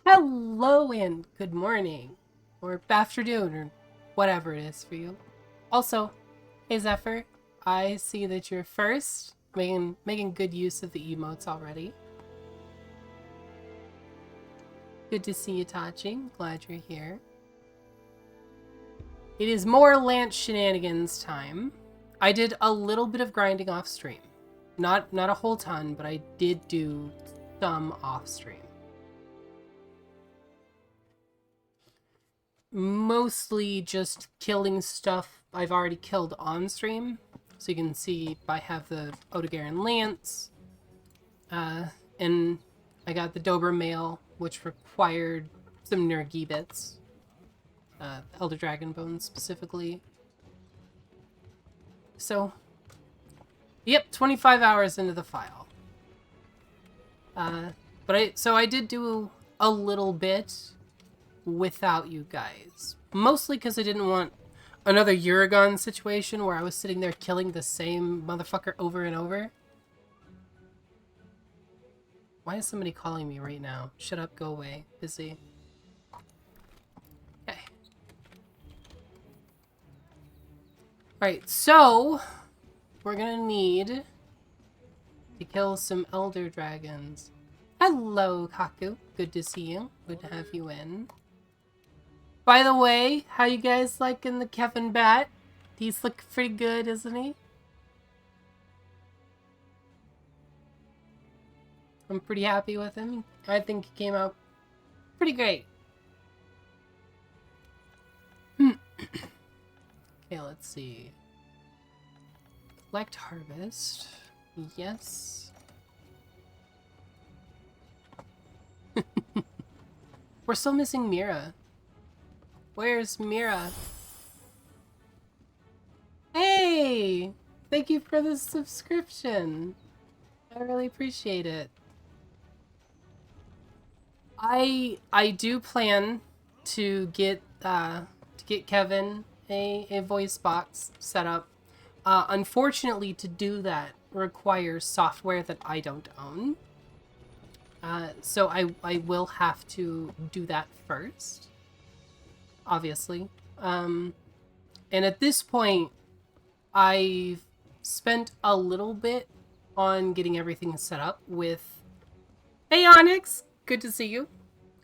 Hello and good morning, or afternoon, or whatever it is for you. Also, hey Zephyr, I see that you're first, making good use of the emotes already. Good to see you, Tachi. Glad you're here. It is more Lance shenanigans time. I did a little bit of grinding off stream. Not a whole ton, but I did do some off stream. Mostly just killing stuff I've already killed on stream. So you can see I have the Odogaran Lance, and I got the Dober Mail, which required some Nergi bits, Elder Dragon Bones specifically. So, yep, 25 hours into the file. So I did do a little bit without you guys. Mostly because I didn't want another Uragon situation where I was sitting there killing the same motherfucker over and over. Why is somebody calling me right now? Shut up, go away. Busy. Okay. Alright, so we're gonna need to kill some Elder Dragons. Hello, Kaku. Good to see you. Good to have you in. By the way, how you guys liking the Kevin Bat? He's looking pretty good, isn't he? I'm pretty happy with him. I think he came out pretty great. Okay, let's see. Collect harvest. Yes. We're still missing Mira. Where's Mira? Hey! Thank you for the subscription. I really appreciate it. I do plan to get Kevin a voice box set up. Unfortunately, to do that requires software that I don't own. So I will have to do that first, obviously. And at this point, I've spent a little bit on getting everything set up with... Hey, Onyx! Good to see you.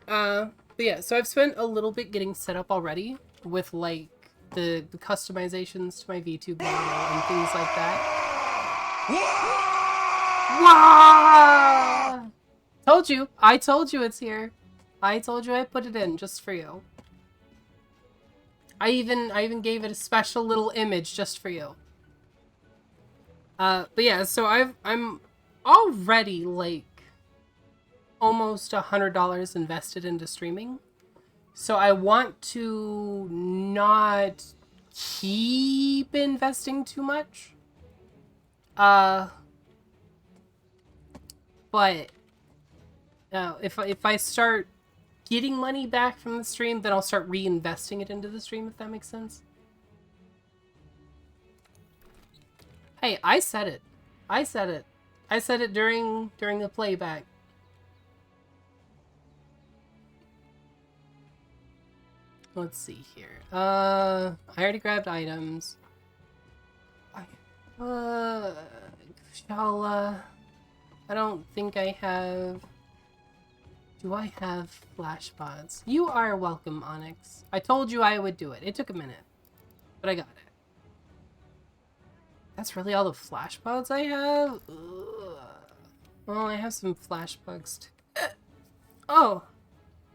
But yeah, so I've spent a little bit getting set up already with, like, the customizations to my VTube model and things like that. Wow! Told you! I told you it's here. I told you I put it in just for you. I even gave it a special little image just for you. But yeah, so I'm already like almost $100 invested into streaming. So I want to not keep investing too much. But if I start getting money back from the stream, then I'll start reinvesting it into the stream, if that makes sense. Hey, I said it. I said it. I said it during the playback. Let's see here. I already grabbed items. Kushala. I don't think I have... Do I have flash pods? You are welcome, Onyx. I told you I would do it. It took a minute, but I got it. That's really all the flash pods I have? Ugh. Well, I have some flash bugs too. Oh!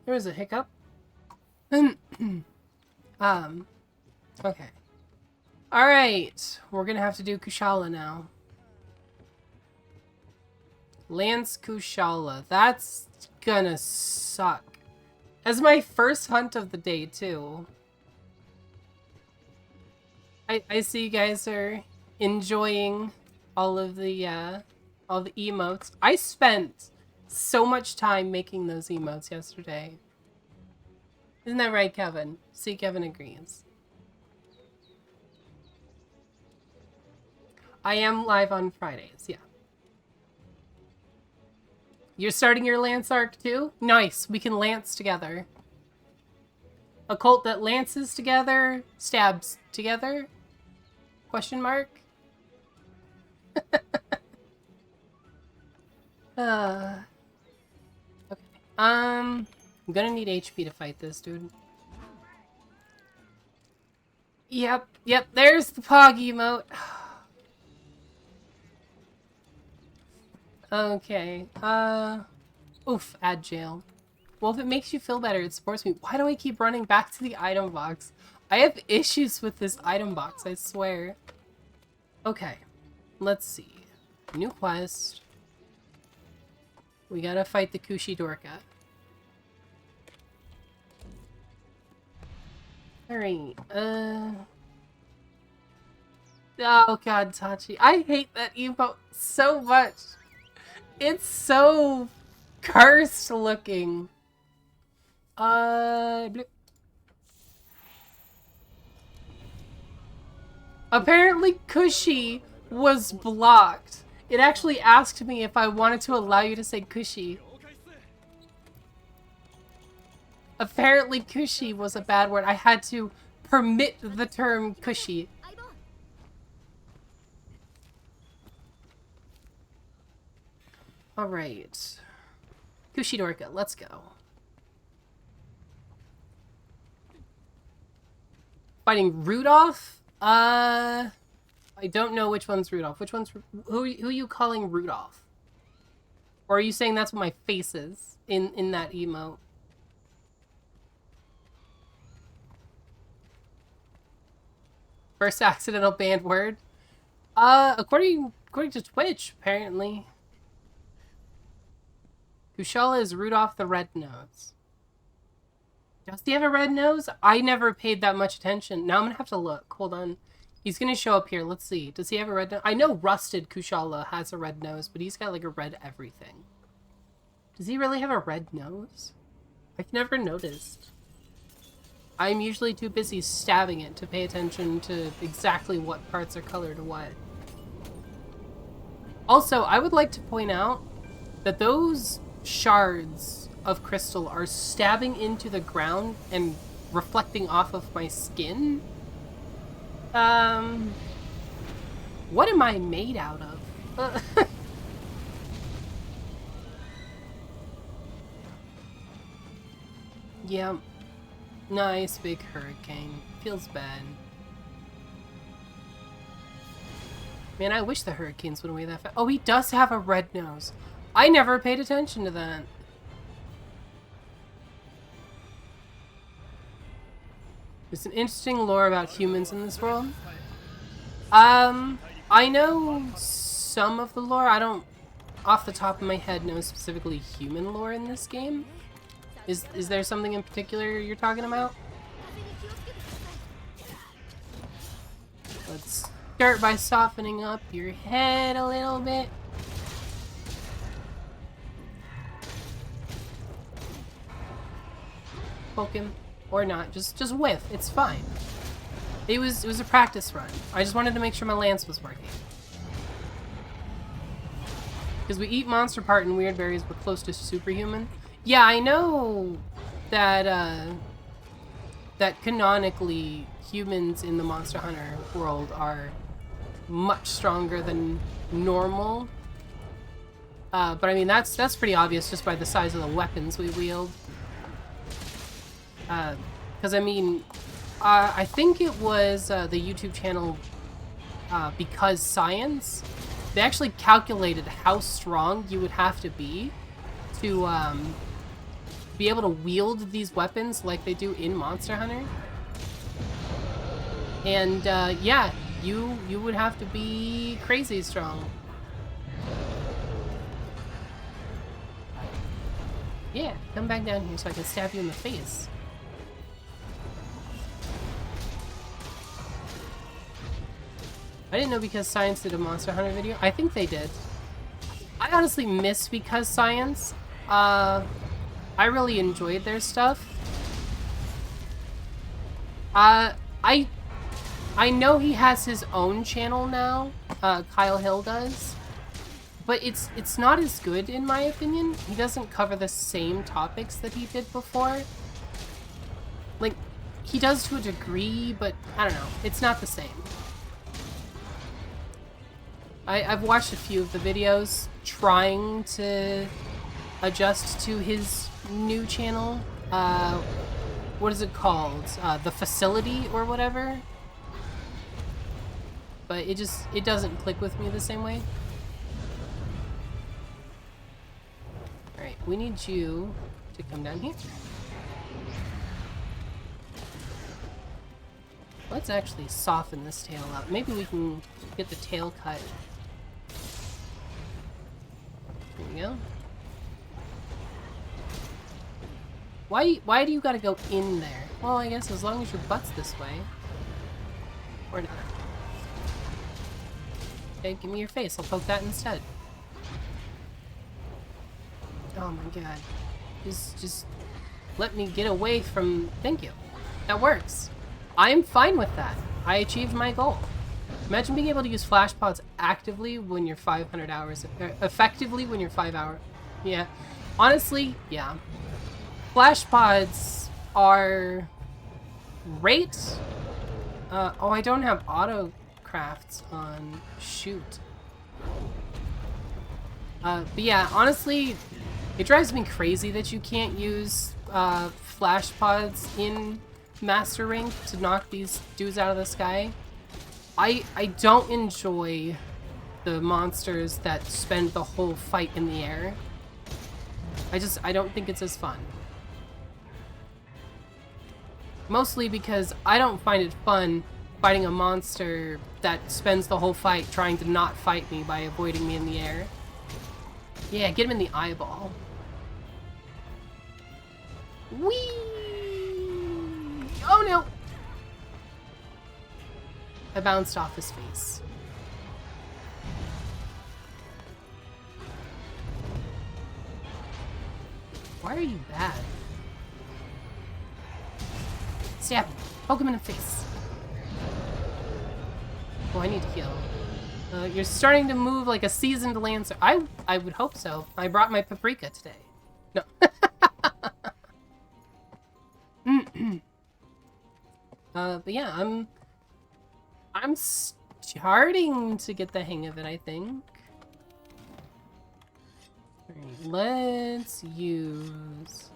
There was a hiccup. Okay. Alright, we're gonna have to do Kushala now. Lance Kushala. That's gonna suck. As my first hunt of the day, too. I see you guys are enjoying all the emotes. I spent so much time making those emotes yesterday. Isn't that right, Kevin? See, Kevin agrees. I am live on Fridays, yeah. You're starting your Lance arc too? Nice. We can Lance together. A cult that lances together, stabs together? Question mark? Okay. I'm gonna need HP to fight this dude. Yep, there's the Pog emote. Okay, oof, add jail. Well, if it makes you feel better, it supports me. Why do I keep running back to the item box? I have issues with this item box, I swear. Okay, let's see. New quest. We gotta fight the Kushi-Dorka. Alright, oh god, Tachi. I hate that emote so much. It's so cursed looking. Apparently Kushi was blocked. It actually asked me if I wanted to allow you to say Kushi. Apparently Kushi was a bad word. I had to permit the term Kushi. Alright. Kushi-Dorka, let's go. Fighting Rudolph? I don't know which one's Rudolph. Which one's... Who are you calling Rudolph? Or are you saying that's what my face is in that emote? First accidental banned word? According to Twitch, apparently. Kushala is Rudolph the Red-Nose. Does he have a red nose? I never paid that much attention. Now I'm gonna have to look. Hold on. He's gonna show up here. Let's see. Does he have a red nose? I know Rusted Kushala has a red nose, but he's got like a red everything. Does he really have a red nose? I've never noticed. I'm usually too busy stabbing it to pay attention to exactly what parts are colored what. Also, I would like to point out that those shards of crystal are stabbing into the ground and reflecting off of my skin. What am I made out of? Yeah. Nice big hurricane. Feels bad. Man, I wish the hurricanes went away that fast. Oh, he does have a red nose. I never paid attention to that. There's an interesting lore about humans in this world. I know some of the lore. I don't, off the top of my head, know specifically human lore in this game. Is there something in particular you're talking about? Let's start by softening up your head a little bit. Poke him. Or not. Just whiff. It's fine. It was a practice run. I just wanted to make sure my lance was working. Because we eat monster part and weird berries, we're close to superhuman. Yeah, I know that that canonically humans in the Monster Hunter world are much stronger than normal. But I mean that's pretty obvious just by the size of the weapons we wield. Because I mean, I think it was the YouTube channel Because Science. They actually calculated how strong you would have to be able to wield these weapons like they do in Monster Hunter. And yeah, you would have to be crazy strong. Yeah, come back down here so I can stab you in the face. I didn't know Because Science did a Monster Hunter video. I think they did. I honestly miss Because Science. I really enjoyed their stuff. I know he has his own channel now. Kyle Hill does. But it's not as good in my opinion. He doesn't cover the same topics that he did before. Like, he does to a degree, but I don't know. It's not the same. I've watched a few of the videos trying to adjust to his new channel. What is it called? The Facility or whatever. But it doesn't click with me the same way. Alright, we need you to come down here. Let's actually soften this tail up. Maybe we can get the tail cut. There we go. Why do you gotta go in there? Well, I guess as long as your butt's this way. Or not. Okay, give me your face. I'll poke that instead. Oh my god. Just let me get away from... Thank you. That works. I'm fine with that. I achieved my goal. Imagine being able to use flash pods actively when you're 500 hours... effectively when you're 5 hours... Yeah. Honestly, yeah. Flash pods are... great. Oh, I don't have auto crafts on. Shoot. But yeah, honestly, it drives me crazy that you can't use flash pods in Master Rank to knock these dudes out of the sky. I don't enjoy the monsters that spend the whole fight in the air. I don't think it's as fun. Mostly because I don't find it fun fighting a monster that spends the whole fight trying to not fight me by avoiding me in the air. Yeah, get him in the eyeball. Whee! Oh no! I bounced off his face. Why are you bad? Stab him. Poke him in the face. Oh, I need to heal. You're starting to move like a seasoned lancer. I would hope so. I brought my paprika today. No. But yeah, I'm starting to get the hang of it, I think. Alright, let's use...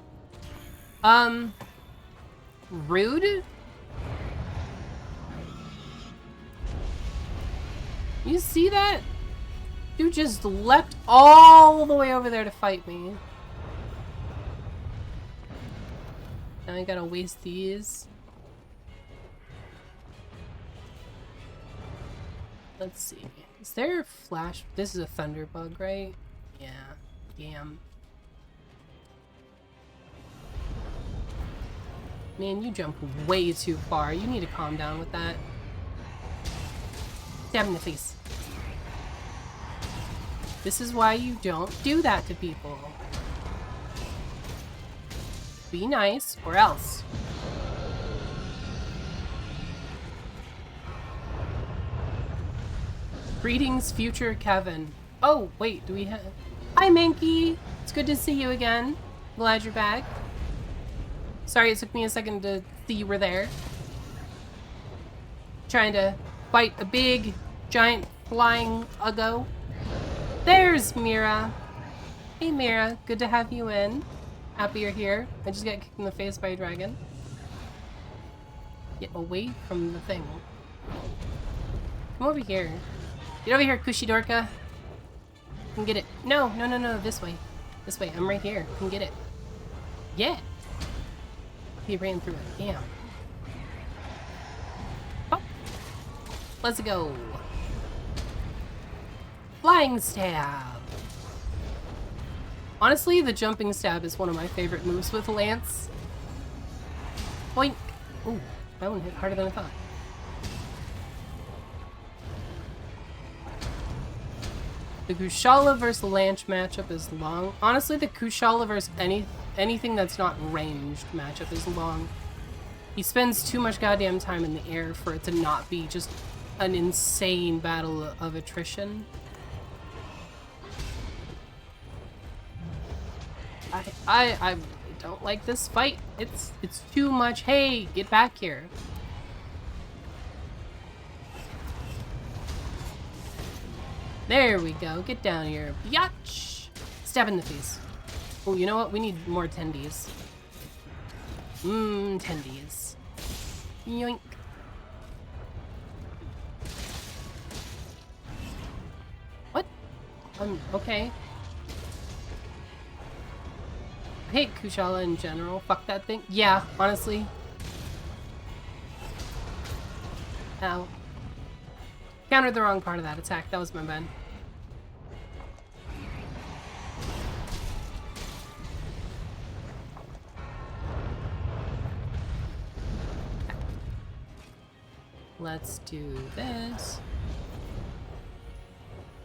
Rude? You see that? You just leapt all the way over there to fight me. Now I gotta waste these. Let's see. Is there a flash? This is a thunderbug, right? Yeah. Damn. Man, you jump way too far. You need to calm down with that. Stab him in the face. This is why you don't do that to people. Be nice, or else. Greetings, future Kevin. Oh, wait, do we have... Hi, Mankey! It's good to see you again. Glad you're back. Sorry it took me a second to see you were there. Trying to fight a big, giant, flying uggo. There's Mira. Hey, Mira. Good to have you in. Happy you're here. I just got kicked in the face by a dragon. Get away from the thing. Come over here. Get over here, Kushidorka. Come get it. No, no, no, no. This way. This way. I'm right here. Come get it. Yeah. He ran through it. Damn. Oh. Let's go. Flying stab. Honestly, the jumping stab is one of my favorite moves with Lance. Boink. Ooh, that one hit harder than I thought. The Kushala versus Lance matchup is long. Honestly, the Kushala versus anything that's not ranged matchup is long. He spends too much goddamn time in the air for it to not be just an insane battle of attrition. I don't like this fight. It's too much. Hey, get back here. There we go. Get down here. Biatch! Stab in the face. Oh, you know what? We need more tendies. Tendies. Yoink. What? Okay. I hate Kushala in general. Fuck that thing. Yeah, honestly. Ow. Countered the wrong part of that attack. That was my bad. Let's do this.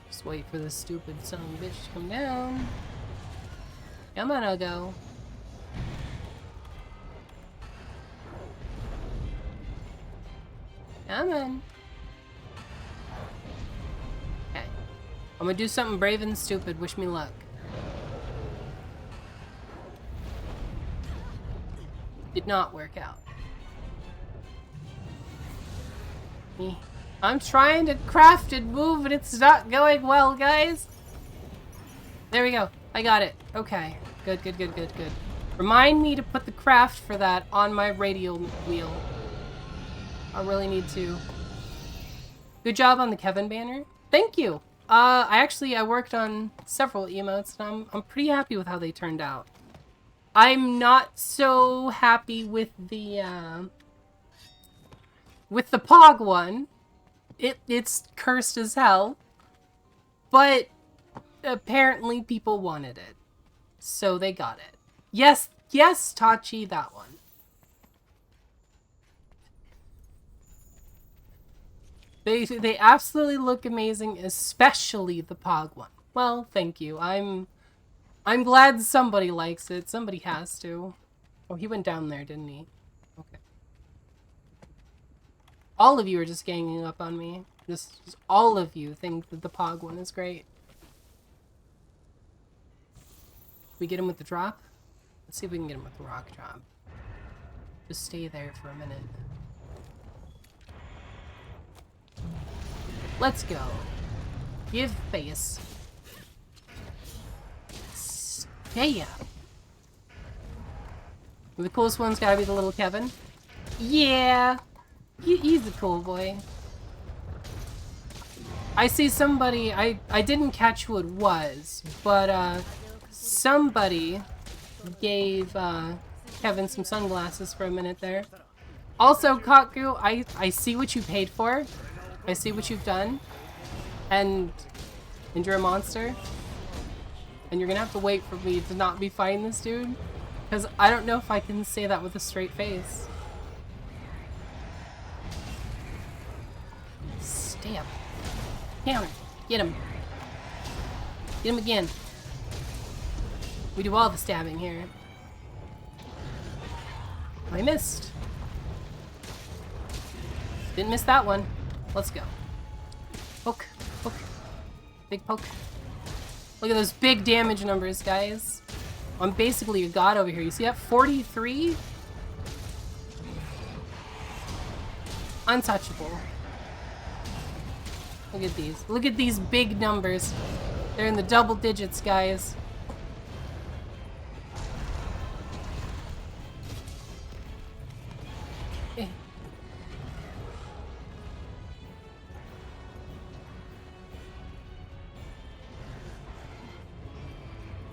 Just wait for this stupid son of a bitch to come down. Come on, I'll go. Come on. Okay. I'm gonna do something brave and stupid. Wish me luck. Did not work out. I'm trying to craft and move and it's not going well, guys. There we go. I got it. Okay. Good, good, good, good, good. Remind me to put the craft for that on my radial wheel. I really need to. Good job on the Kevin banner. Thank you. I worked on several emotes and I'm pretty happy with how they turned out. I'm not so happy with the Pog one. It's cursed as hell. But apparently people wanted it. So they got it. Yes, yes, Tachi, that one. They absolutely look amazing, especially the Pog one. Well, thank you. I'm glad somebody likes it. Somebody has to. Oh, he went down there, didn't he? Okay. All of you are just ganging up on me. Just all of you think that the Pog one is great. We get him with the drop? Let's see if we can get him with the rock drop. Just stay there for a minute. Let's go. Give face. Stay up. The coolest one's gotta be the little Kevin. Yeah! He's a cool boy. I see somebody, I didn't catch who it was, but somebody gave Kevin some sunglasses for a minute there. Also, Kaku, I see what you paid for. I see what you've done. And you're a monster. And you're gonna have to wait for me to not be fighting this dude. Because I don't know if I can say that with a straight face. Stab. Damn it. Get him. Get him again. We do all the stabbing here. I missed. Didn't miss that one. Let's go. Poke. Poke. Big poke. Look at those big damage numbers, guys. I'm basically a god over here. You see that? 43? Untouchable. Look at these. Look at these big numbers. They're in the double digits, guys.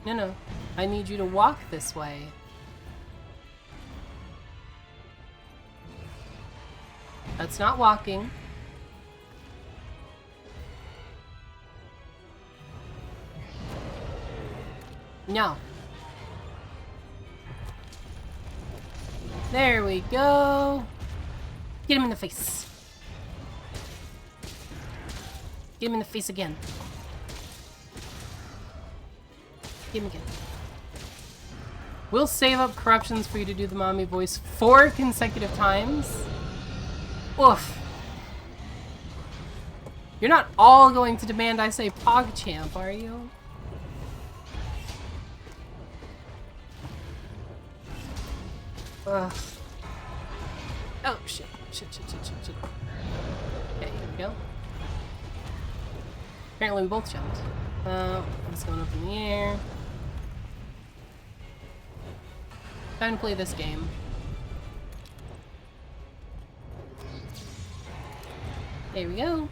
No. I need you to walk this way. That's not walking. No. There we go. Get him in the face. Get him in the face again. Get him again. We'll save up corruptions for you to do the mommy voice 4 consecutive times. Oof. You're not all going to demand I say PogChamp, are you? Ugh. Oh, shit. Shit. Okay, here we go. Apparently we both jumped. What's going up in the air? Time to play this game. There we go.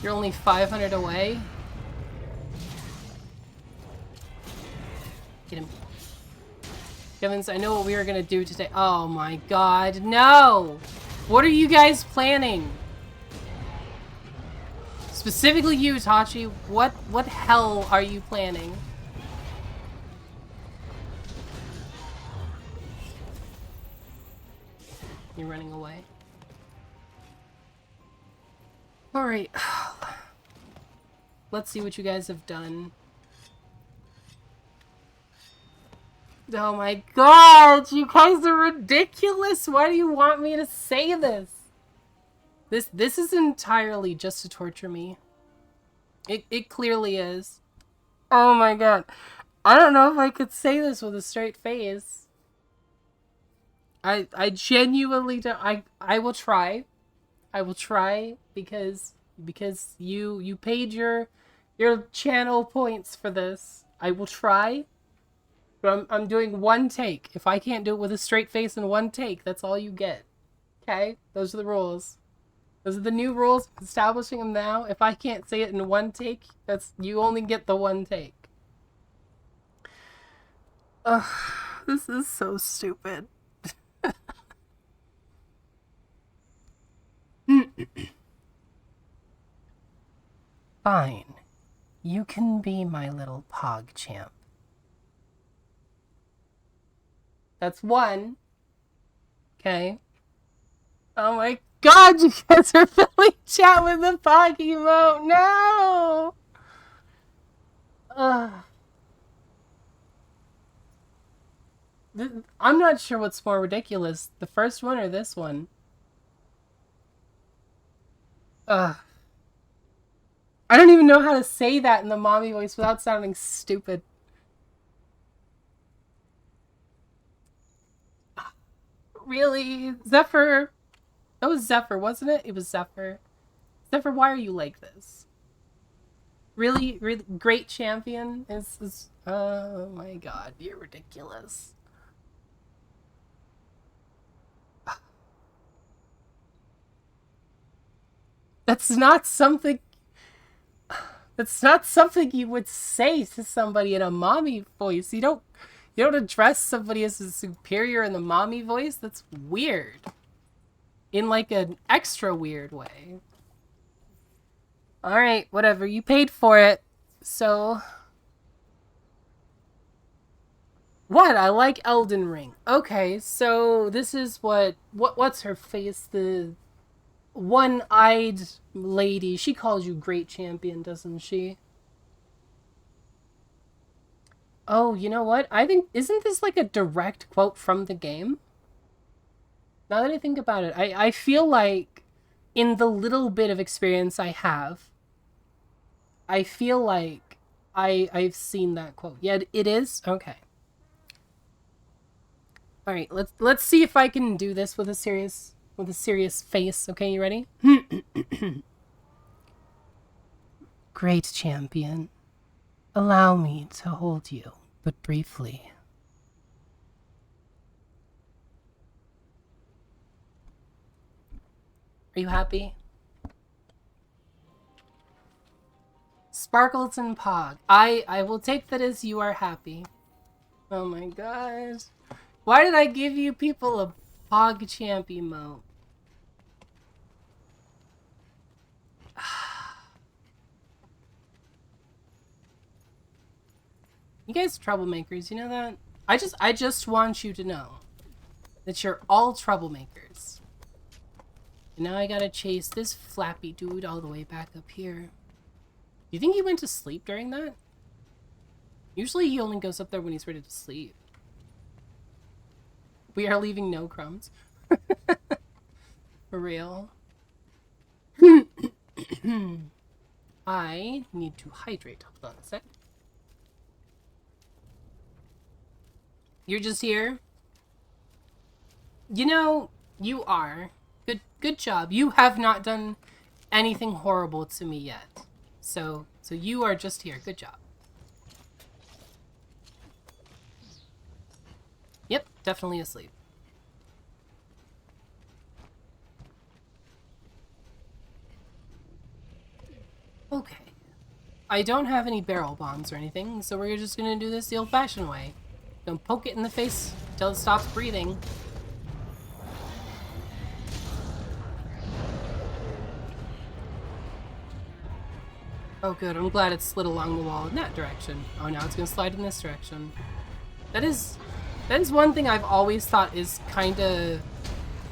You're only 500 away? Get him. Evans, I know what we were gonna do today. Oh my god, no! What are you guys planning? Specifically you, Tachi. What hell are you planning? You're running away. Alright. Let's see what you guys have done. Oh my god, you guys are ridiculous! Why do you want me to say this? This is entirely just to torture me. It clearly is. Oh my god. I don't know if I could say this with a straight face. I genuinely don't. I will try. I will try because you paid your channel points for this. I will try. But I'm doing one take. If I can't do it with a straight face in one take, that's all you get. Okay? Those are the rules. Those are the new rules. I'm establishing them now. If I can't say it in one take, you only get the one take. Ugh, this is so stupid. Fine. You can be my little PogChamp. That's one. Okay. Oh my god, you guys are filling chat with the Pog emote. No! Ugh. I'm not sure what's more ridiculous, the first one or this one. Ugh. I don't even know how to say that in the mommy voice without sounding stupid. Really? Zephyr? That was Zephyr, wasn't it? It was Zephyr. Zephyr, why are you like this? Really? Really? Great champion? Oh my god, you're ridiculous. That's not something... That's not something you would say to somebody in a mommy voice. You don't address somebody as a superior in the mommy voice. That's weird. In like an extra weird way. Alright, whatever. You paid for it. So... What? I like Elden Ring. Okay, so this is what's her face? The one-eyed lady. She calls you great champion, doesn't she? Oh, you know what? I think, isn't this like a direct quote from the game? Now that I think about it, I feel like in the little bit of experience I have, I feel like I've seen that quote. Yeah, it is? Okay. Alright, let's see if I can do this with a serious face. Okay, you ready? Great champion. Allow me to hold you, but briefly. Are you happy? Sparkleton Pog. I will take that as you are happy. Oh my gosh. Why did I give you people a PogChamp emote? You guys are troublemakers, you know that? I just want you to know that you're all troublemakers. And now I gotta chase this flappy dude all the way back up here. You think he went to sleep during that? Usually he only goes up there when he's ready to sleep. We are leaving no crumbs. For real. I need to hydrate. Hold on a sec. You're just here? You know, you are. Good job. You have not done anything horrible to me yet. So you are just here. Good job. Yep, definitely asleep. Okay. I don't have any barrel bombs or anything, so we're just gonna do this the old-fashioned way. Don't poke it in the face until it stops breathing. Oh good, I'm glad it slid along the wall in that direction. Oh, now it's gonna slide in this direction. That is one thing I've always thought is kinda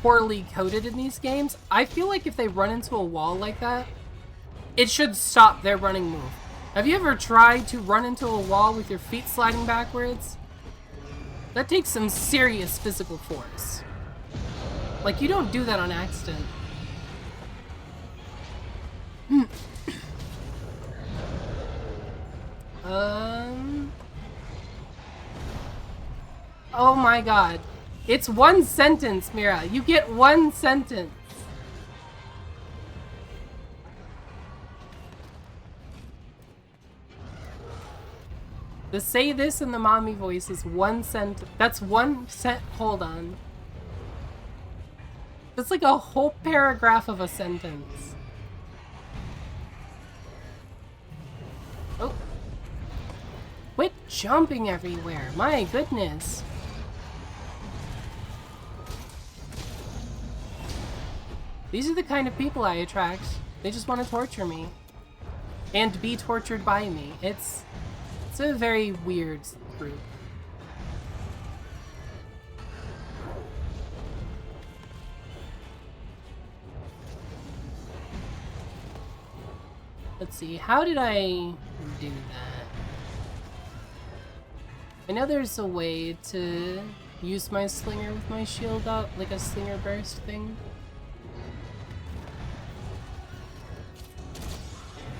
poorly coded in these games. I feel like if they run into a wall like that, it should stop their running move. Have you ever tried to run into a wall with your feet sliding backwards? That takes some serious physical force. Like, you don't do that on accident. Oh my god. It's one sentence, Mira. You get one sentence. To say this in the mommy voice is one sentence. That's one hold on. That's like a whole paragraph of a sentence. Oh. Quit jumping everywhere. My goodness. These are the kind of people I attract. They just want to torture me. And be tortured by me. It's a very weird group. Let's see, how did I do that? I know there's a way to use my slinger with my shield up, like a slinger burst thing.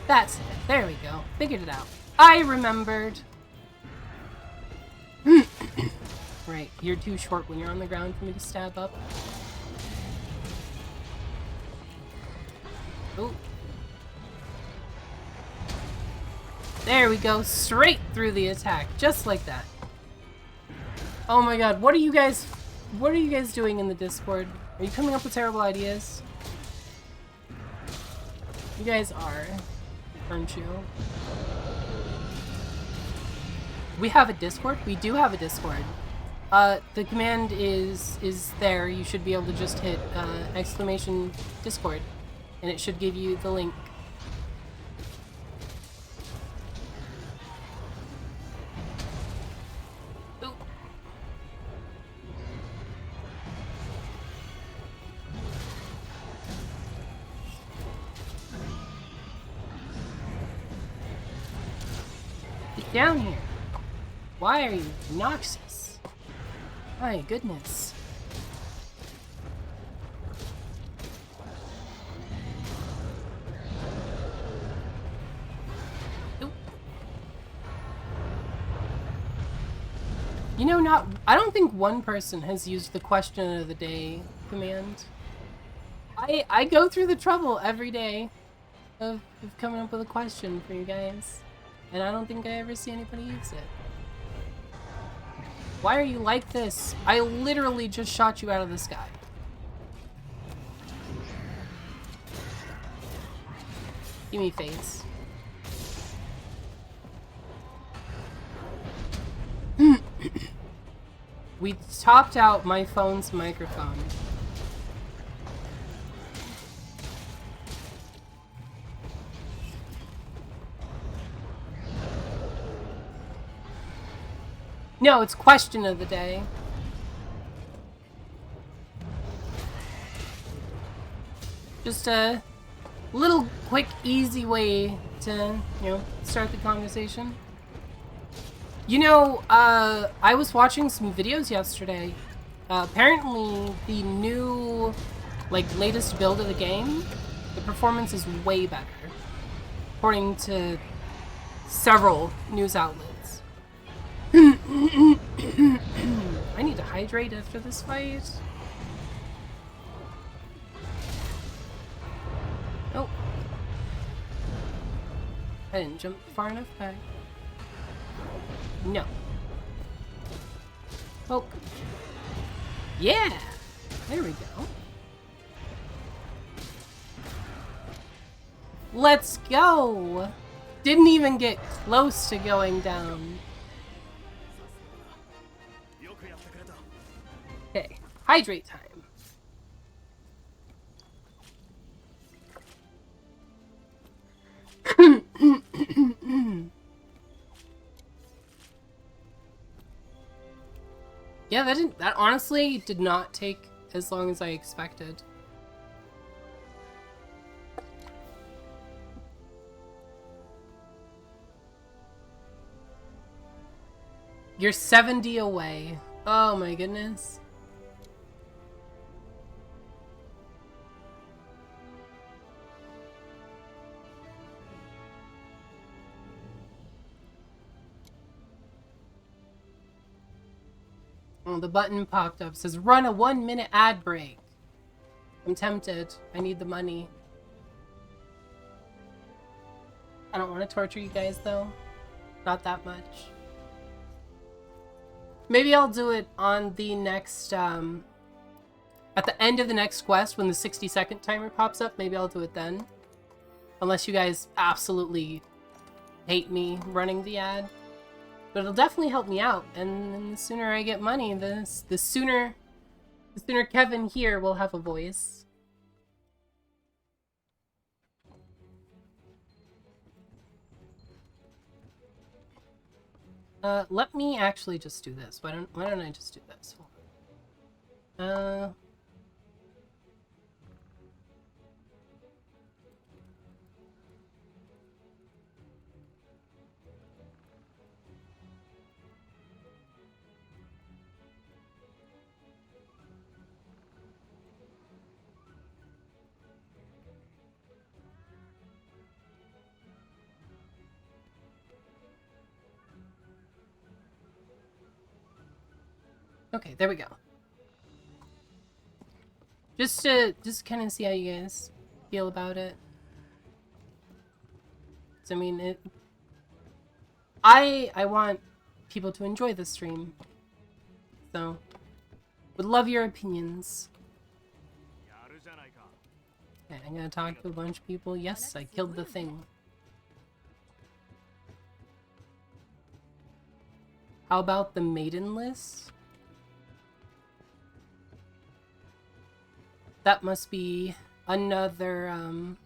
That's it. There we go. Figured it out. I remembered. Right, you're too short when you're on the ground for me to stab up. Oh. There we go. Straight through the attack. Just like that. Oh my god, what are you guys doing in the Discord? Are you coming up with terrible ideas? You guys are, aren't you? We have a Discord? We do have a Discord. The command is there. You should be able to just hit exclamation Discord, and it should give you the link. Ooh. Get down here. Why are you obnoxious? My goodness. Oop. You know, I don't think one person has used the question of the day command. I go through the trouble every day of coming up with a question for you guys. And I don't think I ever see anybody use it. Why are you like this? I literally just shot you out of the sky. Give me face. We topped out my phone's microphone. No, it's question of the day. Just a little quick, easy way to, start the conversation. You know, I was watching some videos yesterday. Apparently, the new, latest build of the game, the performance is way better. according to several news outlets. I need to hydrate after this fight. Oh. I didn't jump far enough back. No. Poke. Yeah! There we go. Let's go! Didn't even get close to going down. Okay, hydrate time. Yeah, that honestly did not take as long as I expected. You're 70 away. Oh my goodness. Oh, the button popped up. It says run a 1-minute ad break. I'm tempted. I need the money. I don't want to torture you guys though. Not that much. Maybe I'll do it on the next, at the end of the next quest when the 60-second timer pops up. Maybe I'll do it then. Unless you guys absolutely hate me running the ad. But it'll definitely help me out. And the sooner I get money, the sooner Kevin here will have a voice. Let me actually just do this. Why don't I just do this? Hold on. Okay, there we go. Just kind of see how you guys feel about it. I mean, I want people to enjoy the stream, so would love your opinions. Okay, I'm gonna talk to a bunch of people. Yes, I killed the thing. How about the maiden list? That must be another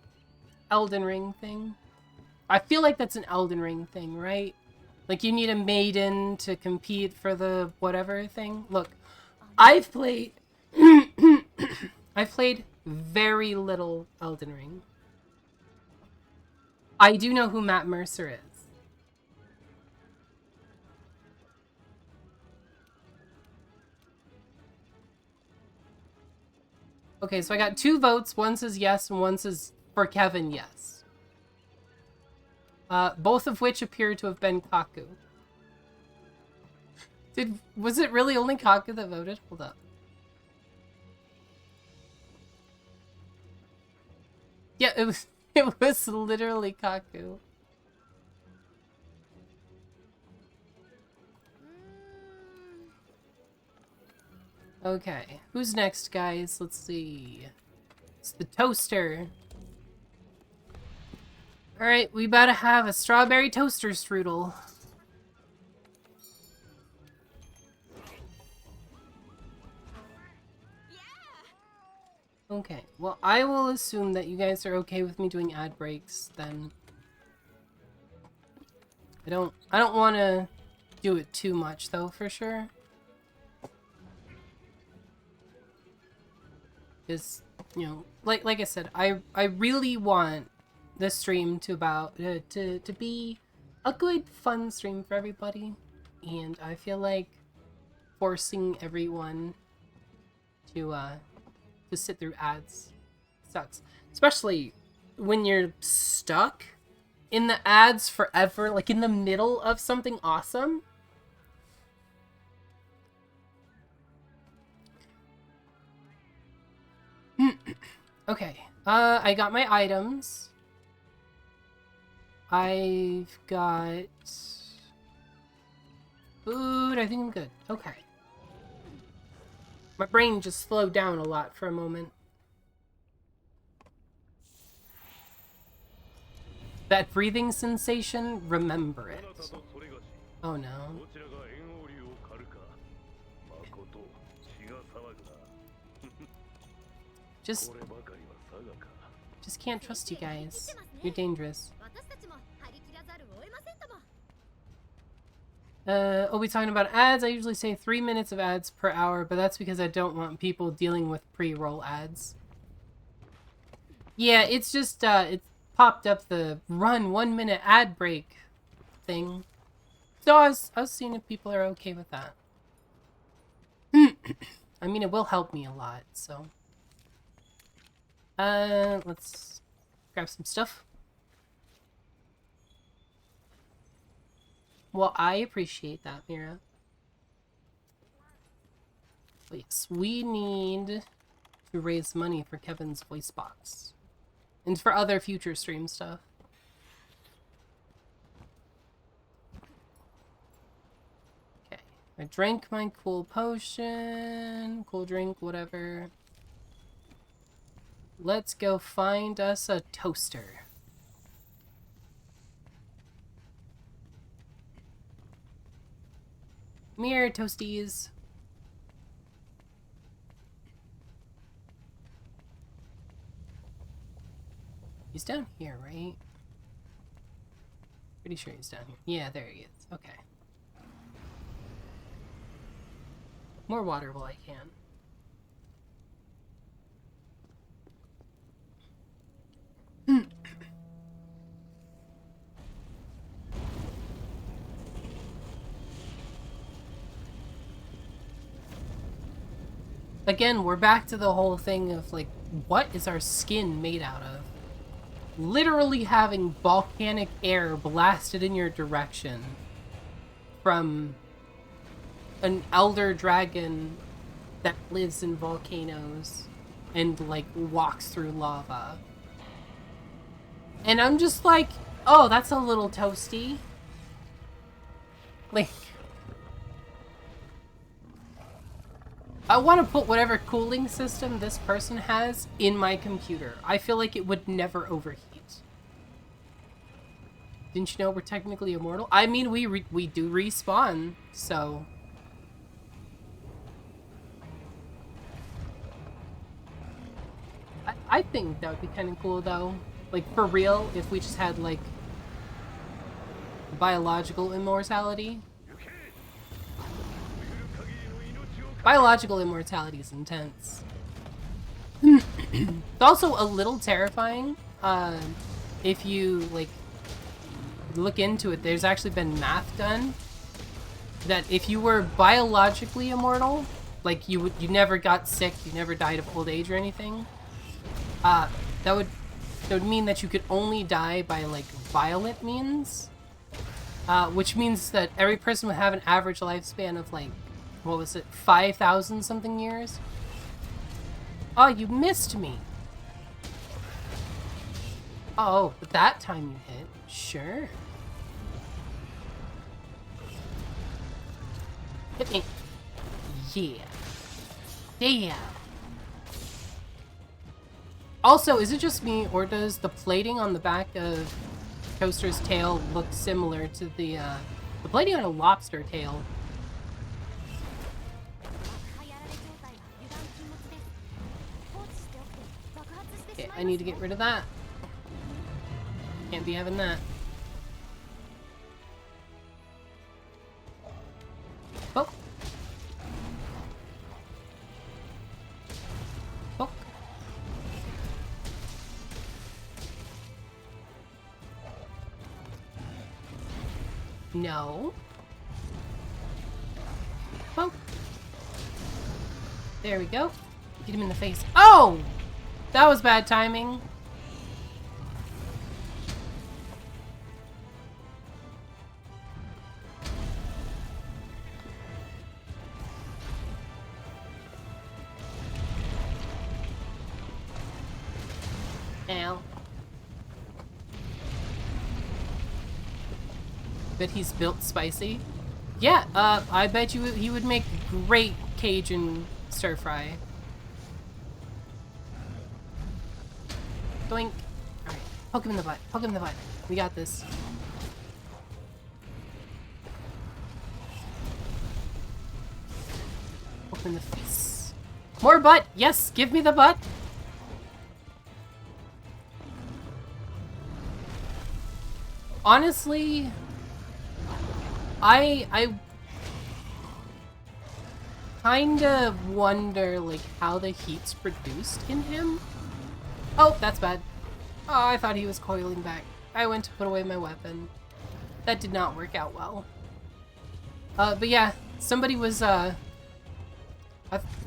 Elden Ring thing. I feel like that's an Elden Ring thing, right? Like you need a maiden to compete for the whatever thing. Look, I've played I've played very little Elden Ring. I do know who Matt Mercer is. Okay, so I got 2 votes. One says yes and one says for Kevin, yes. Both of which appear to have been Kaku. Was it really only Kaku that voted? Hold up. Yeah, it was literally Kaku. Okay, who's next, guys? Let's see. It's the toaster. Alright, we better have a strawberry toaster strudel. Okay, well, I will assume that you guys are okay with me doing ad breaks, then. I don't want to do it too much, though, for sure. Because, you know, like I said, I really want this stream to be a good, fun stream for everybody. And I feel like forcing everyone to sit through ads sucks. Especially when you're stuck in the ads forever, like in the middle of something awesome. Okay, I got my items. I've got food. I think I'm good. Okay. My brain just slowed down a lot for a moment. That breathing sensation, remember it. Oh no. Just can't trust you guys. You're dangerous. Are we talking about ads? I usually say 3 minutes of ads per hour, but that's because I don't want people dealing with pre-roll ads. Yeah, it's just, it popped up the run 1 minute ad break thing. So I was seeing if people are okay with that. I mean, it will help me a lot, so. Let's grab some stuff. Well, I appreciate that, Mira. But yes, we need to raise money for Kevin's voice box. And for other future stream stuff. Okay. I drank my cool potion. Cool drink, whatever. Let's go find us a toaster. Come here, toasties. He's down here, right? Pretty sure he's down here. Yeah, there he is. Okay. More water while I can. Again, we're back to the whole thing of, like, what is our skin made out of? Literally having volcanic air blasted in your direction from an elder dragon that lives in volcanoes and, like, walks through lava. And I'm just like, oh, that's a little toasty. Like, I want to put whatever cooling system this person has in my computer. I feel like it would never overheat. Didn't you know we're technically immortal? I mean, we do respawn, so... I think that would be kind of cool, though. Like, for real, if we just had, like, biological immortality. Biological immortality is intense. It's also a little terrifying. If you, like, look into it, there's actually been math done that if you were biologically immortal, like you never got sick, you never died of old age or anything, that would mean that you could only die by, like, violent means, which means that every person would have an average lifespan of, like, what was it, 5,000 something years? Oh, you missed me. Oh, but that time you hit. Sure. Hit me. Yeah. Damn. Also, is it just me, or does the plating on the back of Toaster's tail look similar to the plating on a lobster tail? Okay, I need to get rid of that. Can't be having that. Oh. Oh. No. Oh. There we go. Get him in the face. Oh! That was bad timing. Ow. Bet he's built spicy. Yeah, I bet you he would make great Cajun stir fry. Doink. Alright, poke him in the butt. Poke him in the butt. We got this. Poke him in the face. More butt! Yes, give me the butt! Honestly, I kinda wonder, like, how the heat's produced in him. Oh, that's bad. Oh, I thought he was coiling back. I went to put away my weapon. That did not work out well. But yeah, somebody was, I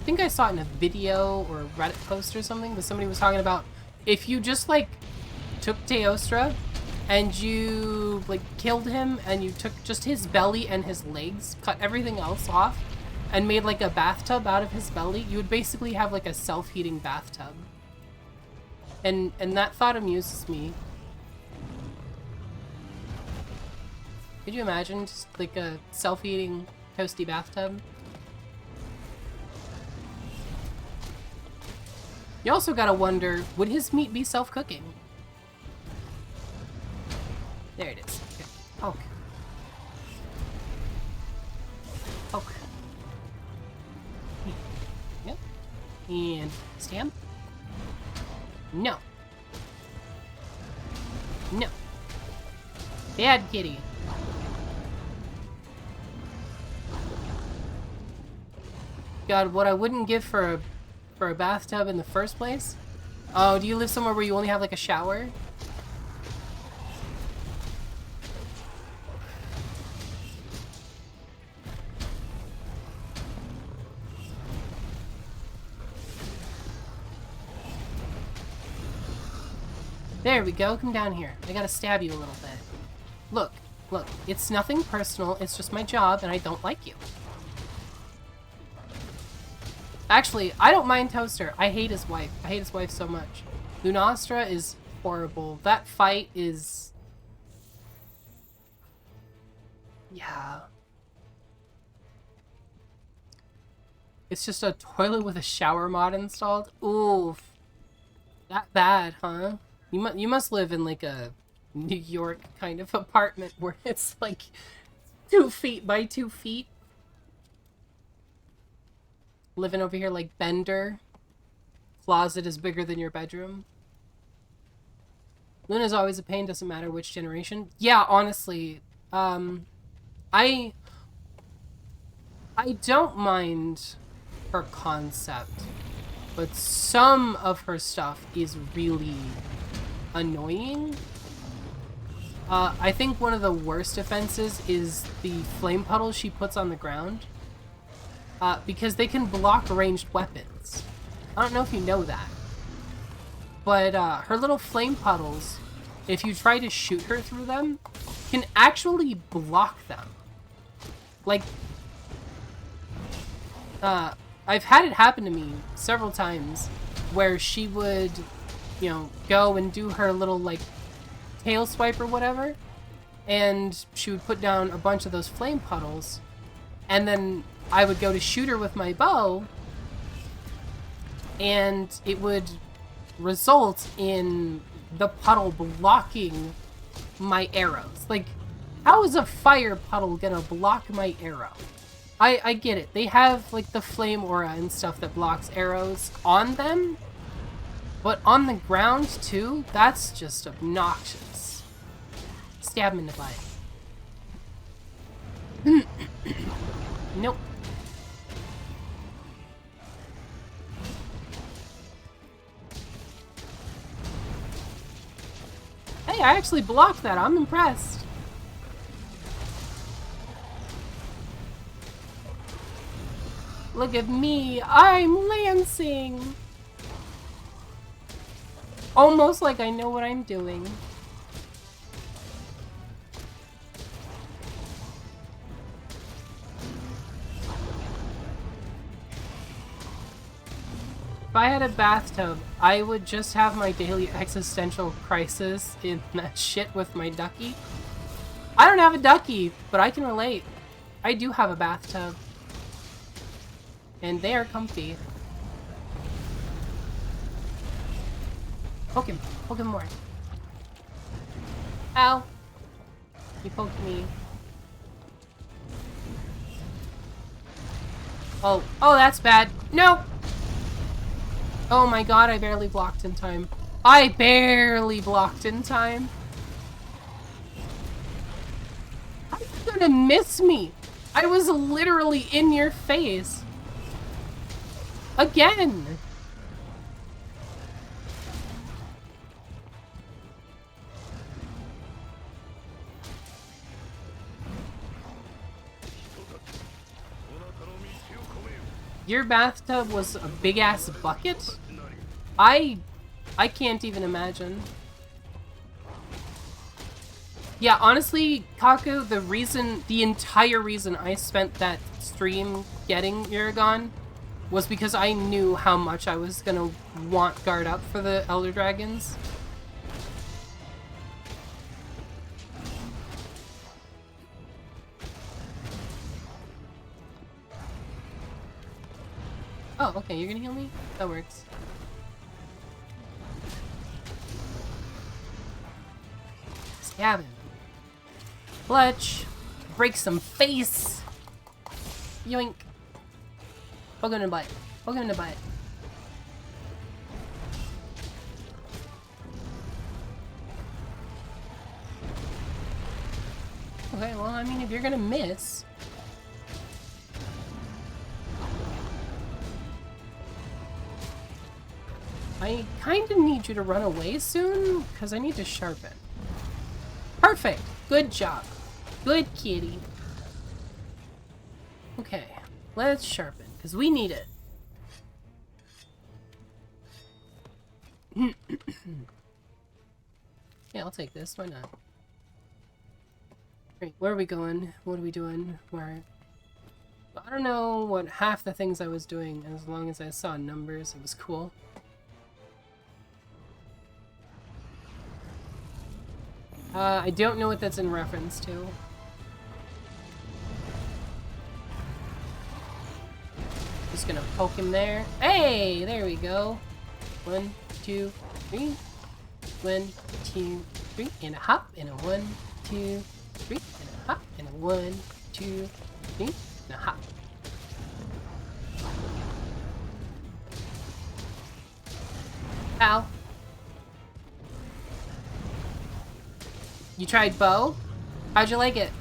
think I saw it in a video or a Reddit post or something, but somebody was talking about if you just, like, took Teostra and you, like, killed him and you took just his belly and his legs, cut everything else off, and made, like, a bathtub out of his belly, you would basically have, like, a self-heating bathtub. And that thought amuses me. Could you imagine just, like, a self-heating toasty bathtub? You also gotta wonder, would his meat be self-cooking? There it is. Okay. Poke. Poke. Yep. And stamp. No. No. Bad kitty. God, what I wouldn't give for a bathtub in the first place? Oh, do you live somewhere where you only have like a shower? There we go, come down here. I gotta stab you a little bit. Look, look, it's nothing personal, it's just my job and I don't like you. Actually, I don't mind Toaster. I hate his wife. I hate his wife so much. Lunastra is horrible. That fight is... yeah. It's just a toilet with a shower mod installed? Oof. That bad, huh? You must live in like a New York kind of apartment where it's like 2 feet by 2 feet. Living over here like Bender. Closet is bigger than your bedroom. Luna's always a pain, doesn't matter which generation. Yeah, honestly. I don't mind her concept, but some of her stuff is really annoying. I think one of the worst offenses is the flame puddles she puts on the ground. Because they can block ranged weapons. I don't know if you know that. But her little flame puddles, if you try to shoot her through them, can actually block them. Like, I've had it happen to me several times where she would, you know, go and do her little, like, tail swipe or whatever, and she would put down a bunch of those flame puddles, and then I would go to shoot her with my bow, and it would result in the puddle blocking my arrows. Like, how is a fire puddle gonna block my arrow? I get it. They have, like, the flame aura and stuff that blocks arrows on them, but on the ground, too? That's just obnoxious. Stab him in the butt. Nope. Hey, I actually blocked that. I'm impressed. Look at me. I'm lancing. Almost like I know what I'm doing. If I had a bathtub, I would just have my daily existential crisis in that shit with my ducky. I don't have a ducky, but I can relate. I do have a bathtub. And they are comfy. Poke him. Poke him more. Ow. He poked me. Oh. Oh, that's bad. No! Oh my god, I barely blocked in time. I barely blocked in time. How are you gonna miss me? I was literally in your face. Again! Your bathtub was a big-ass bucket? I can't even imagine. Yeah, honestly, Kaku, the entire reason I spent that stream getting Uragon was because I knew how much I was gonna want guard up for the Elder Dragons. Oh, okay, you're gonna heal me? That works. Cabin. Fletch. Break some face. Yoink. Poke him in the butt. Poke him in the butt. Okay, well, I mean, if you're gonna miss... I kind of need you to run away soon, because I need to sharpen. Perfect! Good job. Good kitty. Okay, let's sharpen, because we need it. Yeah, I'll take this. Why not? Great, where are we going? What are we doing? Where? I don't know what half the things I was doing, as long as I saw numbers, it was cool. I don't know what that's in reference to. Just gonna poke him there. Hey, there we go. 1, 2, 3. 1, 2, 3. And a hop, and a 1, 2, 3. And a hop, and a 1, 2, 3. And a hop. Ow. You tried Bo? How'd you like it?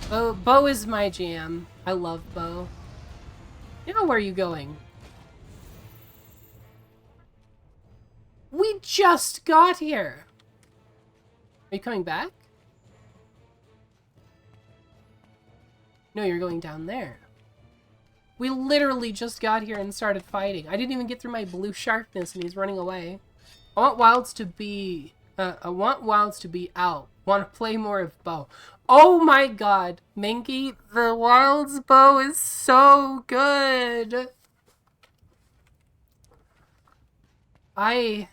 Bo is my jam. I love Bo. Now where are you going? We just got here! Are you coming back? No, you're going down there. We literally just got here and started fighting. I didn't even get through my blue sharpness and he's running away. I want Wilds to be... I want Wilds to be out. Want to play more of Bo. Oh my god, Minky, the Wilds Bo is so good. I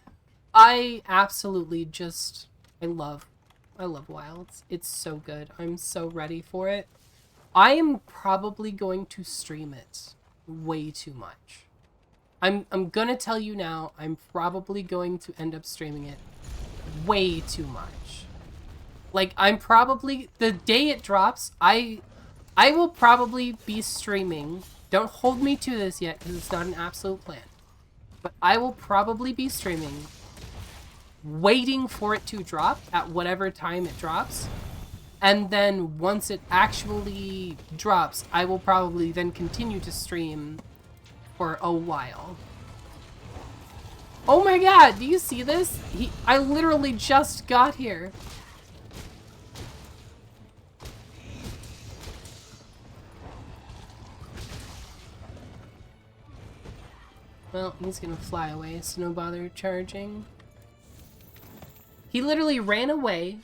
absolutely just, I love Wilds. It's so good. I'm so ready for it. I am probably going to stream it way too much. I'm gonna tell you now, I'm probably going to end up streaming it way too much. Like, I'm probably, the day it drops, I will probably be streaming. Don't hold me to this yet, because it's not an absolute plan. But I will probably be streaming, waiting for it to drop at whatever time it drops. And then once it actually drops, I will probably then continue to stream for a while. Oh my god, do you see this? I literally just got here. Well, he's gonna fly away, so no bother charging. He literally ran away.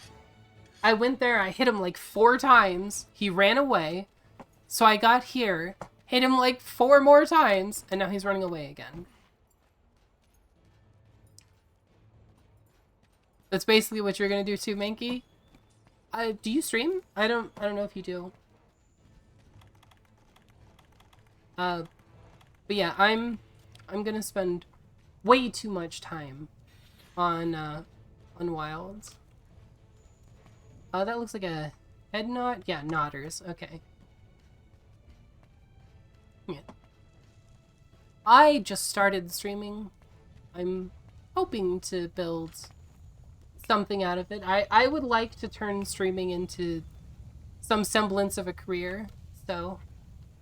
I went there, I hit him like 4 times. He ran away. So I got here, Hit him like 4 more times, and now he's running away again. That's basically what you're gonna do too, Mankey. Do you stream? I don't know if you do. But yeah, I'm gonna spend way too much time on Wilds. That looks like a head knot. Yeah, knotters. Okay. Yeah. I just started streaming. I'm hoping to build something out of it. I would like to turn streaming into some semblance of a career, so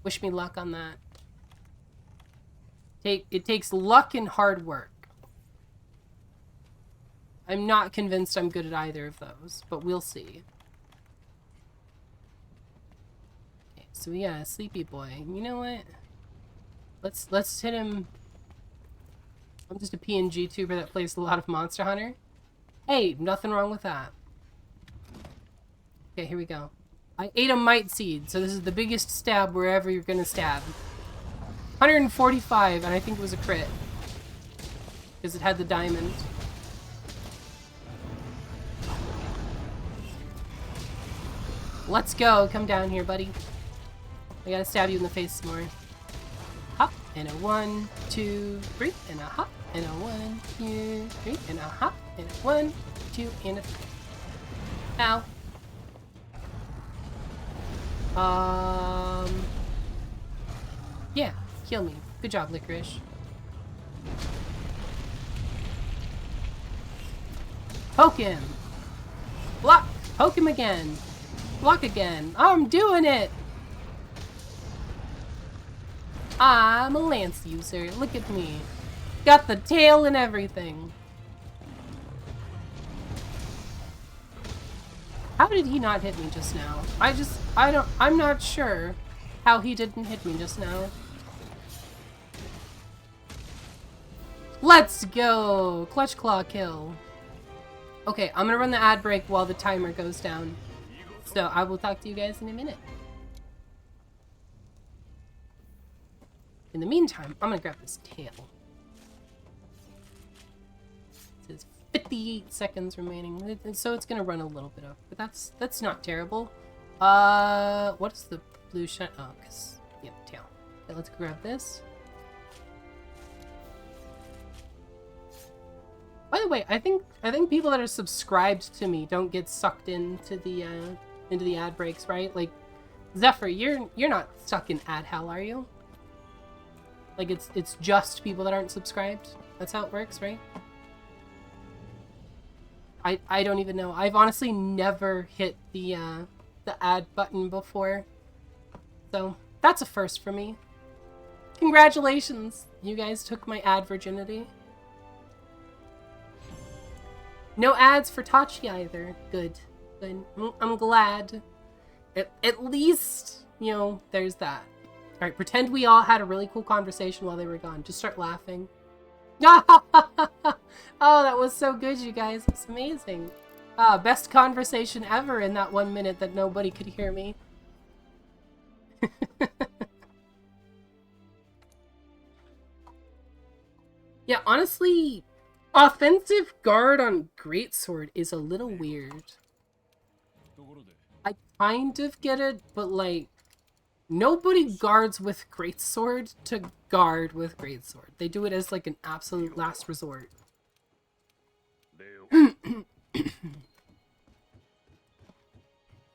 wish me luck on that. It takes luck and hard work. I'm not convinced I'm good at either of those, but we'll see. Okay, so yeah, Sleepy Boy. You know what? Let's hit him. I'm just a PNG tuber that plays a lot of Monster Hunter. Hey, nothing wrong with that. Okay, here we go. I ate a Might Seed, so this is the biggest stab wherever you're gonna stab. 145, and I think it was a crit. Because it had the diamond. Let's go. Come down here, buddy. I gotta stab you in the face some more. Hop, and a 1, 2, 3, and a hop, and a 1, 2, 3, and a hop, and a 1, 2, and a 3. Ow. Yeah, kill me. Good job, Licorice. Poke him. Block. Poke him again. Block again. I'm doing it. I'm a lance user. Look at me. Got the tail and everything. How did he not hit me just now? I'm not sure how he didn't hit me just now. Let's go! Clutch Claw kill. Okay, I'm gonna run the ad break while the timer goes down. So I will talk to you guys in a minute. In the meantime, I'm gonna grab this tail. It says 58 seconds remaining, so it's gonna run a little bit over, but that's not terrible. What's the blue shine? Oh, cause yeah, tail. Okay, let's grab this. By the way, I think people that are subscribed to me don't get sucked into the ad breaks, right? Like Zephyr, you're not stuck in ad hell, are you? Like it's just people that aren't subscribed. That's how it works, right? I don't even know. I've honestly never hit the ad button before. So, that's a first for me. Congratulations! You guys took my ad virginity. No ads for Tachi either. Good. Good. I'm glad. At least, you know, there's that. Alright, pretend we all had a really cool conversation while they were gone. Just start laughing. Oh, that was so good, you guys. It's amazing. Best conversation ever in that 1 minute that nobody could hear me. Yeah, honestly, offensive guard on Greatsword is a little weird. I kind of get it, but like, nobody guards with Greatsword to guard with Greatsword. They do it as like an absolute last resort.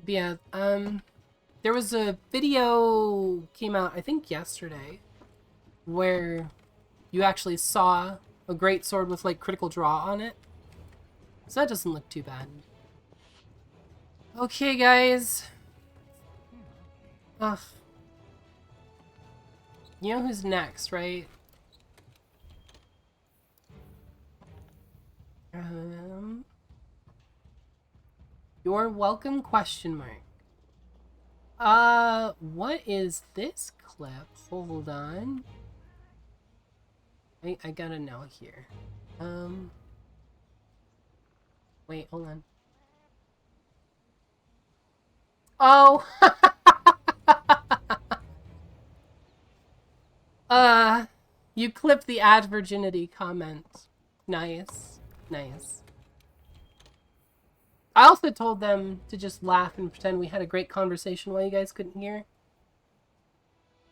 Yeah, there was a video came out, I think yesterday, where you actually saw a Greatsword with like critical draw on it. So that doesn't look too bad. Okay, guys. Ugh. You know who's next, right? You're welcome, question mark. What is this clip? Hold on. I gotta know here. Wait, hold on. Oh! You clipped the ad virginity comment. Nice. Nice. I also told them to just laugh and pretend we had a great conversation while you guys couldn't hear.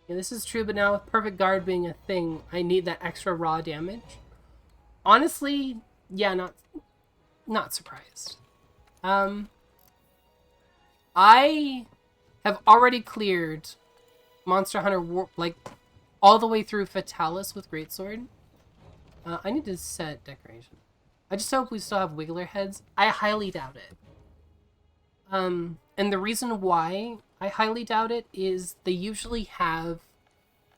Yeah, this is true, but now with Perfect Guard being a thing, I need that extra raw damage. Honestly, yeah, not surprised. I have already cleared Monster Hunter like all the way through Fatalis with Greatsword. I need to set decoration. I just hope we still have Wiggler heads. I highly doubt it. And the reason why I highly doubt it is they usually have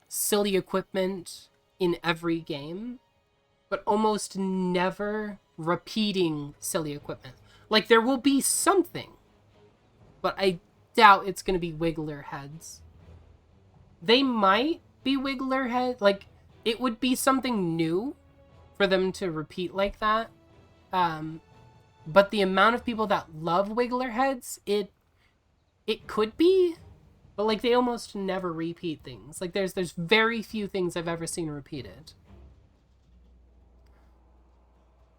silly equipment in every game, but almost never repeating silly equipment. Like, there will be something, but I doubt it's going to be Wiggler heads. They might be Wiggler head. Like, it would be something new for them to repeat like that. But the amount of people that love Wiggler heads, it could be, but like they almost never repeat things. Like there's very few things I've ever seen repeated.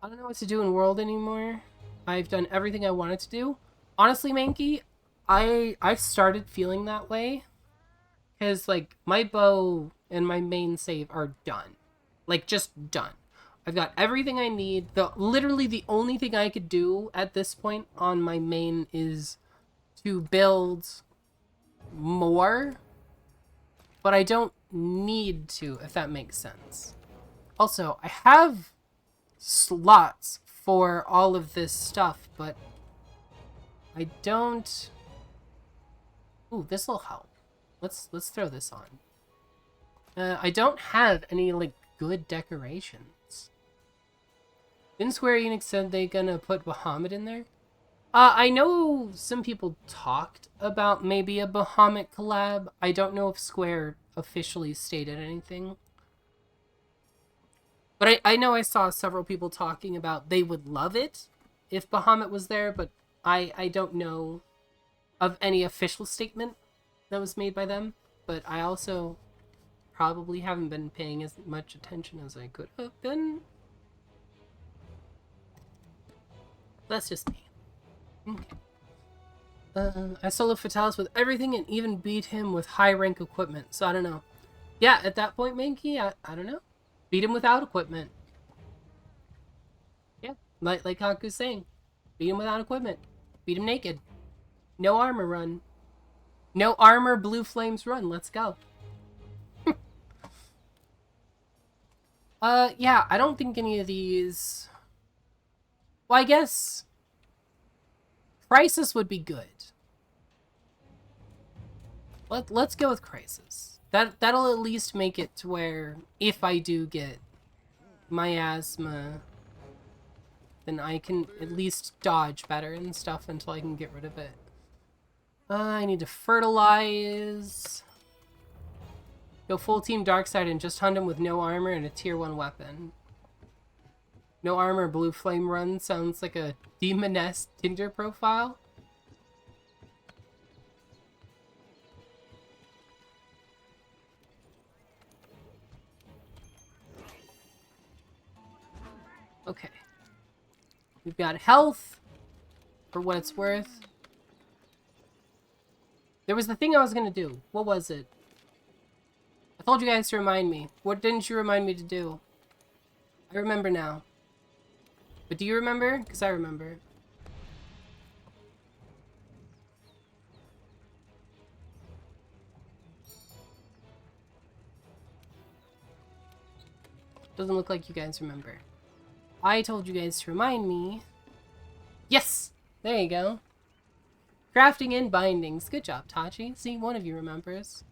I don't know what to do in World anymore. I've done everything I wanted to do. Honestly, Mankey, I've started feeling that way because like my bow and my main save are done, like just done. I've got everything I need. Literally the only thing I could do at this point on my main is to build more, but I don't need to, if that makes sense. Also, I have slots for all of this stuff, but I don't... Ooh, this'll help. Let's throw this on. I don't have any, like, good decorations. Didn't Square Enix said they gonna put Bahamut in there? I know some people talked about maybe a Bahamut collab. I don't know if Square officially stated anything. But I know I saw several people talking about they would love it if Bahamut was there, but I don't know of any official statement that was made by them. But I also probably haven't been paying as much attention as I could have been. That's just me. Okay. I solo Fatalis with everything and even beat him with high rank equipment, so I don't know. Yeah, at that point, Mankey, I don't know. Beat him without equipment. Yeah, like Haku's saying. Beat him without equipment. Beat him naked. No armor run. No armor, blue flames run. Let's go. Yeah, I don't think any of these... Well, I guess... Crisis would be good. Let's go with Crisis. That'll at least make it to where if I do get miasma, then I can at least dodge better and stuff until I can get rid of it. I need to fertilize. Go full team Darkside and just hunt him with no armor and a tier 1 weapon. No armor, blue flame run sounds like a Demoness Tinder profile. Okay. We've got health, for what it's worth. There was the thing I was gonna do. What was it? I told you guys to remind me. What didn't you remind me to do? I remember now. But do you remember? Because I remember. Doesn't look like you guys remember. I told you guys to remind me. Yes! There you go. Crafting and bindings. Good job, Tachi. See, one of you remembers.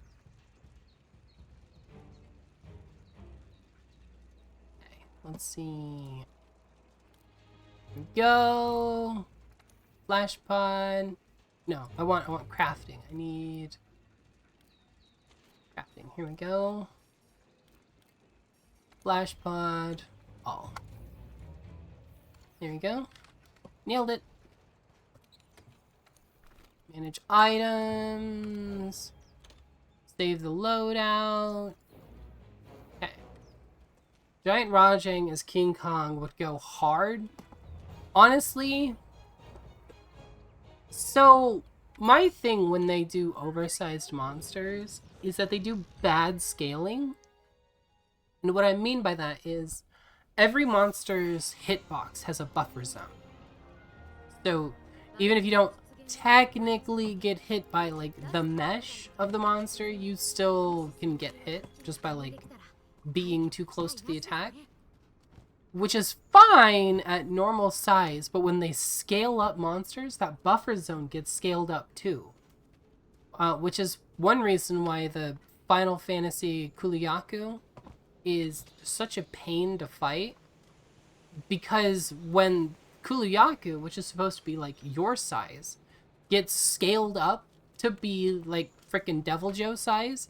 Okay, let's see. Here we go. Flash pod. No, I want crafting. I need crafting. Here we go. Flash pod. All. There we go. Nailed it. Manage items. Save the loadout. Giant Rajang as King Kong would go hard. Honestly, so my thing when they do oversized monsters is that they do bad scaling. And what I mean by that is every monster's hitbox has a buffer zone. So even if you don't technically get hit by like the mesh of the monster, you still can get hit just by like being too close to the attack, which is fine at normal size, but when they scale up monsters, that buffer zone gets scaled up too, which is one reason why the Final Fantasy Kuliaku is such a pain to fight, because when Kuliaku, which is supposed to be like your size, gets scaled up to be like frickin' Deviljho size,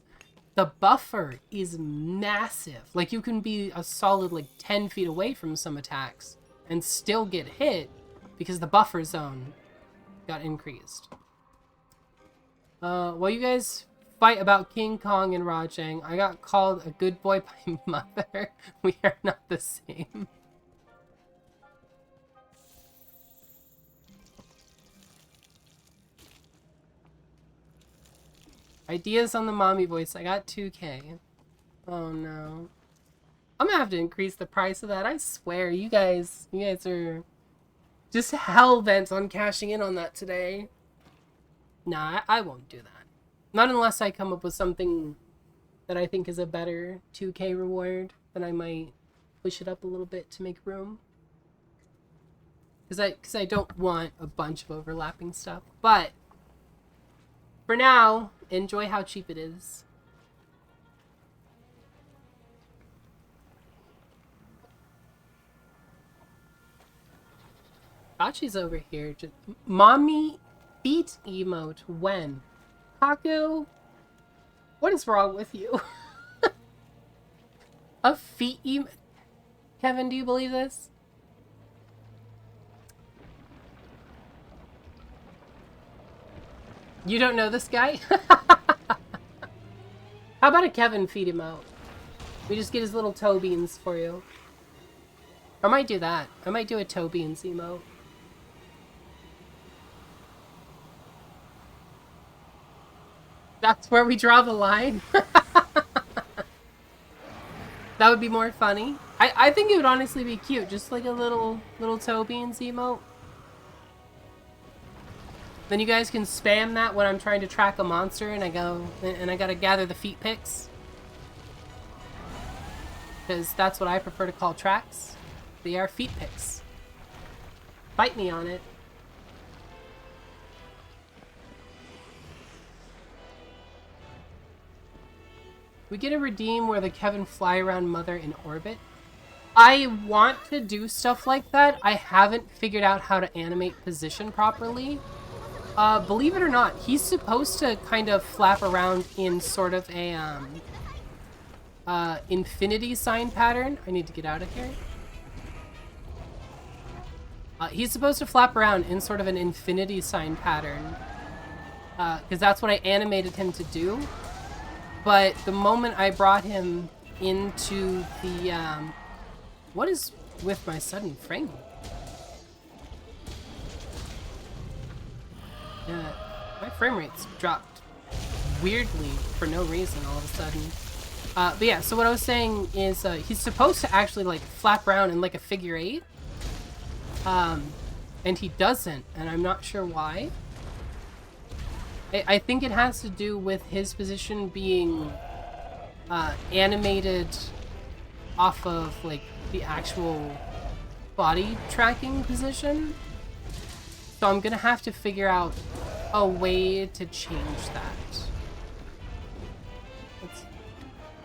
the buffer is massive. Like, you can be a solid like 10 feet away from some attacks and still get hit because the buffer zone got increased. While you guys fight about King Kong and Rajang, I got called a good boy by Mother. We are not the same. Ideas on the mommy voice. I got 2K. Oh no. I'm gonna have to increase the price of that. I swear, you guys are just hell-bent on cashing in on that today. Nah, I won't do that. Not unless I come up with something that I think is a better 2K reward. Then I might push it up a little bit to make room. Because I don't want a bunch of overlapping stuff. But for now, enjoy how cheap it is. Achi's over here. Just, mommy feet emote when? Kaku? What is wrong with you? A feet emote? Kevin, do you believe this? You don't know this guy? How about a Kevin feed emote? We just get his little toe beans for you. I might do that. I might do a toe beans emote. That's where we draw the line. That would be more funny. I think it would honestly be cute. Just like a little toe beans emote. Then you guys can spam that when I'm trying to track a monster and I gotta gather the feet pics. Because that's what I prefer to call tracks. They are feet pics. Fight me on it. We get a redeem where the Kevin fly around Mother in orbit. I want to do stuff like that. I haven't figured out how to animate position properly. Believe it or not, he's supposed to kind of flap around in sort of a, infinity sign pattern. I need to get out of here. He's supposed to flap around in sort of an infinity sign pattern. Because that's what I animated him to do. But the moment I brought him into the, what is with my sudden frame? My frame rate's dropped weirdly for no reason all of a sudden. But yeah, so what I was saying is he's supposed to actually like flap around in like a figure 8. And he doesn't, and I'm not sure why. I think it has to do with his position being animated off of like the actual body tracking position. So I'm gonna have to figure out a way to change that. Let's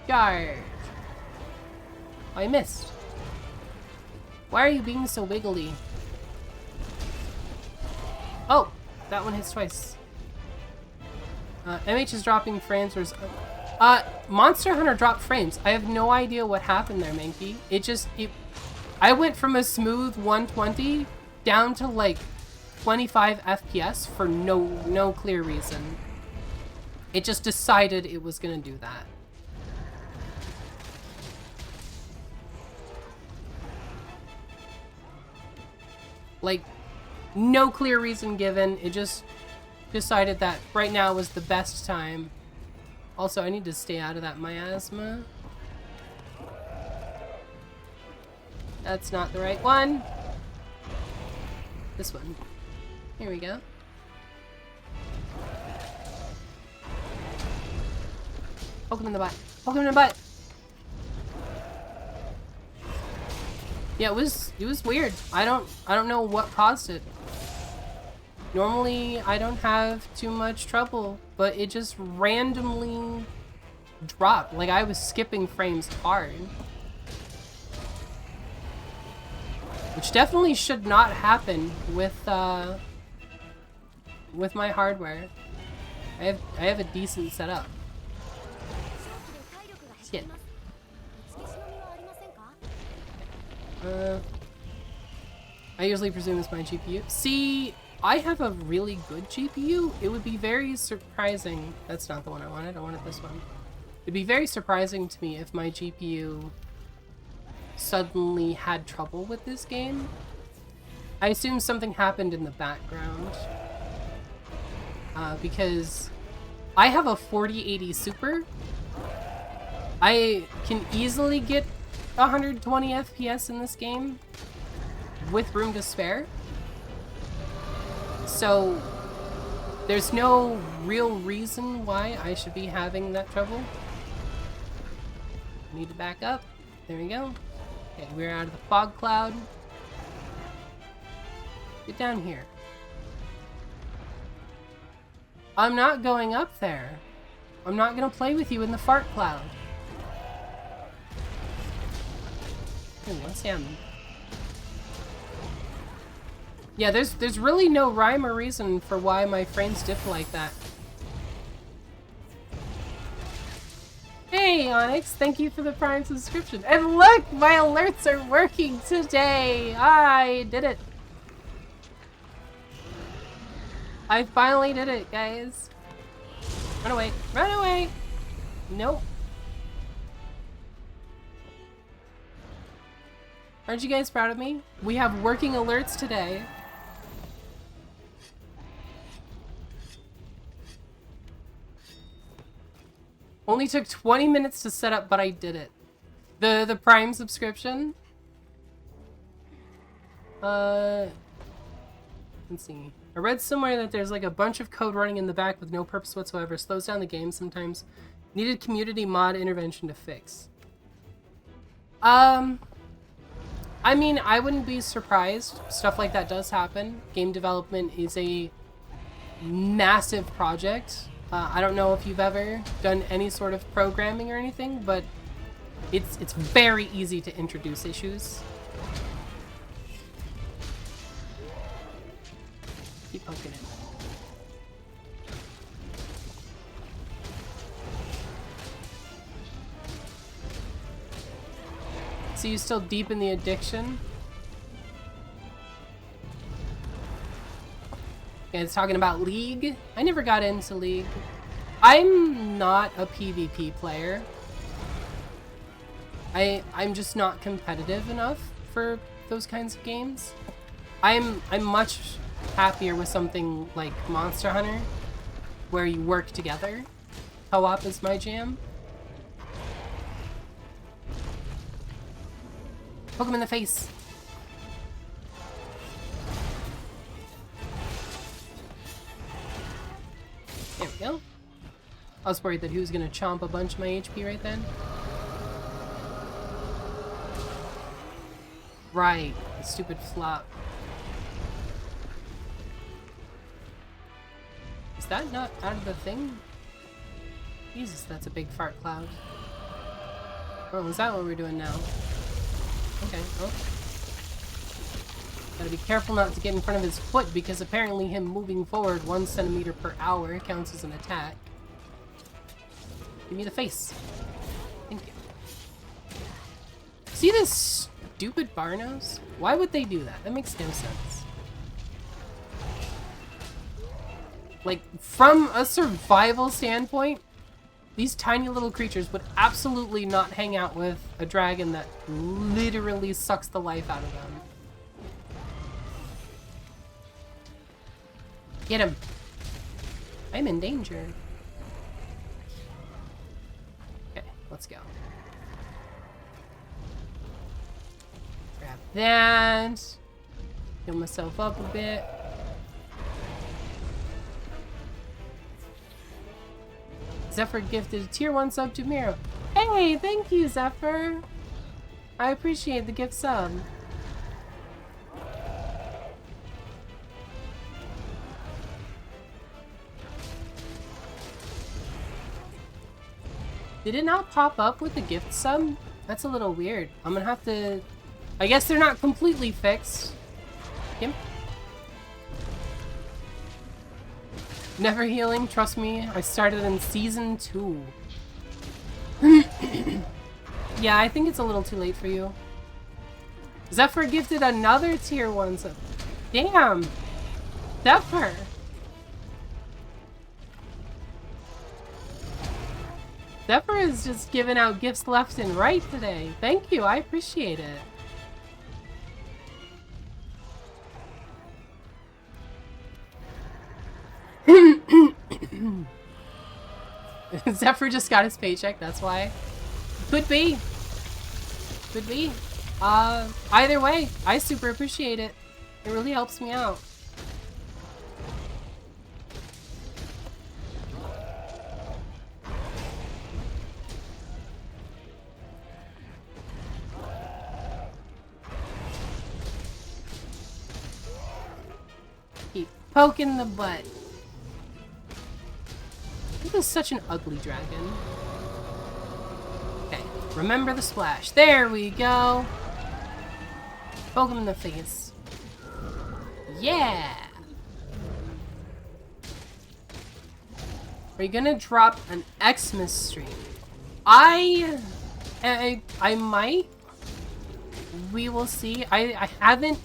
charge. I missed. Why are you being so wiggly? Oh, that one hits twice. MH is dropping frames. Monster Hunter dropped frames. I have no idea what happened there, Mankey. I went from a smooth 120 down to like 25 FPS for no clear reason. It just decided it was gonna do that. Like, no clear reason given. It just decided that right now was the best time. Also, I need to stay out of that miasma. That's not the right one. This one. Here we go. Poke him in the butt. Poke him in the butt. Yeah, it was weird. I don't know what caused it. Normally, I don't have too much trouble, but it just randomly dropped. Like, I was skipping frames hard. Which definitely should not happen with my hardware. I have a decent setup. Shit. I usually presume it's my GPU. See, I have a really good GPU. It would be very surprising. That's not the one I wanted. I wanted this one. It'd be very surprising to me if my GPU suddenly had trouble with this game. I assume something happened in the background. Because I have a 4080 Super. I can easily get 120 FPS in this game with room to spare. So there's no real reason why I should be having that trouble. Need to back up. There we go. Okay, we're out of the fog cloud. Get down here. I'm not going up there. I'm not gonna play with you in the fart cloud. Ooh, what's him? Yeah, there's really no rhyme or reason for why my frames dip like that. Hey, Onyx, thank you for the Prime subscription. And look, my alerts are working today. I did it. I finally did it, guys. Run away. Run away. Nope. Aren't you guys proud of me? We have working alerts today. Only took 20 minutes to set up, but I did it. The Prime subscription. Let's see. I read somewhere that there's like a bunch of code running in the back with no purpose whatsoever. Slows down the game sometimes. Needed community mod intervention to fix. I mean, I wouldn't be surprised. Stuff like that does happen. Game development is a massive project. I don't know if you've ever done any sort of programming or anything, but it's very easy to introduce issues. Keep poking it. So you still deep in the addiction? Yeah, it's talking about League. I never got into League. I'm not a PvP player. I'm just not competitive enough for those kinds of games. I'm much happier with something like Monster Hunter, where you work together. Co-op is my jam. Poke him in the face. There we go. I was worried that he was gonna chomp a bunch of my HP right then. Right, stupid flop. Is that not out of the thing? Jesus, that's a big fart cloud. Oh, is that what we're doing now? Okay, well. Gotta be careful not to get in front of his foot, because apparently him moving forward 1 centimeter per hour counts as an attack. Give me the face. Thank you. See this stupid Barnos? Why would they do that? That makes no sense. Like, from a survival standpoint, these tiny little creatures would absolutely not hang out with a dragon that literally sucks the life out of them. Get him. I'm in danger. Okay, let's go. Grab that. Heal myself up a bit. Zephyr gifted a tier 1 sub to Miro. Hey, thank you, Zephyr. I appreciate the gift sub. Did it not pop up with the gift sub? That's a little weird. I'm gonna have to... I guess they're not completely fixed. Yep. Never healing, trust me. I started in season 2. Yeah, I think it's a little too late for you. Zephyr gifted another tier 1 sub. Damn! Zephyr! Zephyr is just giving out gifts left and right today. Thank you, I appreciate it. Zephyr just got his paycheck, that's why. Could be. Could be. Either way, I super appreciate it. It really helps me out. Keep poking the butt. This is such an ugly dragon. Okay, remember the splash. There we go. Poke him in the face. Yeah! Are you gonna drop an Xmas stream? I might. We will see. I haven't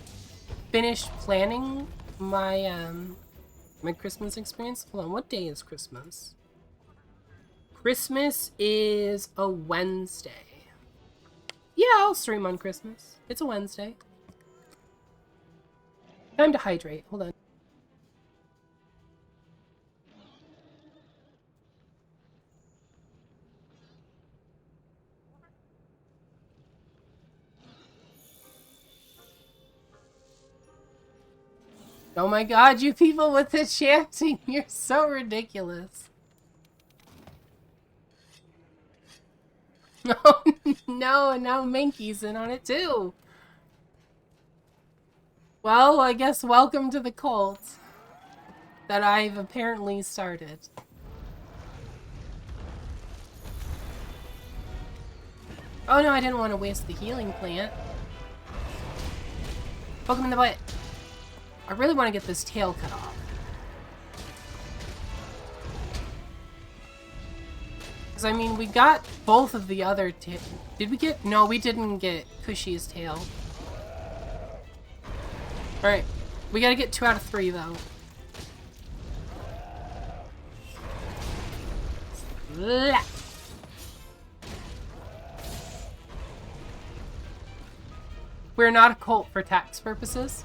finished planning my my Christmas experience. Hold on, what day is Christmas? Christmas is a Wednesday. Yeah, I'll stream on Christmas. It's a Wednesday. Time to hydrate. Hold on. Oh my god, you people with the chanting, you're so ridiculous. Oh no, and now Mankey's in on it too. Well, I guess welcome to the cult that I've apparently started. Oh no, I didn't want to waste the healing plant. Poke him in the butt. I really want to get this tail cut off. Because, I mean, we got both of the other tail. Did we get... No, we didn't get Cushy's tail. Alright. We gotta get 2 out of 3, though. Blah. We're not a cult for tax purposes.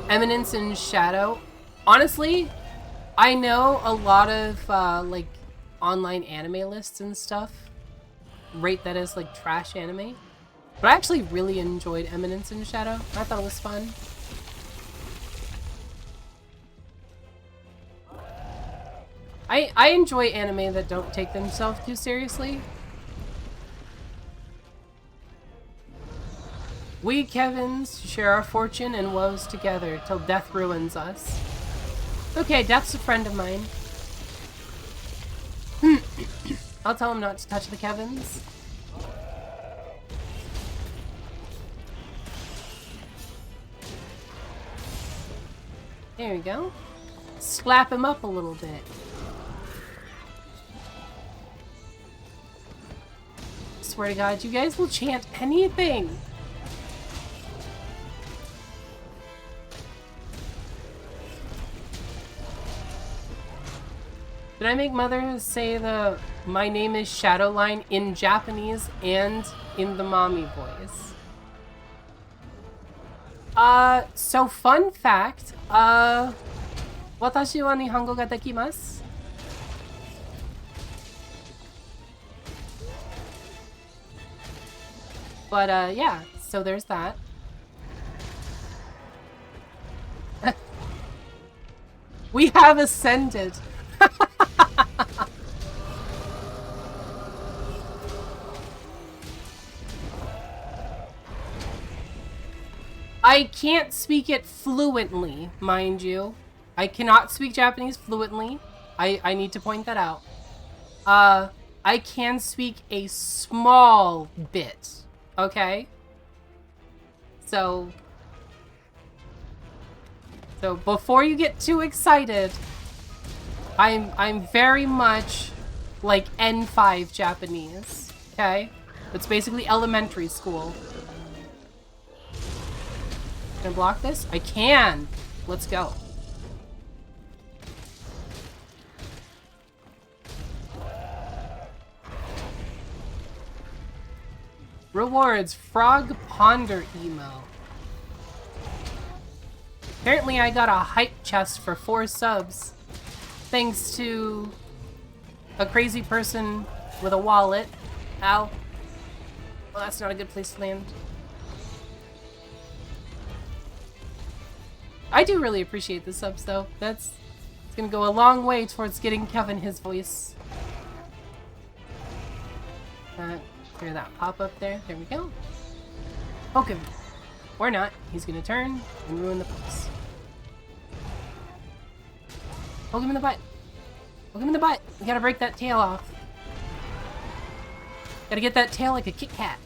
Eminence and Shadow. Honestly, I know a lot of like online anime lists and stuff rate that as like trash anime, but I actually really enjoyed Eminence and Shadow. I thought it was fun. I enjoy anime that don't take themselves too seriously. We Kevins share our fortune and woes together till death ruins us. Okay, Death's a friend of mine. I'll tell him not to touch the Kevins. There we go. Slap him up a little bit. Swear to God, you guys will chant anything. Did I make Mother say the "my name is Shadow" line in Japanese and in the mommy voice? So fun fact, watashi wa nihongo ga dekimasu. But, yeah, so there's that. We have ascended. I can't speak it fluently, mind you. I cannot speak Japanese fluently. I need to point that out. I can speak a small bit, okay? So before you get too excited, I'm very much like N5 Japanese, okay? It's basically elementary school. Can I block this? I can! Let's go. Rewards, Frog Ponder emo. Apparently I got a hype chest for 4 subs. Thanks to a crazy person with a wallet. Ow. Well, that's not a good place to land. I do really appreciate the subs though. It's gonna go a long way towards getting Kevin his voice. Clear that pop-up there. There we go. Poke him. Or not. He's gonna turn and ruin the pose. Poke him in the butt. Poke him in the butt. We gotta break that tail off. Gotta get that tail like a Kit Kat.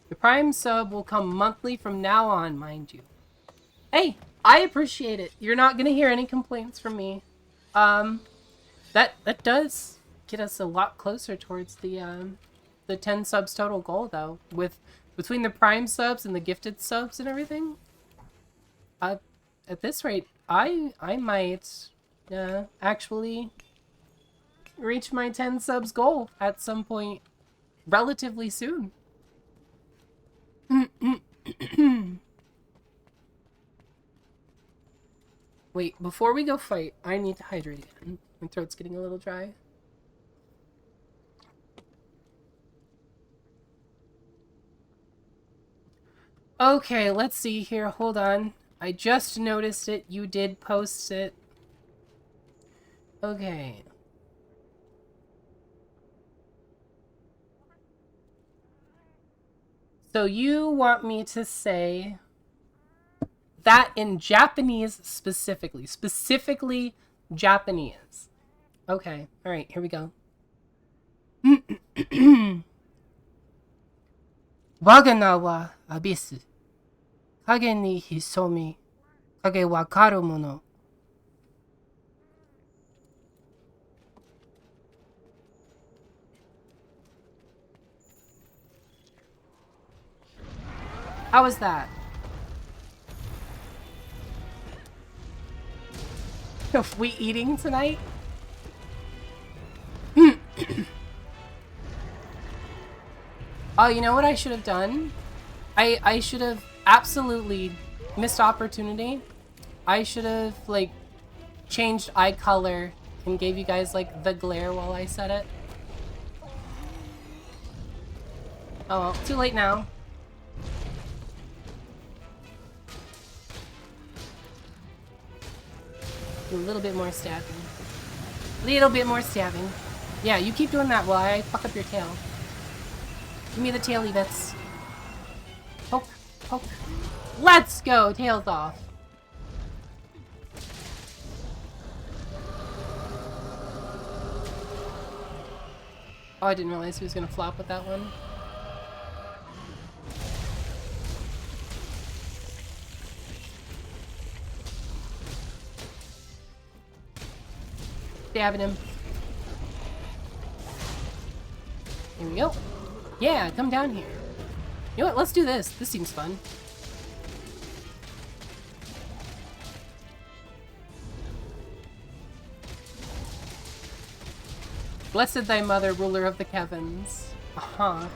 The Prime sub will come monthly from now on, mind you. Hey, I appreciate it. You're not gonna hear any complaints from me. That does get us a lot closer towards the 10 subs total goal, though. Between the Prime subs and the gifted subs and everything, at this rate, I might actually reach my 10 subs goal at some point relatively soon. Wait, before we go fight, I need to hydrate again. My throat's getting a little dry. Okay, let's see here. Hold on. I just noticed it. You did post it. Okay. So you want me to say that in Japanese specifically. Specifically Japanese. Okay. Alright, here we go. 我が名はアビス。影に潜み、影わかるもの。How was that? Are we eating tonight? Oh, you know what I should have done? I should have absolutely missed opportunity. I should have, like, changed eye color and gave you guys, like, the glare while I said it. Oh well, too late now. A little bit more stabbing. Little bit more stabbing. Yeah, you keep doing that while I fuck up your tail. Give me the taily bits. Poke, poke. Let's go! Tails off. Oh, I didn't realize he was gonna flop with that one. Stabbing him. Here we go. Yeah, come down here. You know what? Let's do this. This seems fun. Blessed thy mother, ruler of the Kevins. Uh-huh.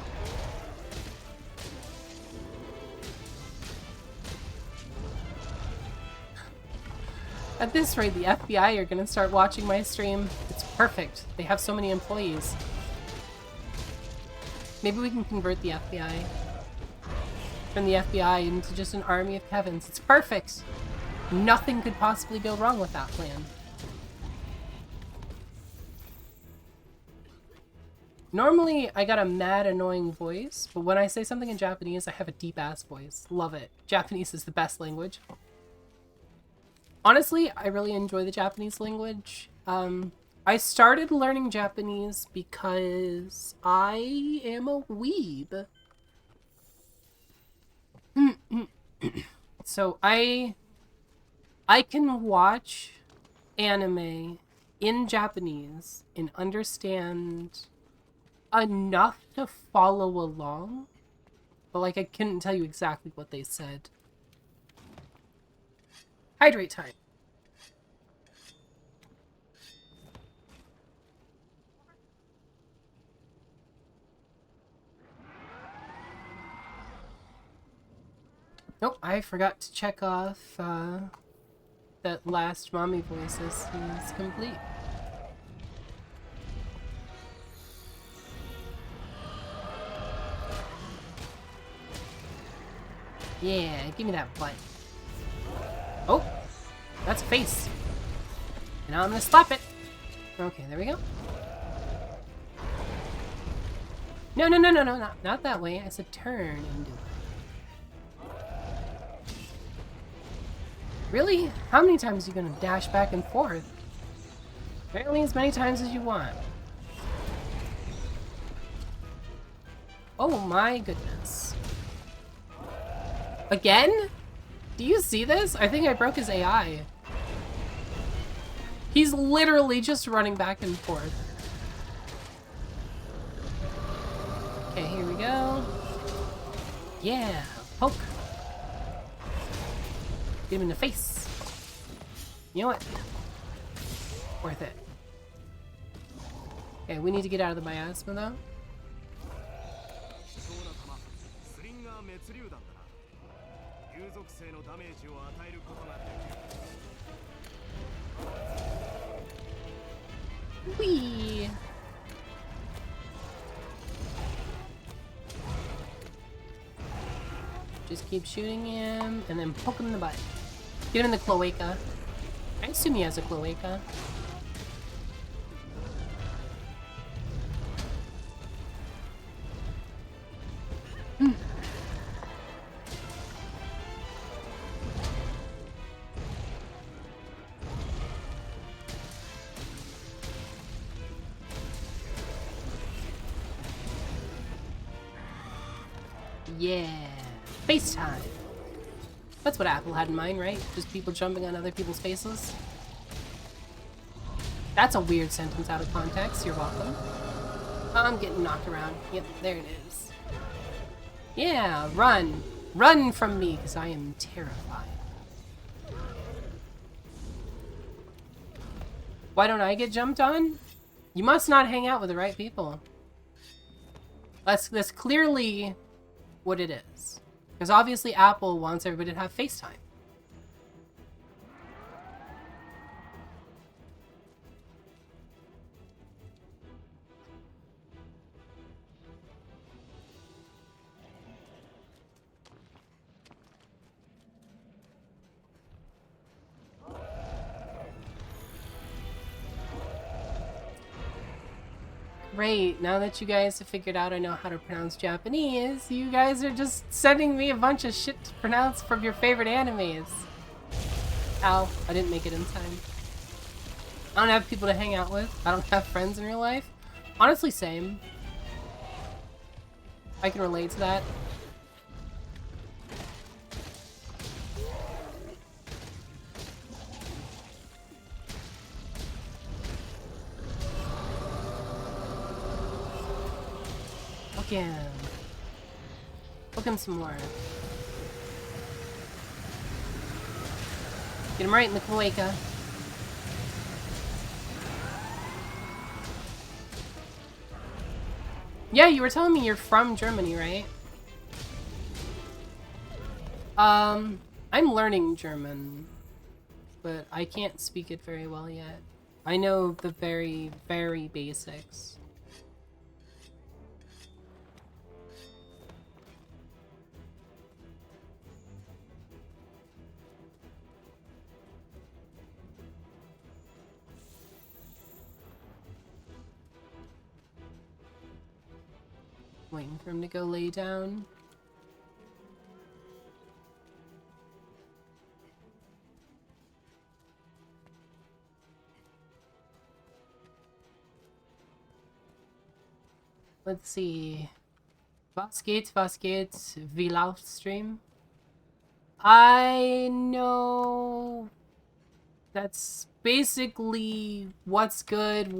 At this rate, the FBI are gonna start watching my stream. It's perfect. They have so many employees. Maybe we can convert the FBI. Turn the FBI into just an army of Kevins. It's perfect! Nothing could possibly go wrong with that plan. Normally, I got a mad, annoying voice, but when I say something in Japanese, I have a deep-ass voice. Love it. Japanese is the best language. Honestly, I really enjoy the Japanese language. I started learning Japanese because I am a weeb. So I can watch anime in Japanese and understand enough to follow along, but like I couldn't tell you exactly what they said. Hydrate time. Nope, I forgot to check off that last mommy voices is complete. Yeah, give me that butt. Oh, that's a face. Now I'm gonna slap it. Okay, there we go. No, not that way. I said turn and do it. Really? How many times are you gonna dash back and forth? Apparently as many times as you want. Oh my goodness. Again? Do you see this? I think I broke his AI. He's literally just running back and forth. Okay, here we go. Yeah, poke. Get him in the face. You know what? Worth it. Okay, we need to get out of the miasma though. Whee! Just keep shooting him and then poke him in the butt. Get him in the cloaca. I assume he has a cloaca. Yeah, FaceTime. That's what Apple had in mind, right? Just people jumping on other people's faces. That's a weird sentence out of context. You're welcome. I'm getting knocked around. Yep, there it is. Yeah, run. Run from me, because I am terrified. Why don't I get jumped on? You must not hang out with the right people. That's clearly what it is. Because obviously Apple wants everybody to have FaceTime. Great, now that you guys have figured out I know how to pronounce Japanese, you guys are just sending me a bunch of shit to pronounce from your favorite animes. Ow, I didn't make it in time. I don't have people to hang out with. I don't have friends in real life. Honestly, same. I can relate to that. Hook him. Hook him some more. Get him right in the cloaca. Yeah, you were telling me you're from Germany, right? I'm learning German. but I can't speak it very well yet. I know the very, very basics. Waiting for him to go lay down. Let's see. Was geht, wie läuft Stream? I know that's basically what's good.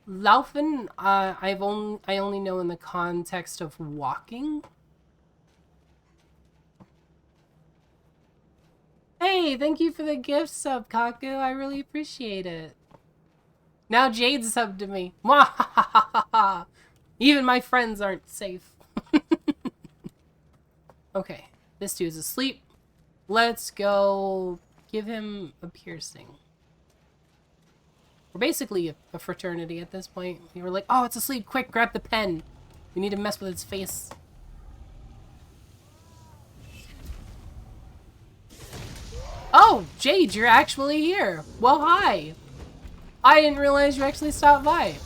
Laufen, I only know in the context of walking. Hey, thank you for the gift sub, Kaku. I really appreciate it. Now Jade's subbed to me. Even my friends aren't safe. Okay, this dude's asleep. Let's go give him a piercing. We're basically a fraternity at this point. We were like, oh, it's asleep. Quick, grab the pen. We need to mess with its face. Oh, Jade, you're actually here. Well, hi. I didn't realize you actually stopped by.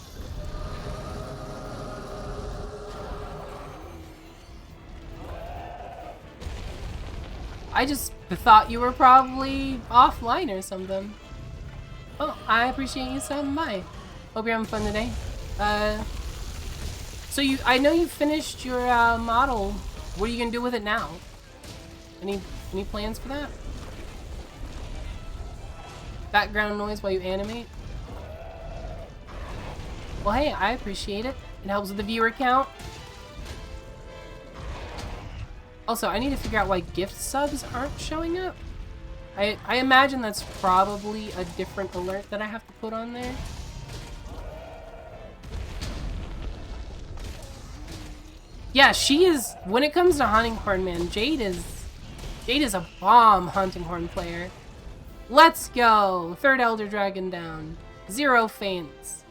I just thought you were probably offline or something. Oh, I appreciate you stopping by. Hope you're having fun today. So I know you finished your model. What are you gonna do with it now? Any plans for that? Background noise while you animate? Well, hey, I appreciate it. It helps with the viewer count. Also, I need to figure out why gift subs aren't showing up. I imagine that's probably a different alert that I have to put on there. Yeah, she is, when it comes to Hunting Horn, man, Jade is a bomb Hunting Horn player. Let's go! Third Elder Dragon down. 0 faints.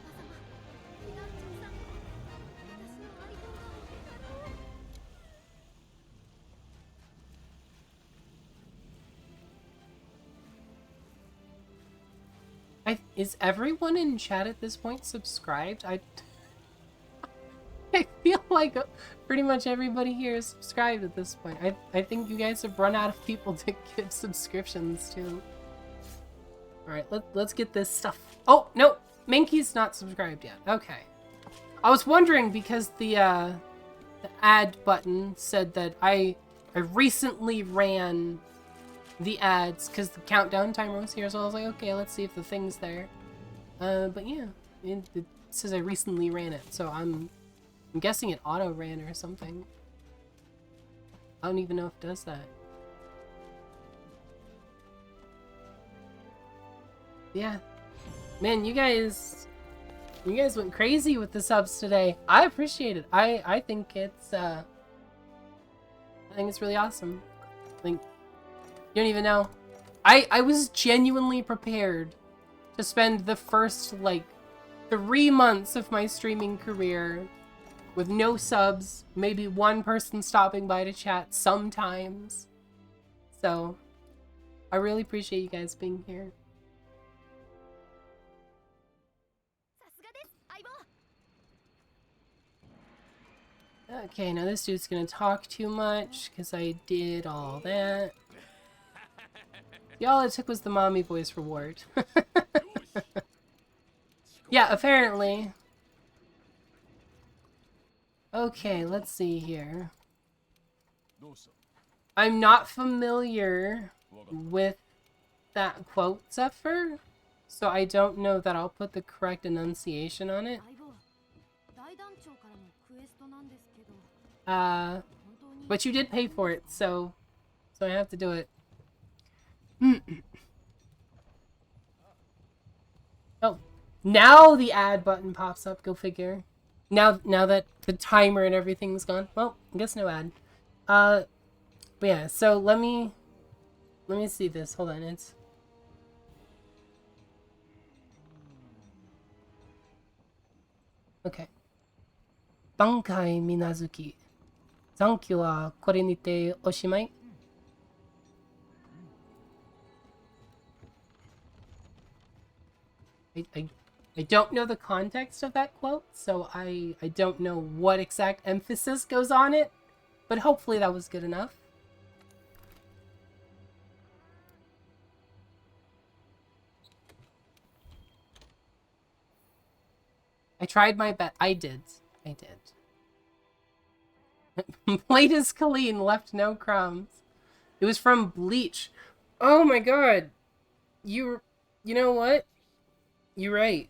Is everyone in chat at this point subscribed? I feel like pretty much everybody here is subscribed at this point. I think you guys have run out of people to give subscriptions to. Alright, let's get this stuff. Oh, no! Minky's not subscribed yet. Okay. I was wondering because the ad button said that I recently ran the ads because the countdown timer was here, so I was like, okay, let's see if the thing's there. But yeah, it says I recently ran it, so I'm guessing it auto ran or something. I don't even know if it does that. Yeah, man, you guys went crazy with the subs today. I appreciate it. I think it's really awesome. Like, you don't even know. I was genuinely prepared to spend the first, like, 3 months of my streaming career with no subs, maybe one person stopping by to chat sometimes. So, I really appreciate you guys being here. Okay, now this dude's gonna talk too much because I did all that. All it took was the mommy voice reward. Yeah, apparently. Okay, let's see here. I'm not familiar with that quote, Zephyr, so I don't know that I'll put the correct enunciation on it. But you did pay for it, so I have to do it. Oh, now the ad button pops up. Go figure. Now that the timer and everything's gone. Well, I guess no ad. But yeah. So let me Let me see this. Hold on. It's... Okay. Bankai Minazuki. Zankyou wa kore ni te oshimai? I don't know the context of that quote, so I don't know what exact emphasis goes on it, but hopefully that was good enough. I tried my best. I did. Plate is Colleen, left no crumbs. It was from Bleach. Oh my god. You know what? You're right.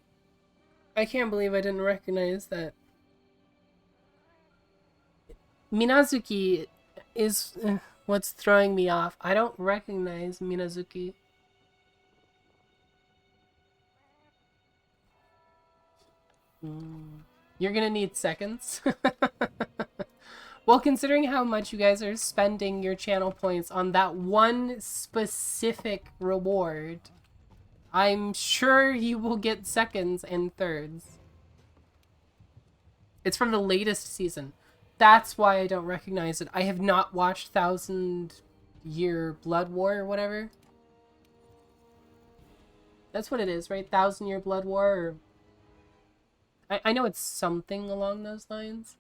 I can't believe I didn't recognize that. Minazuki is what's throwing me off. I don't recognize Minazuki. You're gonna need seconds. Well, considering how much you guys are spending your channel points on that one specific reward, I'm sure you will get seconds and thirds. It's from the latest season. That's why I don't recognize it. I have not watched 1000 Year Blood War or whatever. That's what it is, right? 1000 Year Blood War. Or... I know it's something along those lines.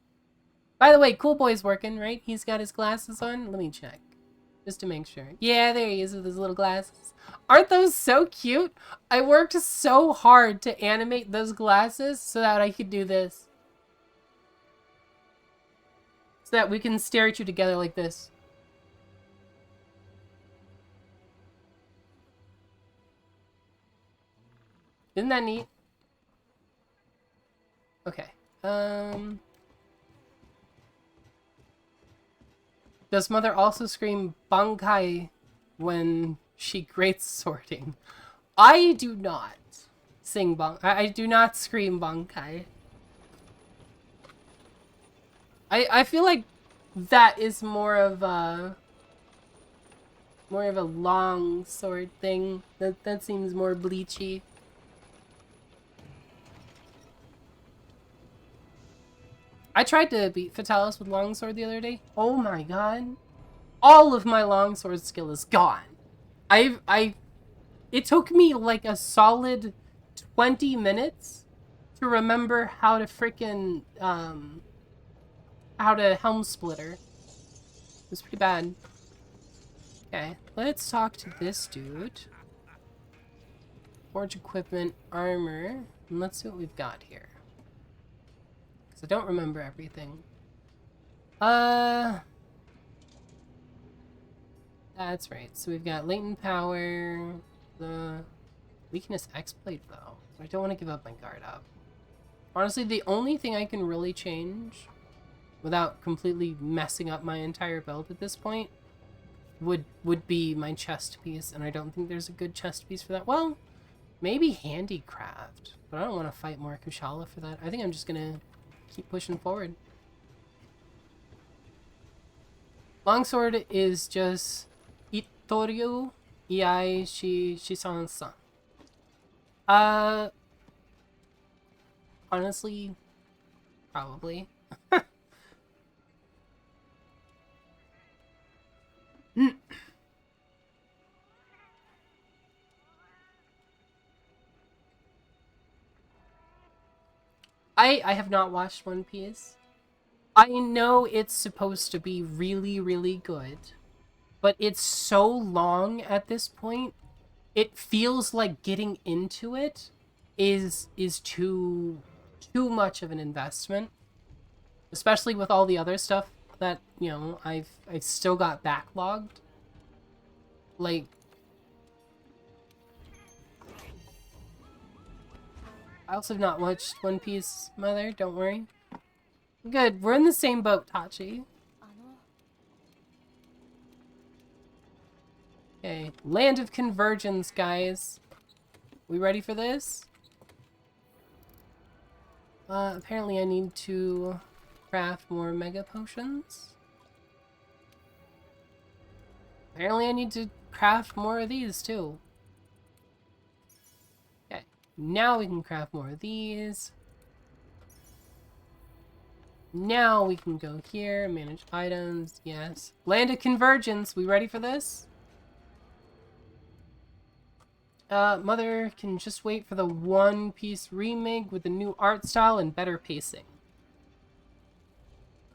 By the way, Cool Boy's working, right? He's got his glasses on. Let me check. Just to make sure. Yeah, there he is with his little glasses. Aren't those so cute? I worked so hard to animate those glasses so that I could do this. So that we can stare at you together like this. Isn't that neat? Okay. Does Mother also scream Bankai when she grates sorting? I do not sing I do not scream Bankai. I feel like that is more of a long sword thing. That seems more bleachy. I tried to beat Fatalis with longsword the other day. Oh my god. All of my longsword skill is gone. It took me like a solid 20 minutes to remember how to frickin', how to helm splitter. It was pretty bad. Okay, let's talk to this dude. Forge equipment, armor, and let's see what we've got here. Because I don't remember everything. That's right. So we've got latent power, the weakness exploit though. I don't want to give up my guard up. Honestly, the only thing I can really change without completely messing up my entire build at this point would be my chest piece, and I don't think there's a good chest piece for that. Well, maybe handicraft, but I don't want to fight more Kushala for that. I think I'm just gonna keep pushing forward. Longsword is just Itoryu Iai Shisan-san. Honestly, probably. I have not watched One Piece. I know it's supposed to be really, really good, but it's so long at this point. It feels like getting into it is too much of an investment, especially with all the other stuff that, you know, I've still got backlogged. Like, I also have not watched One Piece, Mother, don't worry. Good, we're in the same boat, Tachi. Okay, Land of Convergence, guys. We ready for this? Apparently I need to craft more mega potions. Apparently I need to craft more of these too. Okay, now we can craft more of these. Now we can go here, manage items, yes. Land of Convergence, we ready for this? Mother can just wait for the One Piece remake with the new art style and better pacing.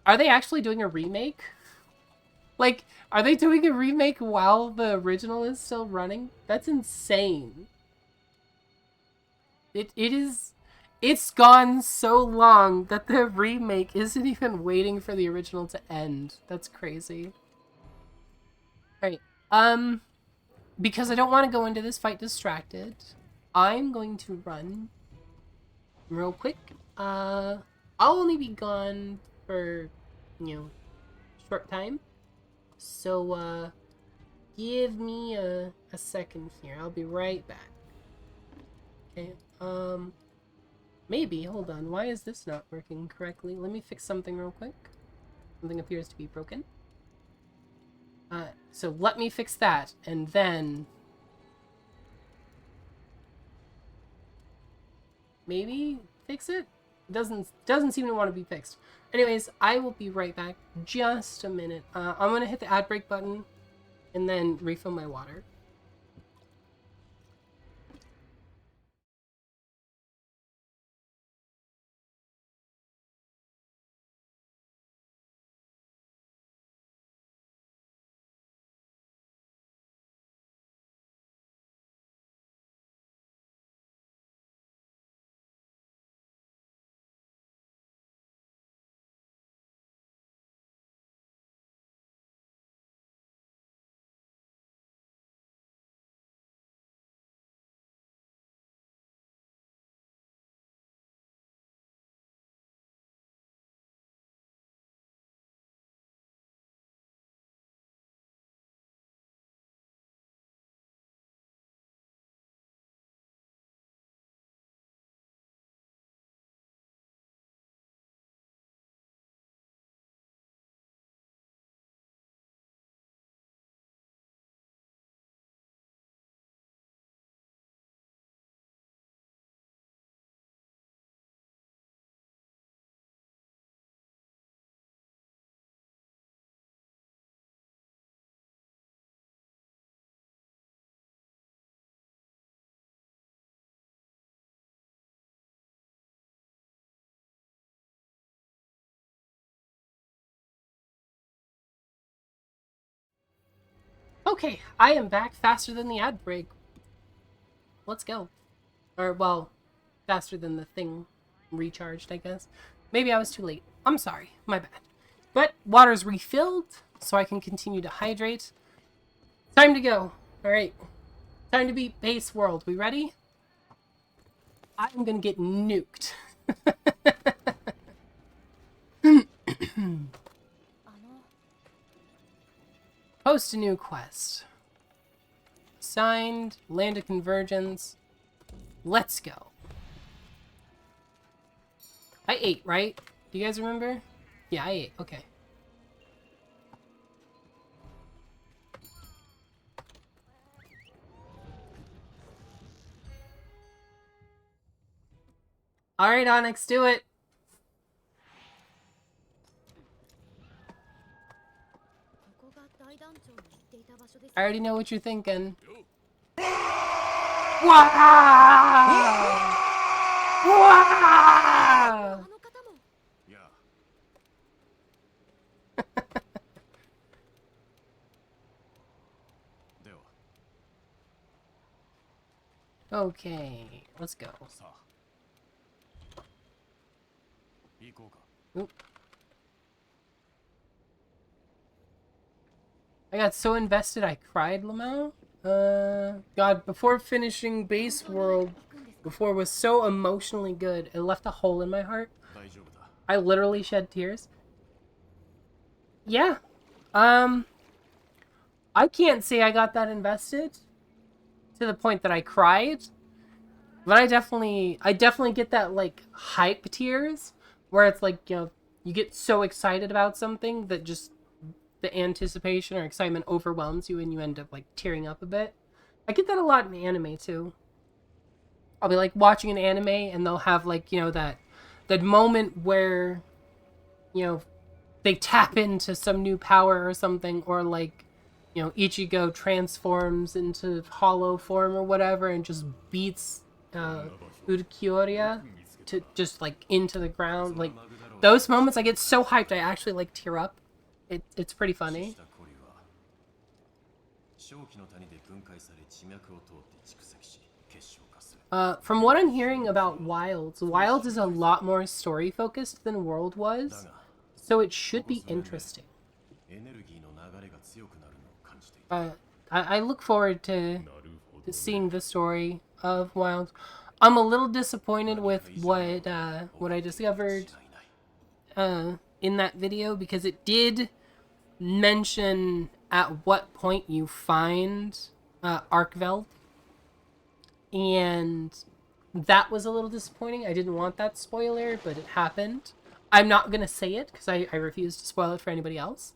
Are they actually doing a remake? Like, are they doing a remake while the original is still running? That's insane. It's gone so long that the remake isn't even waiting for the original to end. That's crazy. Alright, because I don't want to go into this fight distracted, I'm going to run real quick. I'll only be gone for, short time. So, give me a second here. I'll be right back. Okay, maybe, hold on. Why is this not working correctly? Let me fix something real quick. Something appears to be broken. So let me fix that, and then maybe fix it? Doesn't seem to want to be fixed. Anyways, I will be right back. Just a minute. I'm gonna hit the ad break button and then refill my water. Okay, I am back faster than the ad break. Let's go. Or, well, faster than the thing recharged, I guess. Maybe I was too late. I'm sorry. My bad. But water's refilled, so I can continue to hydrate. Time to go. Alright. Time to beat Base World. We ready? I'm gonna get nuked. Post a new quest. Signed. Land of Convergence. Let's go. I ate, right? Do you guys remember? Yeah, I ate. Okay. Alright, Onyx, do it. I already know what you're thinking. Wow! Wow! Okay, let's go. Oop. I got so invested I cried, Lamau. God, before finishing Base World, before was so emotionally good, it left a hole in my heart. I literally shed tears. Yeah. I can't say I got that invested to the point that I cried, but I definitely get that, like, hype tears, where it's like, you get so excited about something that just the anticipation or excitement overwhelms you and you end up like tearing up a bit. I get that a lot in anime too. I'll be like watching an anime and they'll have like, you know, that moment where, you know, they tap into some new power or something, or like, you know, Ichigo transforms into hollow form or whatever and just beats Urkiorya to just like into the ground. Like those moments I get so hyped I actually like tear up. It's pretty funny. From what I'm hearing about Wilds is a lot more story focused than World was, so it should be interesting. I look forward to seeing the story of Wilds. I'm a little disappointed with what I discovered in that video, because it did mention at what point you find Arkveld, and that was a little disappointing. I didn't want that spoiler, but it happened. I'm not gonna say it because I refuse to spoil it for anybody else.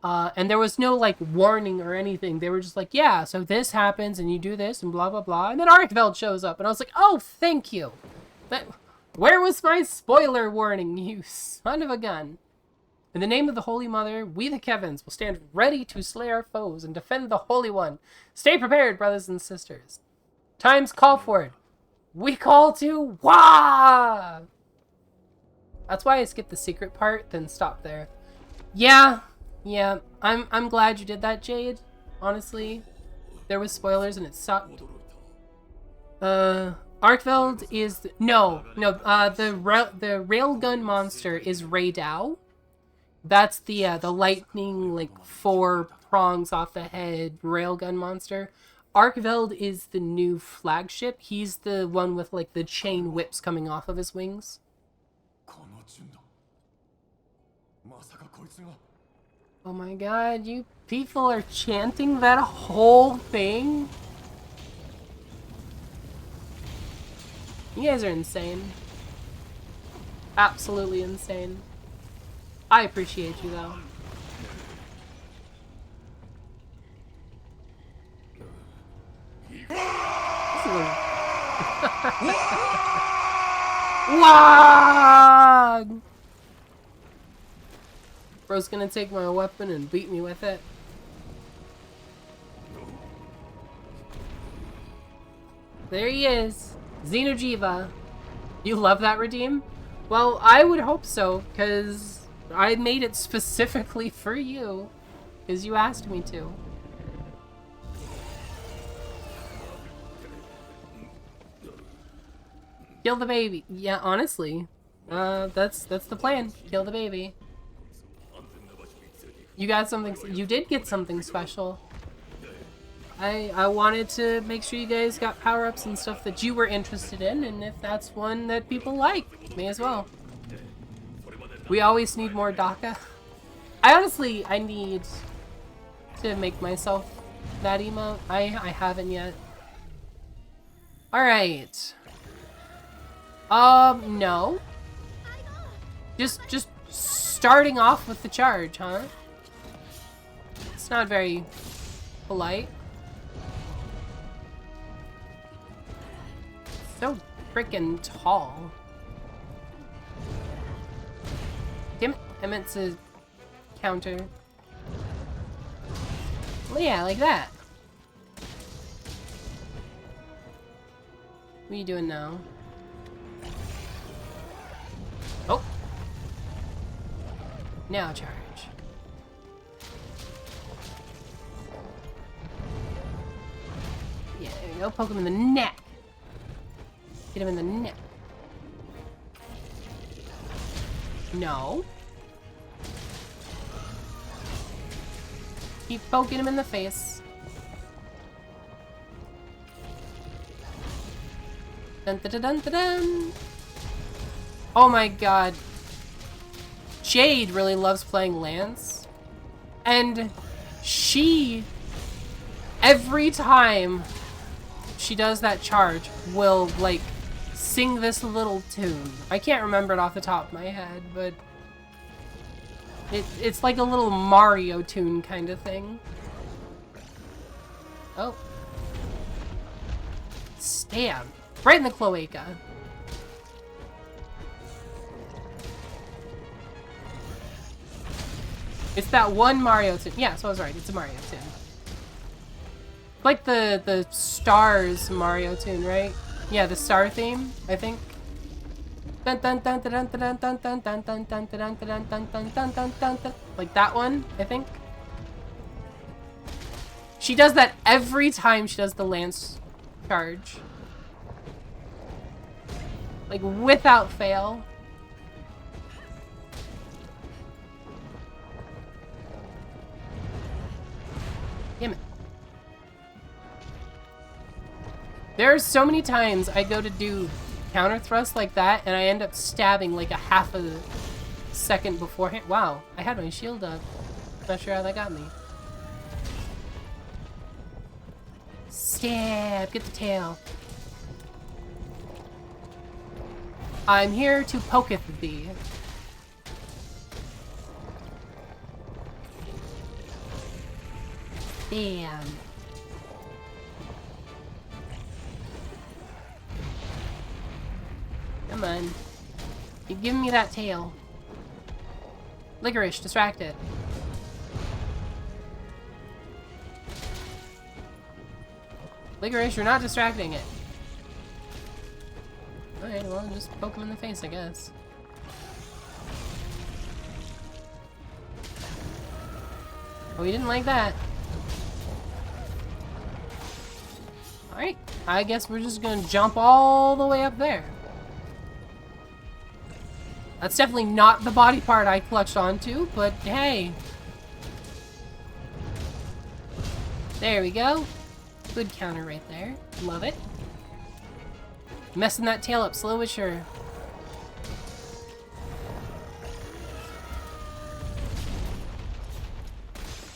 And there was no like warning or anything. They were just like, yeah, so this happens and you do this and blah blah blah, and then Arkveld shows up, and I was like, oh, thank you. Where was my spoiler warning, you son of a gun? In the name of the Holy Mother, we the Kevins will stand ready to slay our foes and defend the Holy One. Stay prepared, brothers and sisters. Times call for it. We call to Wah! That's why I skipped the secret part, then stopped there. Yeah. I'm glad you did that, Jade. Honestly, there was spoilers and it sucked. Arkveld is the railgun monster is Raydao. That's the lightning, like 4 prongs off the head railgun monster. Arkveld is the new flagship. He's the one with like the chain whips coming off of his wings. Oh my god, you people are chanting that whole thing? You guys are insane. Absolutely insane. I appreciate you though. Wag! Bro's gonna take my weapon and beat me with it. There he is. Xeno'jiiva. You love that redeem? Well, I would hope so, because I made it specifically for you. Because you asked me to. Kill the baby. Yeah, honestly. That's the plan. Kill the baby. You got something. You did get something special. I wanted to make sure you guys got power-ups and stuff that you were interested in, and if that's one that people like, may as well. We always need more DACA. I need to make myself that emote. I haven't yet. Alright. No. Just starting off with the charge, huh? It's not very polite. So freaking tall. Damn it, I meant to counter. Well, yeah, like that. What are you doing now? Oh! Now charge. Yeah, there we go. Poke him in the neck. Get him in the neck. No. Keep poking him in the face. Dun dun dun dun dun dun. Oh my god. Jade really loves playing Lance. And she, every time she does that charge, will like sing this little tune. I can't remember it off the top of my head, but It's like a little Mario tune kind of thing. Oh. Stab. Right in the cloaca. It's that one Mario tune. Yeah, so I was right. It's a Mario tune. Like the Stars Mario tune, right? Yeah, the star theme, I think. Like that one, I think. She does that every time she does the lance charge. Like, without fail. Damn it. There are so many times I go to do counter thrust like that, and I end up stabbing like a half a second beforehand. Wow, I had my shield up. Not sure how that got me. Stab! Get the tail. I'm here to poketh thee. Damn. Come on. Keep giving me that tail. Licorice, distract it. Licorice, you're not distracting it. Alright, well, just poke him in the face, I guess. Oh, he didn't like that. Alright, I guess we're just gonna jump all the way up there. That's definitely not the body part I clutched onto, but hey. There we go. Good counter right there. Love it. Messing that tail up slow but sure.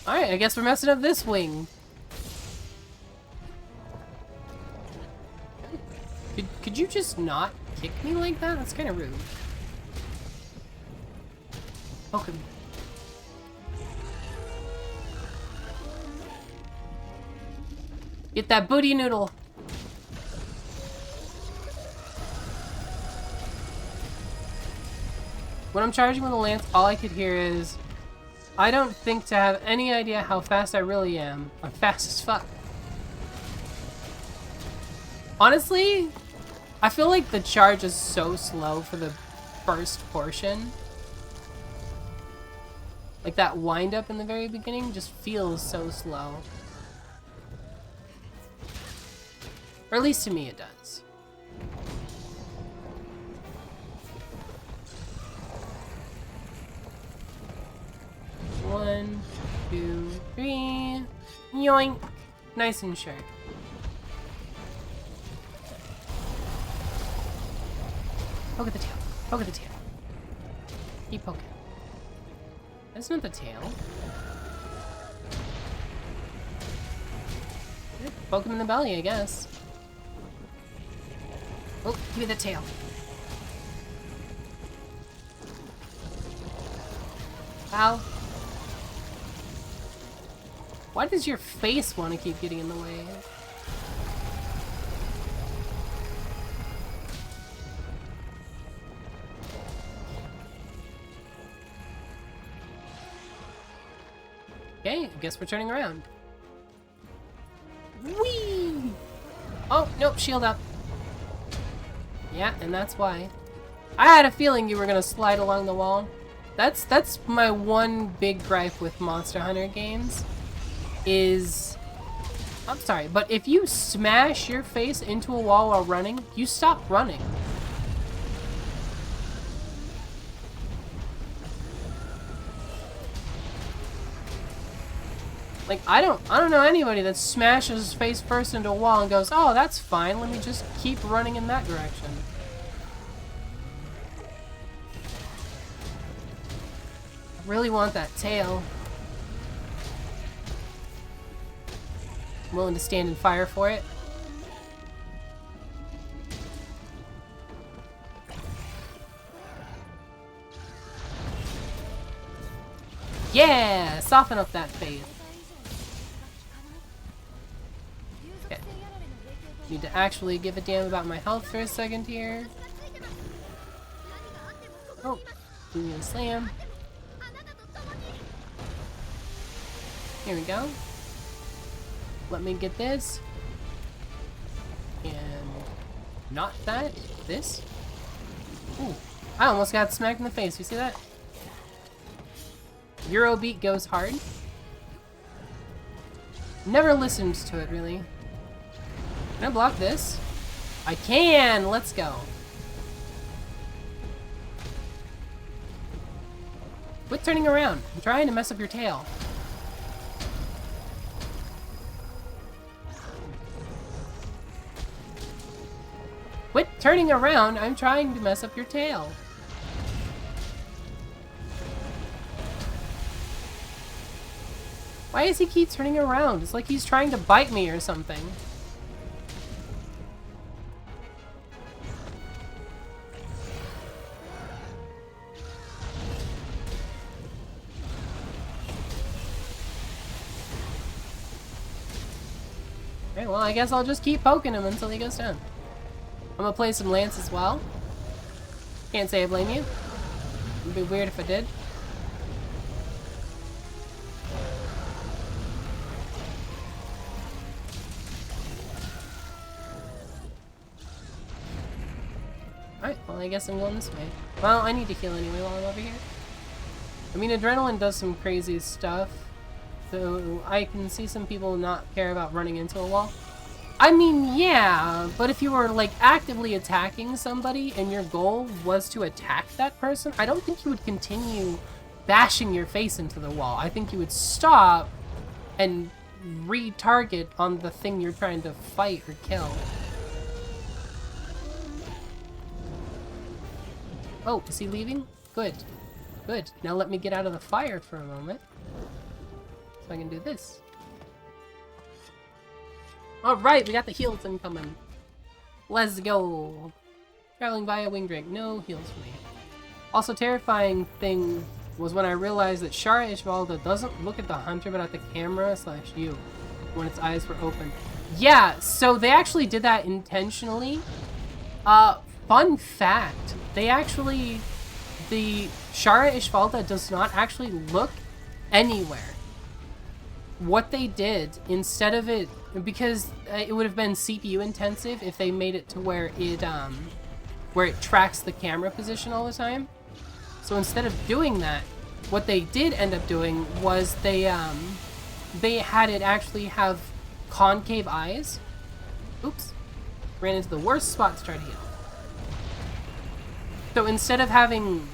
Alright, I guess we're messing up this wing. Could you just not kick me like that? That's kind of rude. Poke him. Get that booty noodle. When I'm charging with a lance, all I could hear is, I don't think to have any idea how fast I really am. I'm fast as fuck. Honestly, I feel like the charge is so slow for the first portion. Like that wind up in the very beginning just feels so slow. Or at least to me it does. One, two, three. Yoink. Nice and sure. Poke at the tail. Poke at the tail. Keep poking. That's not the tail. Poke him in the belly, I guess. Oh, give me the tail. Ow. Why does your face want to keep getting in the way? Okay, I guess we're turning around. Whee! Oh, nope, shield up. Yeah, and that's why. I had a feeling you were gonna slide along the wall. That's my one big gripe with Monster Hunter games. Is... I'm sorry, but if you smash your face into a wall while running, you stop running. Like, I don't know anybody that smashes face first into a wall and goes, oh, that's fine, let me just keep running in that direction. I really want that tail. I'm willing to stand and fire for it. Yeah! Soften up that face. Okay. Need to actually give a damn about my health for a second here. Oh, give me a slam. Here we go. Let me get this. And not that. This. Ooh. I almost got smacked in the face. You see that? Eurobeat goes hard. Never listened to it, really. Can I block this? I can! Let's go. Quit turning around. I'm trying to mess up your tail. Quit turning around. I'm trying to mess up your tail. Why does he keep turning around? It's like he's trying to bite me or something. Okay, well, I guess I'll just keep poking him until he goes down. I'm gonna play some Lance as well. Can't say I blame you. It'd be weird if I did. Alright, well, I guess I'm going this way. Well, I need to heal anyway while I'm over here. I mean, Adrenaline does some crazy stuff, so I can see some people not care about running into a wall. I mean, yeah, but if you were, like, actively attacking somebody and your goal was to attack that person, I don't think you would continue bashing your face into the wall. I think you would stop and retarget on the thing you're trying to fight or kill. Oh, is he leaving? Good. Good. Now let me get out of the fire for a moment. So I can do this. Alright, we got the heals incoming. Let's go. Traveling via wing drake. No heals for me. Also, terrifying thing was when I realized that Shara Ishvalda doesn't look at the hunter but at the camera / you when its eyes were open. Yeah, so they actually did that intentionally. Fun fact. They actually... The Shara Ishvalda does not actually look anywhere. What they did, instead of it... Because it would have been CPU intensive if they made it to where it tracks the camera position all the time. So instead of doing that, what they did end up doing was they had it actually have concave eyes. Oops. Ran into the worst spot to try to heal. So instead of having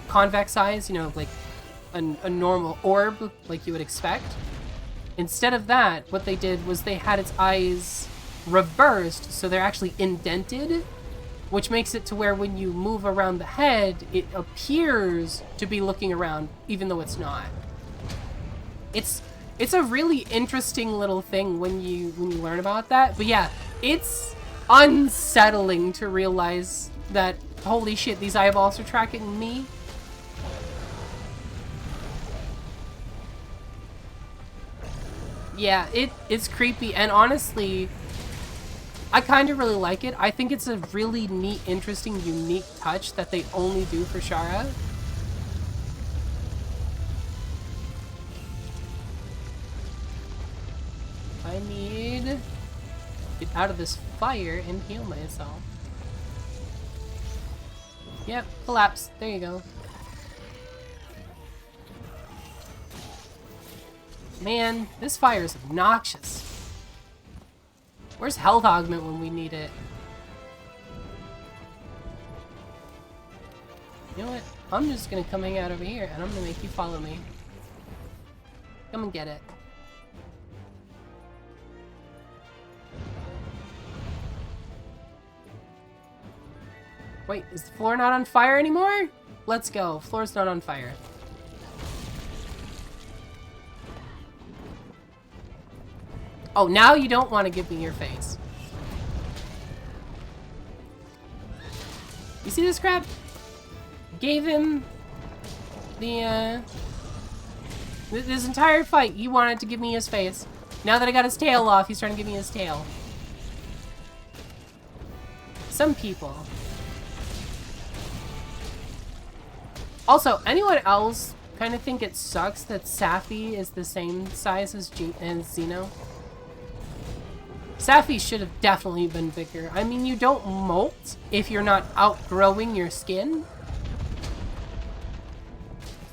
convex eyes, you know, like a normal orb like you would expect, instead of that, what they did was they had its eyes reversed, so they're actually indented, which makes it to where when you move around the head, it appears to be looking around, even though it's not. It's a really interesting little thing when you learn about that. But yeah, it's unsettling to realize that, holy shit, these eyeballs are tracking me. Yeah, it's creepy, and honestly, I kind of really like it. I think it's a really neat, interesting, unique touch that they only do for Shara. I need to get out of this fire and heal myself. Yep, collapse. There you go. Man, this fire is obnoxious. Where's health augment when we need it? You know what? I'm just gonna come hang out over here and I'm gonna make you follow me. Come and get it. Wait, is the floor not on fire anymore? Let's go. Floor's not on fire. Oh, now you don't want to give me your face. You see this crap? Gave him the This entire fight, he wanted to give me his face. Now that I got his tail off, he's trying to give me his tail. Some people. Also, anyone else kind of think it sucks that Safi is the same size as Xeno? Safi should have definitely been bigger. I mean, you don't molt if you're not outgrowing your skin.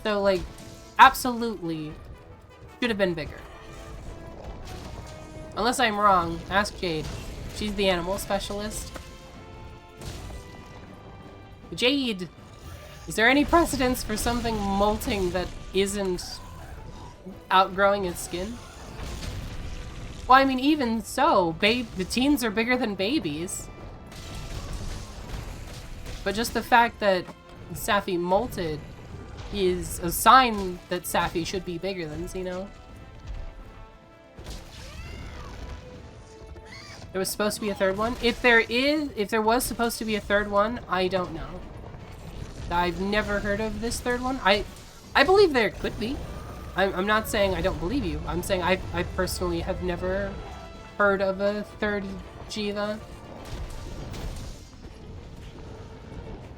So, like, absolutely should have been bigger. Unless I'm wrong, ask Jade. She's the animal specialist. Jade, is there any precedence for something molting that isn't outgrowing its skin? Well, I mean, even so, the teens are bigger than babies. But just the fact that Safi molted is a sign that Safi should be bigger than Xeno. There was supposed to be a third one. If there was supposed to be a third one, I don't know. I've never heard of this third one. I believe there could be. I'm not saying I don't believe you. I'm saying I personally have never heard of a third Jiva.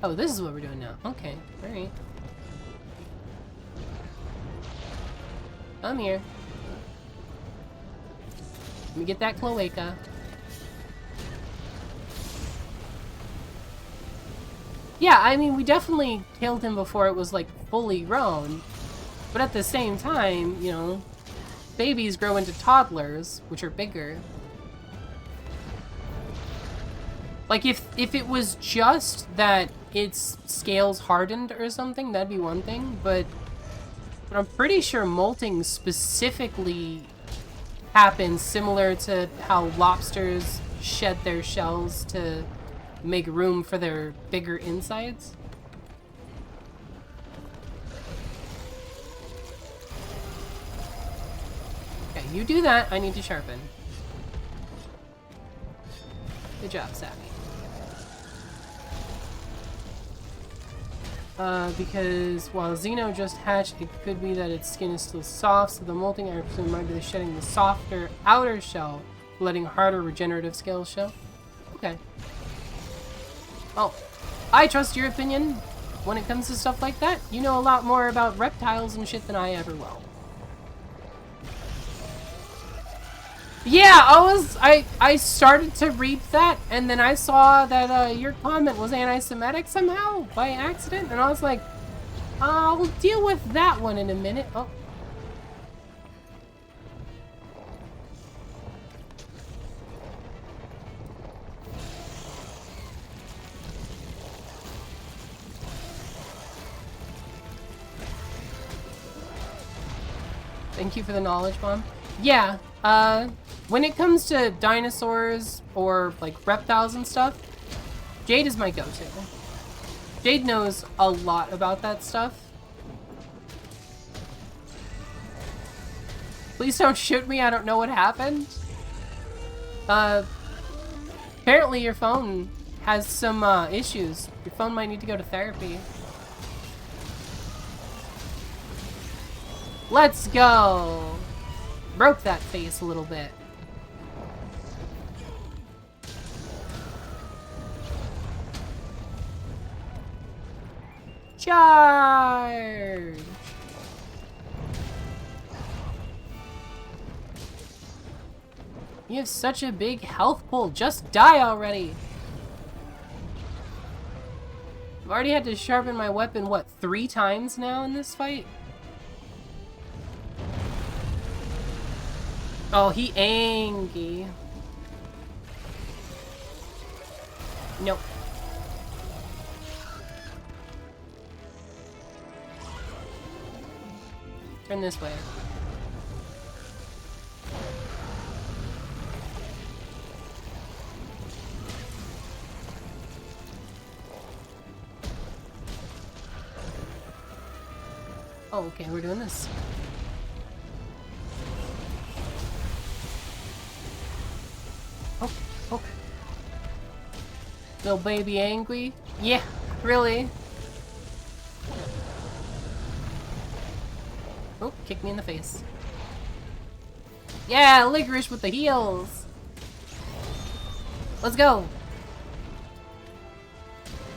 Oh, this is what we're doing now. Okay, alright. I'm here. Let me get that cloaca. Yeah, I mean, we definitely killed him before it was, like, fully grown. But at the same time, you know, babies grow into toddlers, which are bigger. Like, if it was just that its scales hardened or something, that'd be one thing, but I'm pretty sure molting specifically happens similar to how lobsters shed their shells to make room for their bigger insides. Okay, you do that. I need to sharpen. Good job, Safi. Because while Xeno just hatched, it could be that its skin is still soft, so the molting, I presume, might be shedding the softer outer shell, letting harder regenerative scales show. Okay. Oh, I trust your opinion when it comes to stuff like that. You know a lot more about reptiles and shit than I ever will. Yeah, I started to read that, and then I saw that your comment was anti-Semitic somehow by accident, and I was like, we'll deal with that one in a minute. Oh. Thank you for the knowledge bomb. Yeah, when it comes to dinosaurs or like reptiles and stuff, Jade is my go-to. Jade knows a lot about that stuff. Please don't shoot me, I don't know what happened. Apparently your phone has some issues. Your phone might need to go to therapy. Let's go! Broke that face a little bit. Charge! You have such a big health pool. Just die already. I've already had to sharpen my weapon, what, 3 times now in this fight? Oh, he angry. Nope. Turn this way. Oh, okay, we're doing this. Oh, oh. Little baby angry? Yeah, really? Oh, kick me in the face. Yeah, Licorice with the heals. Let's go.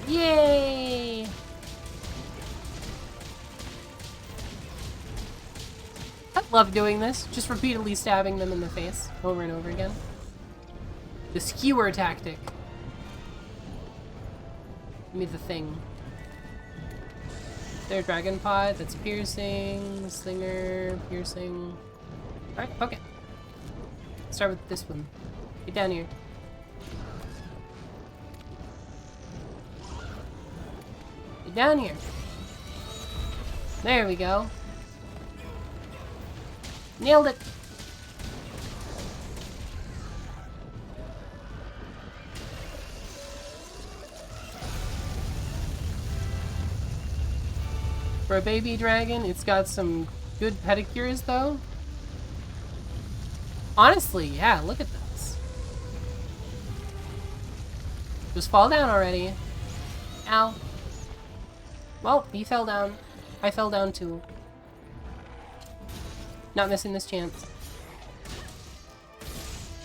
Yay! I love doing this, just repeatedly stabbing them in the face over and over again. The skewer tactic. Give me the thing. Their dragon pod, that's piercing, slinger, piercing. Alright, okay. Start with this one. Get down here. Get down here. There we go. Nailed it. For a baby dragon, it's got some good pedicures though. Honestly, yeah, look at this. Just fall down already. Ow. Well, he fell down. I fell down too. Not missing this chance.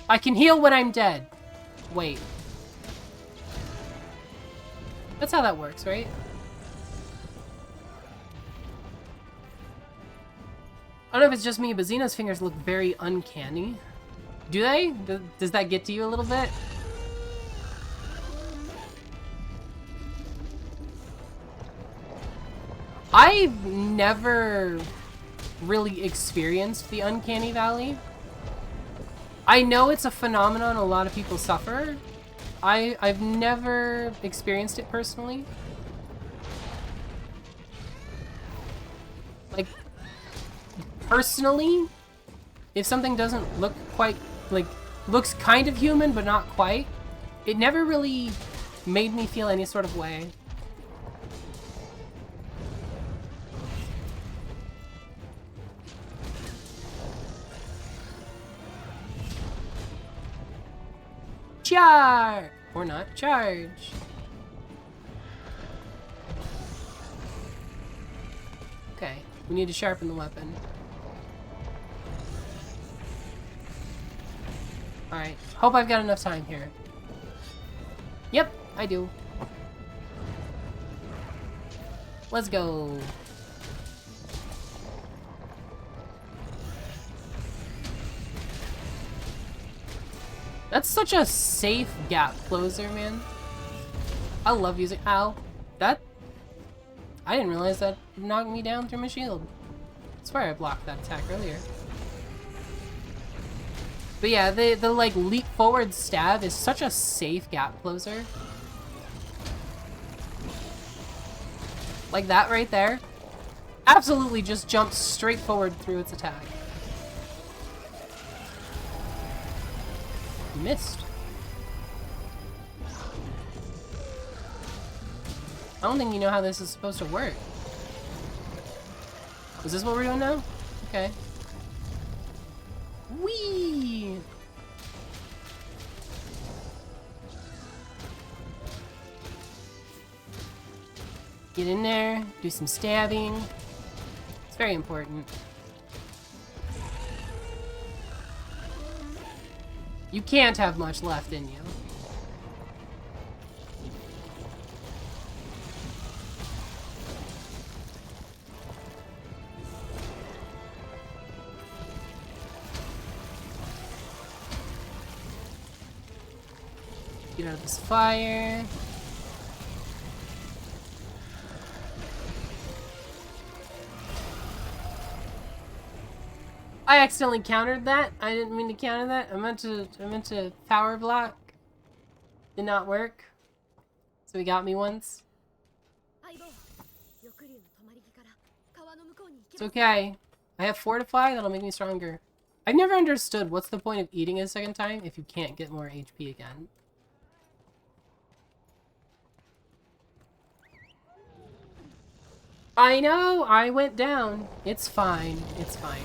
I can heal when I'm dead. Wait. That's how that works, right? I don't know if it's just me, but Xeno's fingers look very uncanny. Do they? Does that get to you a little bit? I've never really experienced the Uncanny Valley. I know it's a phenomenon a lot of people suffer. I've never experienced it personally. Like, personally, if something doesn't look quite, like, looks kind of human but not quite, it never really made me feel any sort of way. Charge! Or not. Charge! Okay, we need to sharpen the weapon. Alright, hope I've got enough time here. Yep, I do. Let's go. That's such a safe gap closer, man. I love using— ow. That— I didn't realize that knocked me down through my shield. I swear I blocked that attack earlier. But yeah, the like leap forward stab is such a safe gap closer. Like that right there. Absolutely just jumps straight forward through its attack. You missed. I don't think you know how this is supposed to work. Is this what we're doing now? Okay. Whee! Get in there, do some stabbing. It's very important. You can't have much left in you. Get out of this fire. I accidentally countered that. I didn't mean to counter that. I meant to power block. Did not work. So he got me once. It's okay. I have Fortify, that'll make me stronger. I've never understood what's the point of eating a second time if you can't get more HP again. I know, I went down. It's fine, it's fine.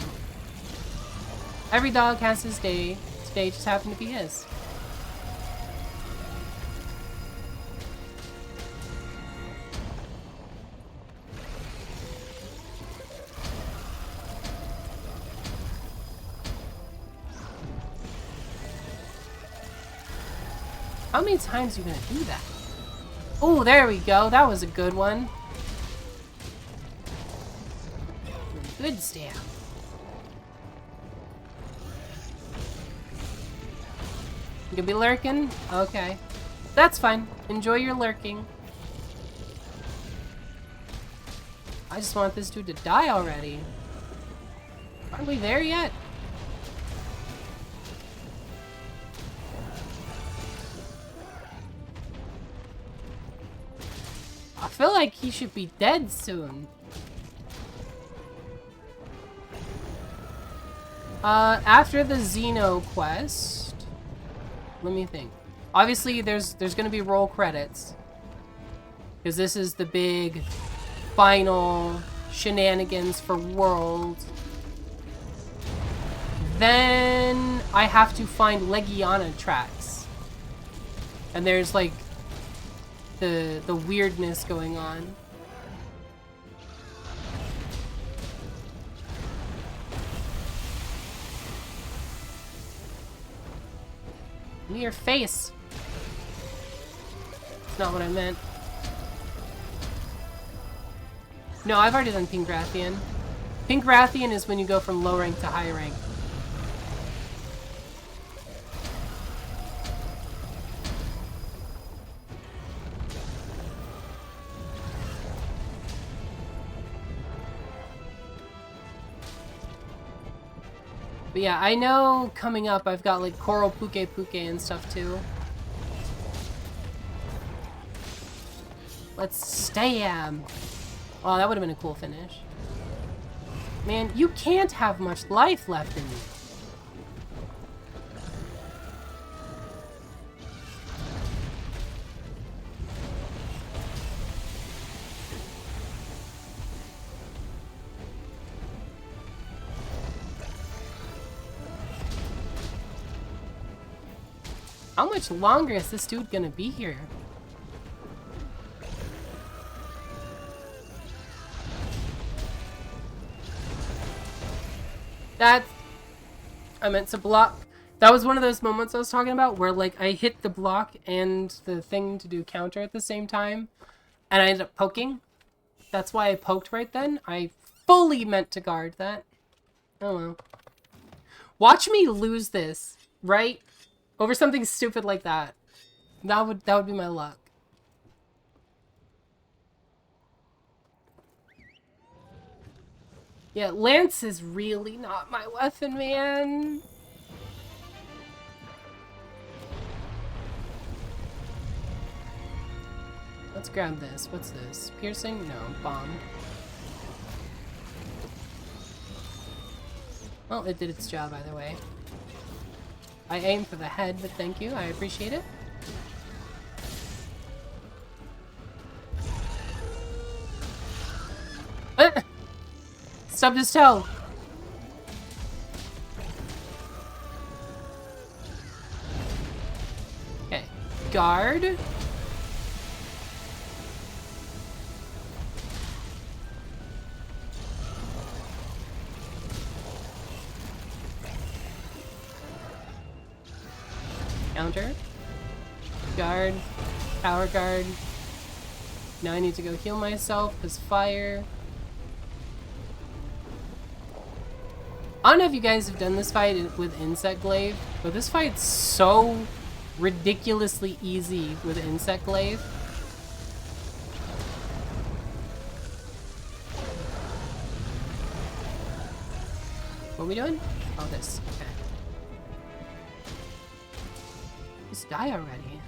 Every dog has his day. Today just happened to be his. How many times are you gonna do that? Oh, there we go. That was a good one. Good stab. You gonna be lurking? Okay. That's fine. Enjoy your lurking. I just want this dude to die already. Aren't we there yet? I feel like he should be dead soon. After the Xeno quest, let me think. Obviously, there's gonna be roll credits. Because this is the big final shenanigans for World. Then I have to find Legiana tracks. And there's like the weirdness going on. Give me your face. That's not what I meant. No, I've already done Pink Rathian. Pink Rathian is when you go from low rank to high rank. But yeah, I know coming up I've got like Coral Puke Puke and stuff too. Let's stab. Oh, that would have been a cool finish. Man, you can't have much life left in you. How much longer is this dude gonna be here? I meant to block. That was one of those moments I was talking about where like I hit the block and the thing to do counter at the same time and I ended up poking. That's why I poked right then. I fully meant to guard that. Oh well. Watch me lose this, right? Over something stupid like that. That would be my luck. Yeah, Lance is really not my weapon, man. Let's grab this. What's this? Piercing? No. Bomb. Well, it did its job either way. I aimed for the head, but thank you. I appreciate it. Stubbed his toe. Okay. Guard. Counter. Guard. Power guard. Now I need to go heal myself because fire. I don't know if you guys have done this fight with Insect Glaive, but this fight's so ridiculously easy with Insect Glaive. What are we doing? Oh, this. Okay. Just die already.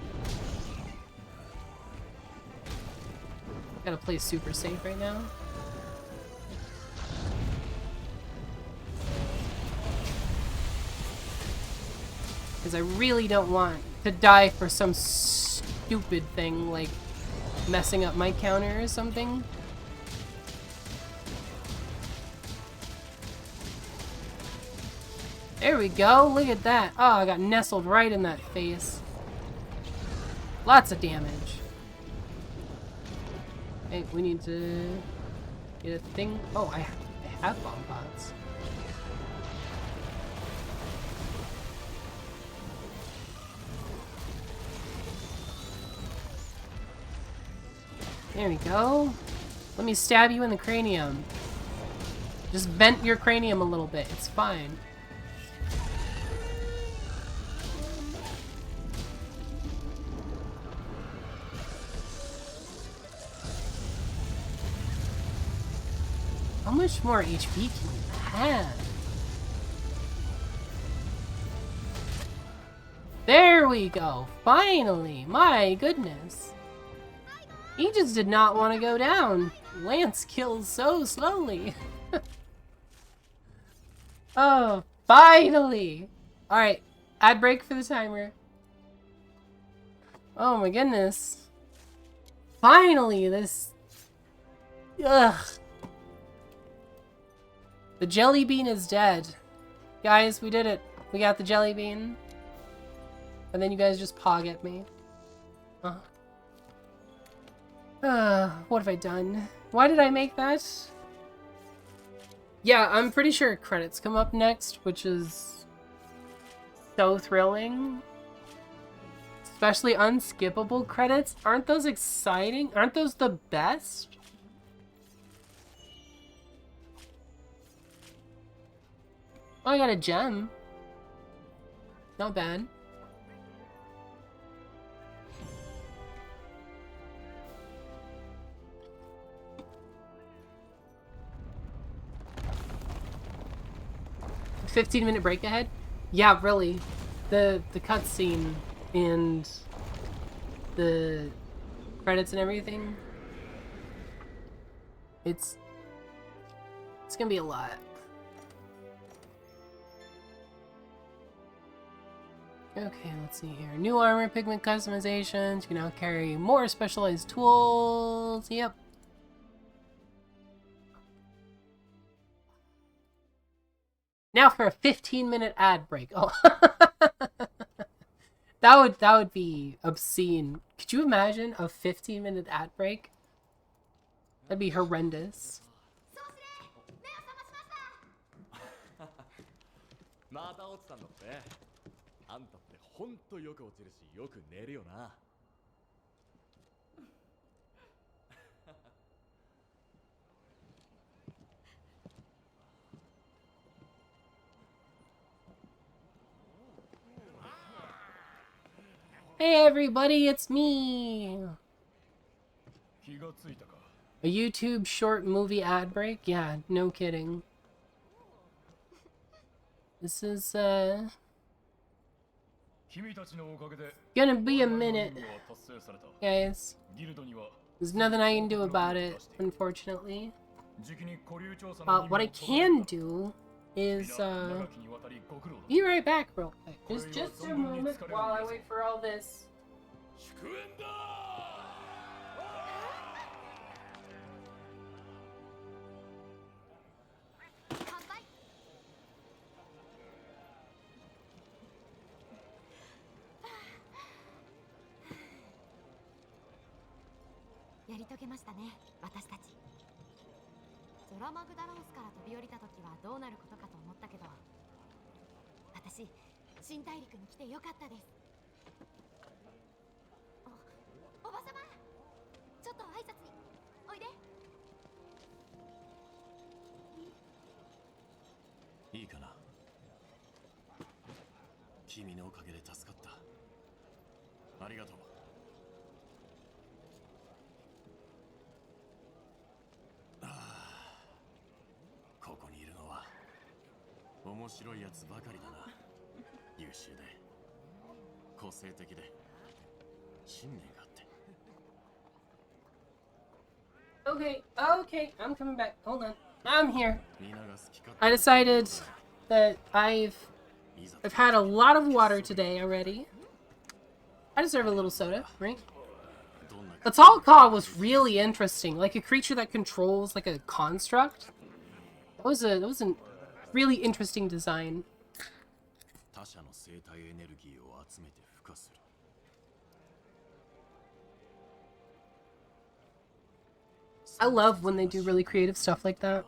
Gotta play super safe right now. Because I really don't want to die for some stupid thing like messing up my counter or something. There we go. Look at that. Oh, I got nestled right in that face. Lots of damage. Hey, we need to get a thing. Oh, I have bomb pots. There we go. Let me stab you in the cranium. Just vent your cranium a little bit. It's fine. How much more HP can you have? There we go. Finally. My goodness. He just did not want to go down. Lance kills so slowly. Oh, finally. Alright. Ad break for the timer. Oh my goodness. Finally, this... Ugh. The jelly bean is dead. Guys, we did it. We got the jelly bean. And then you guys just pog at me. What have I done? Why did I make that? Yeah, I'm pretty sure credits come up next, which is so thrilling. Especially unskippable credits. Aren't those exciting? Aren't those the best? Oh, I got a gem. Not bad. "15-minute break ahead?" Yeah, really. The cutscene and the credits and everything. It's gonna be a lot. Okay, let's see here. New armor, pigment customizations. You can now carry more specialized tools. Yep. Now for a 15-minute ad break. Oh. That would be obscene. Could you imagine a 15-minute ad break? That'd be horrendous. また落ちたんだって。あんたってほんとよく落ちるし、よく寝るよな。Hey everybody, it's me! A YouTube short movie ad break? Yeah, no kidding. This is, gonna be a minute, guys. There's nothing I can do about it, unfortunately. What I can do is, be right back real quick. Just a moment while I wait for all this. やり遂げましたね、私たち。ゾラマグダラオスから飛び降りた時はどうなることかと思ったけど、私、新大陸に来てよかったです。おばさま、ちょっと挨拶においで。いいかな。君のおかげで助かった。ありがとう。ここにいるのは面白いやつばかりだな。優秀で個性的で信念があって。 Okay, I'm coming back. Hold on. I'm here. I decided that I've had a lot of water today already. I deserve a little soda, right? The Talca was really interesting. Like a creature that controls like a construct. That was a really interesting design. I love when they do really creative stuff like that.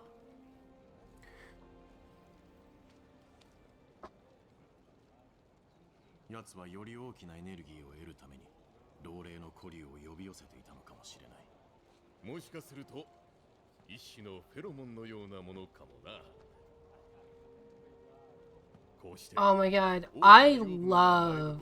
もしかすると一種のフェロモンのようなものかもな。こうして Oh my god, I love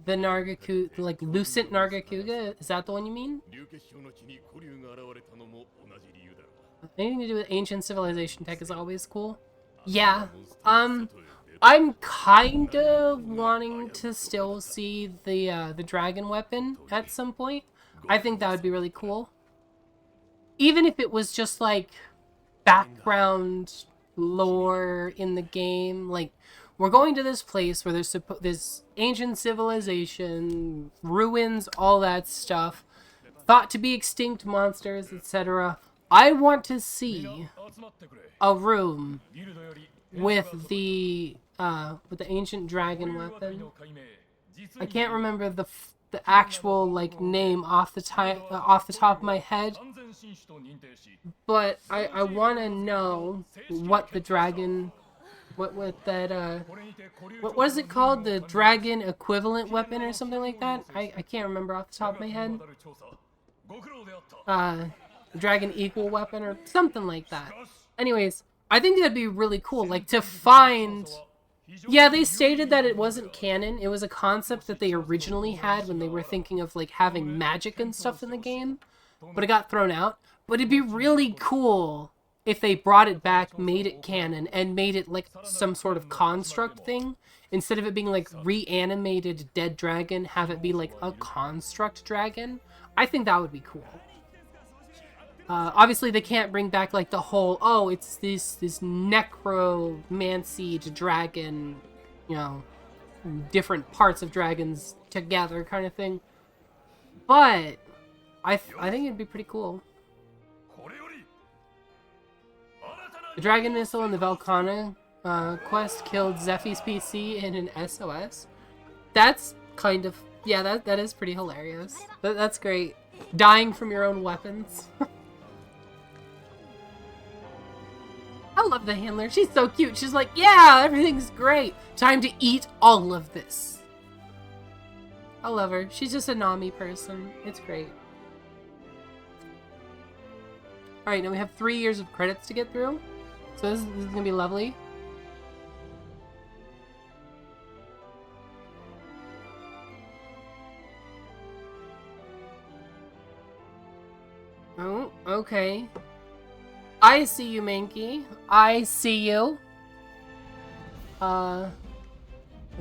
the Nargacuga, like Lucent Nargacuga. Is that the one you mean? 竜結晶の地に古竜が現れたのも同じ理由だろう。 Anything to do with ancient civilization tech is always cool. Yeah. I'm kind of wanting to still see the dragon weapon at some point. I think that would be really cool. Even if it was just like background lore in the game, like we're going to this place where there's this ancient civilization, ruins, all that stuff, thought to be extinct monsters, etc. I want to see a room with the ancient dragon weapon. I can't remember the actual like name off the top of my head, but I want to know what the dragon, what is it called, the dragon equivalent weapon or something like that. I can't remember off the top of my head. Dragon equal weapon or something like that. Anyways, I think that'd be really cool, like to find. Yeah, they stated that it wasn't canon. It was a concept that they originally had when they were thinking of like having magic and stuff in the game, but it got thrown out. But it'd be really cool if they brought it back, made it canon, and made it like some sort of construct thing. Instead of it being like reanimated dead dragon, have it be like a construct dragon. I think that would be cool. Obviously, they can't bring back like the whole, oh, it's this necromancy dragon, you know, different parts of dragons together kind of thing. But I think it'd be pretty cool. The dragon missile in the Velkhana quest killed Zephy's PC in an SOS. That's kind of, yeah, that is pretty hilarious. That's great. Dying from your own weapons. I love the handler. She's so cute. She's like, yeah, everything's great. Time to eat all of this. I love her. She's just a Nami person. It's great. Alright, now we have 3 years of credits to get through. So this is going to be lovely. Oh, okay. I see you, Mankey. I see you. Let's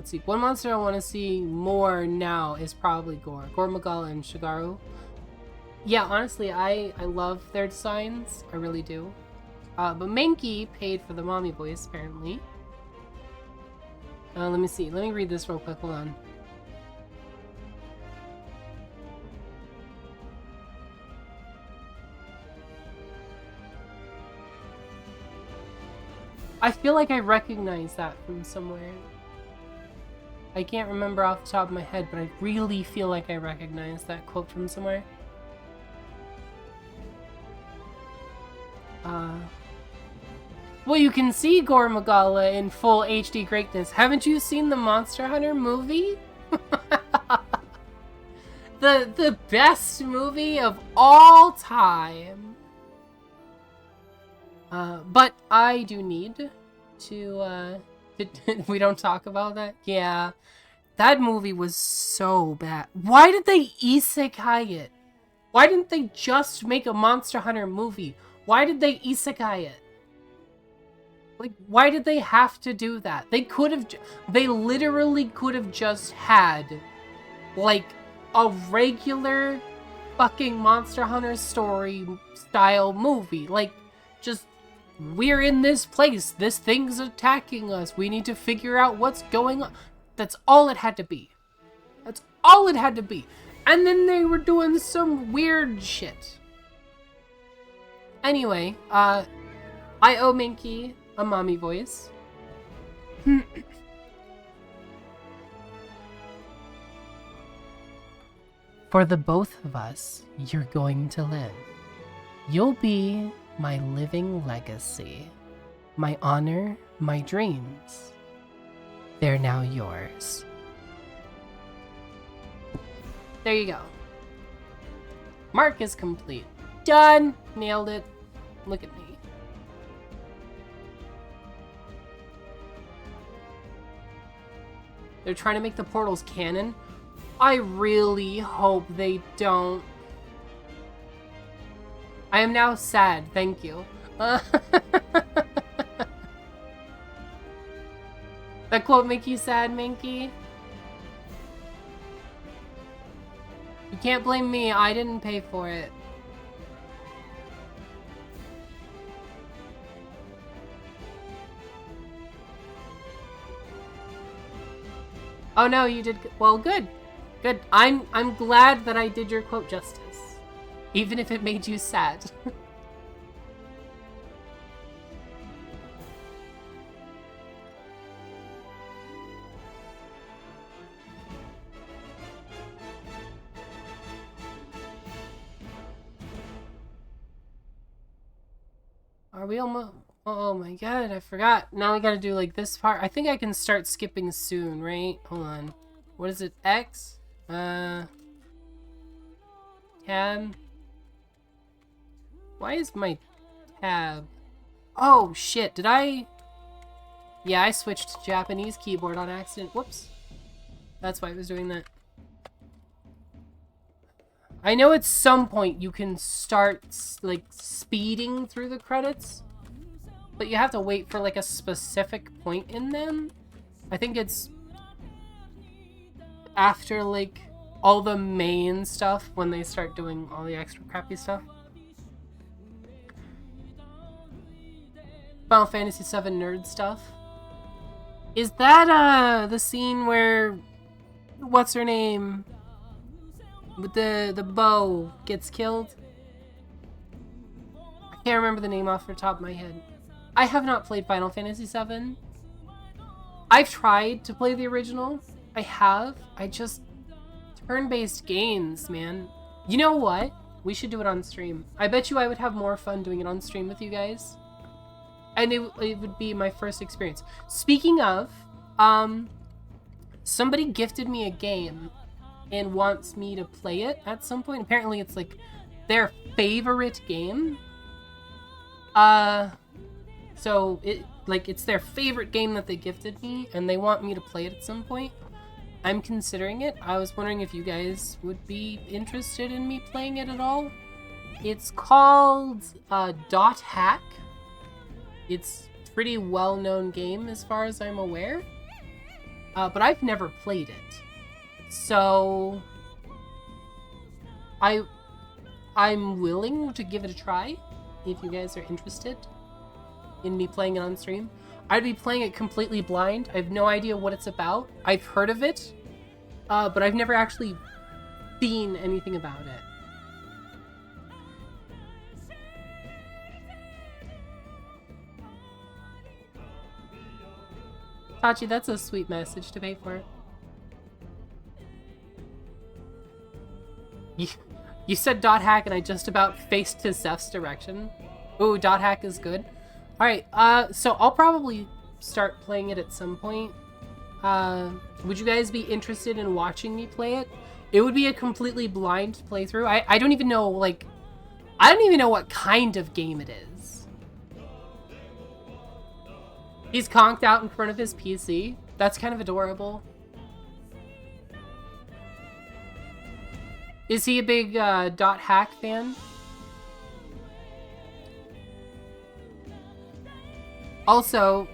see. One monster I want to see more now is probably Gore. Gore Magala and Shigaru. Yeah, honestly, I love their designs. I really do. But Mankey paid for the mommy voice, apparently. Let me see. Let me read this real quick. Hold on. I feel like I recognize that from somewhere. I can't remember off the top of my head, but I really feel like I recognize that quote from somewhere. Well, you can see Gore Magala in full HD greatness. Haven't you seen the Monster Hunter movie? the best movie of all time. But I do need to, we don't talk about that? Yeah. That movie was so bad. Why did they isekai it? Why didn't they just make a Monster Hunter movie? Why did they isekai it? Like, why did they have to do that? They could have, they literally could have just had, like, a regular fucking Monster Hunter story style movie. Like, just, we're in this place. This thing's attacking us. We need to figure out what's going on. That's all it had to be. That's all it had to be. And then they were doing some weird shit. Anyway, I owe Minky a mommy voice. For the both of us, you're going to live. You'll be my living legacy. My honor, my dreams. They're now yours. There you go. Mark is complete. Done! Nailed it. Look at me. They're trying to make the portals canon. I really hope they don't. I am now sad, thank you. That quote make you sad, Minky? You can't blame me, I didn't pay for it. Oh no, you did well. Good, good. I'm glad that I did your quote justice, even if it made you sad. Are we almost? Oh my god, I forgot. Now we gotta do like this part. I think I can start skipping soon, right? Hold on. What is it? X? Tab. Why is my tab? Oh shit, did I? Yeah, I switched to Japanese keyboard on accident. Whoops. That's why I was doing that. I know at some point you can start like speeding through the credits, but you have to wait for like a specific point in them. I think it's after like all the main stuff when they start doing all the extra crappy stuff. Final Fantasy VII nerd stuff. Is that the scene where what's her name with the bow gets killed? I can't remember the name off the top of my head. I have not played Final Fantasy VII. I've tried to play the original. I have. I just... Turn-based games, man. You know what? We should do it on stream. I bet you I would have more fun doing it on stream with you guys. And it would be my first experience. Speaking of, somebody gifted me a game and wants me to play it at some point. Apparently it's like their favorite game. So it's their favorite game that they gifted me and they want me to play it at some point. I'm considering it. I was wondering if you guys would be interested in me playing it at all. It's called Dot Hack. It's a pretty well-known game as far as I'm aware. But I've never played it. So I'm willing to give it a try if you guys are interested in me playing it on stream. I'd be playing it completely blind. I have no idea what it's about. I've heard of it, but I've never actually seen anything about it. Tachi, that's a sweet message to pay for. You said dot hack and I just about faced to Zeph's direction. Ooh, dot hack is good. Alright, so I'll probably start playing it at some point. Would you guys be interested in watching me play it? It would be a completely blind playthrough. I don't even know, like... I don't even know what kind of game it is. He's conked out in front of his PC. That's kind of adorable. Is he a big dot hack fan? Also,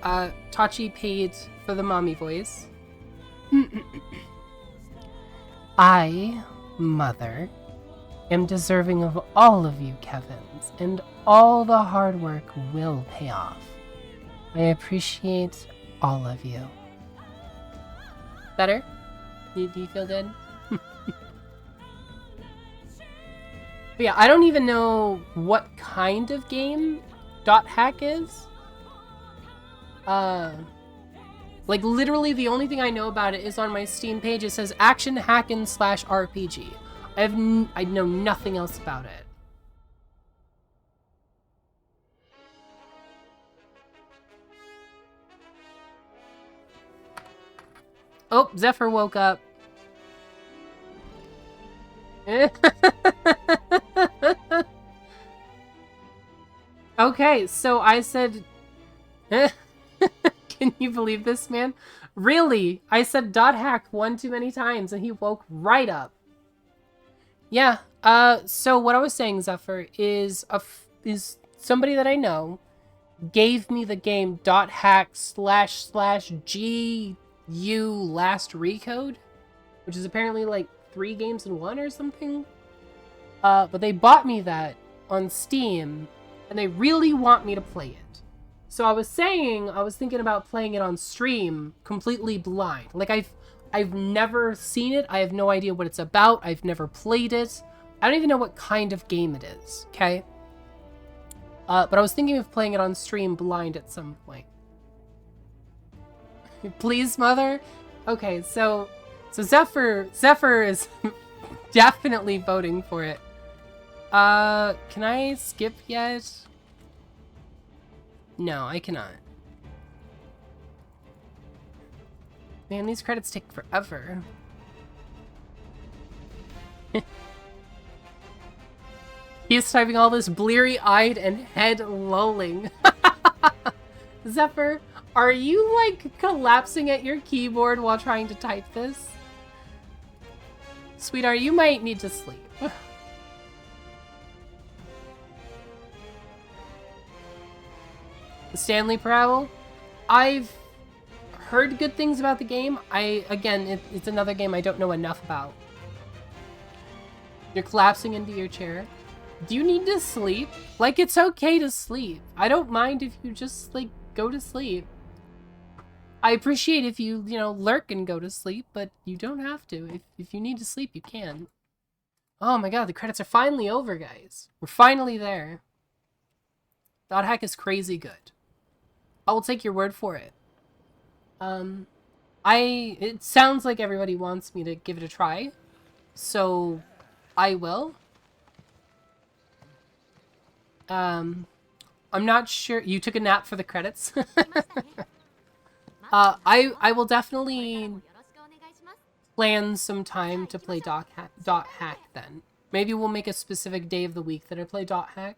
Tachi paid for the mommy voice. I, Mother, am deserving of all of you, Kevins, and all the hard work will pay off. I appreciate all of you. Better? Do you feel good? But yeah, I don't even know what kind of game Dot Hack is. Like literally the only thing I know about it is on my Steam page. It says Action Hackin' / RPG. I know nothing else about it. Oh, Zephyr woke up. Okay, so I said... Can you believe this, man? Really? I said .hack one too many times and he woke right up. Yeah, so what I was saying, Zephyr, is somebody that I know gave me the game .hack//GU last recode, which is apparently like 3 games in 1 or something. But they bought me that on Steam, and they really want me to play it. So I was thinking about playing it on stream, completely blind. Like, I've never seen it, I have no idea what it's about, I've never played it, I don't even know what kind of game it is, okay? But I was thinking of playing it on stream blind at some point. Please, mother? Okay, so Zephyr is definitely voting for it. Can I skip yet? No, I cannot. Man, these credits take forever. He's typing all this bleary-eyed and head lolling. Zephyr, are you, like, collapsing at your keyboard while trying to type this? Sweetheart, you might need to sleep. The Stanley Parable? I've heard good things about the game. It's another game I don't know enough about. You're collapsing into your chair. Do you need to sleep? Like, it's okay to sleep. I don't mind if you just, like, go to sleep. I appreciate if you, lurk and go to sleep, but you don't have to. If you need to sleep, you can. Oh my god, the credits are finally over, guys. We're finally there. .hack is crazy good. I will take your word for it. It sounds like everybody wants me to give it a try, so I will. I'm not sure. You took a nap for the credits. I will definitely plan some time to play .hack then. Maybe we'll make a specific day of the week that I play .hack.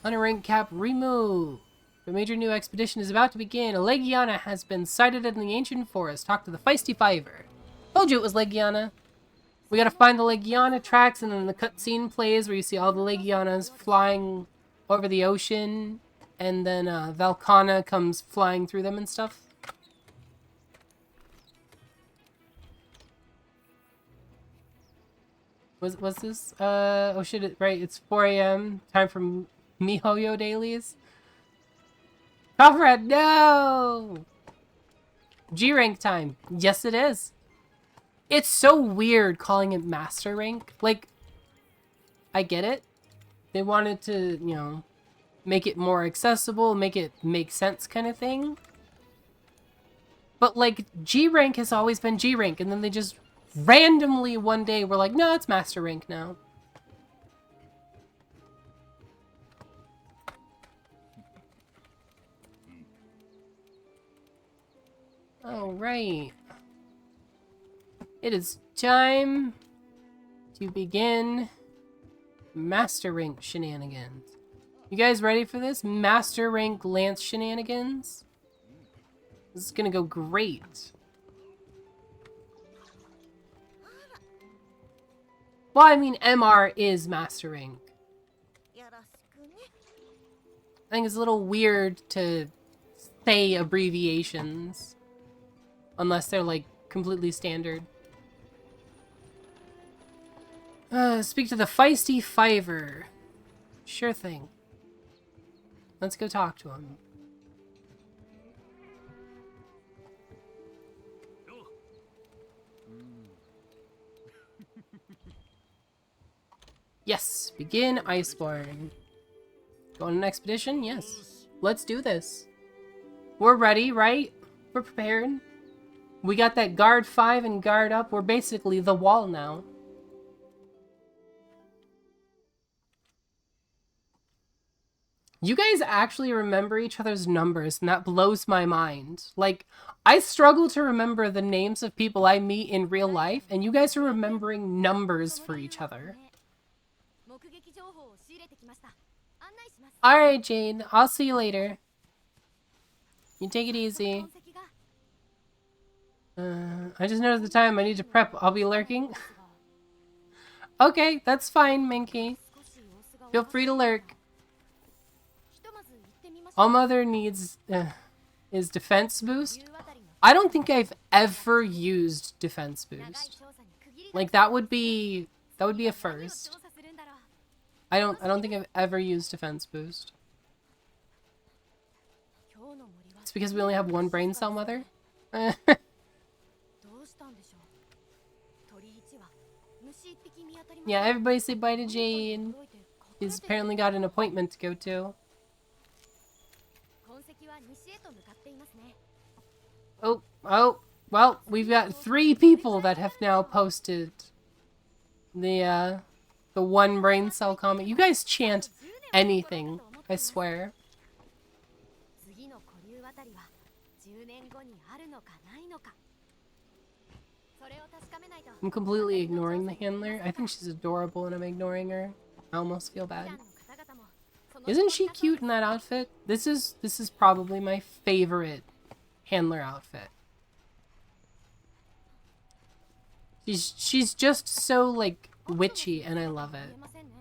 Hunter rank cap removed. A major new expedition is about to begin. A Legiana has been sighted in the ancient forest. Talk to the feisty Fiver. Told you it was Legiana. We gotta find the Legiana tracks, and then the cutscene plays where you see all the Legianas flying over the ocean, and then Valkana comes flying through them and stuff. What's this? Oh shit, right, it's 4 a.m. Time for MiHoYo dailies. Copperhead, no! G-rank time. Yes, it is. It's so weird calling it master rank. Like, I get it. They wanted to, make it more accessible, make it make sense kind of thing. But, like, G-rank has always been G-rank, and then they just randomly one day were like, no, it's master rank now. Alright. It is time to begin Master Rank shenanigans. You guys ready for this? Master Rank Lance shenanigans? This is gonna go great. Well, I mean, MR is Master Rank. I think it's a little weird to say abbreviations. Unless they're, like, completely standard. Speak to the feisty Fiver. Sure thing. Let's go talk to him. Yes, begin Iceborne. Go on an expedition? Yes. Let's do this. We're ready, right? We're prepared. We got that guard 5 and guard up. We're basically the wall now. You guys actually remember each other's numbers, and that blows my mind. Like, I struggle to remember the names of people I meet in real life, and you guys are remembering numbers for each other. 報を仕入れてきました。案内します。Alright, Jade. I'll see you later. You take it easy. 痕跡が I just noticed the time. I need to prep. I'll be lurking. Okay, that's fine, Minky. 少し様子が Feel free to lurk. ひとまず行ってみましょう。 All Mother needs is defense boost. 夕渡りの I don't think I've ever used defense 長い boost. 調査に区切りが Like that would be a 何を first. 調査するんだろう。 I don't think I've ever used defense boost. 今日の森は It's because we only have one brain cell, Mother. どうしたんでしょう。鳥一羽虫一匹見当たりません。 Yeah, everybody say bye to Jade. 驚いて隠れ He's て apparently got an appointment to go to. 痕跡は西へと向かっていますね。 Oh, well, we've got 3 people that have now posted the one brain cell comment. You guys chant anything, I swear. 次の古流渡りは10年後にあるのかないのか。それを確かめないと。 I'm completely ignoring the handler. I think she's adorable and I'm ignoring her. I almost feel イラ bad. ンの方々もその Isn't she つもり cute in that outfit? This is probably my favorite handler outfit. She's just so like witchy and I love だと it. 見えませんね。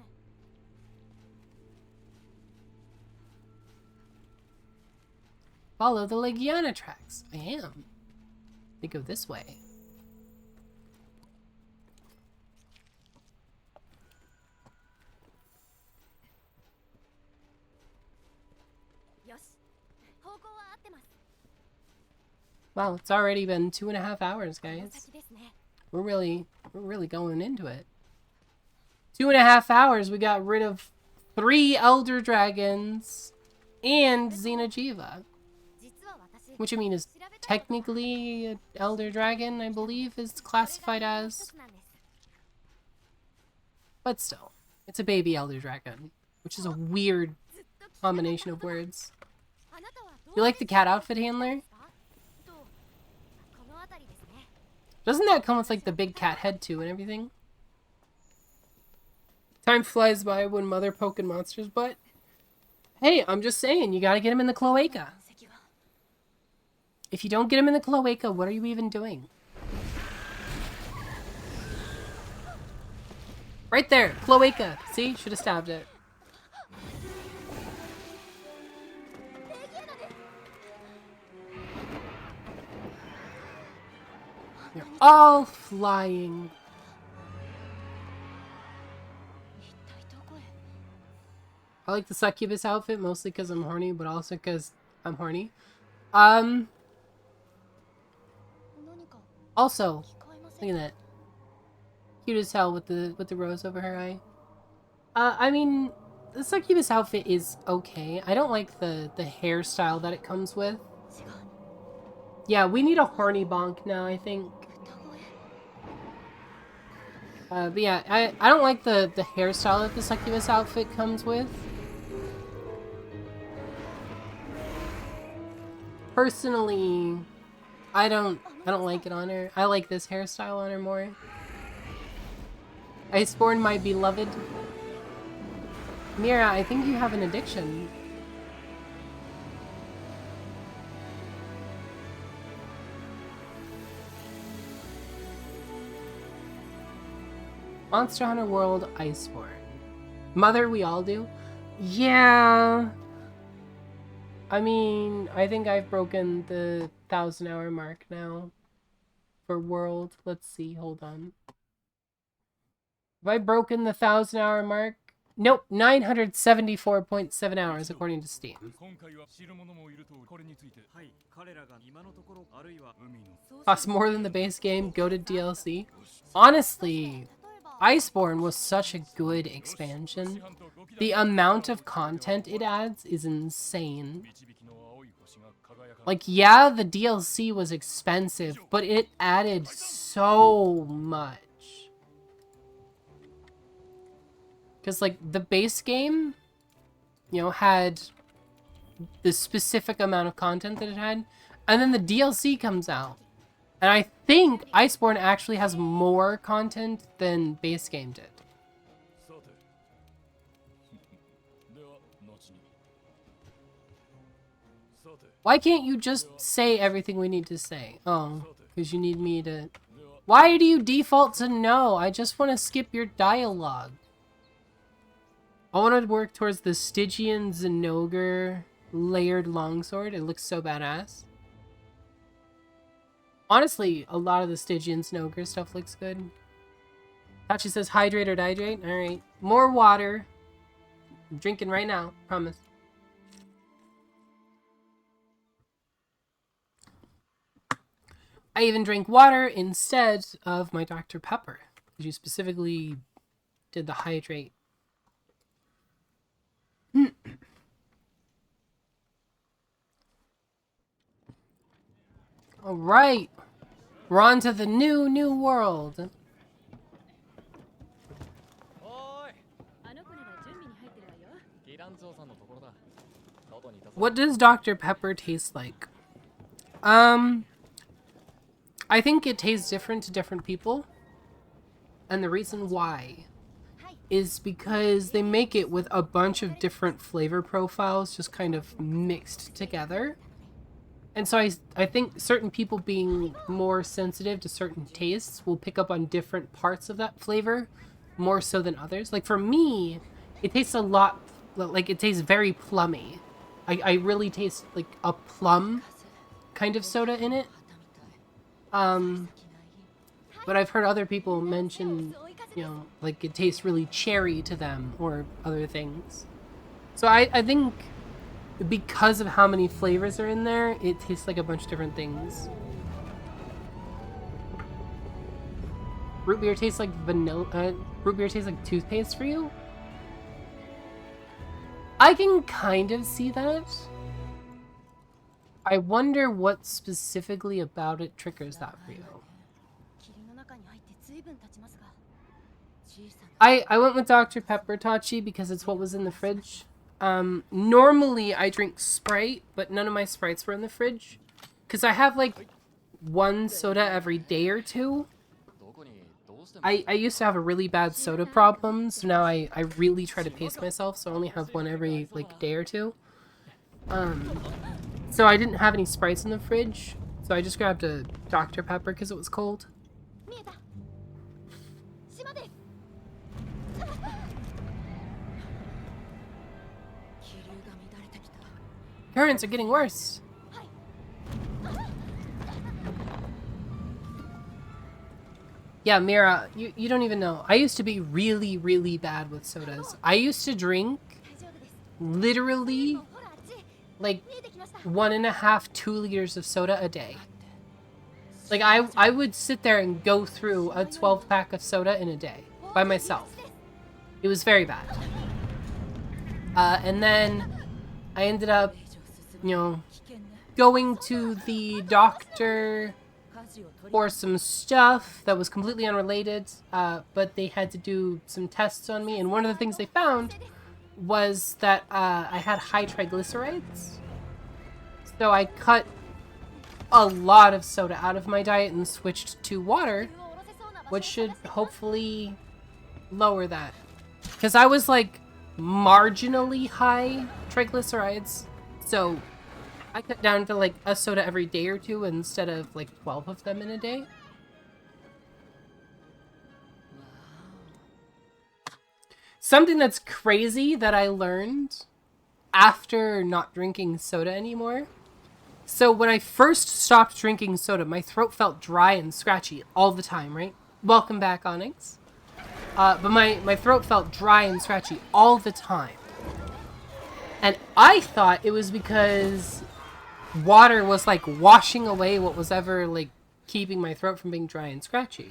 Follow the Legiana tracks. I am. They go this way. よし、方向は合ってます。 Wow, it's already been 2.5 hours, この guys. 先ですね。 We're really going into it. 2.5 hours, we got rid of 3 Elder Dragons and Xeno'jiiva. 実は私、 Which I mean is 調べたいことが technically an Elder Dragon, I believe, is classified それが理由の as. 一つなんです。 But still, it's a baby Elder Dragon, which is a weird ずっと聞きたかった combination こ of とが words. あなたはどう You like the cat outfit で handler? すかとこの辺りですね。 Doesn't that come with like the big cat head too and everything? Time flies by when mother poking monsters, but hey, I'm just saying, you gotta get him in the cloaca. 痕跡は If you don't get him in the cloaca, what are you even doing? Right there, cloaca. See, should have stabbed it. They're all flying. 一体どこへ。 I like the succubus outfit mostly because I'm horny, but also because I'm horny. 何か Also, 聞こえませ look ん at that. Cute as hell with the rose over her eye. I mean, the succubus outfit is okay. I don't like the hairstyle that it comes with. 違う。 Yeah, we need a horny bonk now, I think. 歌声。 But yeah, I don't like the hairstyle that the succubus outfit comes with. Personally, I don't like it on her. I like this hairstyle on her more. Iceborne, my beloved. Mira, I think you have an addiction. Monster Hunter World Iceborne. Mother, we all do? Yeah. I mean, I think I've broken the 1,000-hour mark now for World. Let's see, hold on. Have I broken the 1,000-hour mark? Nope, 974.7 hours according to Steam. 今回は知る者もいるとこれについてはい彼らが今のところあるいは海の Costs more than the base game, go to DLC. Honestly, Iceborne was such a good expansion. The amount of content it adds is insane. 導きの青い星が輝か Like, yeah, the DLC was expensive, but it added so much. Because, like, the base game, you know, had the specific amount of content that it had, and then the DLC comes out. And I think Iceborne actually has more content than base game did. さて Why can't you just say everything we need to say? Oh, because you need me to... Why do you default to no? I just want to skip your dialogue. I want to work towards the Stygian Zinogre layered longsword. It looks so badass. Honestly, a lot of the Stygian Zinogre stuff looks good. Tachi says hydrate or dihydrate. Alright. More water. I'm drinking right now. Promise. I even drank water instead of my Dr. Pepper. Because you specifically did the hydrate. Alright. We're on to the new world. What does Dr. Pepper taste like? I think it tastes different to different people. And the reason why is because they make it with a bunch of different flavor profiles just kind of mixed together. And so I think certain people being more sensitive to certain tastes will pick up on different parts of that flavor more so than others. Like for me, it tastes a lot, like it tastes very plummy. I really taste like a plum kind of soda in it. But I've heard other people mention, you know, like it tastes really cherry to them or other things. So I think because of how many flavors are in there, it tastes like a bunch of different things. Root beer tastes like vanilla. Root beer tastes like toothpaste for you? I can kind of see that. I wonder what specifically about it triggers that for you. I went with Dr. Pepper, Tachi, because it's what was in the fridge. Normally I drink Sprite, but none of my Sprites were in the fridge. Because I have like one soda every day or two. I used to have a really bad soda problem, so now I really try to pace myself, so I only have one every like day or two. So I didn't have any Sprites in the fridge, so I just grabbed a Dr. Pepper because it was cold. Currents are getting worse. Yeah, Mira, you don't even know. I used to be really, really bad with sodas. I used to drink literally like 1.5, 2 liters of soda a day. Like I would sit there and go through a 12-pack of soda in a day by myself. It was very bad. And then I ended up, you know, going to the doctor for some stuff that was completely unrelated, but they had to do some tests on me, and one of the things they found was that I had high triglycerides. So I cut a lot of soda out of my diet and switched to water, which should hopefully lower that. Because I was like marginally high triglycerides, so I cut down to like a soda every day or two instead of like 12 of them in a day. Something that's crazy that I learned after not drinking soda anymore. So when I first stopped drinking soda, my throat felt dry and scratchy all the time, right? Welcome back, Onyx. But my throat felt dry and scratchy all the time. And I thought it was because water was like washing away what was ever like keeping my throat from being dry and scratchy.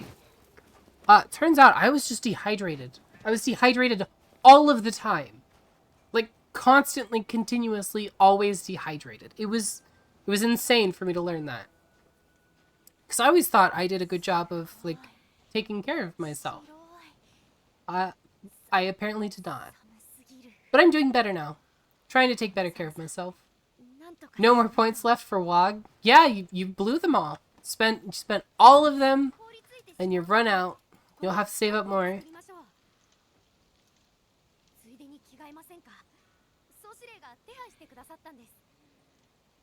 Turns out I was just dehydrated. I was dehydrated all of the time. Like constantly, continuously, always dehydrated. It was insane for me to learn that. Because I always thought I did a good job of like taking care of myself. I apparently did not. But I'm doing better now. Trying to take better care of myself. No more points left for WOG. Yeah, you blew them all. You spent all of them, and you've run out. You'll have to save up more.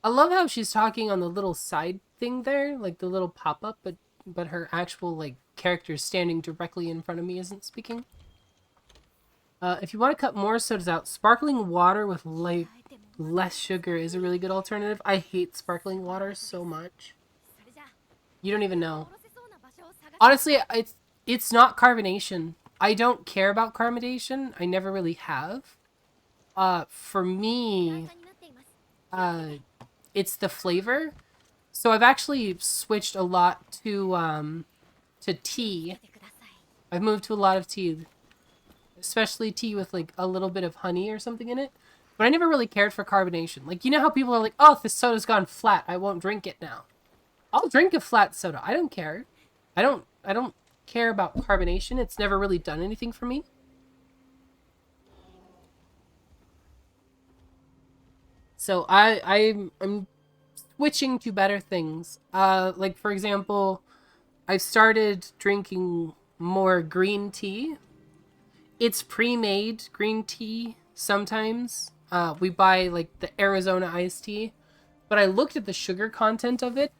I love how she's talking on the little side thing there, like the little pop-up, but her actual, like, character standing directly in front of me isn't speaking. If you want to cut more sodas out, sparkling water with, like, less sugar is a really good alternative. I hate sparkling water so much. You don't even know. Honestly, it's not carbonation. I don't care about carbonation. I never really have. For me, it's the flavor. So I've actually switched a lot to tea. I've moved to a lot of tea. Especially tea with like a little bit of honey or something in it. But I never really cared for carbonation. Like, you know how people are like, oh, this soda's gone flat, I won't drink it now. I'll drink a flat soda. I don't care. I don't care about carbonation. It's never really done anything for me. So I'm switching to better things. Like, for example, I've started drinking more green tea. It's pre-made green tea sometimes. We buy like the Arizona iced tea. But I looked at the sugar content of it,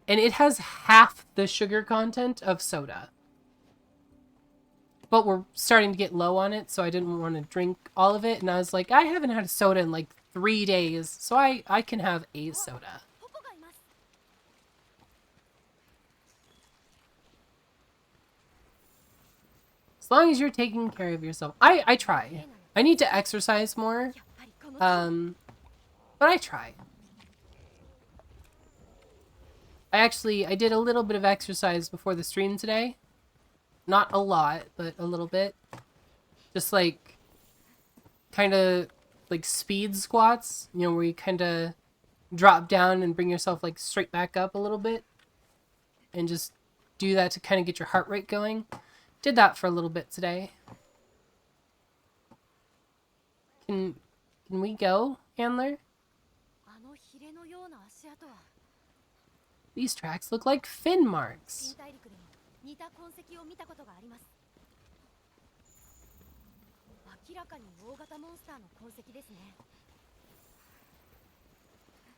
and it has half the sugar content of soda. But we're starting to get low on it, so I didn't want to drink all of it. And I was like, I haven't had a soda in like 3 days, so I can have a soda. As long as you're taking care of yourself. I try. I need to exercise more. But I try. I did a little bit of exercise before the stream today. Not a lot, but a little bit. Just like, kind of like speed squats, you know, where you kind of drop down and bring yourself like straight back up a little bit. And just do that to kind of get your heart rate going. Did that for a little bit today. Can we go, Handler? These tracks look like fin marks.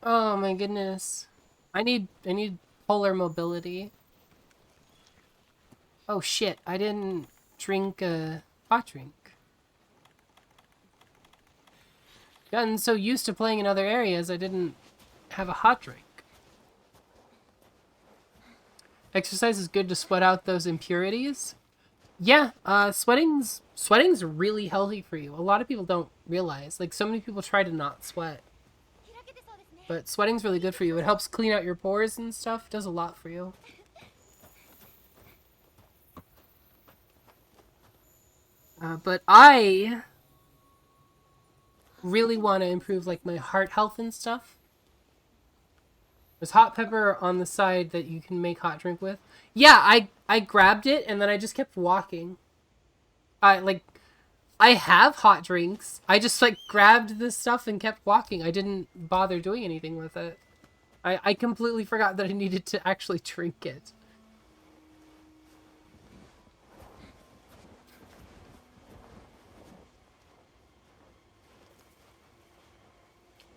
Oh my goodness. I need polar mobility. Oh shit, I didn't drink a hot drink. Gotten so used to playing in other areas, I didn't have a hot drink. Exercise is good to sweat out those impurities. Yeah, sweating's really healthy for you. A lot of people don't realize. Like, so many people try to not sweat. But sweating's really good for you. It helps clean out your pores and stuff. It does a lot for you. But I really want to improve like my heart health and stuff. There's hot pepper on the side that you can make hot drink with. Yeah, I grabbed it and then I just kept walking. I have hot drinks. I just like grabbed this stuff and kept walking. I didn't bother doing anything with it. I completely forgot that I needed to actually drink it.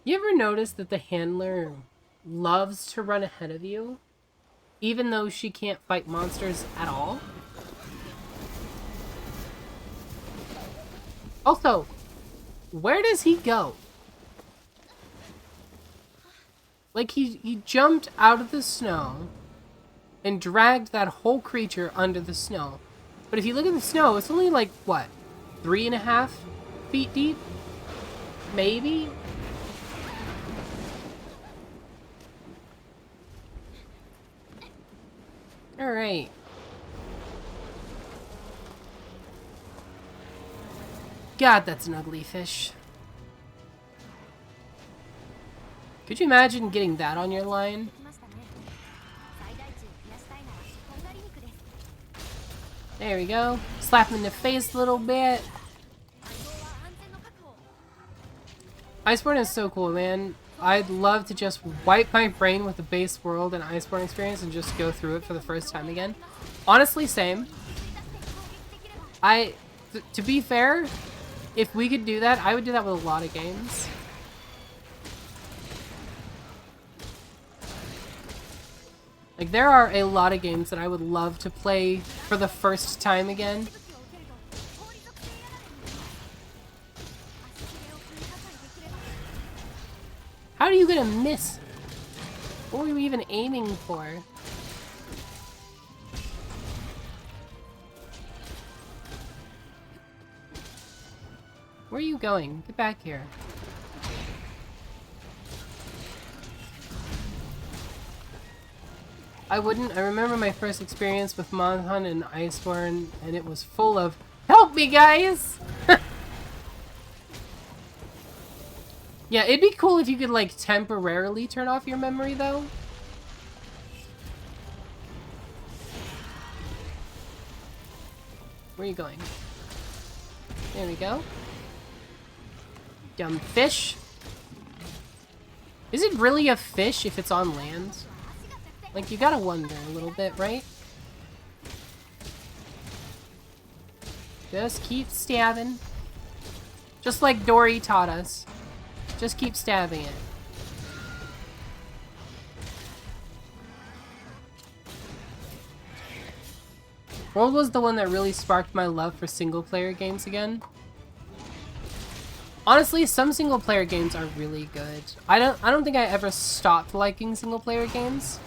You ever notice that the handler loves to run ahead of you, even though she can't fight monsters at all? Also, where does he go? Like, he jumped out of the snow and dragged that whole creature under the snow. But if you look at the snow, it's only like, what, 3.5 feet deep? Maybe? Alright. God, that's an ugly fish. Could you imagine getting that on your line? There we go. Slap him in the face a little bit. Iceborne is so cool, man. I'd love to just wipe my brain with the base world and Iceborne experience and just go through it for the first time again. Honestly, same. To be fair, if we could do that, I would do that with a lot of games. Like, there are a lot of games that I would love to play for the first time again. How are you gonna miss? What were we even aiming for? Where are you going? Get back here. I wouldn't. I remember my first experience with Monhan and Iceborne, and it was full of, "Help me, guys!" Yeah, it'd be cool if you could, like, temporarily turn off your memory, though. Where are you going? There we go. Dumb fish. Is it really a fish if it's on land? Like, you gotta wonder a little bit, right? Just keep stabbing. Just like Dory taught us. Just keep stabbing it. World was the one that really sparked my love for single-player games again. Honestly, some single-player games are really good. I don't think I ever stopped liking single-player games.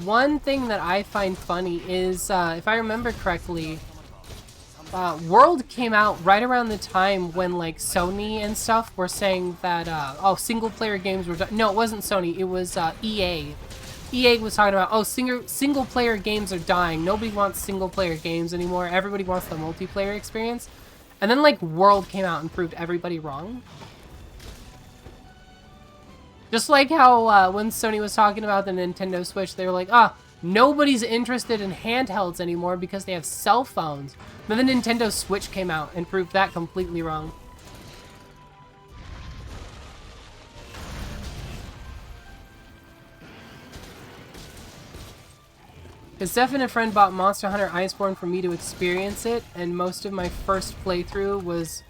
One thing that I find funny is, if I remember correctly, World came out right around the time when, like, Sony and stuff were saying that, oh, single-player games were done. No, it wasn't Sony. It was EA. EA was talking about, oh, single-player games are dying. Nobody wants single-player games anymore. Everybody wants the multiplayer experience. And then, like, World came out and proved everybody wrong. Just like how when Sony was talking about the Nintendo Switch, they were like, nobody's interested in handhelds anymore because they have cell phones. Then the Nintendo Switch came out and proved that completely wrong. Because Steph and a friend bought Monster Hunter Iceborne for me to experience it, and most of my first playthrough was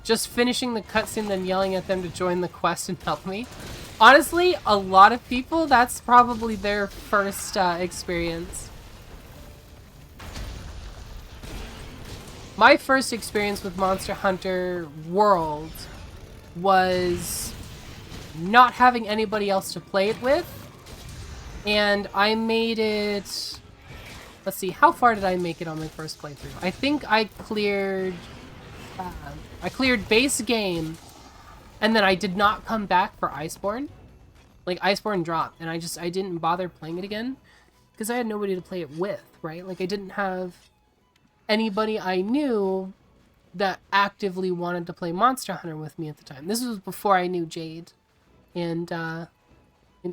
just finishing the cutscene, then yelling at them to join the quest and help me. Honestly, a lot of people, that's probably their first experience. My first experience with Monster Hunter World was not having anybody else to play it with. And I made it... Let's see, how far did I make it on my first playthrough? I think I cleared base game, and then I did not come back for Iceborne. Like, Iceborne dropped, and I didn't bother playing it again, because I had nobody to play it with, right? Like, I didn't have anybody I knew that actively wanted to play Monster Hunter with me at the time. This was before I knew Jade and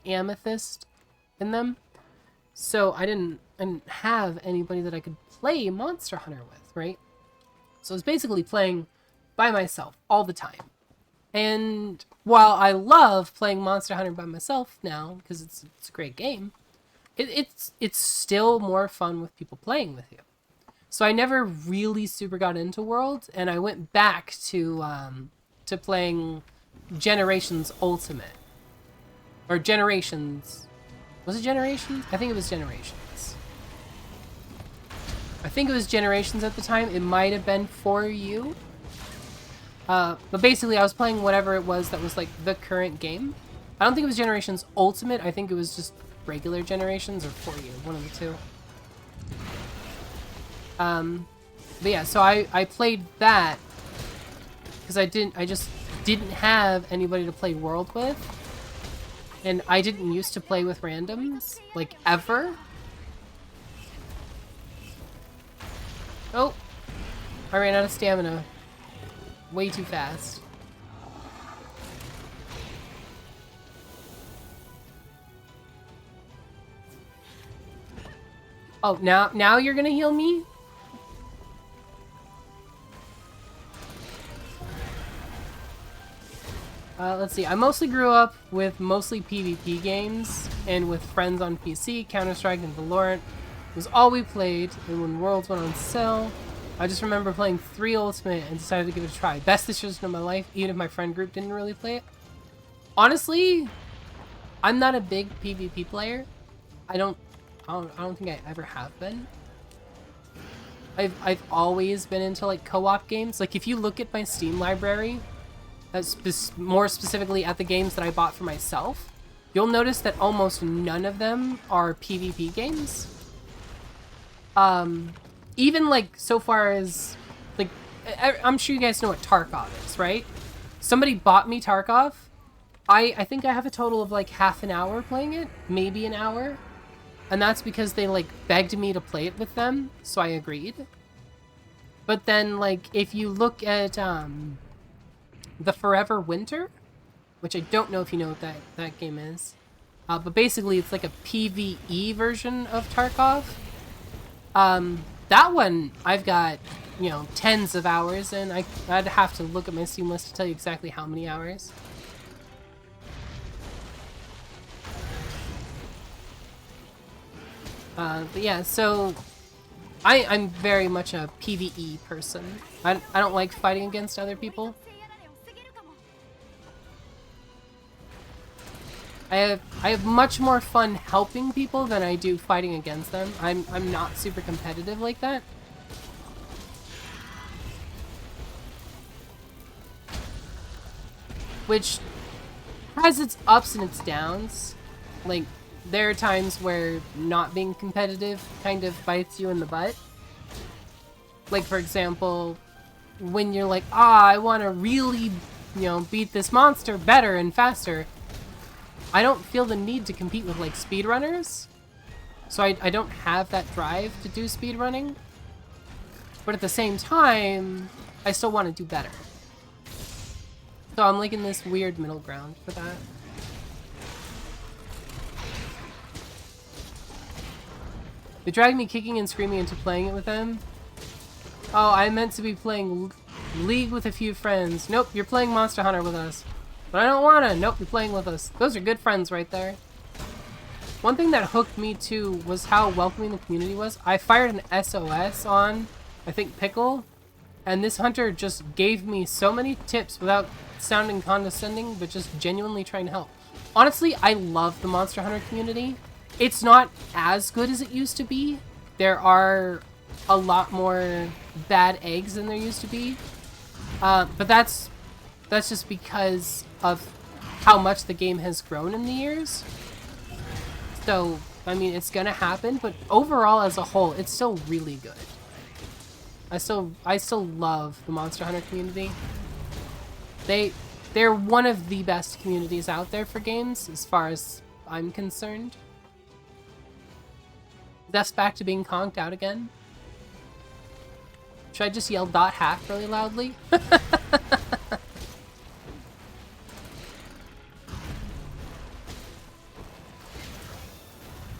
Amethyst in them. So I didn't have anybody that I could play Monster Hunter with, right? So I was basically playing by myself all the time. And while I love playing Monster Hunter by myself now, because it's a great game, it's still more fun with people playing with you. So I never really super got into World, and I went back to playing Generations Ultimate. Or Generations... Was it Generations? I think it was Generations. I think it was Generations at the time. It might have been For You. But basically, I was playing whatever it was that was, like, the current game. I don't think it was Generations Ultimate. I think it was just regular Generations or For You. One of the two. But yeah, so I played that because I just didn't have anybody to play World with. And I didn't used to play with randoms, like, ever. Oh, I ran out of stamina way too fast. Oh, now you're gonna heal me? Let's see. I mostly grew up with mostly PvP games and with friends on PC. Counter-Strike and Valorant was all we played. And when Worlds went on sale, I just remember playing 3 Ultimate and decided to give it a try. Best decision of my life, even if my friend group didn't really play it. Honestly, I'm not a big PvP player. I don't think I ever have been. I've always been into like co-op games. Like if you look at my Steam library, more specifically at the games that I bought for myself, you'll notice that almost none of them are PvP games. Even like so far as like, I'm sure you guys know what Tarkov is, right? Somebody bought me Tarkov. I think I have a total of like half an hour playing it, maybe an hour. And that's because they like begged me to play it with them, so I agreed. But then like if you look at the Forever Winter, which I don't know if you know what that game is. But basically it's like a PvE version of Tarkov. That one I've got, you know, tens of hours in. I'd have to look at my Steam list to tell you exactly how many hours. But yeah, so I'm very much a PvE person. I don't like fighting against other people. I have much more fun helping people than I do fighting against them. I'm not super competitive like that. Which has its ups and its downs. Like, there are times where not being competitive kind of bites you in the butt. Like, for example, when you're like, I want to really, you know, beat this monster better and faster. I don't feel the need to compete with, like, speedrunners. So I don't have that drive to do speedrunning. But at the same time, I still want to do better. So I'm like in this weird middle ground for that. They dragged me kicking and screaming into playing it with them. Oh, I meant to be playing League with a few friends. Nope, you're playing Monster Hunter with us. But I don't wanna. Nope, you're playing with us. Those are good friends right there. One thing that hooked me too was how welcoming the community was. I fired an SOS on, I think, Pickle, and this hunter just gave me so many tips without sounding condescending, but just genuinely trying to help. Honestly, I love the Monster Hunter community. It's not as good as it used to be. There are a lot more bad eggs than there used to be. But that's just because of how much the game has grown in the years. So, I mean, it's gonna happen, but overall as a whole, it's still really good. I still love the Monster Hunter community. They're one of the best communities out there for games, as far as I'm concerned. That's back to being conked out again. Should I just yell .hack really loudly?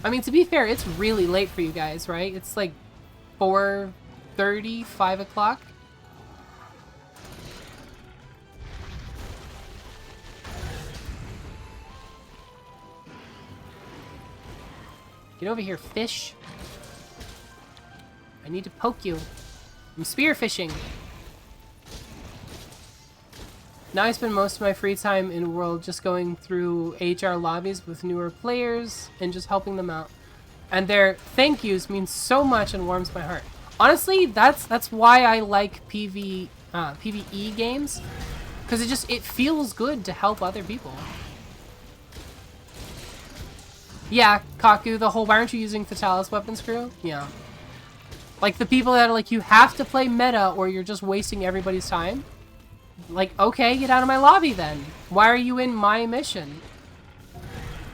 I mean, to be fair, it's really late for you guys, right? It's like 4:30, 5 o'clock. Get over here, fish. I need to poke you. I'm spearfishing. Now I spend most of my free time in World just going through HR lobbies with newer players and just helping them out. And their thank yous mean so much and warms my heart. Honestly, that's why I like PvE games, because it feels good to help other people. Yeah, Kaku, the whole why aren't you using Fatalis weapons crew? Yeah. Like the people that are like, you have to play meta or you're just wasting everybody's time. Like, okay, get out of my lobby then. Why are you in my mission?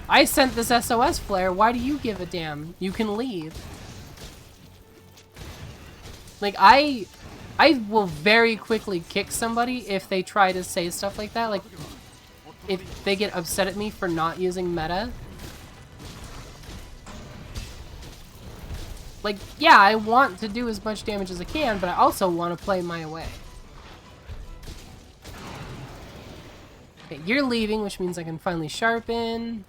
I sent this SOS flare, why do you give a damn? You can leave. Like, I will very quickly kick somebody if they try to say stuff like that. Like, if they get upset at me for not using meta. Like, yeah, I want to do as much damage as I can, but I also want to play my way. Okay, you're leaving, which means I can finally sharpen.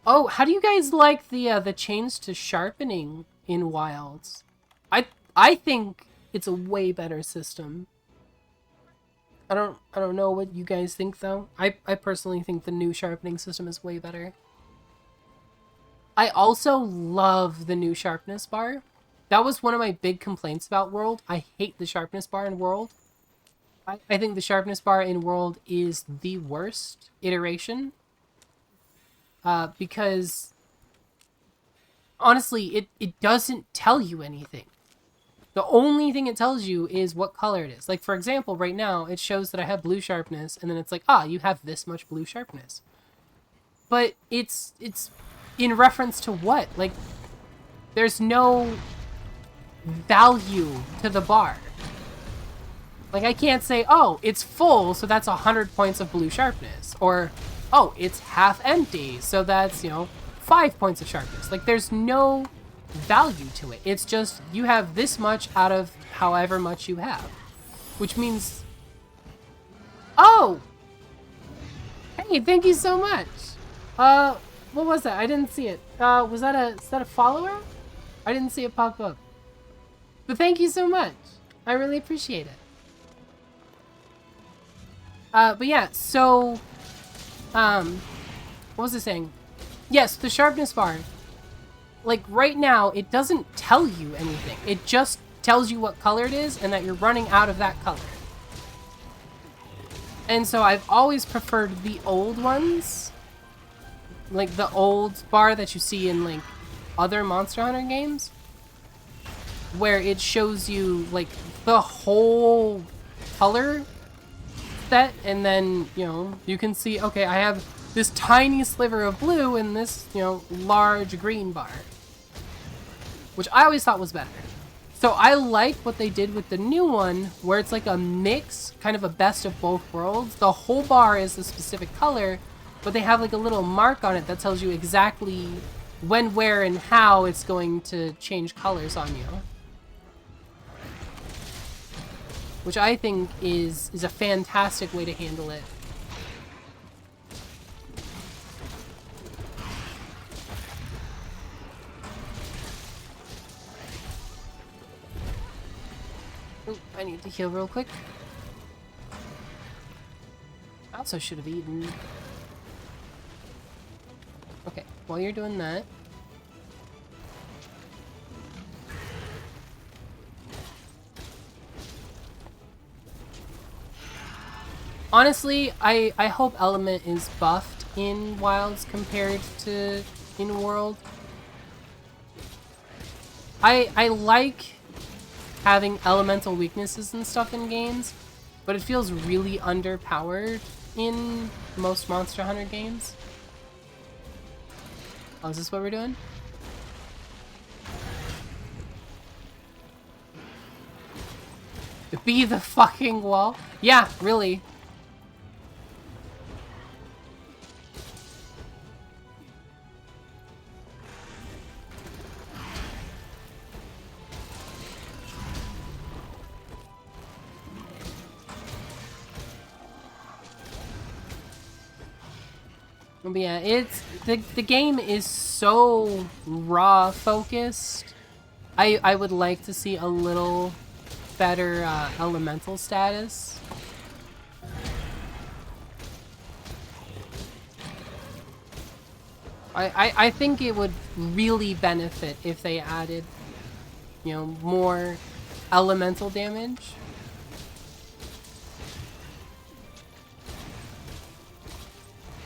Oh, how do you guys like the change to sharpening in Wilds? I think it's a way better system. I don't know what you guys think though. I personally think the new sharpening system is way better. I also love the new sharpness bar. That was one of my big complaints about World. I hate the sharpness bar in World. I think the sharpness bar in World is the worst iteration. Because honestly, it doesn't tell you anything. The only thing it tells you is what color it is. Like, for example, right now, it shows that I have blue sharpness, and then it's like, you have this much blue sharpness. But it's in reference to what? Like, there's no value to the bar. Like, I can't say, oh, it's full, so that's 100 points of blue sharpness. Or, oh, it's half empty, so that's, 5 points of sharpness. Like, there's no value to it. It's just you have this much out of however much you have, which means hey, thank you so much. What was that? I didn't see it. Was that a follower? I didn't see it pop up, but thank you so much. I really appreciate it. But yeah, so what was I saying? Yes, the sharpness bar. Like, right now, it doesn't tell you anything. It just tells you what color it is and that you're running out of that color. And so I've always preferred the old ones. Like, the old bar that you see in, like, other Monster Hunter games. Where it shows you, like, the whole color set. And then, you can see, okay, I have this tiny sliver of blue and this, large green bar. Which I always thought was better. So I like what they did with the new one, where it's like a mix, kind of a best of both worlds. The whole bar is a specific color, but they have like a little mark on it that tells you exactly when, where, and how it's going to change colors on you. Which I think is a fantastic way to handle it. Ooh, I need to heal real quick. I also should have eaten. Okay, while you're doing that. Honestly, I hope Element is buffed in Wilds compared to in World. I like having elemental weaknesses and stuff in games, but it feels really underpowered in most Monster Hunter games. Oh, is this what we're doing? Be the fucking wall? Yeah, really. But yeah, it's the game is so raw focused. I would like to see a little better elemental status. I think it would really benefit if they added, more elemental damage.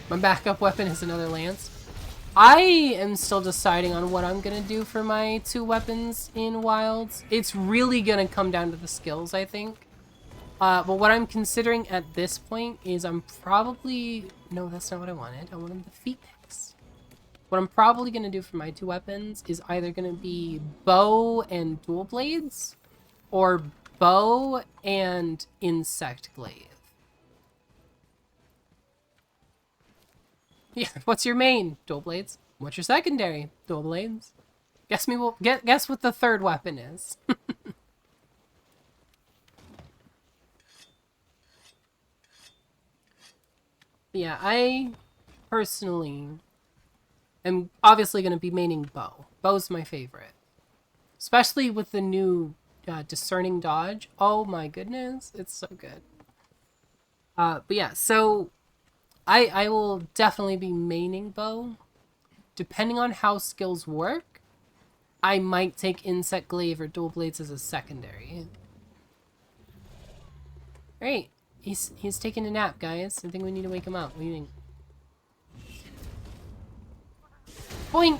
My backup weapon is another lance. I am still deciding on what I'm gonna do for my 2 weapons in Wilds. It's really gonna come down to the skills, I think. But what I'm considering at this point is I'm probably... No, that's not what I wanted. I wanted the feet picks. What I'm probably gonna do for my 2 weapons is either gonna be bow and dual blades, or bow and insect glaive. Yeah, what's your main? Dual blades. What's your secondary? Dual blades. Guess what the third weapon is. Yeah, I personally am obviously going to be maining bow. Bow's my favorite. Especially with the new discerning dodge. Oh my goodness, it's so good. But yeah, so I will definitely be maining bow. Depending on how skills work, I might take Insect Glaive or Dual Blades as a secondary. Alright, he's taking a nap, guys. I think we need to wake him up. What do you think? Boink!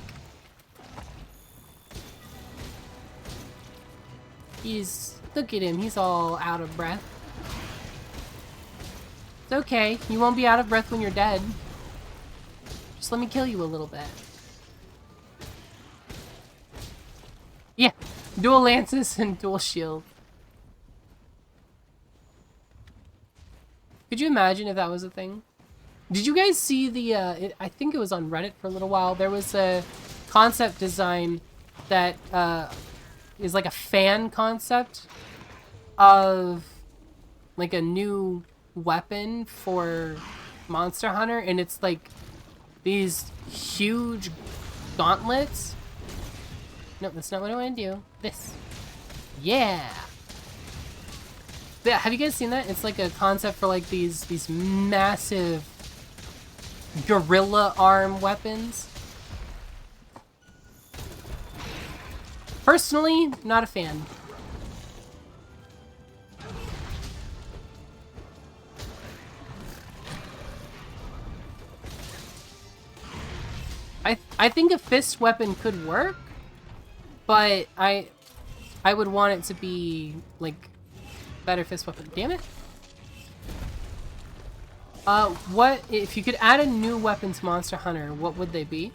Look at him, he's all out of breath. It's okay, you won't be out of breath when you're dead. Just let me kill you a little bit. Yeah, dual lances and dual shield. Could you imagine if that was a thing? Did you guys see the, I think it was on Reddit for a little while, there was a concept design that is like a fan concept of like a new weapon for Monster Hunter, and it's like these huge gauntlets. No, that's not what I want to do. This. Yeah. But yeah, have you guys seen that? It's like a concept for like these massive gorilla arm weapons. Personally, not a fan. I think a fist weapon could work, but I would want it to be like better fist weapon. Damn it. What if you could add a new weapon to Monster Hunter, what would they be?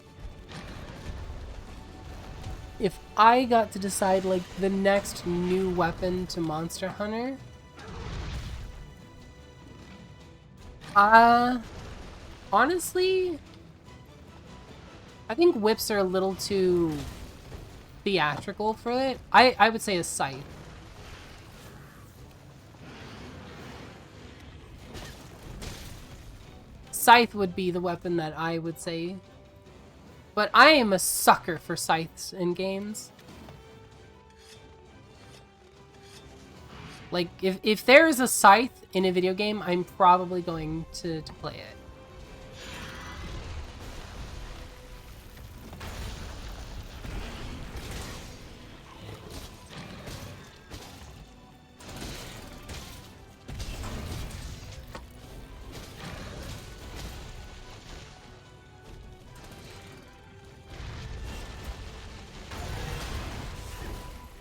If I got to decide like the next new weapon to Monster Hunter, honestly, I think whips are a little too theatrical for it. I would say a scythe. Scythe would be the weapon that I would say. But I am a sucker for scythes in games. Like, if there is a scythe in a video game, I'm probably going to play it.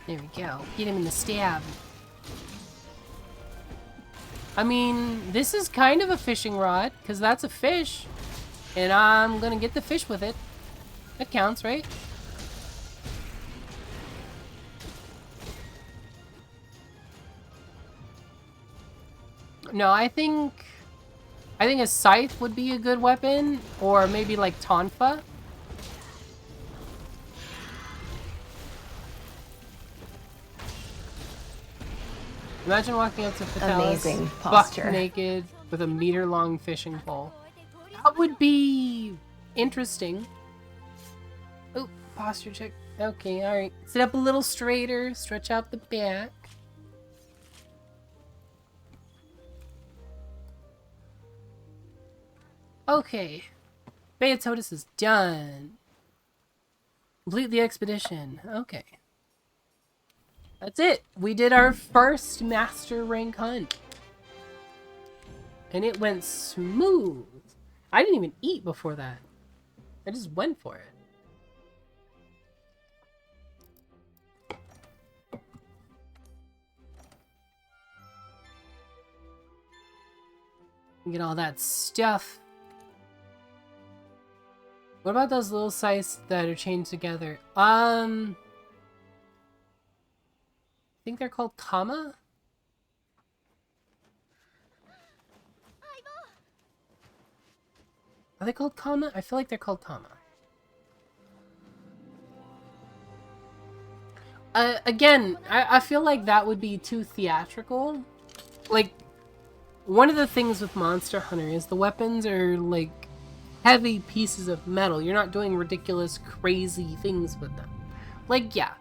There we go. Get him in the stab. I mean, this is kind of a fishing rod, because that's a fish. And I'm gonna get the fish with it. That counts, right? No, I think a scythe would be a good weapon, or maybe like Tonfa. Imagine walking up to Vitalis, buck naked, with a meter-long fishing pole. That would be interesting. Oh, posture check. Okay, alright. Sit up a little straighter, stretch out the back. Okay. Beatotus is done. Complete the expedition. Okay. That's it. We did our first master rank hunt. And it went smooth. I didn't even eat before that. I just went for it. Get all that stuff. What about those little scythes that are chained together? I think they're called Kama? Are they called Kama? I feel like they're called Kama. Again, I feel like that would be too theatrical. Like, one of the things with Monster Hunter is the weapons are, like, heavy pieces of metal. You're not doing ridiculous, crazy things with them. Like, yeah,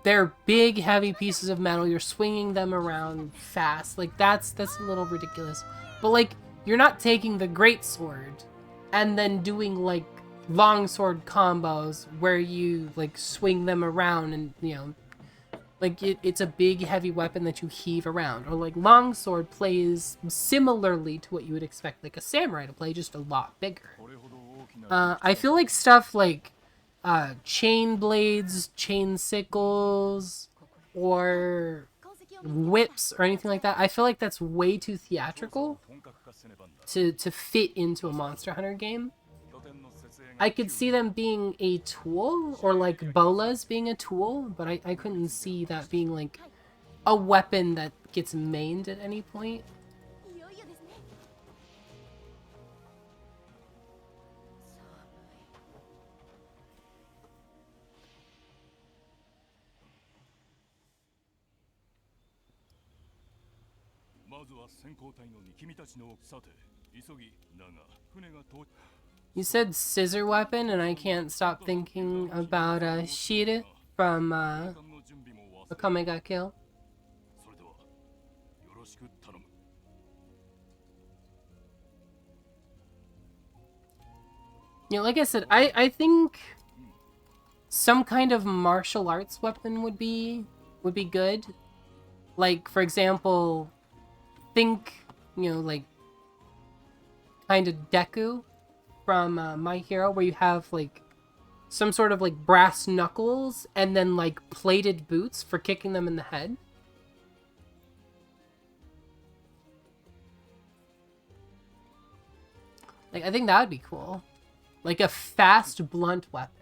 they're big, heavy pieces of metal. You're swinging them around fast. Like, that's a little ridiculous. But, like, you're not taking the greatsword and then doing, like, longsword combos where you, like, swing them around and, you know, like, it's a big, heavy weapon that you heave around. Or, like, longsword plays similarly to what you would expect, like, a samurai to play, just a lot bigger. I feel like stuff like chain blades, chain sickles, or whips, or anything like that, I feel like that's way too theatrical to fit into a Monster Hunter game. I could see them being a tool, or like bolas being a tool, but I couldn't see that being like a weapon that gets mained at any point. いよいよですね。 まずは先行隊のに君たちのさて急ぎだが船が到 You said scissor weapon, and I can't stop thinking about Shire from 艦の準備も忘れ Akame ga Kill. それではよろしく頼む You know, like I said, I think some kind of martial arts weapon would be good. Like, for example, think, you know, like, kind of Deku from My Hero, where you have, like, some sort of, like, brass knuckles and then, like, plated boots for kicking them in the head. Like, I think that would be cool. Like a fast, blunt weapon.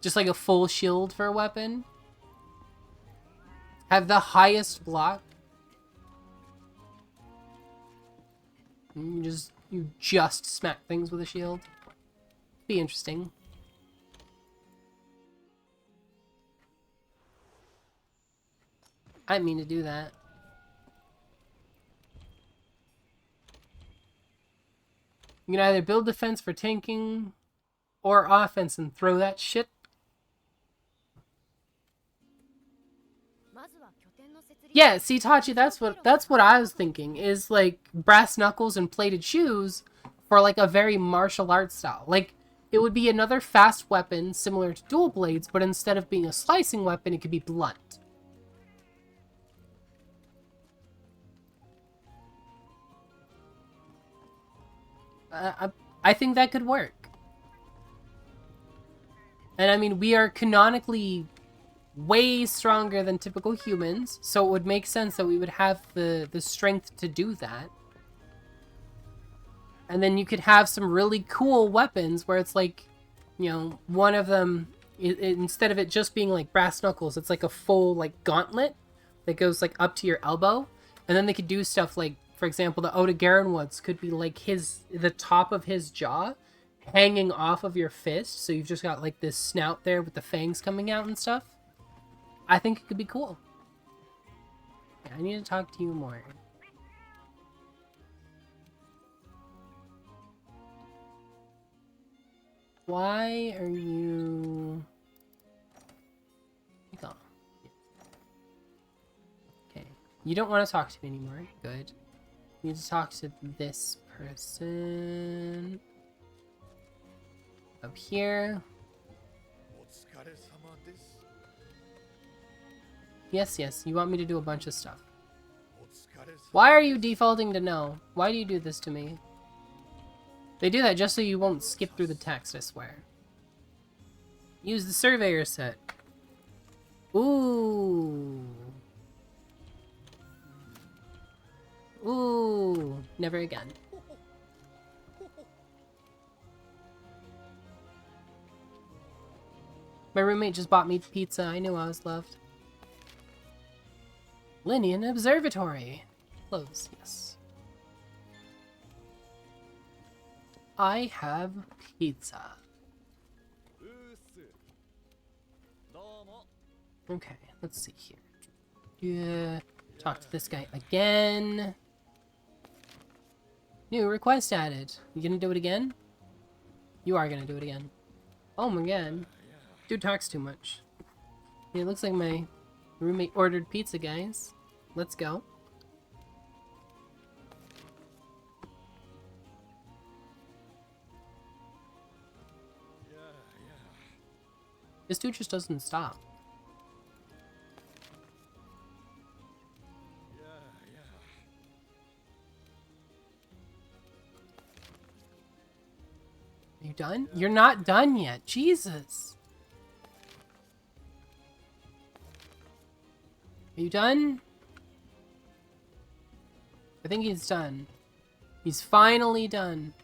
Just like a full shield for a weapon. Have the highest block. And you just smack things with a shield. Be interesting. I didn't mean to do that. You can either build defense for tanking or offense and throw that shit. まずは拠点の設立 Yeah, see, Tachi, that's what I was thinking. Is like brass knuckles and plated shoes for like a very martial arts style. Like it would be another fast weapon similar to dual blades, but instead of being a slicing weapon, it could be blunt. I think that could work. And I mean, we are canonically way stronger than typical humans, so it would make sense that we would have the strength to do that. And then you could have some really cool weapons where it's like, you know, one of them, instead of it just being like brass knuckles, it's like a full like gauntlet that goes like up to your elbow. And then they could do stuff like, for example, the Oda Garenwoods could be like the top of his jaw hanging off of your fist. So you've just got like this snout there with the fangs coming out and stuff. I think it could be cool. Yeah, I need to talk to you more. Why are you... Go. Okay. You don't want to talk to me anymore. Good. You need to talk to this person. Up here. Yes, yes. You want me to do a bunch of stuff. Why are you defaulting to no? Why do you do this to me? They do that just so you won't skip through the text, I swear. Use the surveyor set. Ooh. Ooh. Never again. My roommate just bought me pizza. I knew I was loved. Linian Observatory. Close, yes. I have pizza. Okay, let's see here. Yeah, talk to this guy again. New request added. You gonna do it again? You are gonna do it again. Oh my god. Dude talks too much. It looks like my roommate ordered pizza, guys. Let's go. This dude just doesn't stop. Are you done? You're not done yet. Jesus. Are you done? I think he's done. He's finally done.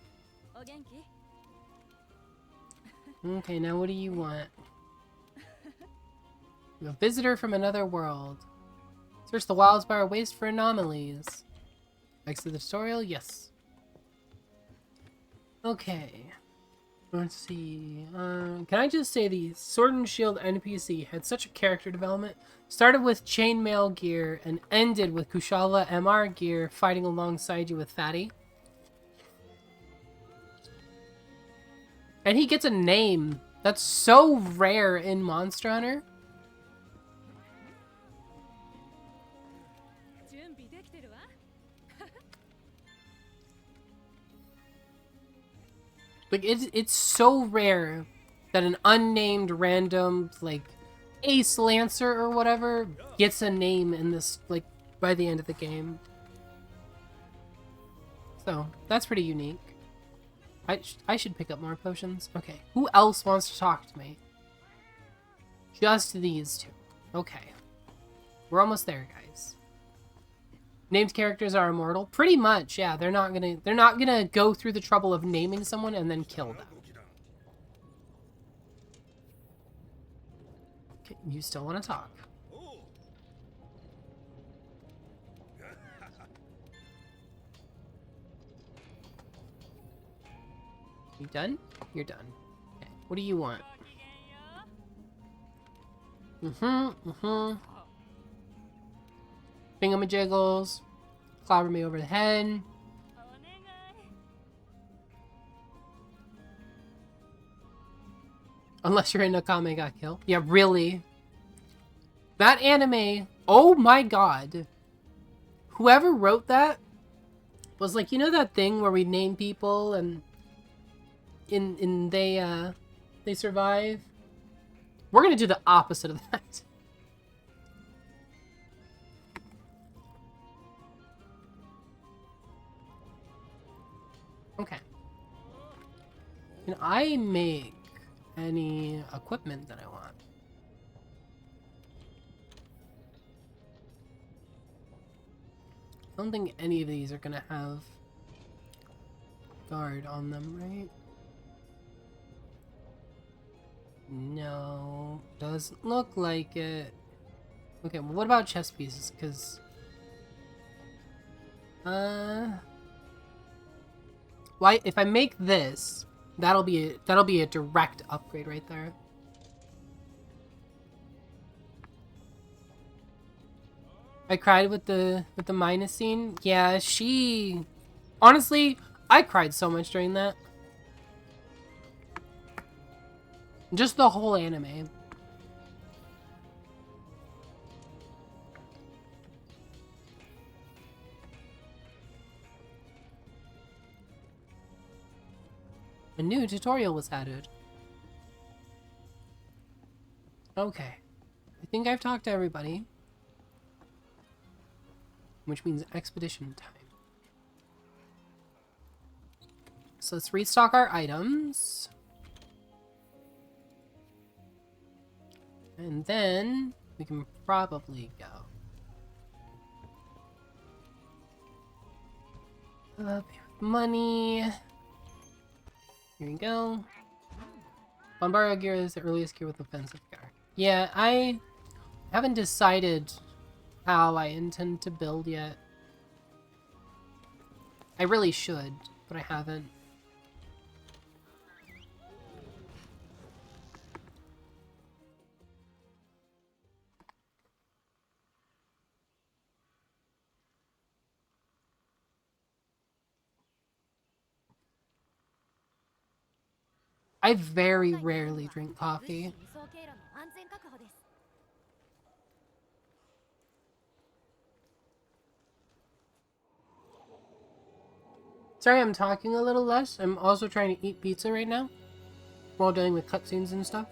Okay, now what do you want? A visitor from another world. Search the Wildspire Waste for anomalies. Exit the tutorial? Yes. Okay. Let's see. Can I just say the Sword and Shield NPC had such a character development? Started with chainmail gear and ended with Kushala MR gear fighting alongside you with Fatty. And he gets a name. That's so rare in Monster Hunter. Like, it's so rare that an unnamed random, like, Ace Lancer or whatever gets a name in this, like, by the end of the game. So, that's pretty unique. I should pick up more potions. Okay, who else wants to talk to me? Just these two. Okay. We're almost there, guys. Named characters are immortal? Pretty much, yeah. They're not gonna go through the trouble of naming someone and then kill them. Okay, you still want to talk. You done? You're done. Okay, what do you want? Thingamajiggles. Clobber me over the head. Unless you're in Nakame got killed. Yeah, really? That anime, oh my god. Whoever wrote that was like, you know that thing where we name people and they survive? We're gonna do the opposite of that. Okay. Can I make any equipment that I want? I don't think any of these are gonna have guard on them, right? No, doesn't look like it. Okay, well, what about chest pieces? Because, why? If I make this, that'll be a direct upgrade right there. I cried with the Mina scene. Yeah, she. Honestly, I cried so much during that. Just the whole anime. A new tutorial was added. Okay. I think I've talked to everybody. Which means expedition time. So let's restock our items. And then we can probably go. Money. Here we go. Bombaro gear is the earliest gear with offensive gear. Yeah, I haven't decided how I intend to build yet. I really should, but I haven't. I very rarely drink coffee. Sorry, I'm talking a little less. I'm also trying to eat pizza right now while dealing with cutscenes and stuff.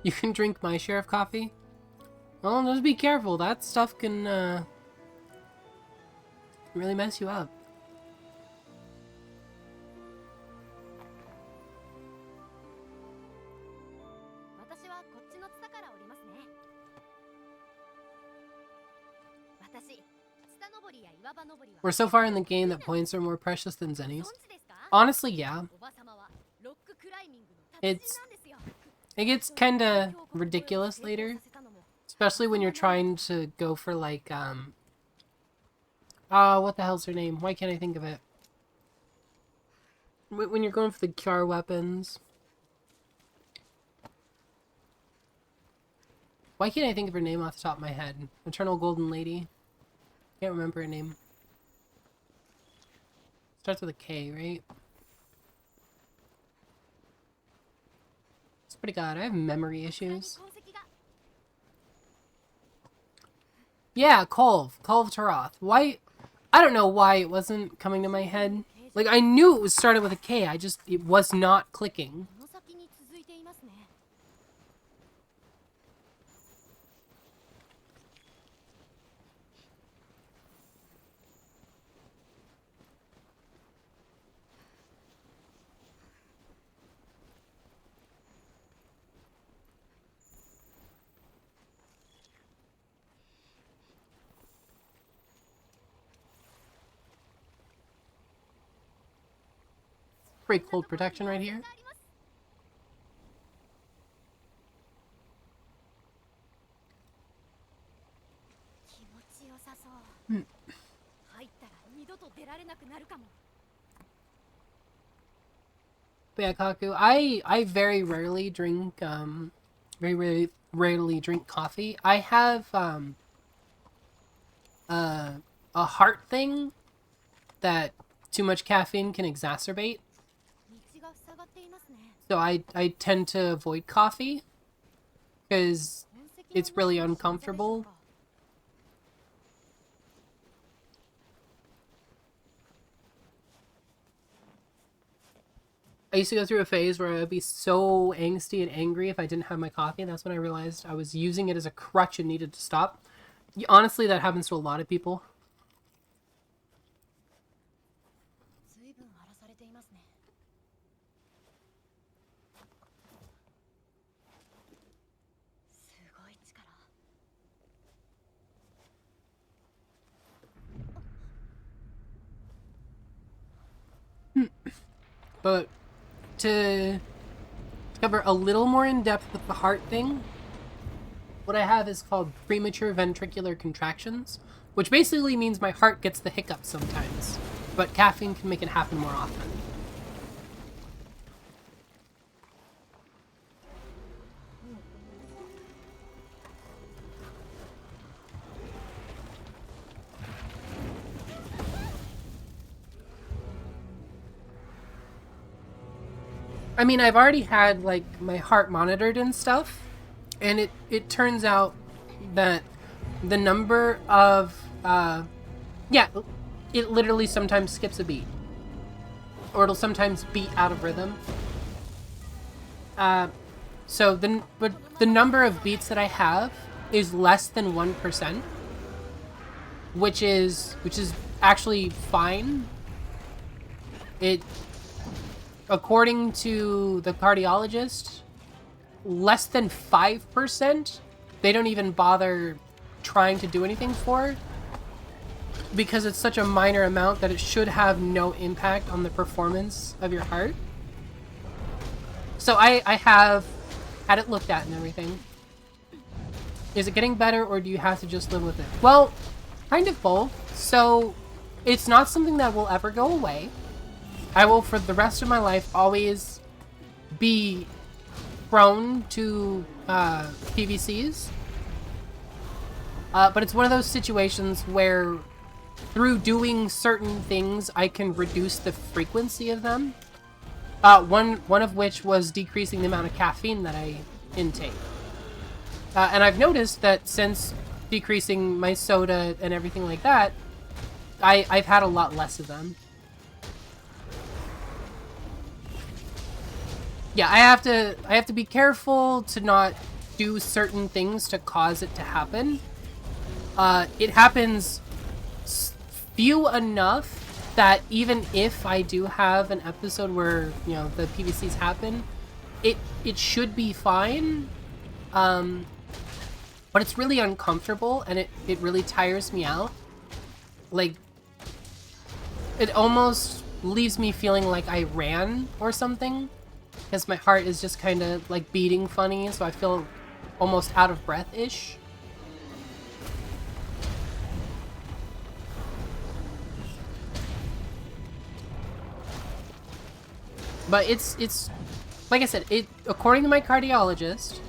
You can drink my share of coffee? Well, just be careful. That stuff can really mess you up. We're so far in the game that points are more precious than zennies. Honestly, yeah. It gets kinda ridiculous later. Especially when you're trying to go for like, what the hell's her name? Why can't I think of it? When you're going for the cure weapons. Why can't I think of her name off the top of my head? Eternal Golden Lady. Can't remember her name. Starts with a K, right? It's pretty good. I have memory issues. Yeah, Kolv Taroth. Why? I don't know why it wasn't coming to my head. Like, I knew it was started with a K, it was not clicking. Pretty cold protection right here. But yeah, Kaku, I very rarely drink rarely drink coffee. I have a heart thing that too much caffeine can exacerbate. So I tend to avoid coffee because it's really uncomfortable. I used to go through a phase where I would be so angsty and angry if I didn't have my coffee. That's when I realized I was using it as a crutch and needed to stop. Honestly, that happens to a lot of people. But to cover a little more in depth with the heart thing, what I have is called premature ventricular contractions, which basically means my heart gets the hiccups sometimes, but caffeine can make it happen more often. I mean, I've already had, like, my heart monitored and stuff, and it turns out that the number of, yeah, it literally sometimes skips a beat. Or it'll sometimes beat out of rhythm. So the number of beats that I have is less than 1%, which is actually fine. According to the cardiologist, less than 5%, they don't even bother trying to do anything for, because it's such a minor amount that it should have no impact on the performance of your heart. So I have had it looked at and everything. Is it getting better, or do you have to just live with it? Well, kind of both. So it's not something that will ever go away. I will, for the rest of my life, always be prone to PVCs. But it's one of those situations where through doing certain things, I can reduce the frequency of them. One of which was decreasing the amount of caffeine that I intake. And I've noticed that since decreasing my soda and everything like that, I've had a lot less of them. Yeah, I have to be careful to not do certain things to cause it to happen. It happens few enough that even if I do have an episode where, you know, the PVCs happen, it should be fine. But it's really uncomfortable and it really tires me out. Like, it almost leaves me feeling like I ran or something. Because my heart is just kind of like beating funny, so I feel almost out of breath-ish. But it's like I said, according to my cardiologist,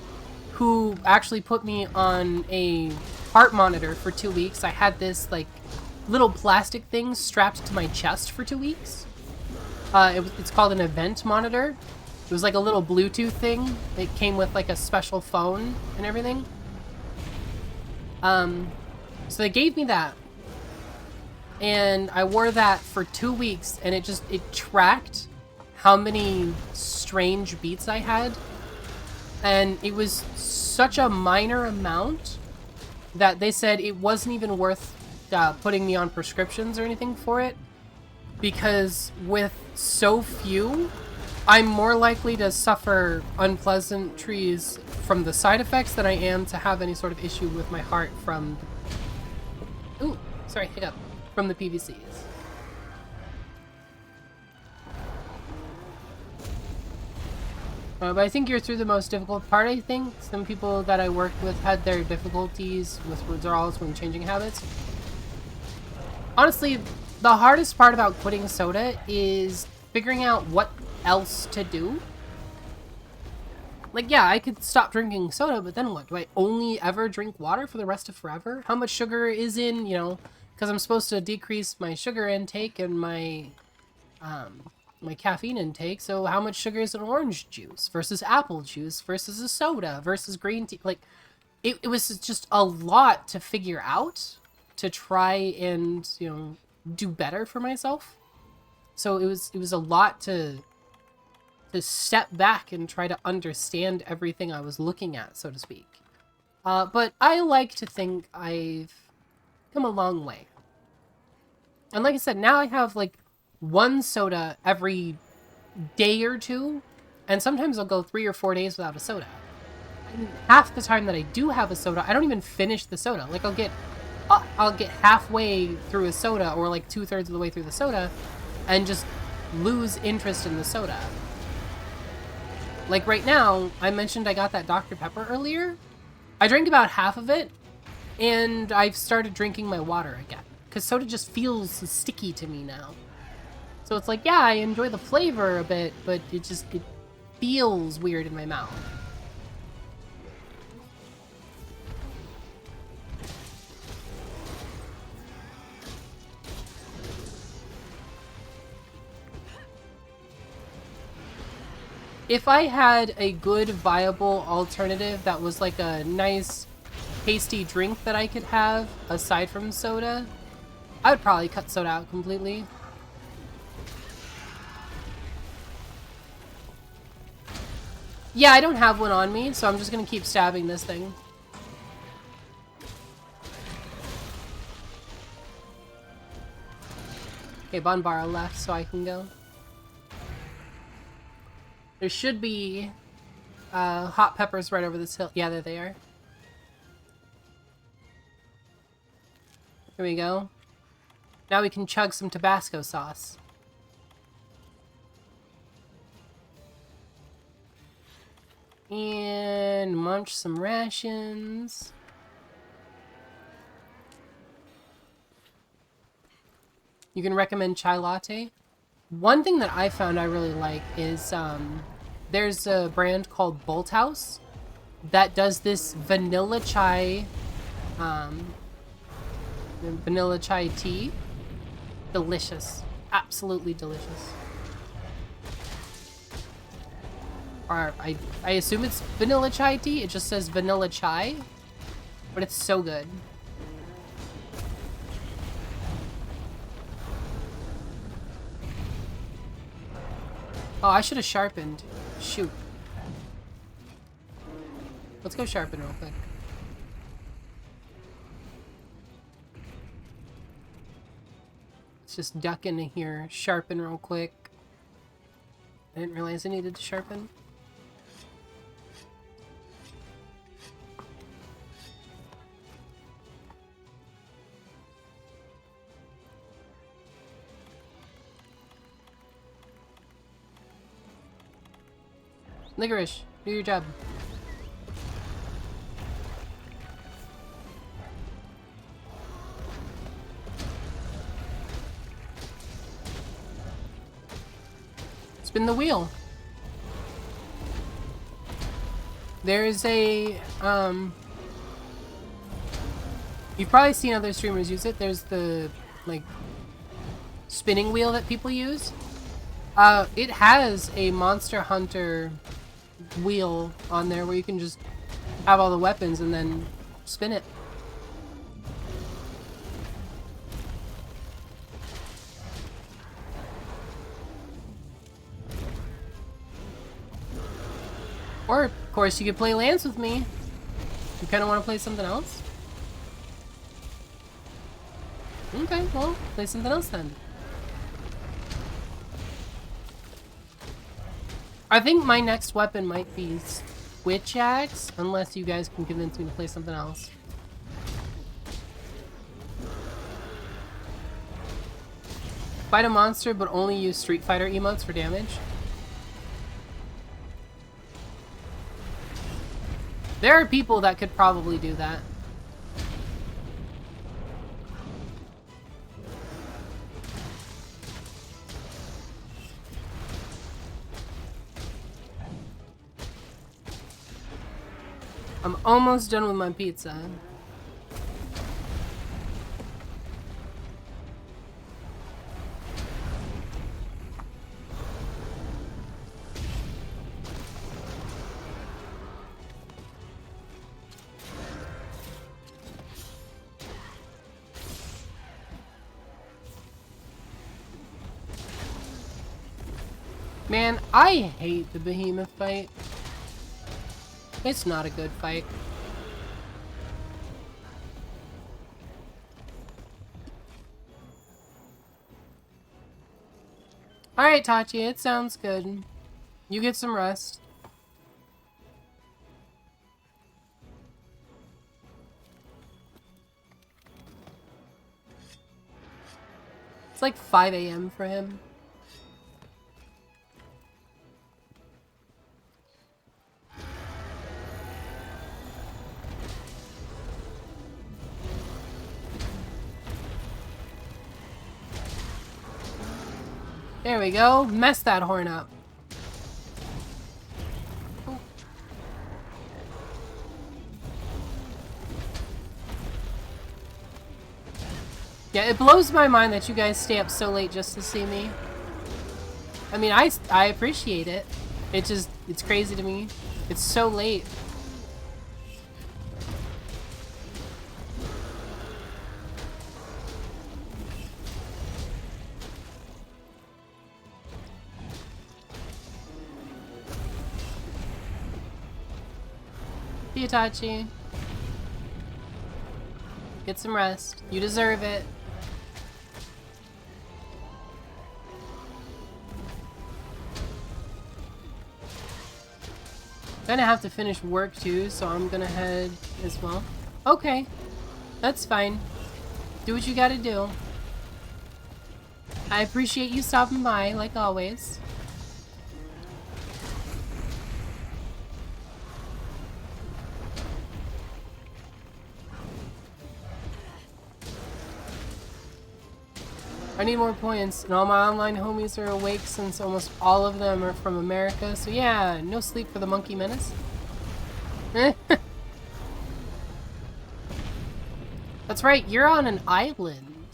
who actually put me on a heart monitor for 2 weeks, I had this like little plastic thing strapped to my chest for 2 weeks. It's called an event monitor. It was like a little Bluetooth thing. It came with like a special phone and everything. So they gave me that. And I wore that for 2 weeks and it tracked how many strange beats I had. And it was such a minor amount that they said it wasn't even worth putting me on prescriptions or anything for it. Because with so few, I'm more likely to suffer unpleasantries from the side effects than I am to have any sort of issue with my heart from... Ooh, sorry, hiccup. From the PVCs. But I think you're through the most difficult part, I think. Some people that I worked with had their difficulties with withdrawals when changing habits. Honestly, the hardest part about quitting soda is figuring out what else to do. Like, yeah, I could stop drinking soda, but then what? Do I only ever drink water for the rest of forever? How much sugar is in, you know, because I'm supposed to decrease my sugar intake and my my caffeine intake, so how much sugar is in orange juice versus apple juice versus a soda versus green tea? Like, it was just a lot to figure out to try and, you know, do better for myself. So it was a lot to step back and try to understand everything I was looking at, so to speak. But I like to think I've come a long way. And like I said, now I have like one soda every day or two, and sometimes I'll go 3 or 4 days without a soda. And half the time that I do have a soda, I don't even finish the soda. Like, I'll get halfway through a soda, or like 2/3 of the way through the soda, and just lose interest in the soda. Like right now, I mentioned I got that Dr. Pepper earlier. I drank about half of it, and I've started drinking my water again. Because soda just feels sticky to me now. So it's like, yeah, I enjoy the flavor a bit, but it feels weird in my mouth. If I had a good, viable alternative that was like a nice, tasty drink that I could have, aside from soda, I would probably cut soda out completely. Yeah, I don't have one on me, so I'm just gonna keep stabbing this thing. Okay, Banbara left, so I can go. There should be hot peppers right over this hill. Yeah, there they are. Here we go. Now we can chug some Tabasco sauce. And munch some rations. You can recommend chai latte. One thing that I found I really like is there's a brand called Bolt House that does this vanilla chai tea. Delicious. Absolutely delicious. Or I assume it's vanilla chai tea. It just says vanilla chai, but it's so good. Oh, I should have sharpened. Shoot. Let's go sharpen real quick. Let's just duck into here, sharpen real quick. I didn't realize I needed to sharpen. Licorice, do your job. Spin the wheel. There's a, you've probably seen other streamers use it. There's the, like, spinning wheel that people use. It has a Monster Hunter wheel on there where you can just have all the weapons and then spin it. Or, of course, you could play Lance with me. You kind of want to play something else? Okay, well, play something else then. I think my next weapon might be Switch Axe, unless you guys can convince me to play something else. Fight a monster, but only use Street Fighter emotes for damage. There are people that could probably do that. I'm almost done with my pizza. Man, I hate the behemoth fight. It's not a good fight. Alright, Tachi, it sounds good. You get some rest. It's like 5 a.m. for him. There we go. Mess that horn up. Oh. Yeah, it blows my mind that you guys stay up so late just to see me. I mean, I appreciate it. It's crazy to me. It's so late. Itachi. Get some rest. You deserve it. Gonna have to finish work too, so I'm gonna head as well. Okay. That's fine. Do what you gotta do. I appreciate you stopping by, like always. I need more points, and all my online homies are awake since almost all of them are from America, so yeah, no sleep for the Monkey Menace. That's right, you're on an island.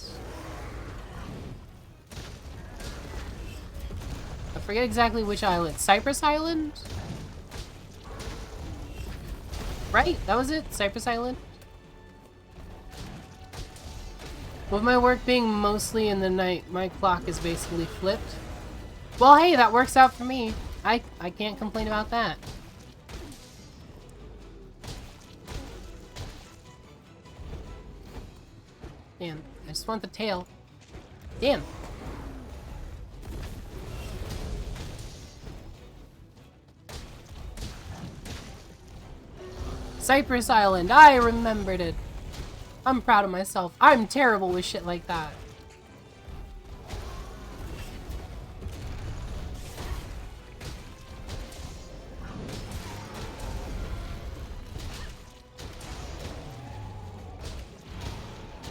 I forget exactly which island. Cypress Island? Right, that was it? Cypress Island? With my work being mostly in the night, my clock is basically flipped. Well, hey, that works out for me. I can't complain about that. Damn, I just want the tail. Damn. Cypress Island, I remembered it. I'm proud of myself. I'm terrible with shit like that.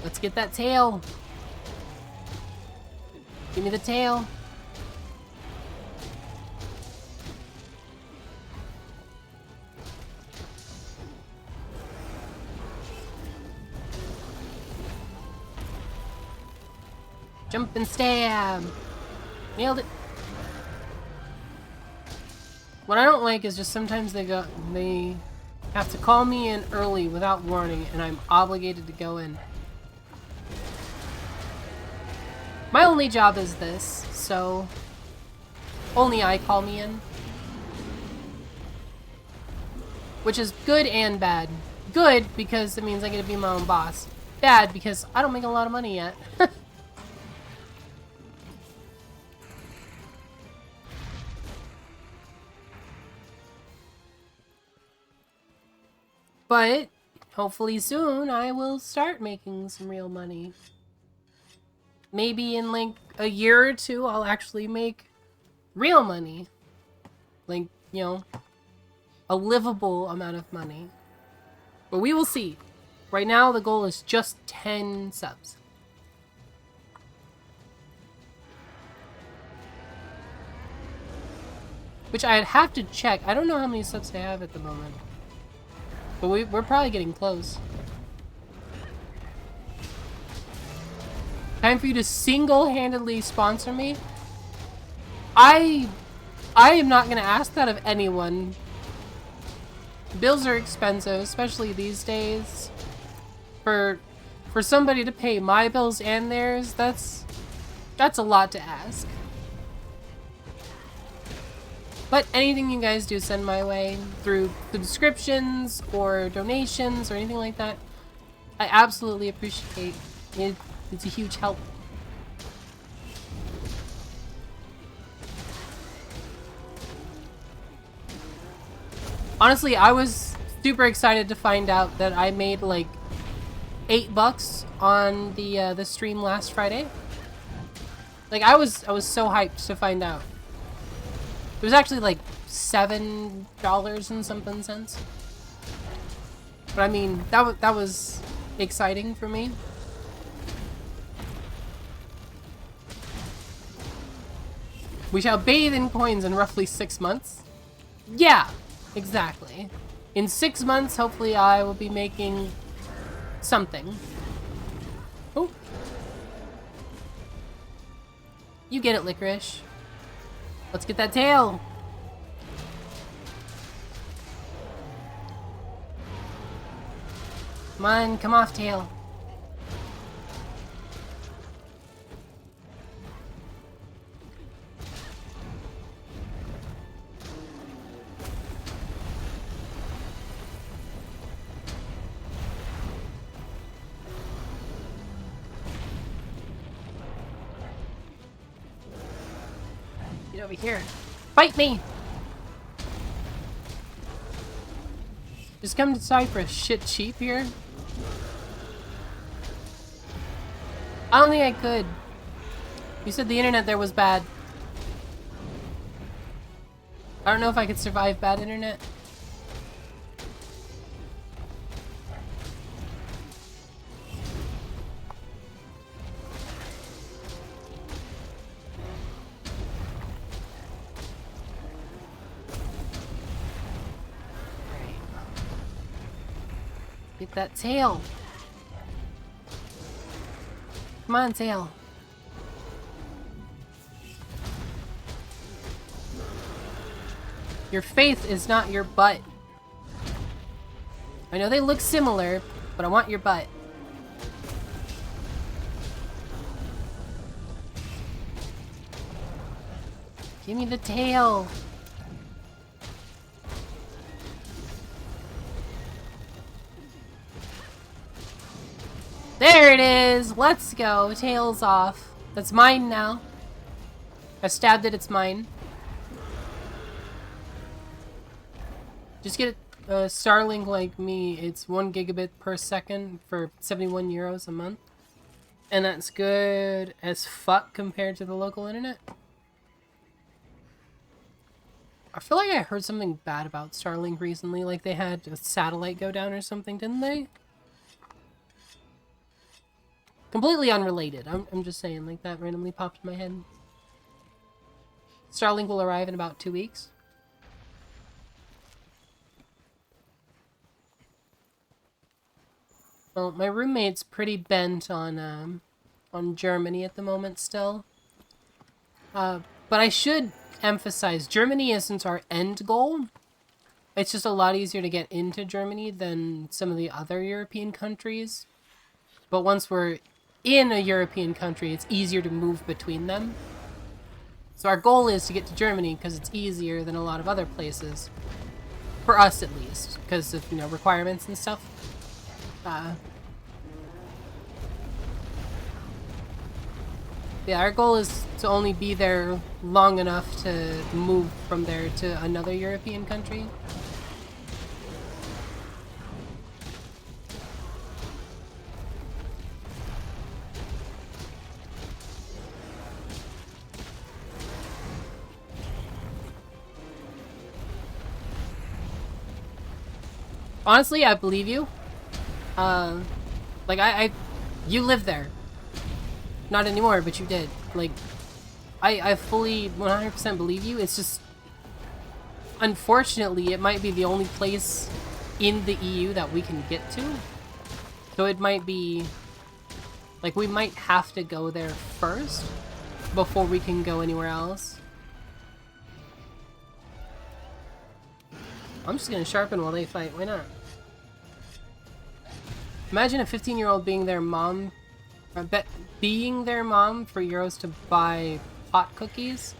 Let's get that tail. Give me the tail. Jump and stab. Nailed it. What I don't like is just sometimes they have to call me in early without warning, and I'm obligated to go in. My only job is this, so only I call me in. Which is good and bad. Good because it means I get to be my own boss. Bad because I don't make a lot of money yet. But hopefully soon I will start making some real money. Maybe in like a year or two I'll actually make real money. Like, you know, a livable amount of money. But we will see. Right now the goal is just 10 subs. Which I'd have to check. I don't know how many subs I have at the moment. But we're probably getting close. Time for you to single-handedly sponsor me? I am not gonna ask that of anyone. Bills are expensive, especially these days. For somebody to pay my bills and theirs, that's a lot to ask. But anything you guys do send my way through subscriptions or donations or anything like that, I absolutely appreciate it. It's a huge help. Honestly, I was super excited to find out that I made like $8 on the stream last Friday. Like I was so hyped to find out. It was actually like $7 and something cents. But I mean, that was exciting for me. We shall bathe in coins in roughly 6 months. Yeah, exactly. In 6 months, hopefully I will be making something. Oh. You get it, Licorice. Let's get that tail. Come on, come off, tail. Get over here. Fight me! Just come to Cyprus. Shit cheap here? I don't think I could. You said the internet there was bad. I don't know if I could survive bad internet. Get that tail. Come on, tail. Your faith is not your butt. I know they look similar, but I want your butt. Give me the tail. There it is! Let's go. Tail's off. That's mine now. I stabbed it, it's mine. Just get a Starlink like me. It's 1 gigabit per second for 71 euros a month. And that's good as fuck compared to the local internet. I feel like I heard something bad about Starlink recently, like they had a satellite go down or something, didn't they? Completely unrelated. I'm just saying, like that randomly popped in my head. Starlink will arrive in about 2 weeks. Well, my roommate's pretty bent on Germany at the moment still. But I should emphasize, Germany isn't our end goal. It's just a lot easier to get into Germany than some of the other European countries. But once we're in a European country, it's easier to move between them. So our goal is to get to Germany because it's easier than a lot of other places. For us, at least. Because of, you know, requirements and stuff. Yeah, our goal is to only be there long enough to move from there to another European country. Honestly, I believe you. Like, you live there. Not anymore, but you did. Like, I fully 100% believe you. It's just, unfortunately, it might be the only place in the EU that we can get to. So it might be, like, we might have to go there first before we can go anywhere else. I'm just gonna sharpen while they fight. Why not? Imagine a 15-year-old being their mom, being their mom for euros to buy pot cookies.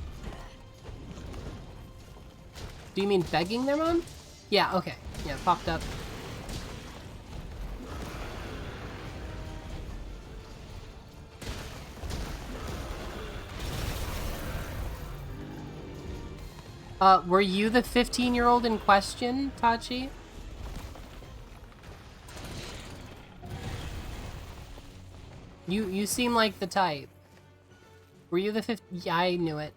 Do you mean begging their mom? Yeah, okay. Yeah, popped up. Were you the 15-year-old in question, Tachi? You seem like the type. Were you the 15? Yeah, I knew it.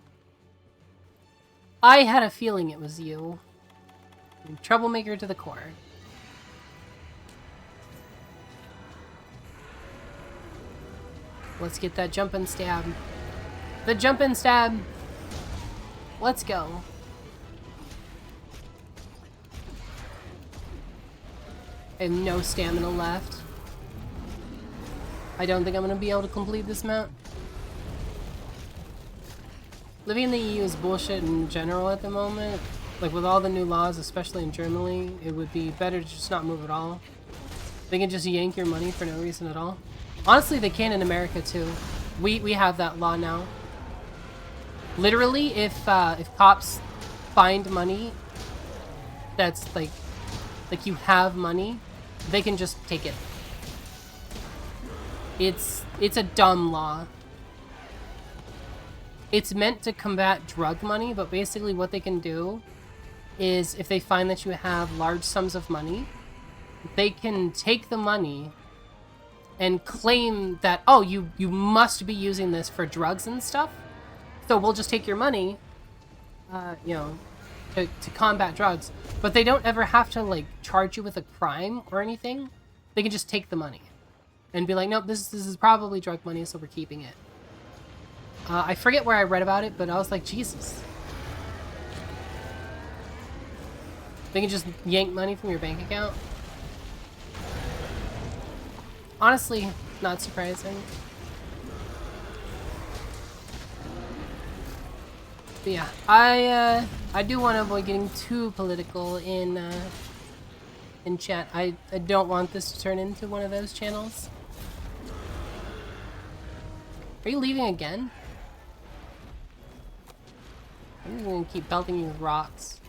I had a feeling it was you. Troublemaker to the core. Let's get that jump and stab. The jump and stab. Let's go. I have no stamina left. I don't think I'm gonna be able to complete this mount. Living in the EU is bullshit in general at the moment. Like, with all the new laws, especially in Germany, it would be better to just not move at all. They can just yank your money for no reason at all. Honestly, they can in America too. We have that law now. Literally, if cops find money that's like you have money, they can just take it. It's a dumb law. It's meant to combat drug money, but basically what they can do is if they find that you have large sums of money, they can take the money and claim that, oh, you must be using this for drugs and stuff, so we'll just take your money, you know, to combat drugs. But they don't ever have to, like, charge you with a crime or anything. They can just take the money and be like, nope, this is probably drug money, so we're keeping it. I forget where I read about it, but I was like, Jesus. They can just yank money from your bank account. Honestly, not surprising. But yeah, I do want to avoid getting too political in chat. I don't want this to turn into one of those channels. Are you leaving again? I'm just gonna keep pelting you with rocks.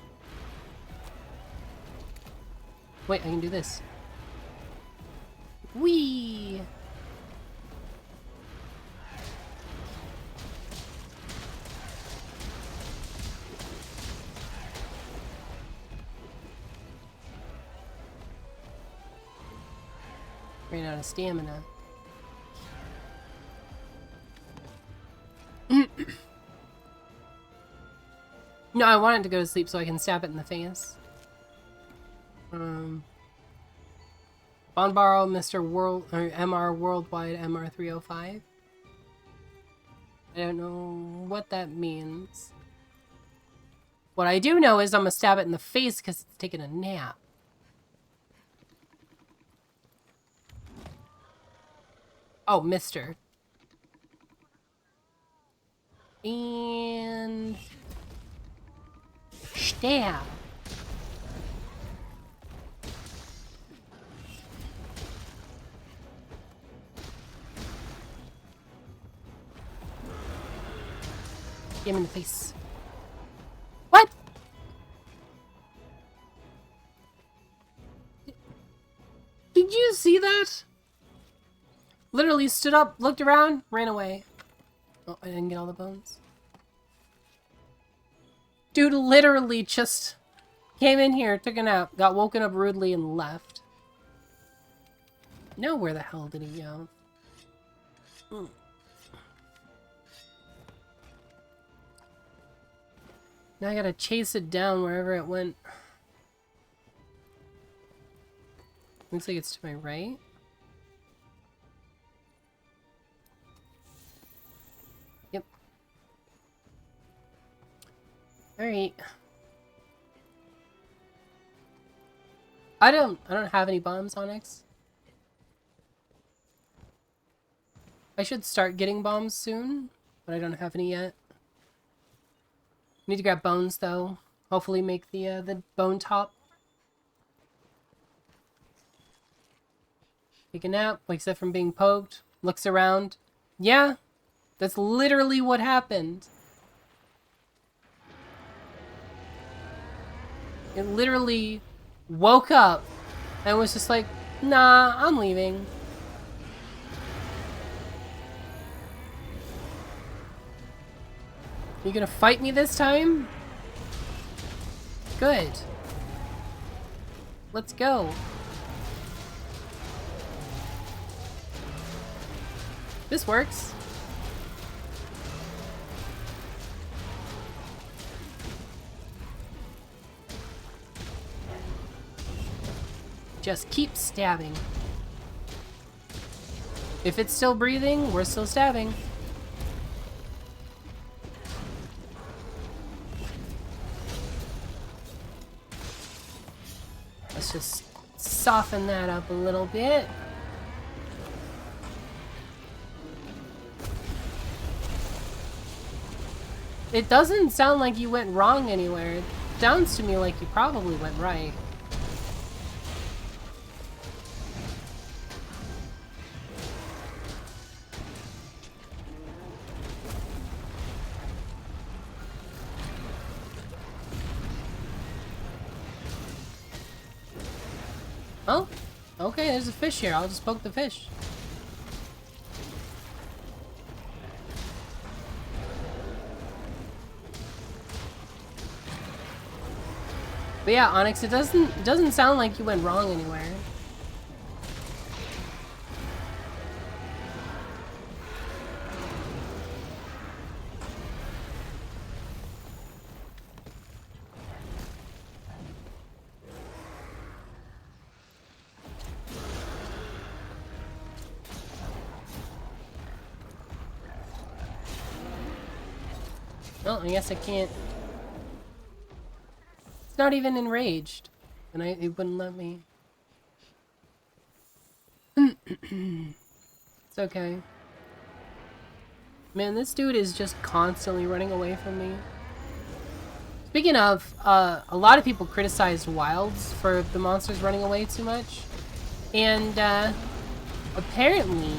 Wait, I can do this. Whee! Ran out of stamina. No, I wanted to go to sleep so I can stab it in the face. Bond borrow Mr. World or MR Worldwide MR305. I don't know what that means. What I do know is I'm gonna stab it in the face because it's taking a nap. Oh, Mr. And stab. Get him in the face. What? Did you see that? Literally stood up, looked around, ran away. Oh, I didn't get all the bones. Dude literally just came in here, took a nap, got woken up rudely, and left. Now where the hell did he go? Now I gotta chase it down wherever it went. Looks like it's to my right. Yep. Alright. I don't have any bombs, Onyx. I should start getting bombs soon, but I don't have any yet. Need to grab bones though. Hopefully make the bone top. Take a nap, wakes up from being poked, looks around. Yeah, that's literally what happened. It literally woke up and was just like, nah, I'm leaving. You gonna fight me this time? Good. Let's go. This works. Just keep stabbing. If it's still breathing, we're still stabbing. Let's just soften that up a little bit. It doesn't sound like you went wrong anywhere. It sounds to me like you probably went right. Oh, okay, there's a fish here. I'll just poke the fish. But yeah, Onyx, it doesn't sound like you went wrong anywhere. Well, I guess I can't. It's not even enraged, and it wouldn't let me. It's okay. Man, this dude is just constantly running away from me. Speaking of, a lot of people criticized Wilds for the monsters running away too much. And, apparently,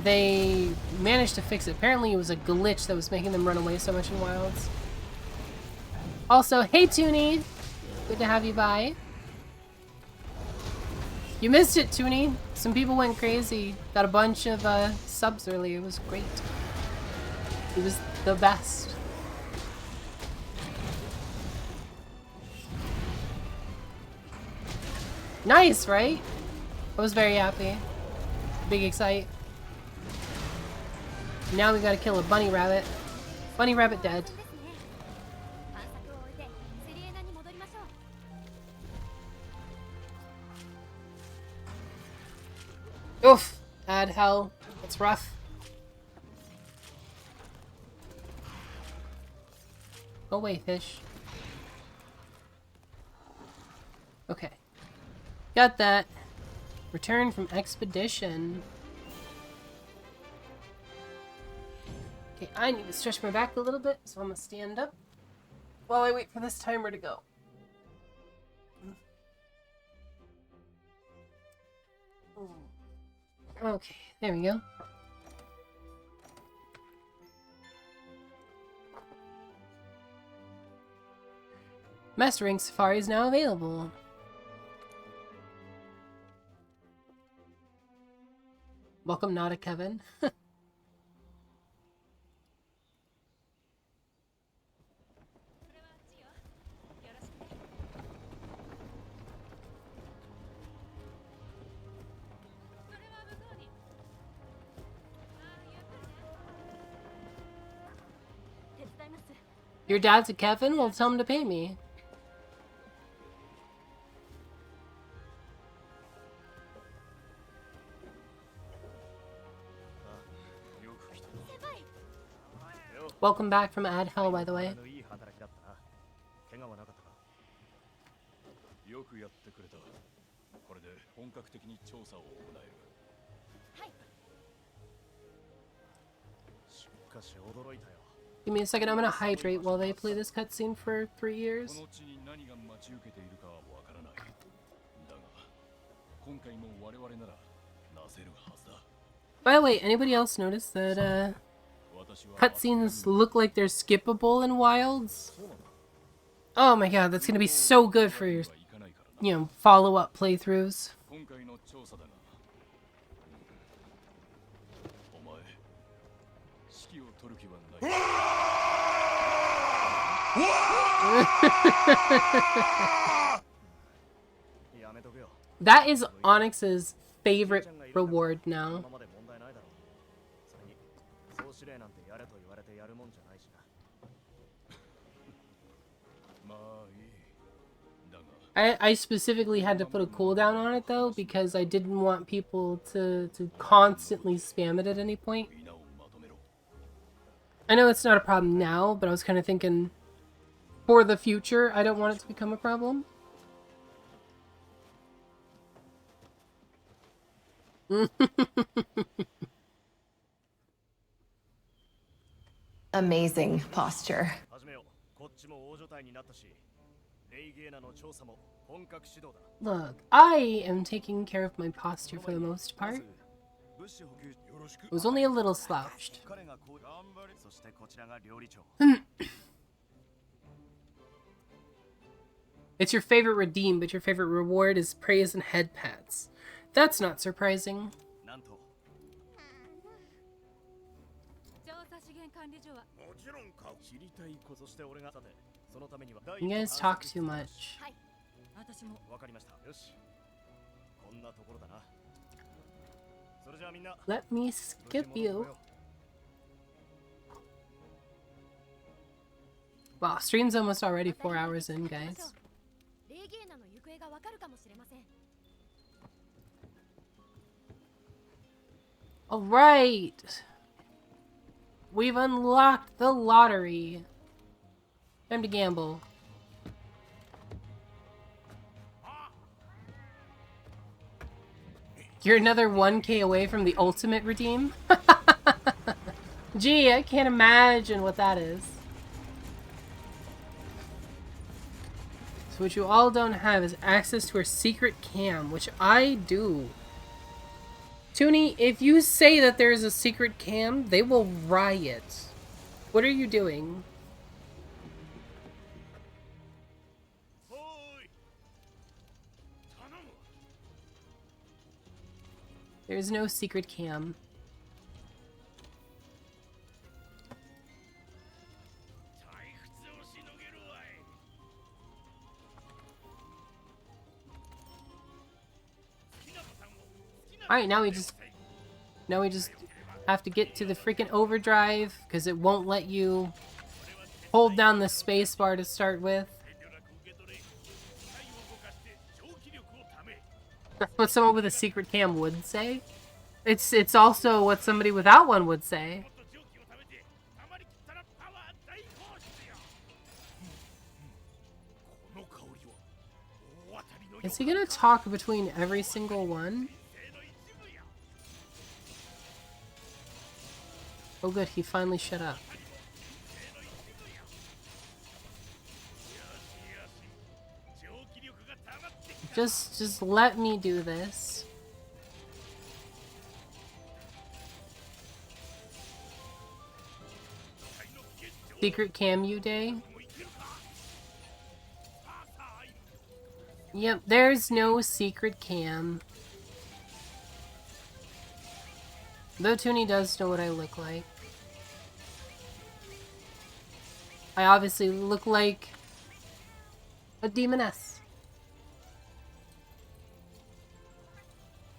they managed to fix it. Apparently it was a glitch that was making them run away so much in Wilds. Also, hey Toonie! Good to have you by. You missed it, Toonie. Some people went crazy. Got a bunch of subs earlier. It was great. It was the best. Nice, right? I was very happy. Big excite. Now we gotta kill a bunny rabbit. Bunny rabbit dead. 探索を終えてセリエナに戻りましょう。 Oof. Add hell. That's rough. Go away, fish. Okay. Got that. Return from expedition. Okay, I need to stretch my back a little bit, so I'm gonna stand up while I wait for this timer to go. Okay, there we go. Mastering Safari is now available. Welcome, Nada Kevin. Your dad's a Kevin? Well, tell him to pay me. Welcome back from Ad Hell, by the way. よくやってくれた。これで本格的に調査を行える。はい。しかし驚いたよ。 Give me a second, I'm gonna hydrate while they play this cutscene for 3 years. この地に何が待ち受けているかはわからない。だが、今回も我々ならなせるはずだ。By the way, anybody else notice that cutscenes look like they're skippable in Wilds? Oh my god, that's gonna be so good for your, follow-up playthroughs. 今回の調査だが、お前、指揮を取る気はない。 That is Onyx's favorite reward now. I specifically had to put a cooldown on it though because I didn't want people to constantly spam it at any point. I know it's not a problem now, but I was kind of thinking for the future, I don't want it to become a problem. Amazing posture. Look, I am taking care of my posture for the most part. It was only a little slouched. It's your favorite redeem, but your favorite reward is praise and head pats. That's not surprising. You guys talk too much. Let me skip you. Wow, stream's almost already 4 hours in, guys. Alright! We've unlocked the lottery. Time to gamble. You're another 1K away from the ultimate redeem? Gee, I can't imagine what that is. So what you all don't have is access to her secret cam, which I do. Toonie, if you say that there is a secret cam, they will riot. What are you doing? There's no secret cam. Alright, now we just have to get to the freaking overdrive because it won't let you hold down the space bar to start with. That's what someone with a secret cam would say. It's also what somebody without one would say. Is he gonna talk between every single one? Oh good, he finally shut up. Just let me do this. Secret Camu Day? Yep, there's no secret cam. Though Toonie does know what I look like. I obviously look like a demoness.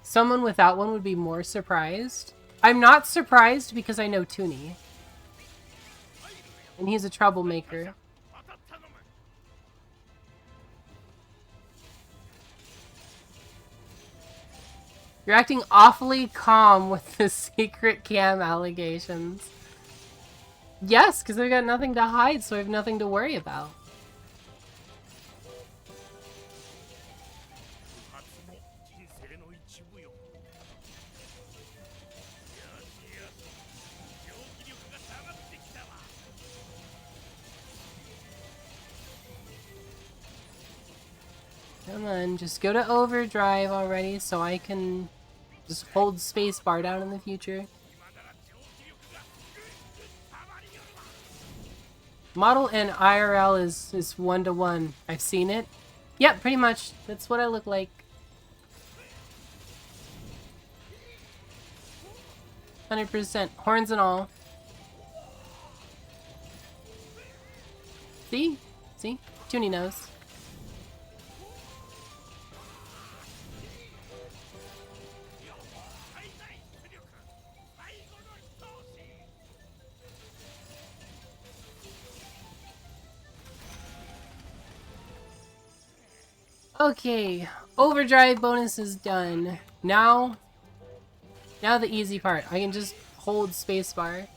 Someone without one would be more surprised. I'm not surprised because I know Toonie. And he's a troublemaker. You're acting awfully calm with the secret cam allegations. Yes, because I've got nothing to hide, so I have nothing to worry about. Come on, just go to overdrive already so I can just hold spacebar down in the future. Model and IRL is 1-to-1. I've seen it. Yep, pretty much. That's what I look like. 100%. Horns and all. See? See? Toonie knows. Okay, overdrive bonus is done. Now the easy part. I can just hold spacebar,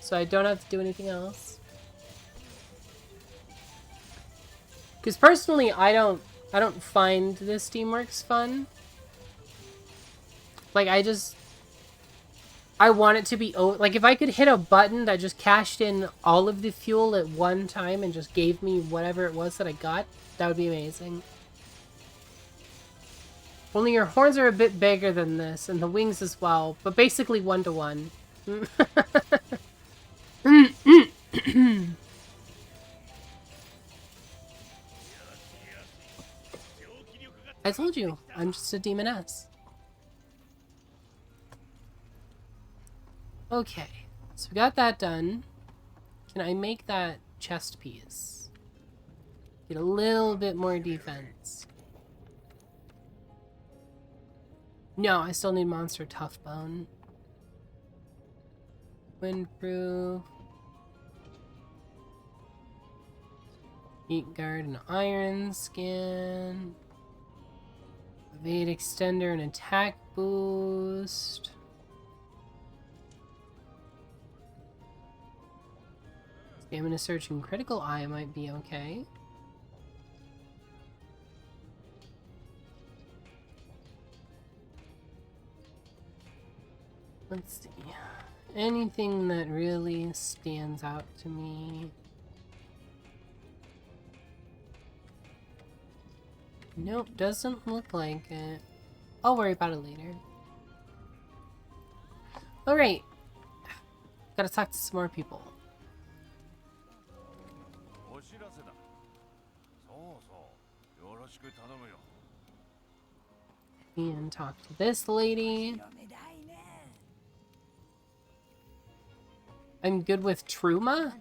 so I don't have to do anything else. Because personally, I don't find this Steamworks fun. Like I want it to be like if I could hit a button that just cashed in all of the fuel at one time and just gave me whatever it was that I got. That would be amazing. Only your horns are a bit bigger than this, and the wings as well, but basically 1-to-1. I told you, I'm just a demoness. Okay, so we got that done. Can I make that chest piece? Get a little bit more defense. No, I still need monster tough bone. Windproof. Heat guard and iron skin. Evade extender and attack boost. Stamina search and critical eye might be okay. Let's see. Anything that really stands out to me? Nope, doesn't look like it. I'll worry about it later. Alright. Gotta talk to some more people. お知らせだ。そうそう。よろしく頼むよ。 And talk to this lady. I'm good with Truma?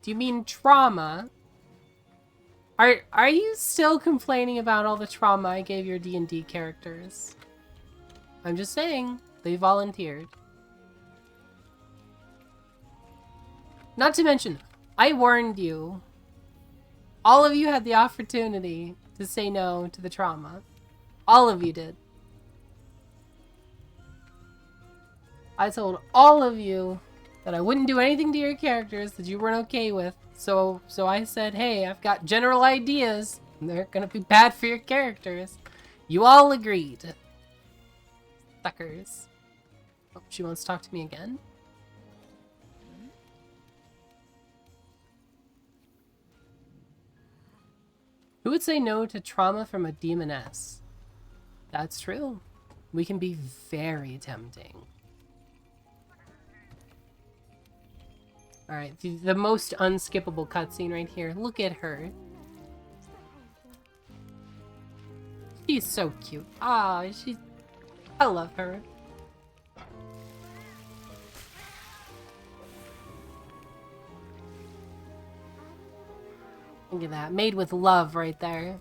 Do you mean trauma? Are you still complaining about all the trauma I gave your D&D characters? I'm just saying, they volunteered. Not to mention, I warned you. All of you had the opportunity to say no to the trauma. All of you did. I told all of you that I wouldn't do anything to your characters that you weren't okay with. So I said, hey, I've got general ideas, and they're gonna be bad for your characters. You all agreed. Suckers. Oh, she wants to talk to me again? Who would say no to trauma from a demoness? That's true. We can be very tempting. Alright, the most unskippable cutscene right here. Look at her. She's so cute. Ah, I love her. Look at that. Made with love right there.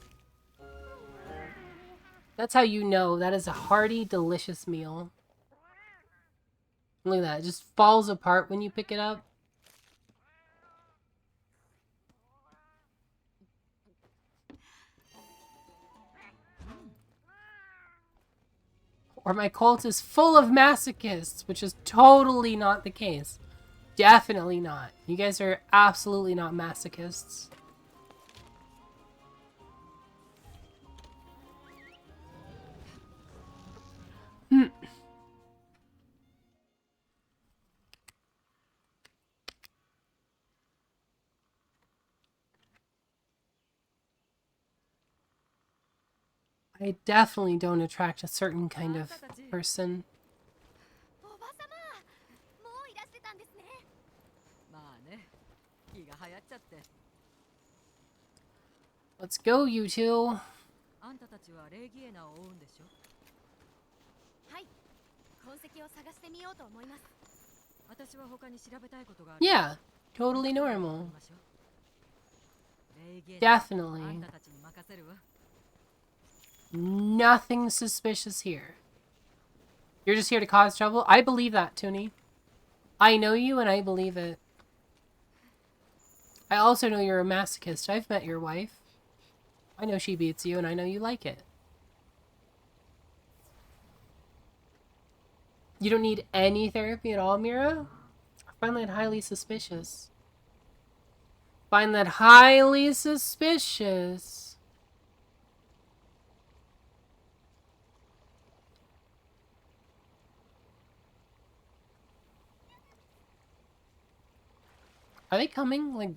That's how you know that is a hearty, delicious meal. Look at that. It just falls apart when you pick it up. Or my cult is full of masochists, which is totally not the case. Definitely not. You guys are absolutely not masochists. I definitely don't attract a certain kind of person. Let's go, you two. Yeah, totally normal. Definitely. Nothing suspicious here. You're just here to cause trouble? I believe that, Toonie. I know you and I believe it. I also know you're a masochist. I've met your wife. I know she beats you and I know you like it. You don't need any therapy at all, Mira? I find that highly suspicious. Find that highly suspicious. Are they coming? Like,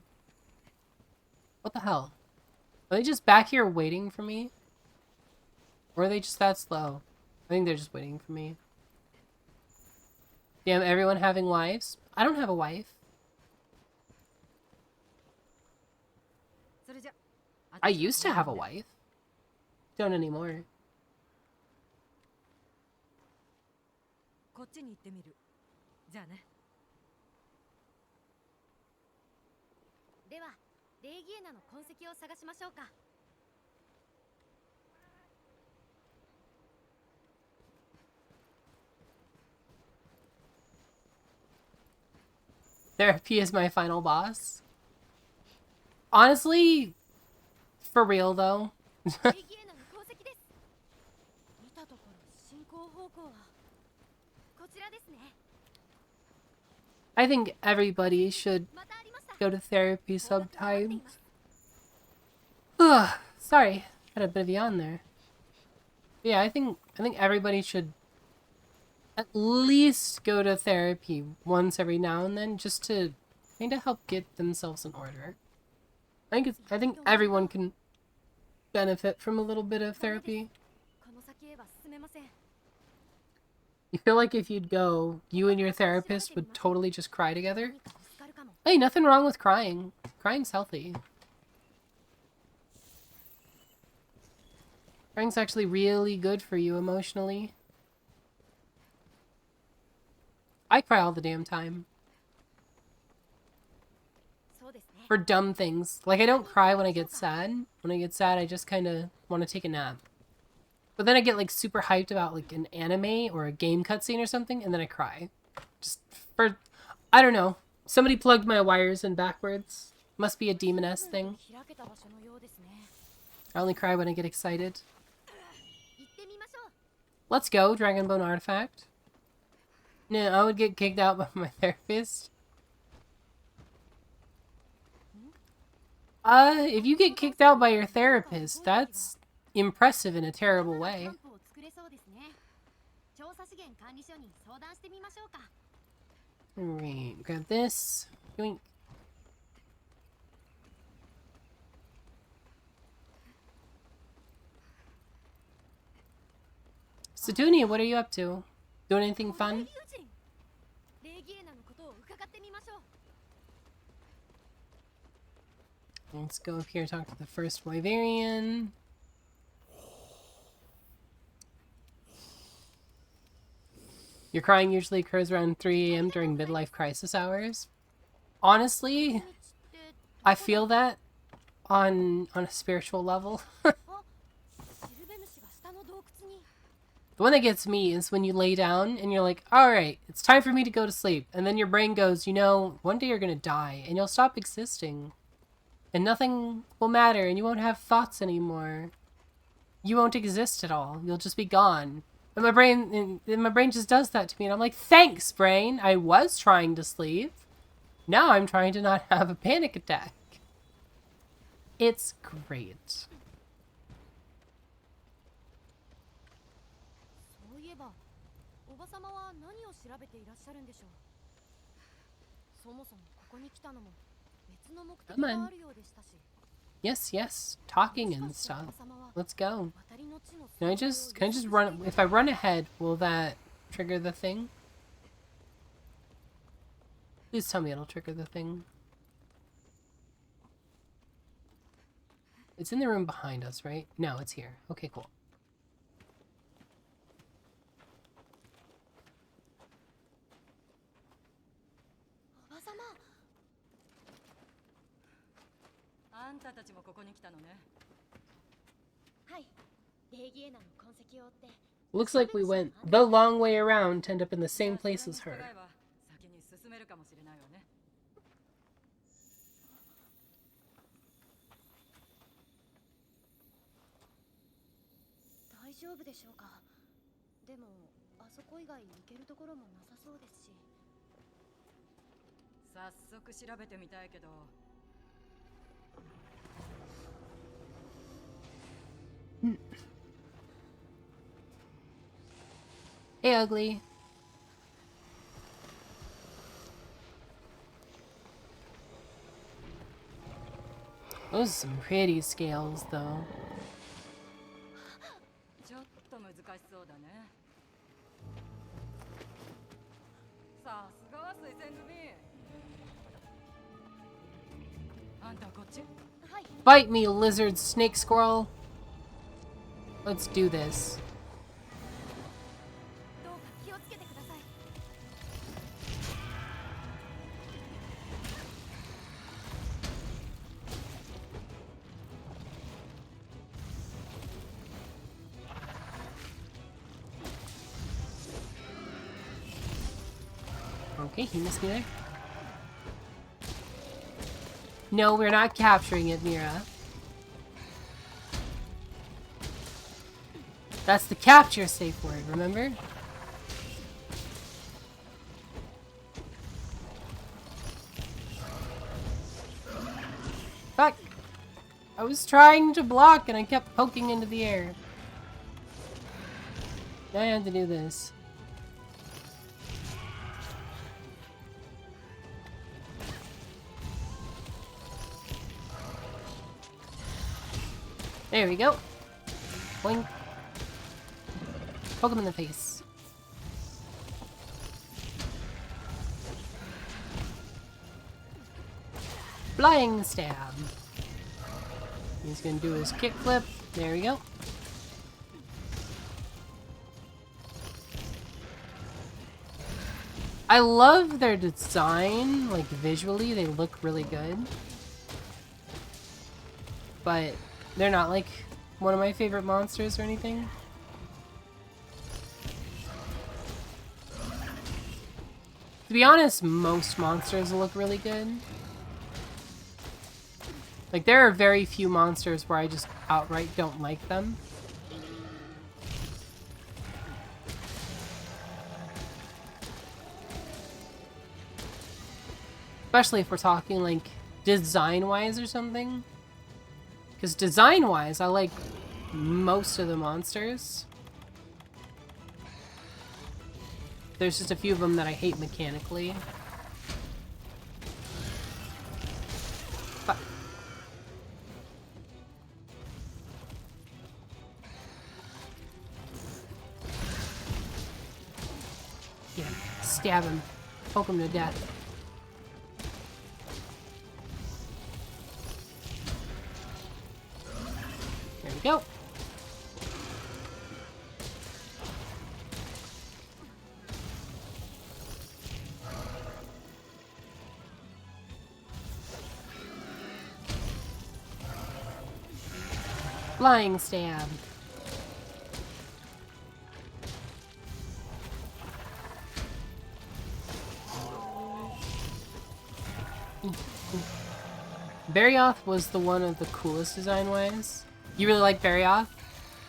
what the hell? Are they just back here waiting for me? Or are they just that slow? I think they're just waiting for me. Damn, everyone having wives? I don't have a wife. I used to have a wife. Don't anymore. Therapy is my final boss. Honestly, for real though. I think everybody should go to therapy sometimes. Ugh, sorry, had a bit of yawn there. Yeah, I think everybody should at least go to therapy once every now and then just to kind of help get themselves in order. I think everyone can benefit from a little bit of therapy. この先へは進めません。 You feel like if you'd go, you and your therapist would totally just cry together? 何か助かるかも。 Hey, nothing wrong with crying. Crying's healthy. Crying's actually really good for you emotionally. I cry all the damn time. そうですね。 For dumb things. Like, I don't cry when I get sad. When I get sad, I just kind of want to take a nap. But then I get, like, super hyped about, like, an anime or a game cutscene or something, and then I cry. Just for... I don't know. Somebody plugged my wires in backwards. Must be a demoness thing. 開けた場所のようですね。 I only cry when I get excited. 行ってみましょう。 Let's go, Dragonbone Artifact. No, I would get kicked out by my therapist. If you get kicked out by your therapist, that's impressive in a terrible キ way. ャンプを作れそうですね。調査資源管理所に相談してみましょうか。 Alright, grab this. Yoink. Sidonia, what are you up to? Doing anything 大 fun? 竜神レギエナのことを伺ってみましょう。 Let's go up here and talk to the first Wyverian. Your crying usually occurs around 3 a.m. during midlife crisis hours. Honestly, 道って I feel that on a spiritual level. あ、シルベムシが下の洞窟に。 The one that gets me is when you lay down and you're like, alright, it's time for me to go to sleep. And then your brain goes, you know, one day you're gonna die and you'll stop existing. And nothing will matter and you won't have thoughts anymore. You won't exist at all. You'll just be gone. And my brain just does that to me and I'm like, thanks, brain. I was trying to sleep. Now I'm trying to not have a panic attack. It's great. そういえば、おばさまは何を調べていらっしゃるんでしょう。そもそもここに来たのも別の目的 Come on. があるようでしたし。 Yes, yes. Talking and もしかしてお stuff. ばさまは Let's go. 渡りの地の Can I 存在を just run? If I run ahead, will that trigger the thing? Please tell me it'll trigger the thing. It's in the room behind us, right? No, it's here. Okay, cool. おばさま。あんたたちもここに来たのね。はい。レギエナの痕跡を追って。 Looks like we went the long way around to end up in the same place as her. 先に進めるかもしれないわね。大丈夫でしょうか。でもあそこ以外行けるところもなさそうですし。早速調べてみたいけど。 Hey, ugly. Those are some pretty scales, though. ちょっと難しそうだね。さすがは推薦組。あんたこっち。はい。 Bite me, lizard snake squirrel. Let's do this. どうか気をつけてください。 Okay, he missed me there. No, we're not capturing it, Mira. That's the capture safe word, remember? Fuck! I was trying to block and I kept poking into the air. Now I have to do this. There we go. Boink. Poke him in the face. Flying stab. He's gonna do his kickflip. There we go. I love their design, like visually, they look really good. But they're not like one of my favorite monsters or anything. To be honest, most monsters look really good. Like, there are very few monsters where I just outright don't like them. Especially if we're talking, like, design-wise or something. Because design-wise, I like most of the monsters. There's just a few of them that I hate mechanically. But yeah, stab him. Poke him to death. There we go. Flying stab. Barioth was the one of the coolest design-wise. You really like Barioth?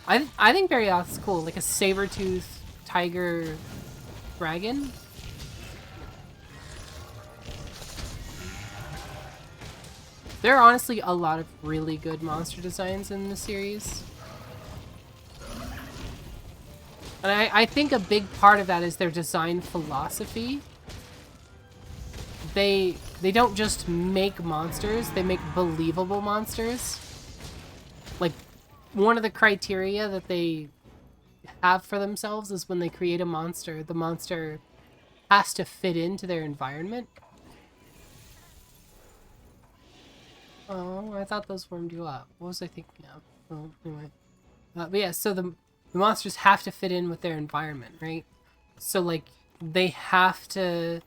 I think Barioth's cool, like a saber-toothed tiger dragon. There are honestly a lot of really good monster designs in the series. And I think a big part of that is their design philosophy. They don't just make monsters, they make believable monsters. Like, one of the criteria that they have for themselves is when they create a monster, the monster has to fit into their environment. Oh, I thought those warmed you up. What was I thinking of? Oh, anyway. But yeah, so the monsters have to fit in with their environment, right? So, like, they have to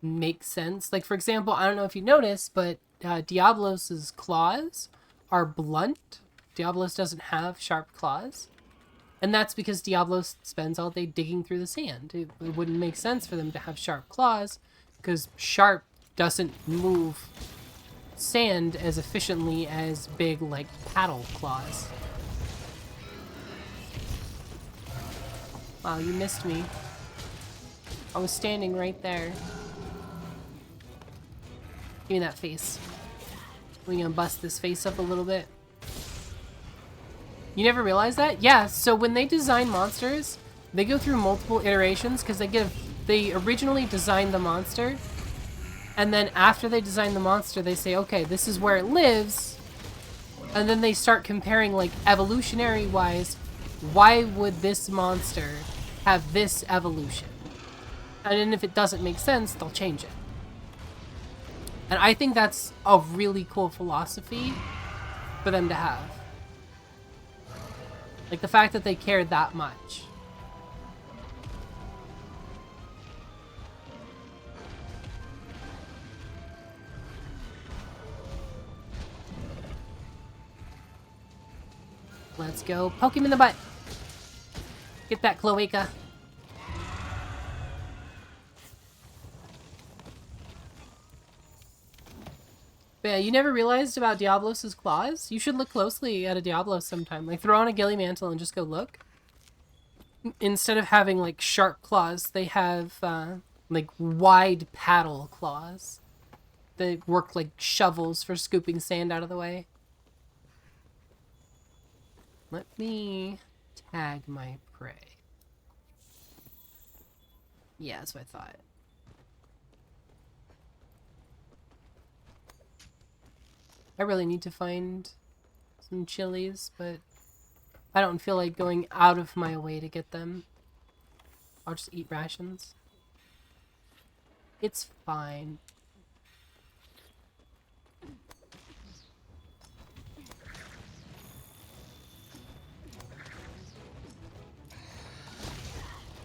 make sense. Like, for example, I don't know if you noticed, but Diablos's claws are blunt. Diablos doesn't have sharp claws. And that's because Diablos spends all day digging through the sand. It wouldn't make sense for them to have sharp claws, because sharp doesn't move sand as efficiently as big, like, paddle claws. Wow, you missed me. I was standing right there. Give me that face. We're gonna bust this face up a little bit. You never realized that? Yeah, so when they design monsters, they go through multiple iterations because they originally designed the monster, and then after they design the monster, they say, okay, this is where it lives, and then they start comparing, like, evolutionary-wise, why would this monster have this evolution? And then if it doesn't make sense, they'll change it. And I think that's a really cool philosophy for them to have. Like, the fact that they care that much. Let's go. Poke him in the butt. Get that cloaca. But yeah, you never realized about Diablos's claws? You should look closely at a Diablos sometime. Like, throw on a ghillie mantle and just go look. Instead of having, like, sharp claws, they have, like, wide paddle claws. They work like shovels for scooping sand out of the way. Let me tag my prey. Yeah, that's what I thought. I really need to find some chilies, but I don't feel like going out of my way to get them. I'll just eat rations. It's fine.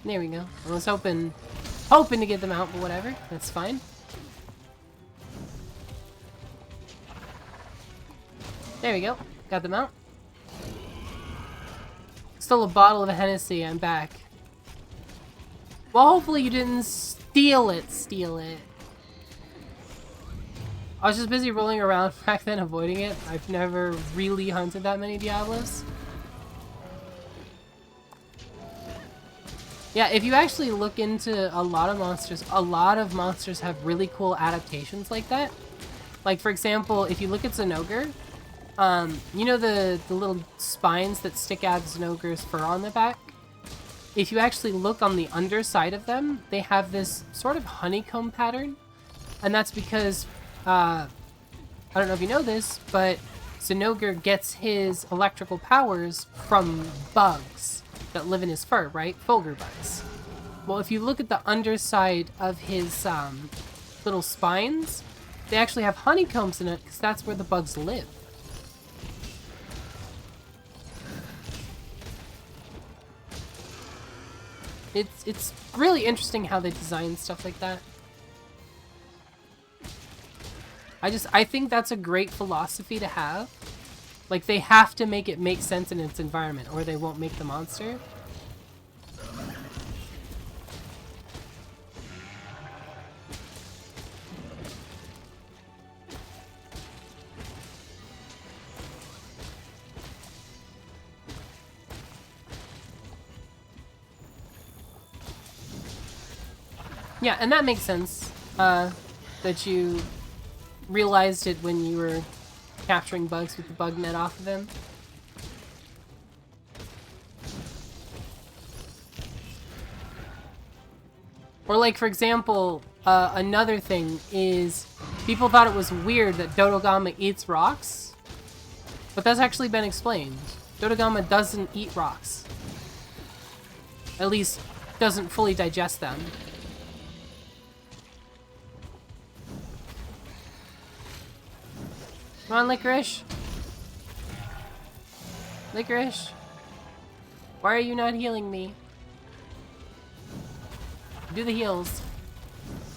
There we go. I was hoping to get them out, but whatever. That's fine. There we go. Got them out. Still a bottle of Hennessy. I'm back. Well, hopefully you didn't steal it. I was just busy rolling around back then, avoiding it. I've never really hunted that many Diablos. Yeah, if you actually look into a lot of monsters have really cool adaptations like that. Like, for example, if you look at Zinogre, you know the little spines that stick out of Zinogre's fur on the back? If you actually look on the underside of them, they have this sort of honeycomb pattern. And that's because, I don't know if you know this, but Zinogre gets his electrical powers from bugs that live in his fur, right? Fulgur bugs. Well, if you look at the underside of his little spines, they actually have honeycombs in it because that's where the bugs live. It's really interesting how they design stuff like that. I think that's a great philosophy to have. Like, they have to make it make sense in its environment, or they won't make the monster. Yeah, and that makes sense, that you realized it when you were capturing bugs with the bug net off of him. Or like, for example, another thing is people thought it was weird that Dodogama eats rocks, but that's actually been explained. Dodogama doesn't eat rocks. At least, doesn't fully digest them. Come on, Licorice. Licorice. Why are you not healing me? Do the heals.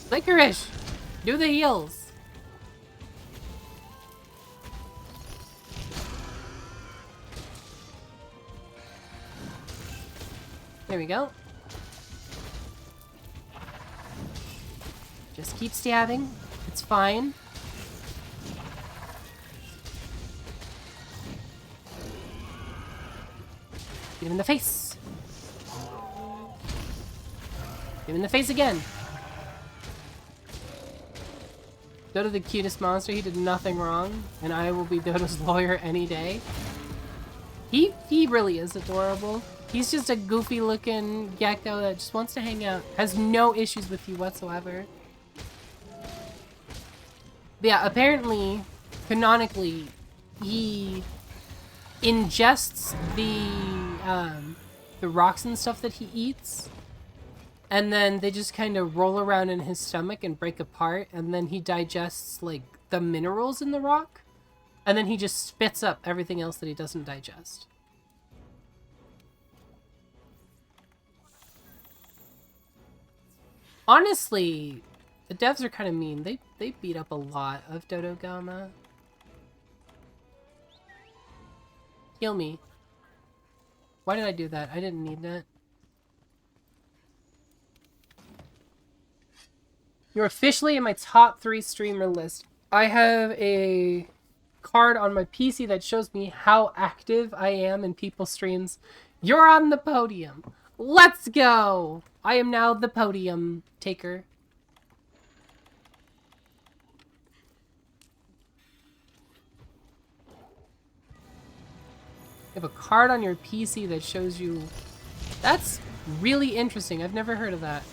Licorice! Do the heals! There we go. Just keep stabbing. It's fine. Get him in the face. Get him in the face again. Dodo the cutest monster. He did nothing wrong, and I will be Dodo's lawyer any day. He really is adorable. He's just a goofy looking gecko that just wants to hang out. Has no issues with you whatsoever. But yeah, apparently, canonically, he ingests the rocks and stuff that he eats, and then they just kind of roll around in his stomach and break apart, and then he digests like the minerals in the rock, and then he just spits up everything else that he doesn't digest. Honestly, the devs are kind of mean. They beat up a lot of Dodogama. Heal me. Why did I do that? I didn't need that. You're officially in my top 3 streamer list. I have a card on my PC that shows me how active I am in people's streams. You're on the podium. Let's go! I am now the podium taker. You have a card on your PC that shows you... That's really interesting. I've never heard of that.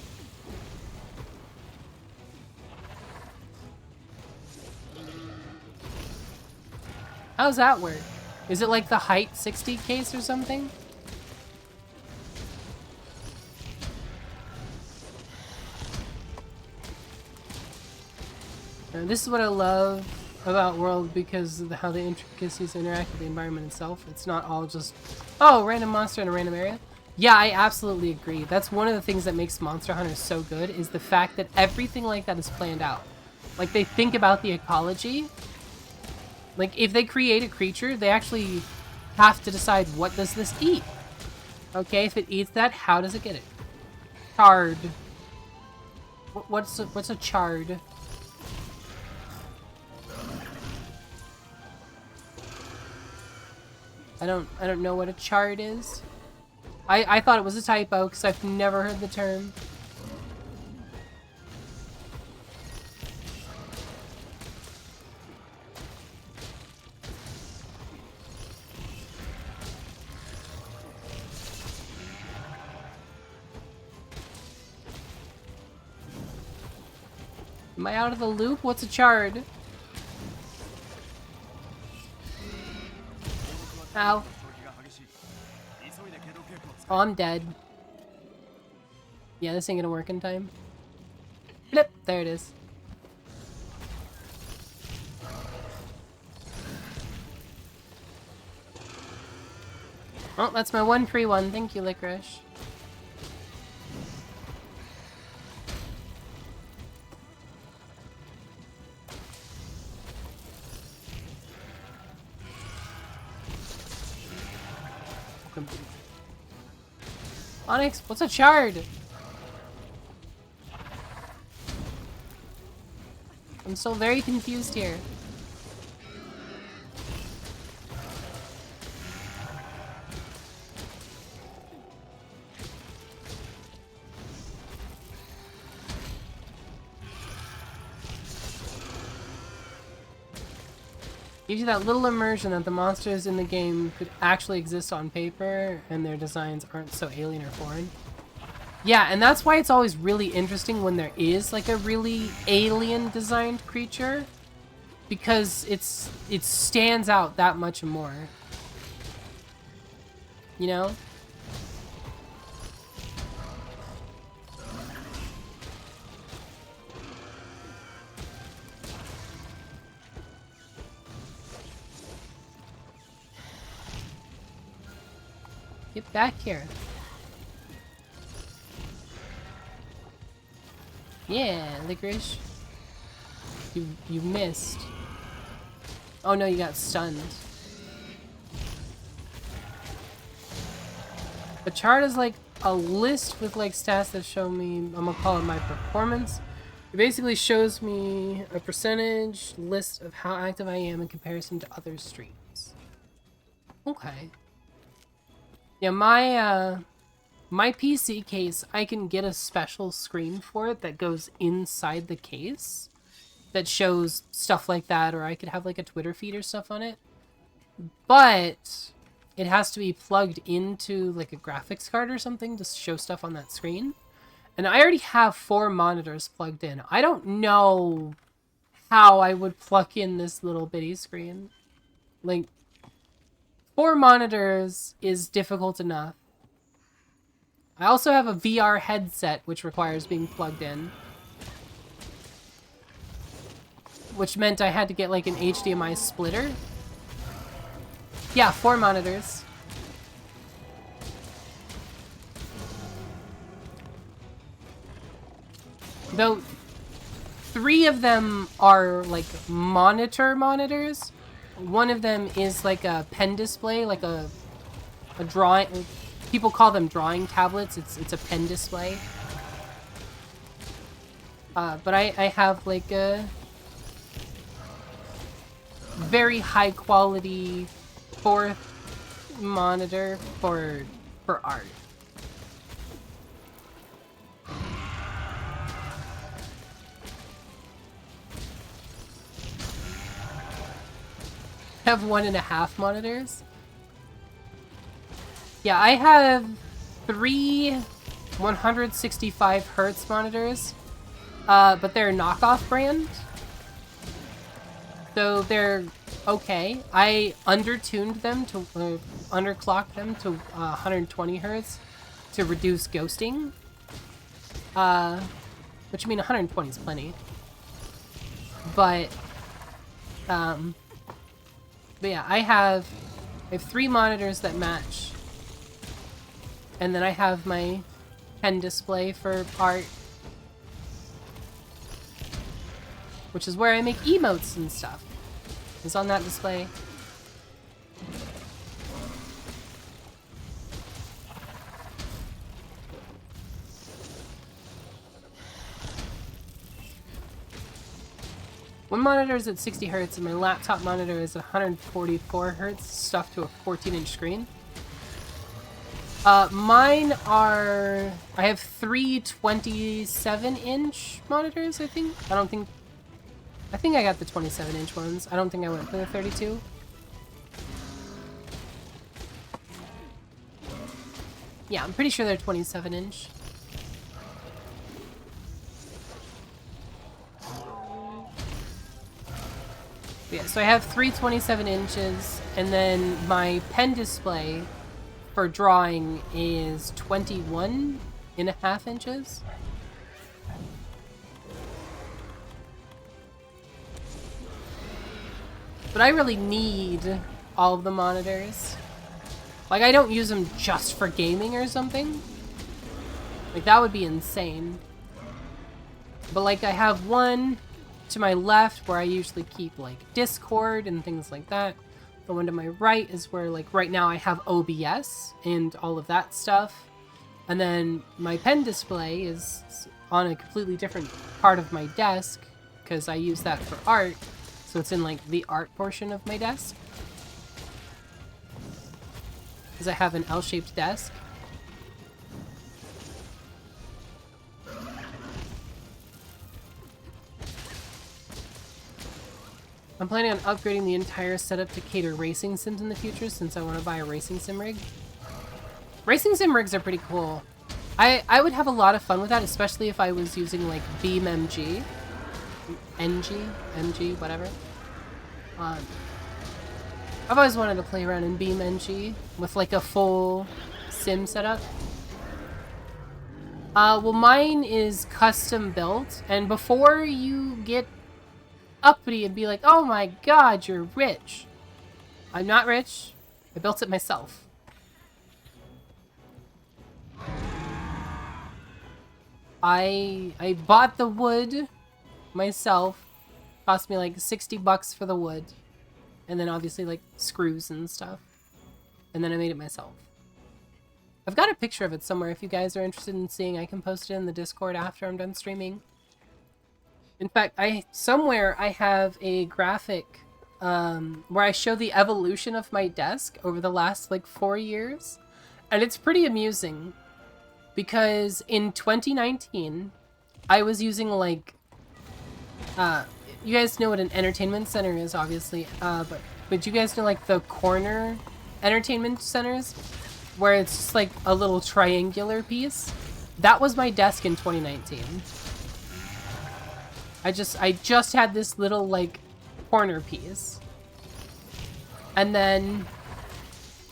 How's that work? Is it like the height 60 case or something? This is what I love about World because of how the intricacies interact with the environment itself. It's not all just, oh, random monster in a random area. Yeah, I absolutely agree. That's one of the things that makes Monster Hunter so good is the fact that everything like that is planned out. Like, they think about the ecology. Like, if they create a creature, they actually have to decide, what does this eat? Okay, if it eats that, how does it get it? Chard. What's a chard? I don't know what a chard is. I thought it was a typo because I've never heard the term. Am I out of the loop? What's a chard? Ow. Oh, I'm dead. Yeah, this ain't gonna work in time. Blip! There it is. Oh, that's my one free one. Thank you, Licorice. Onyx, what's a chard? I'm so very confused here. Gives you that little immersion that the monsters in the game could actually exist on paper and their designs aren't so alien or foreign. Yeah, and that's why it's always really interesting when there is like a really alien designed creature, because it stands out that much more. You know? Get back here. Yeah, Licorice. You missed. Oh no, you got stunned. A chart is like a list with like stats that show me, I'm gonna call it my performance. It basically shows me a percentage list of how active I am in comparison to other streams. Okay. Yeah, my PC case, I can get a special screen for it that goes inside the case that shows stuff like that, or I could have like a Twitter feed or stuff on it. But it has to be plugged into like a graphics card or something to show stuff on that screen. And I already have 4 monitors plugged in. I don't know how I would plug in this little bitty screen. Like, 4 monitors is difficult enough. I also have a VR headset, which requires being plugged in. Which meant I had to get like an HDMI splitter. Yeah, 4 monitors. Though 3 of them are like monitors. One of them is like a pen display, like a drawing. People call them drawing tablets. It's a pen display. But I have like a very high quality 4th monitor for art. I have 1.5 monitors. Yeah, I have 3 165 Hertz monitors, but they're a knockoff brand. So they're okay. I undertuned them to underclocked them to 120 hertz to reduce ghosting. Which I mean 120 is plenty. But yeah, I have 3 monitors that match. And then I have my pen display for art. Which is where I make emotes and stuff. It's on that display. One monitor is at 60 hertz and my laptop monitor is 144 hertz, stuffed to a 14-inch screen. Mine are... I have 3 27-inch monitors, I think. I think I got the 27-inch ones. I don't think I went for the 32. Yeah, I'm pretty sure they're 27-inch. Yeah, so I have 3 27 inches, and then my pen display for drawing is 21.5 inches. But I really need all of the monitors. Like, I don't use them just for gaming or something. Like, that would be insane. But, like, I have one to my left where I usually keep, like, Discord and things like that. The one to my right is where, like, right now I have OBS and all of that stuff. And then my pen display is on a completely different part of my desk because I use that for art. So it's in, like, the art portion of my desk. Because I have an L-shaped desk. I'm planning on upgrading the entire setup to cater racing sims in the future since I want to buy a racing sim rig. Racing sim rigs are pretty cool. I would have a lot of fun with that, especially if I was using, like, BeamNG. MG, whatever. I've always wanted to play around in BeamNG with, like, a full sim setup. Well, mine is custom built, and before you get uppity and be like, oh my god, you're rich. I'm not rich. I built it myself. I bought the wood myself. Cost me like 60 bucks for the wood. And then obviously like screws and stuff. And then I made it myself. I've got a picture of it somewhere if you guys are interested in seeing. I can post it in the Discord after I'm done streaming. In fact, somewhere I have a graphic where I show the evolution of my desk over the last like 4 years. And it's pretty amusing. Because in 2019, I was using like... you guys know what an entertainment center is, obviously. But you guys know like the corner entertainment centers? Where it's just like a little triangular piece? That was my desk in 2019. I just had this little like corner piece. And then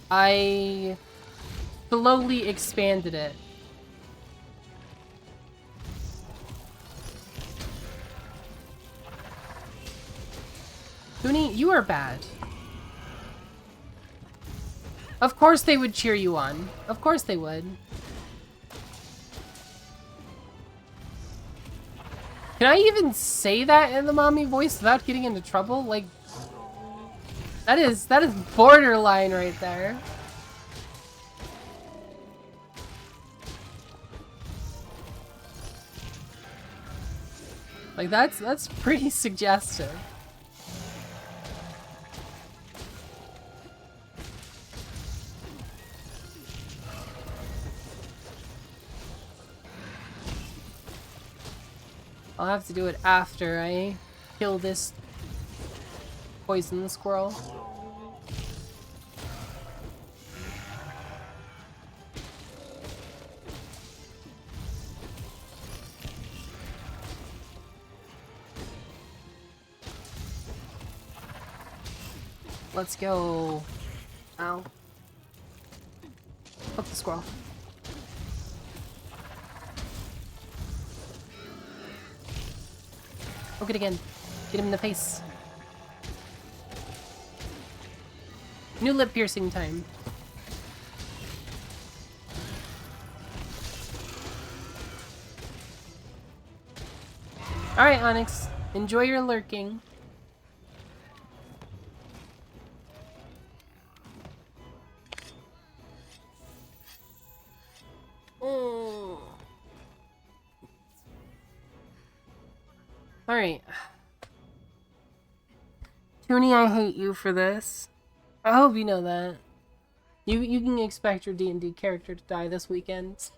I slowly expanded it. Goonie, you are bad. Of course they would cheer you on. Of course they would. Can I even say that in the mommy voice without getting into trouble? Like, that is borderline right there. Like, that's pretty suggestive. I'll have to do it after I kill this poison squirrel. Let's go. Ow. Fuck the squirrel. Poke it again. Get him in the face. New lip piercing time. Alright, Onyx. Enjoy your lurking. Alright. Toonie, I hate you for this. I hope you know that. You can expect your D&D character to die this weekend.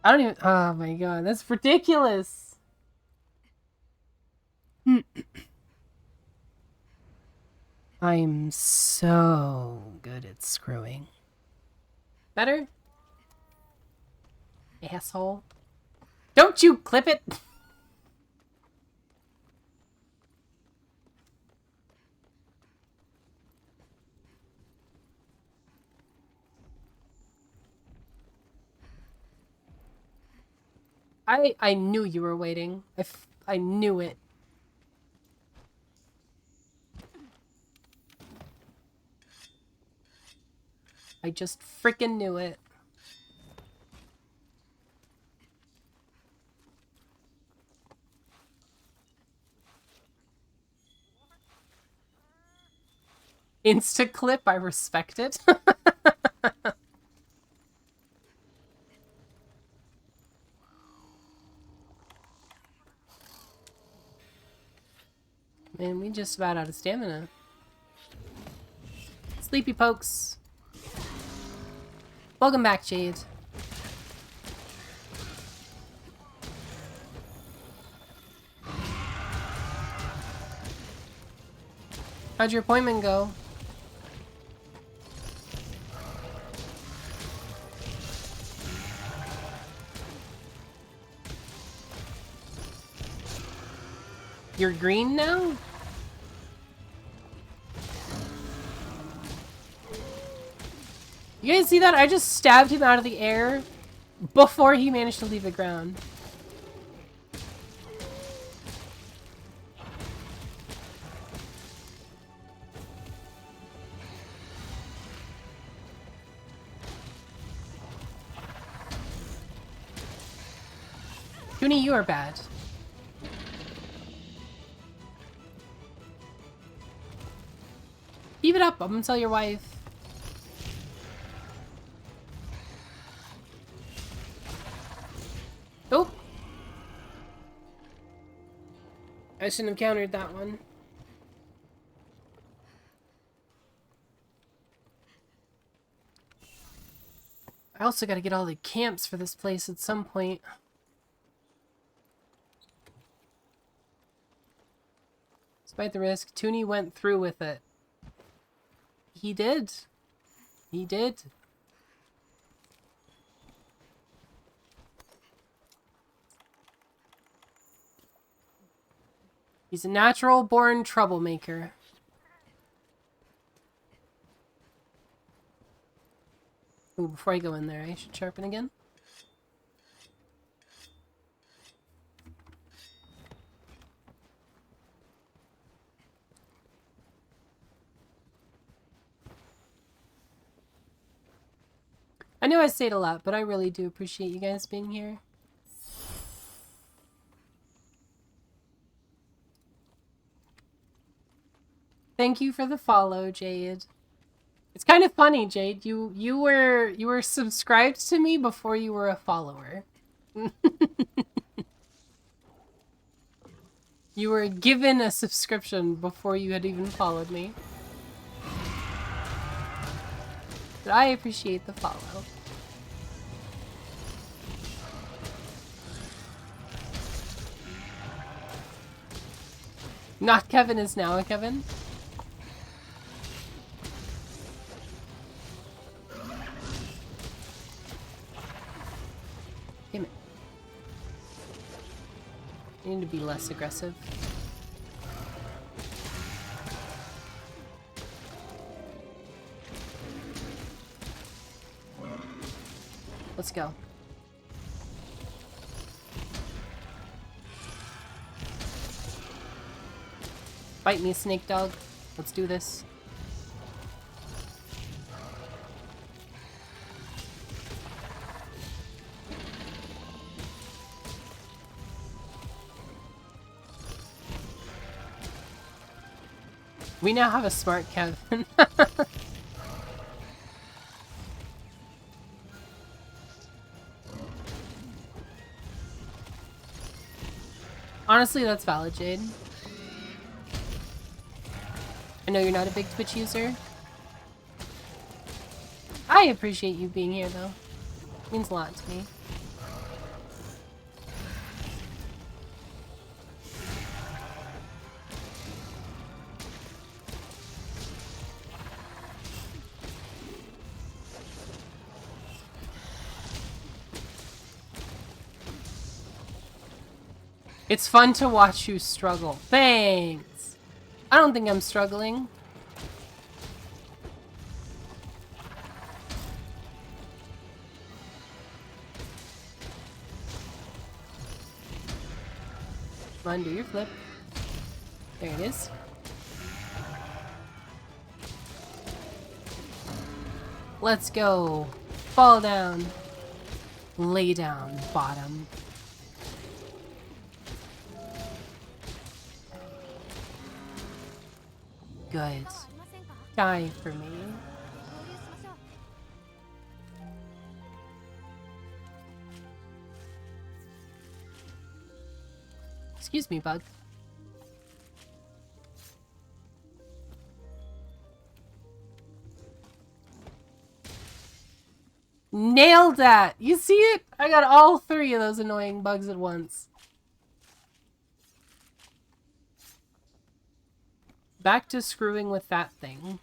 I don't even... Oh my god, that's ridiculous! I'm so good at screwing. Better? Asshole. Don't you clip it! I knew you were waiting. I knew it. I just frickin' knew it. Insta clip, I respect it. Man, we just about out of stamina. Sleepy pokes. Welcome back, Jade. How'd your appointment go? You're green now? You guys see that? I just stabbed him out of the air before he managed to leave the ground. Toonie, you are bad. Keep it up. I'm gonna tell your wife. Oh! I shouldn't have countered that one. I also gotta get all the camps for this place at some point. Despite the risk, Toonie went through with it. He did. He did. He's a natural-born troublemaker. Ooh, before I go in there, I should sharpen again. I know I say it a lot, but I really do appreciate you guys being here. Thank you for the follow, Jade. It's kind of funny, Jade. You were subscribed to me before you were a follower. You were given a subscription before you had even followed me. But I appreciate the follow. Not Kevin is now a Kevin. Damn it. You need to be less aggressive. Let's go. Bite me, snake dog. Let's do this. We now have a smart Kevin. Honestly, that's valid, Jade. I know you're not a big Twitch user. I appreciate you being here, though. It means a lot to me. It's fun to watch you struggle. Thanks! I don't think I'm struggling. Come on, do your flip. There it is. Let's go. Fall down. Lay down, bottom. Good. Die for me. Excuse me, bug. Nailed that! You see it? I got all three of those annoying bugs at once. Back to screwing with that thing.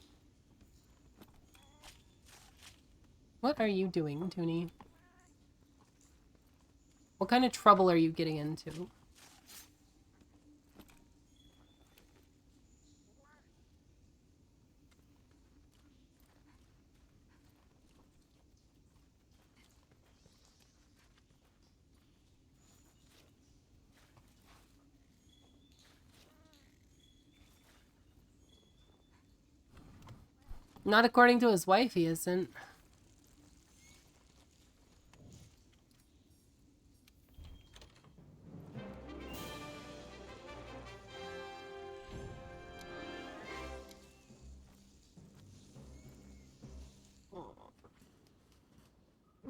What are you doing, Toonie? What kind of trouble are you getting into? Not according to his wife, he isn't.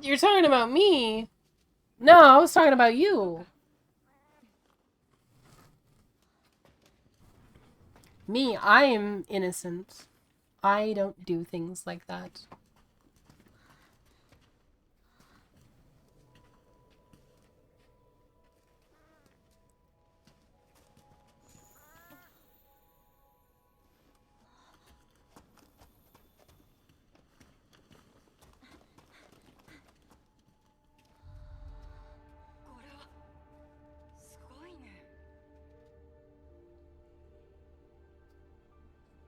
You're talking about me? No, I was talking about you. Me, I am innocent. I don't do things like that.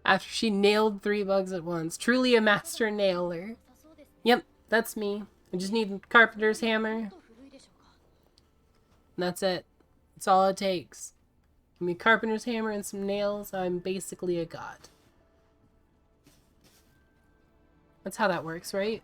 After she nailed 3 bugs at once. Truly a master nailer. Yep, that's me. I just need a carpenter's hammer. And that's it. That's all it takes. Give me a carpenter's hammer and some nails. I'm basically a god. That's how that works, right?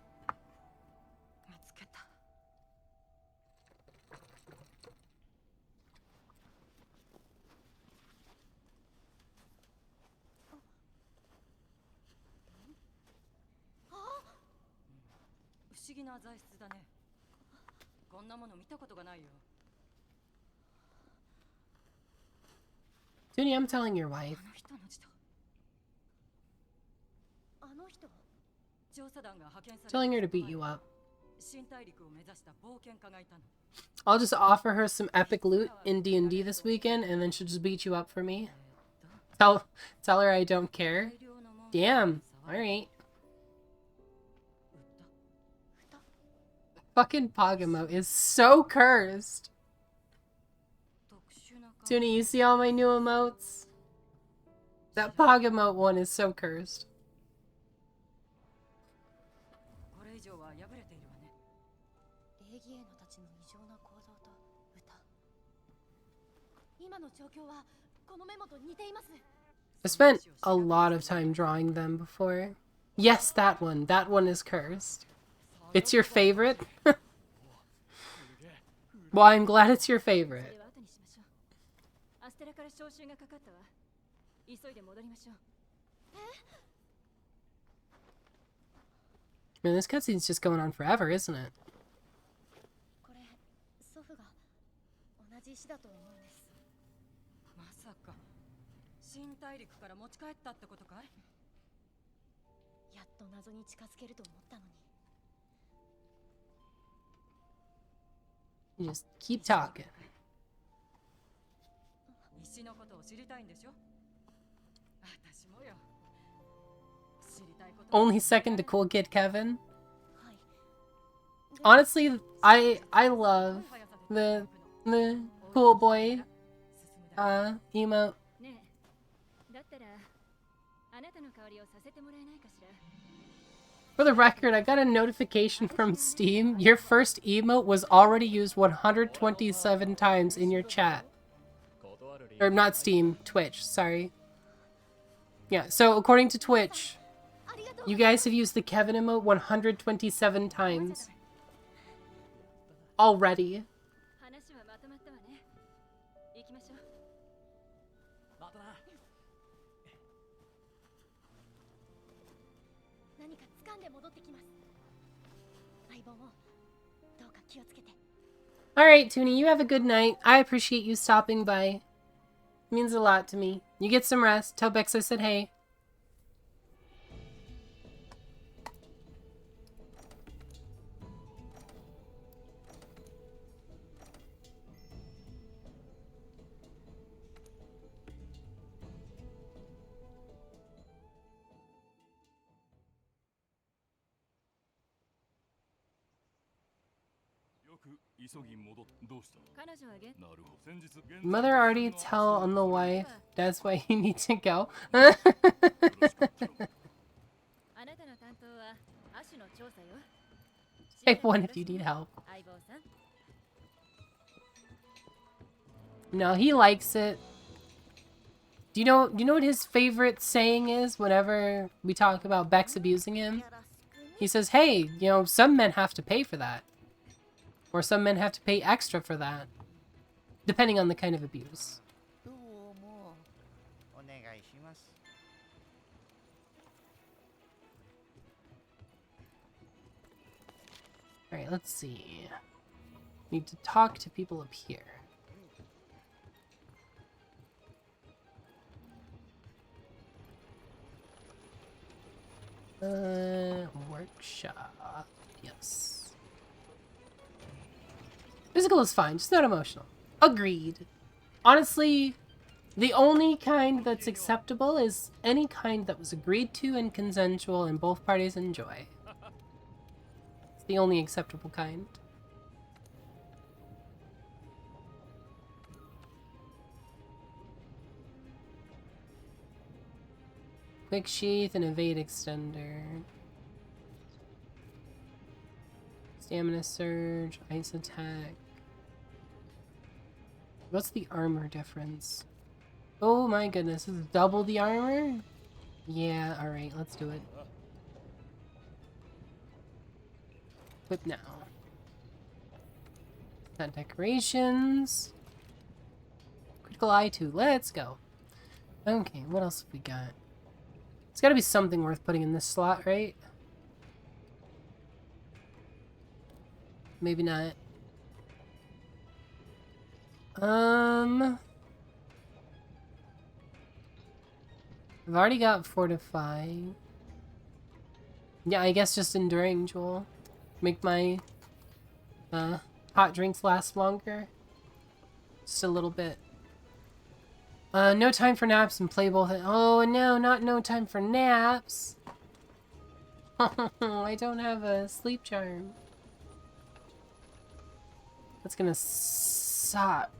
Toonie, I'm telling your wife. Telling her to beat you up. I'll just offer her some epic loot in D&D this weekend, and then she'll just beat you up for me. Tell her I don't care. Damn. Alright. Fucking Pagamo is so cursed. Toonie, you see all my new emotes? That Pog emote one is so cursed. これ以上は破れているわね。礼儀へのたちの異常な行動と歌。今の状況はこのメモと似ています。 I spent a lot of time drawing them before. Yes, that one. That one is cursed. It's your favorite? Well, I'm glad it's your そ favorite. れは後にしましょう。アステラから招集がかかったわ。急いで戻りましょう。 Man, this cutscene's just going on forever, isn't it? これ祖父が同じ石だと思うんです。まさか新大陸から持ち帰ったってことかい？やっと謎に近づけると思ったのに。 You just keep talking. 石のことを知りたいんでしょ？私もよ。知りたいこと。 Only second to Cool Kid Kevin. はい。 Honestly, I love the cool boy emote. ねえ、だったらあなたの代わりをさせてもらえないかしら。 For the record, I got a notification from Steam. Your first emote was already used 127 times in your chat. Or not Steam, Twitch, sorry. Yeah, so according to Twitch, you guys have used the Kevin emote 127 times. Already. 話はまとまったわね。行きましょう。またな。何か掴んで戻ってきます。相棒もどうか気をつけて。 Alright, Toonie, you have a good night. I appreciate you stopping by. It means a lot to me. You get some rest. Tell Bex I said hey. Mother already tell on the wife. That's why you need to go. Type 1 if you need help. No, he likes it. Do you know what his favorite saying is whenever we talk about Bex abusing him? He says, hey, you know, some men have to pay for that. Or some men have to pay extra for that. Depending on the kind of abuse. Alright, let's see. Need to talk to people up here. Workshop. Yes. Physical is fine, just not emotional. Agreed. Honestly, the only kind that's acceptable is any kind that was agreed to and consensual and both parties enjoy. It's the only acceptable kind. Quick sheath and evade extender. Stamina surge, ice attack. What's the armor difference? Oh my goodness, this is double the armor? Yeah, alright, let's do it. Equip now. Set decorations. Critical eye 2, let's go. Okay, what else have we got? It's gotta be something worth putting in this slot, right? Maybe not. I've already got Fortify. Yeah, I guess just Enduring Jewel. Make my hot drinks last longer. Just a little bit. No time for naps and play both. Oh no, not no time for naps. I don't have a sleep charm. That's gonna suck.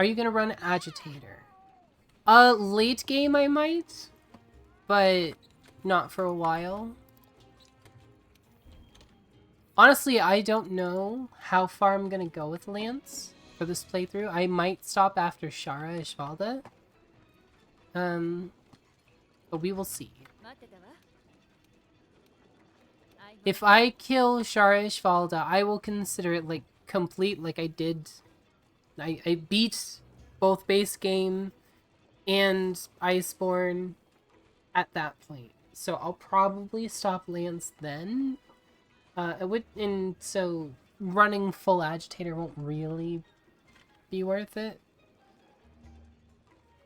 Are you gonna run Agitator? Late game I might, but not for a while. Honestly, I don't know how far I'm gonna go with Lance for this playthrough. I might stop after Shara Ishvalda. But we will see. If I kill Shara Ishvalda, I will consider it like complete, like I did. I beat both base game and Iceborne at that point. So I'll probably stop Lance then. So running full Agitator won't really be worth it.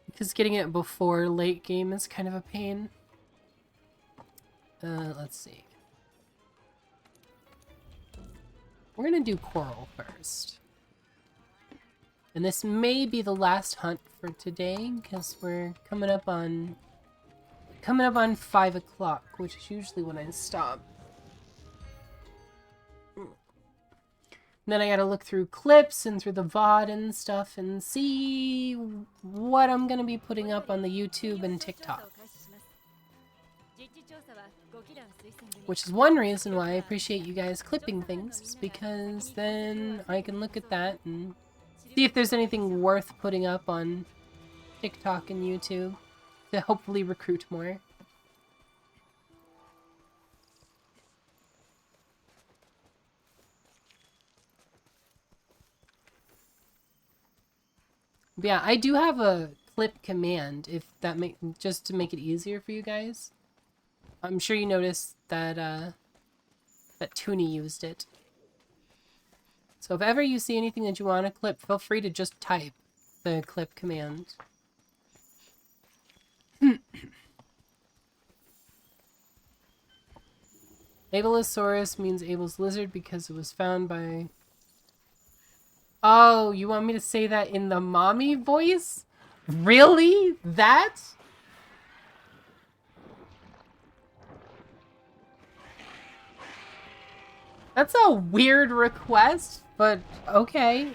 Because getting it before late game is kind of a pain. Let's see. We're gonna do Coral first. And this may be the last hunt for today, because we're coming up on 5 o'clock, which is usually when I stop. Then I gotta look through clips and through the VOD and stuff and see what I'm gonna be putting up on the YouTube and TikTok. Which is one reason why I appreciate you guys clipping things, because then I can look at that and see if there's anything worth putting up on TikTok and YouTube to hopefully recruit more. But yeah, I do have a clip command, if that just to make it easier for you guys. I'm sure you noticed that that Toonie used it. So if ever you see anything that you want to clip, feel free to just type the clip command. Abelisaurus means Abel's lizard because it was found by... Oh, you want me to say that in the mommy voice? Really? That? That's a weird request, but okay.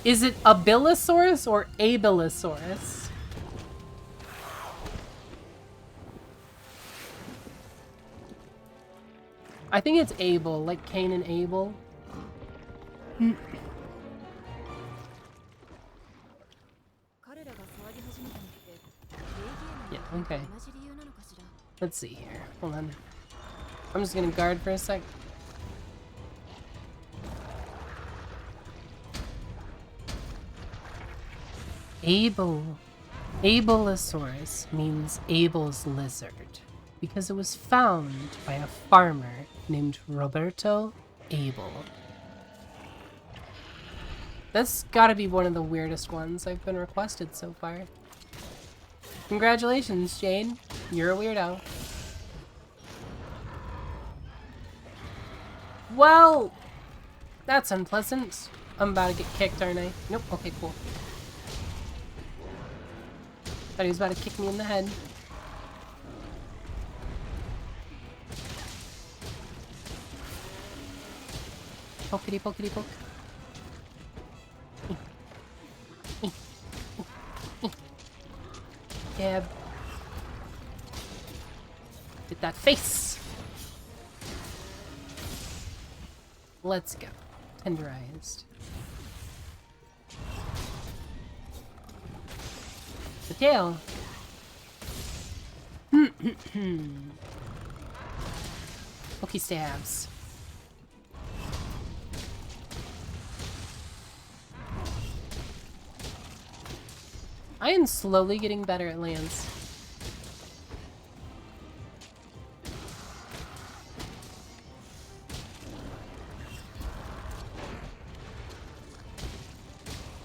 Is it Abelisaurus or Abelisaurus? I think it's Abel, like Cain and Abel. Yeah, okay. Let's see here. Hold on. I'm just gonna guard for a sec. Abelisaurus means Abel's lizard because it was found by a farmer named Roberto Abel. That's gotta be one of the weirdest ones I've been requested so far. Congratulations, Jane. You're a weirdo. Well, that's unpleasant. I'm about to get kicked, aren't I? Nope. Okay, cool. Thought he was about to kick me in the head. Pokety pokety poke. Dab. Get that face. Let's go. Tenderized. The tail. Pokey stabs. I am slowly getting better at Lance.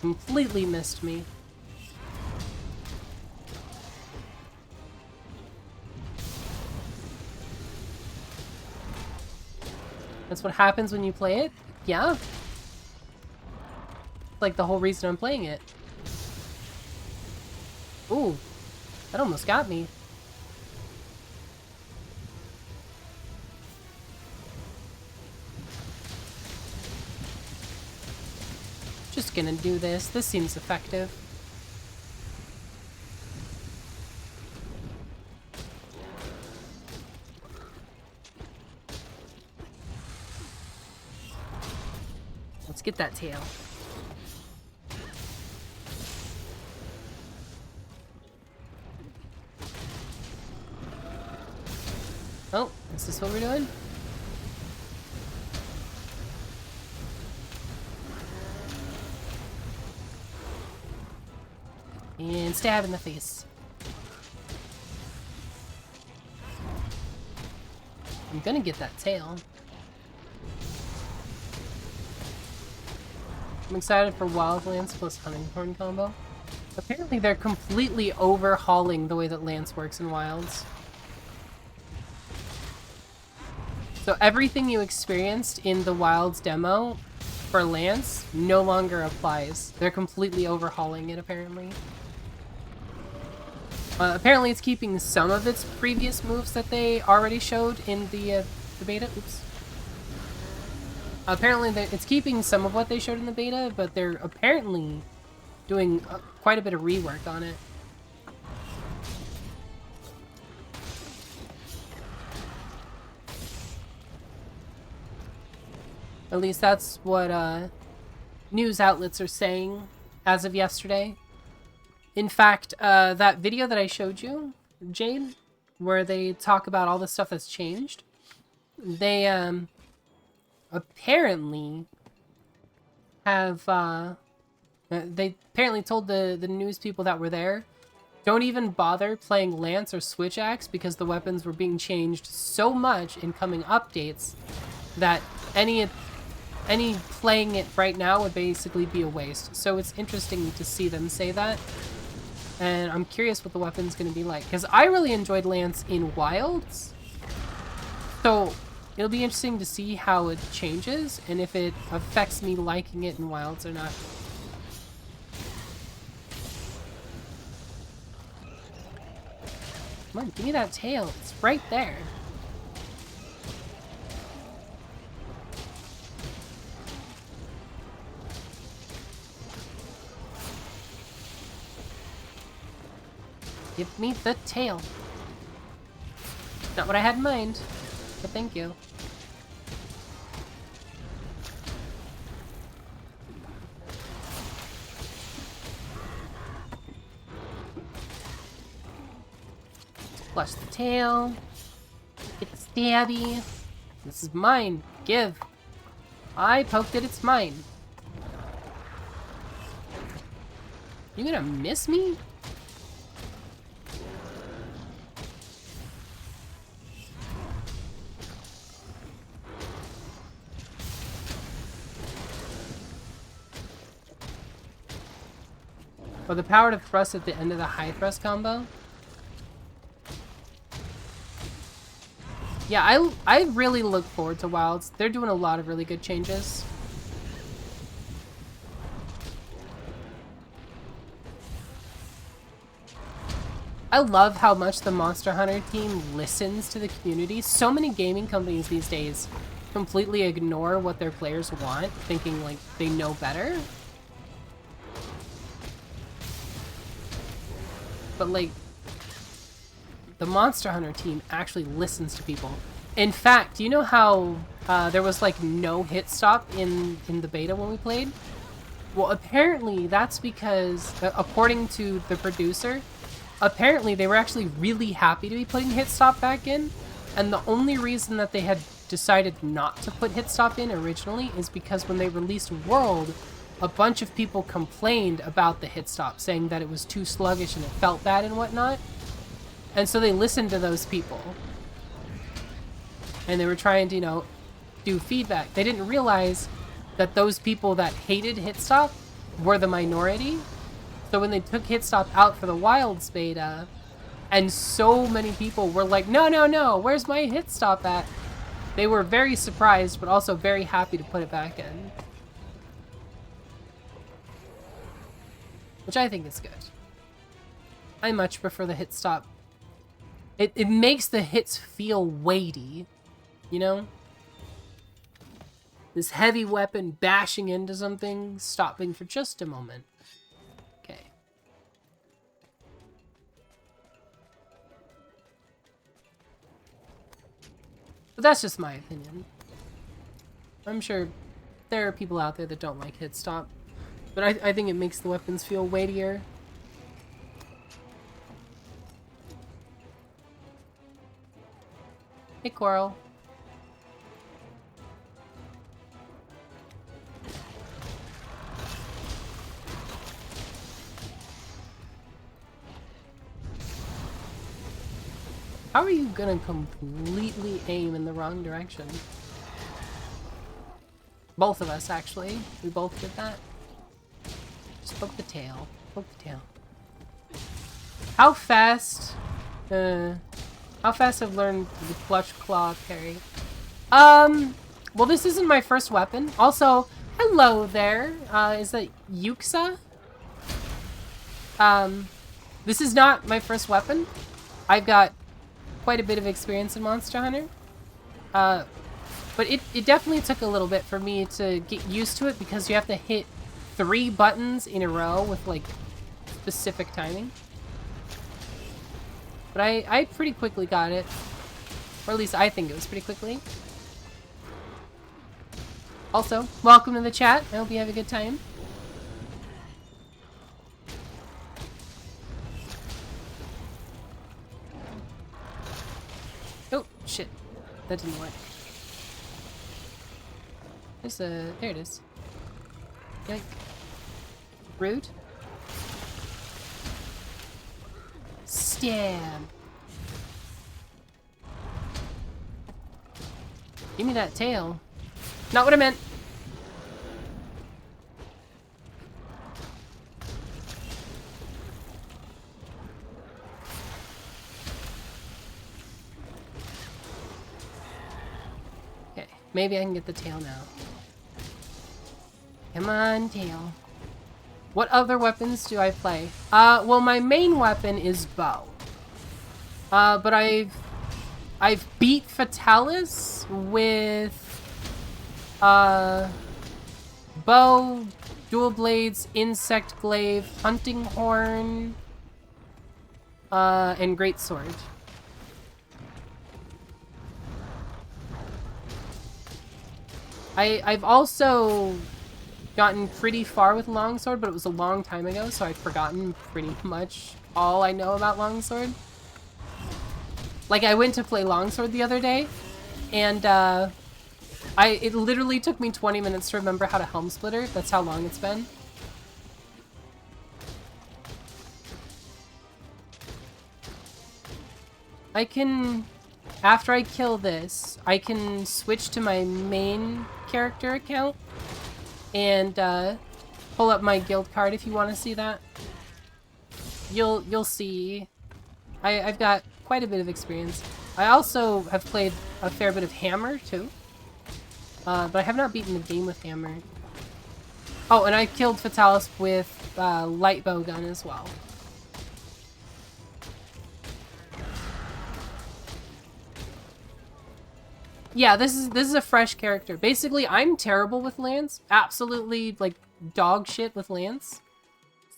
Completely missed me. That's what happens when you play it? Yeah. It's like the whole reason I'm playing it. Ooh, that almost got me. just gonna do this. This seems effective. Let's get that tail. Oh, is this what we're doing? And stab in the face. I'm gonna get that tail. I'm excited for Wildlands plus Hunting Horn combo. Apparently they're completely overhauling the way that Lance works in Wilds. So everything you experienced in the Wilds demo for Lance no longer applies. They're completely overhauling it, apparently. Apparently it's keeping some of its previous moves that they already showed in the beta. Oops. Apparently it's keeping some of what they showed in the beta, but they're apparently doing quite a bit of rework on it. At least that's what news outlets are saying as of yesterday. In fact, that video that I showed you, Jade, where they talk about all the stuff that's changed, they apparently have they apparently told the news people that were there, don't even bother playing Lance or Switch Axe because the weapons were being changed so much in coming updates that any playing it right now would basically be a waste. So it's interesting to see them say that. And I'm curious what the weapon's going to be like. Because I really enjoyed Lance in Wilds. So it'll be interesting to see how it changes and if it affects me liking it in Wilds or not. Come on, give me that tail. It's right there. Give me the tail. Not what I had in mind, but thank you. Flush the tail. Get the stabby. This is mine. Give. I poked it, it's mine. You gonna miss me? Or the power to thrust at the end of the high thrust combo. Yeah, I really look forward to Wilds. They're doing a lot of really good changes. I love how much the Monster Hunter team listens to the community. So many gaming companies these days completely ignore what their players want, thinking like they know better. But like, the Monster Hunter team actually listens to people. In fact, do you know how there was like no hit stop in the beta when we played? Well, apparently that's because, according to the producer, apparently they were actually really happy to be putting hit stop back in. And the only reason that they had decided not to put hit stop in originally is because when they released World, a bunch of people complained about the hit stop, saying that it was too sluggish and it felt bad and whatnot. And so they listened to those people. And they were trying to, you know, do feedback. They didn't realize that those people that hated hit stop were the minority. So when they took hit stop out for the Wilds beta, and so many people were like, no, no, no, where's my hit stop at? They were very surprised, but also very happy to put it back in. Which I think is good. I much prefer the hit stop. It makes the hits feel weighty, you know? this heavy weapon bashing into something, stopping for just a moment. Okay. But that's just my opinion. I'm sure there are people out there that don't like hit stop, but I think it makes the weapons feel weightier. Hey, Coral. How are you gonna completely aim in the wrong direction? Both of us, actually. We both did that. Just poke the tail. Poke the tail. How fast I've learned the Clutch Claw parry. Well, this isn't my first weapon. Also, hello there. Is that Yuxa? This is not my first weapon. I've got quite a bit of experience in Monster Hunter. But it definitely took a little bit for me to get used to it because you have to hit 3 buttons in a row with, like, specific timing. But I pretty quickly got it. Or at least I think it was pretty quickly. Also, welcome to the chat. I hope you have a good time. Oh, shit. That didn't work. There's a... There it is. Yike. Rude. Stab. Give me that tail. Not what I meant. Okay, maybe I can get the tail now. Come on, tail. What other weapons do I play? Well, my main weapon is bow. But I've beat Fatalis with bow, dual blades, insect glaive, hunting horn, and greatsword. I've also gotten pretty far with longsword, but it was a long time ago, so I've forgotten pretty much all I know about longsword. Like, I went to play longsword the other day, and it literally took me 20 minutes to remember how to helm splitter. That's how long it's been. I can, after I kill this, I can switch to my main character account and pull up my guild card if you want to see that. You'll see. I've got quite a bit of experience. I also have played a fair bit of Hammer too, but I have not beaten the game with Hammer. Oh, and I killed Fatalis with light bow gun as well. Yeah, this is a fresh character. Basically, I'm terrible with Lance. Absolutely, like, dog shit with Lance.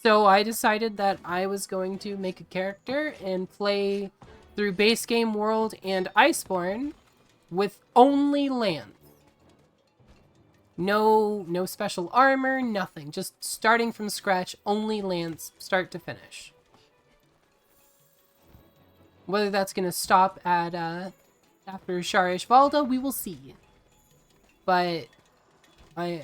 So I decided that I was going to make a character and play through base game world and Iceborne with only Lance. No special armor, nothing. Just starting from scratch, only Lance, start to finish. Whether that's gonna stop at after Sharish Valda, we will see. But I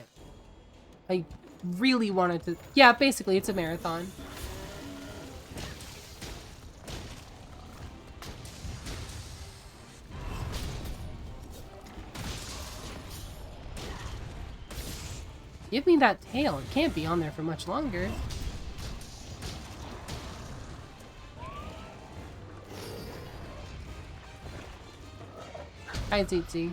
really wanted to... Yeah, basically, it's a marathon. Give me that tail. It can't be on there for much longer. Hi, Tsitsi.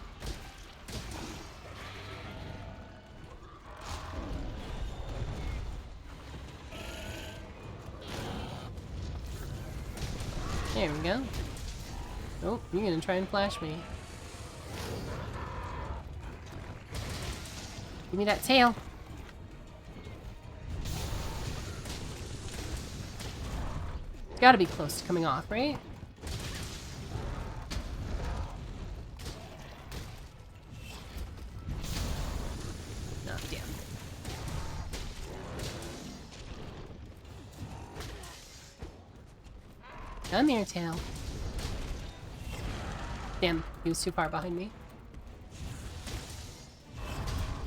There we go. Oh, you're gonna try and flash me. Give me that tail. It's gotta be close to coming off, right? No, damn. Come here, tail. Damn, he was too far behind me.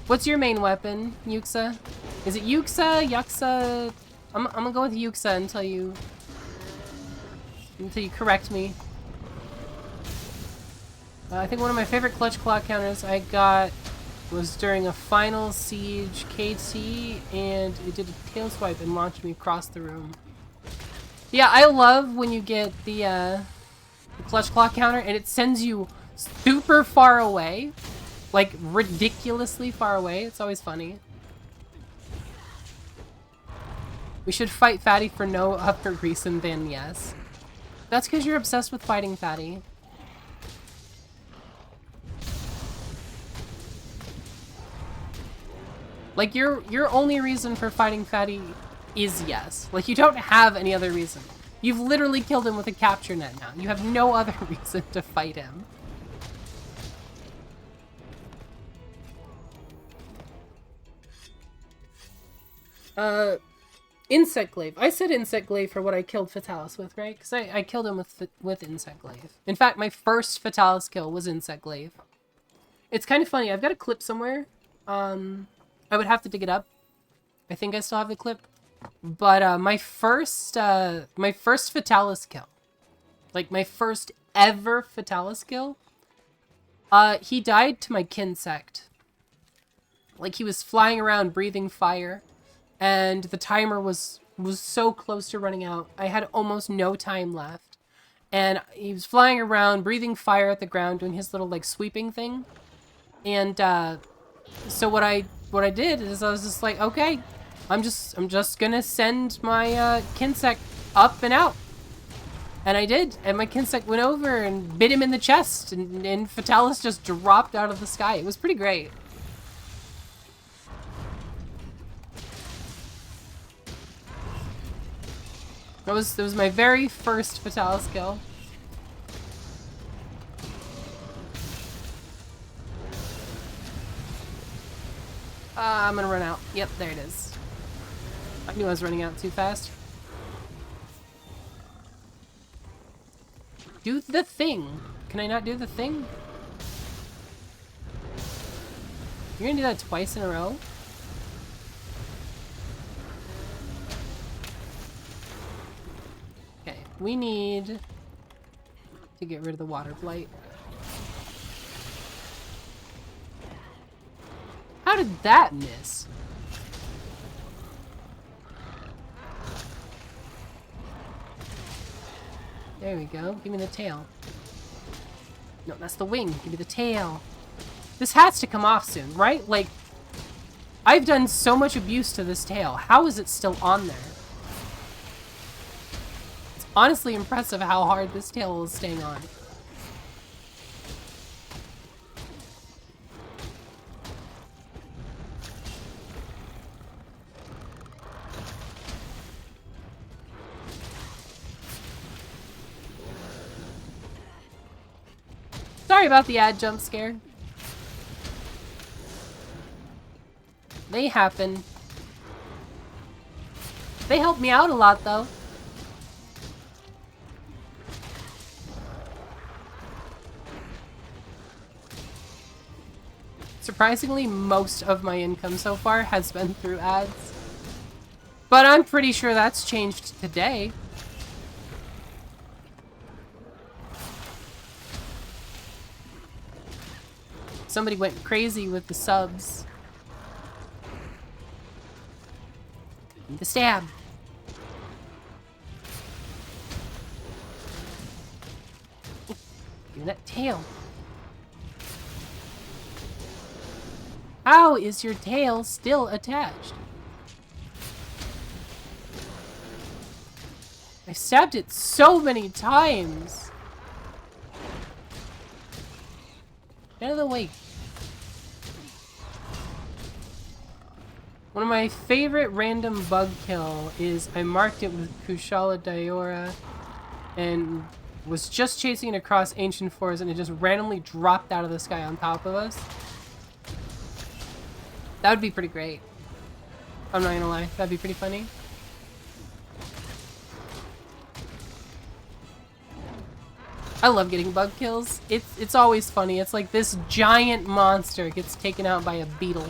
What's your main weapon, Yuxa? Is it Yuxa? Yuxa? I'm gonna go with Yuxa until you correct me. I think one of my favorite clutch claw counters I got was during a Final Siege KT, and it did a tail swipe and launched me across the room. Yeah, I love when you get the clutch claw counter and it sends you super far away. Like, ridiculously far away. It's always funny. We should fight Fatty for no other reason than yes. That's because you're obsessed with fighting Fatty. Like, your only reason for fighting Fatty is yes. Like, you don't have any other reason. You've literally killed him with a capture net now. You have no other reason to fight him. Insect Glaive. I said Insect Glaive for what I killed Fatalis with, right? Because I killed him with Insect Glaive. In fact, my first Fatalis kill was Insect Glaive. It's kind of funny. I've got a clip somewhere. I would have to dig it up. I think I still have the clip. But my first Fatalis kill, like my first ever Fatalis kill, he died to my Kinsect. Like, he was flying around breathing fire. And the timer was so close to running out. I had almost no time left. And he was flying around, breathing fire at the ground, doing his little, like, sweeping thing. And, so what I did is I was just like, okay, I'm just gonna send my, Kinsect up and out. And I did. And my Kinsect went over and bit him in the chest. And Fatalis just dropped out of the sky. It was pretty great. That was my very first Fatalis kill. I'm gonna run out. Yep, there it is. I knew I was running out too fast. Do the thing. Can I not do the thing? You're gonna do that twice in a row? Okay, we need to get rid of the water blight. How did that miss? There we go. Give me the tail. No, that's the wing. Give me the tail. This has to come off soon, right? Like, I've done so much abuse to this tail. How is it still on there? It's honestly impressive how hard this tail is staying on. Sorry about the ad jump scare. They happen. They help me out a lot, though. Surprisingly, most of my income so far has been through ads. But I'm pretty sure that's changed today. Somebody went crazy with the subs. The stab. Give me that tail. How is your tail still attached? I stabbed it so many times. Get out of the way. One of my favorite random bug kill is I marked it with Kushala Daora and was just chasing it across ancient forest and it just randomly dropped out of the sky on top of us. That would be pretty great. I'm not gonna lie, that'd be pretty funny. I love getting bug kills. It's always funny. It's like this giant monster gets taken out by a beetle.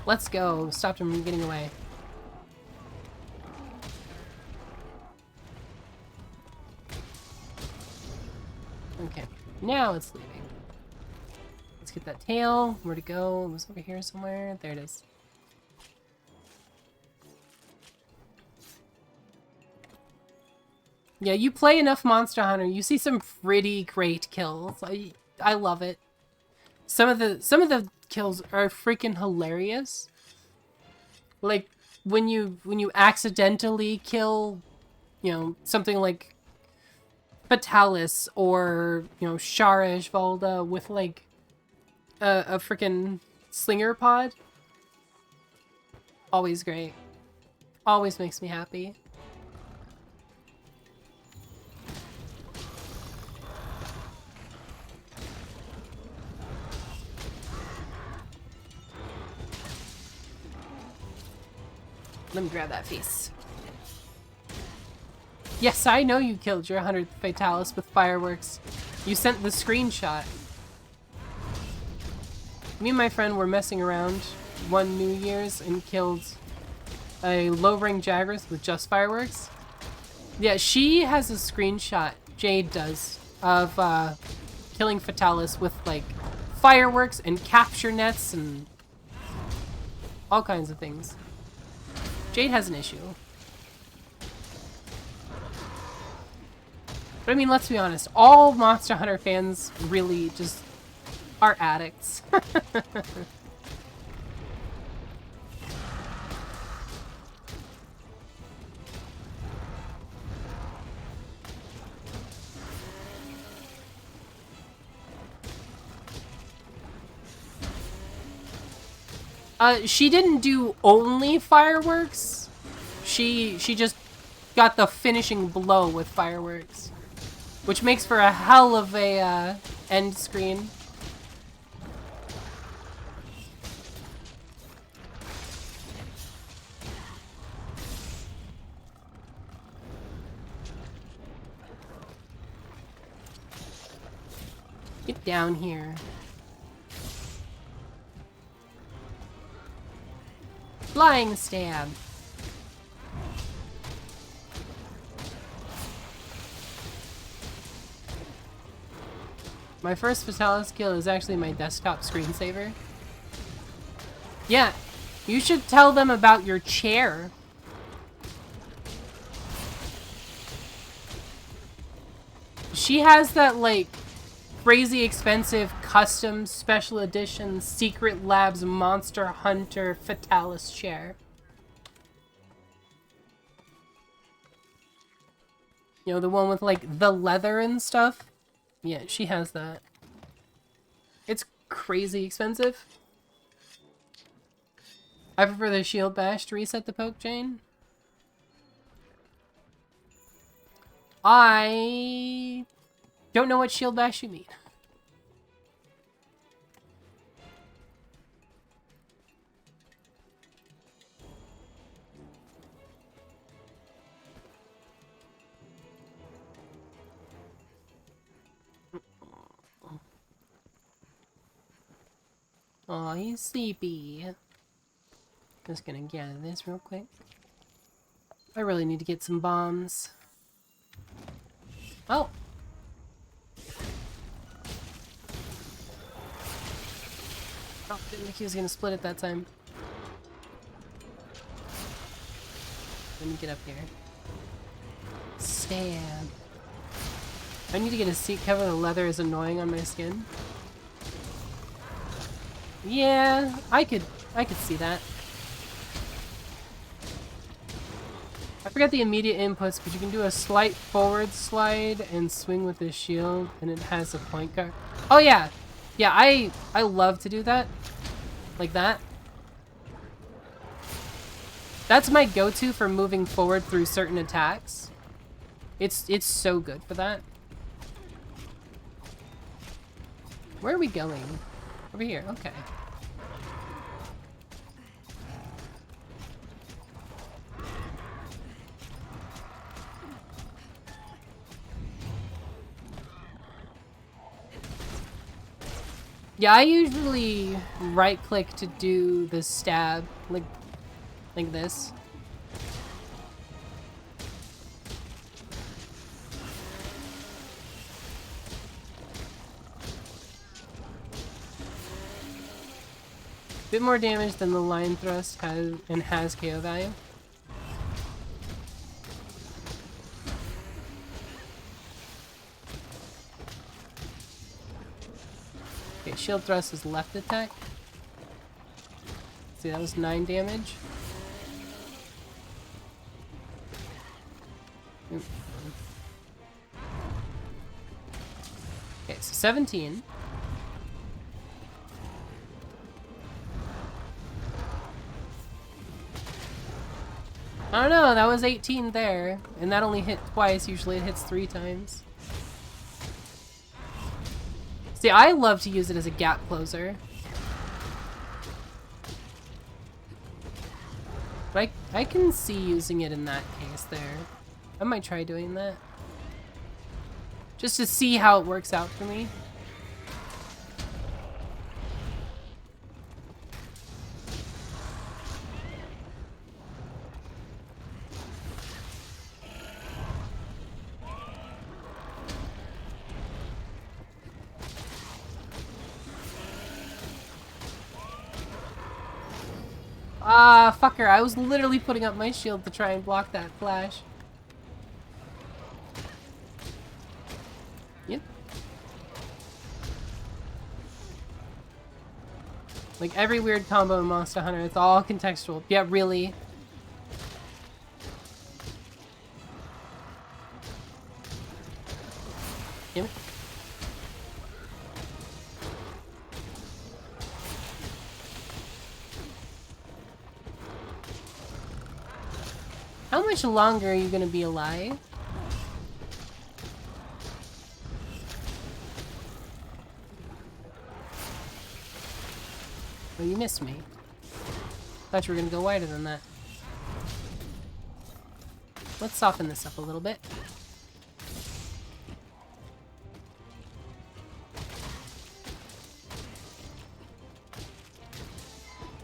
Let's go. Stopped him from getting away. Okay, now it's leaving. Let's get that tail. Where'd it go? It was over here somewhere. There it is. Yeah, you play enough Monster Hunter, you see some pretty great kills. I love it. Some of the kills are freaking hilarious. Like when you accidentally kill, you know, something like Fatalis or, you know, Sharish Volda with like a freaking slinger pod. Always great. Always makes me happy. Let me grab that face. Yes, I know you killed your 100th Fatalis with fireworks. You sent the screenshot. Me and my friend were messing around one New Year's and killed a low-rank Jagras with just fireworks. Yeah, she has a screenshot, Jade does, of killing Fatalis with, like, fireworks and capture nets and all kinds of things. Jade has an issue. But I mean, let's be honest, all Monster Hunter fans really just are addicts. She didn't do only fireworks. She just got the finishing blow with fireworks, which makes for a hell of a end screen. Get down here. Flying stab. My first Fatalis kill is actually my desktop screensaver. Yeah, you should tell them about your chair. She has that, like, crazy expensive custom special edition Secret Labs Monster Hunter Fatalis chair. You know, the one with like the leather and stuff? Yeah, she has that. It's crazy expensive. I prefer the shield bash to reset the poke chain. I don't know what shield bash you mean. Oh, he's sleepy. Just gonna get out of this real quick. I really need to get some bombs. Oh! Oh, didn't think he was gonna split it that time. Let me get up here. Stab. I need to get a seat cover. The leather is annoying on my skin. Yeah, I could see that. I forgot the immediate inputs, but you can do a slight forward slide and swing with the shield, and it has a point guard. Oh yeah, Yeah, I love to do that. Like that. That's my go-to for moving forward through certain attacks. It's so good for that. Where are we going? Over here, okay. Yeah, I usually right-click to do the stab, like this. Bit more damage than the line thrust has and has KO value. Okay, shield thrust is left attack. See, that was 9 damage. Oop. Okay, so 17. I don't know, that was 18 there. And that only hit twice, usually it hits 3 times. See, I love to use it as a gap closer. But I can see using it in that case there. I might try doing that. Just to see how it works out for me. Ah, fucker, I was literally putting up my shield to try and block that flash. Yep. Like every weird combo in Monster Hunter, it's all contextual. Yeah, really. Yep. How much longer are you gonna be alive? Oh, you missed me. Thought you were gonna go wider than that. Let's soften this up a little bit.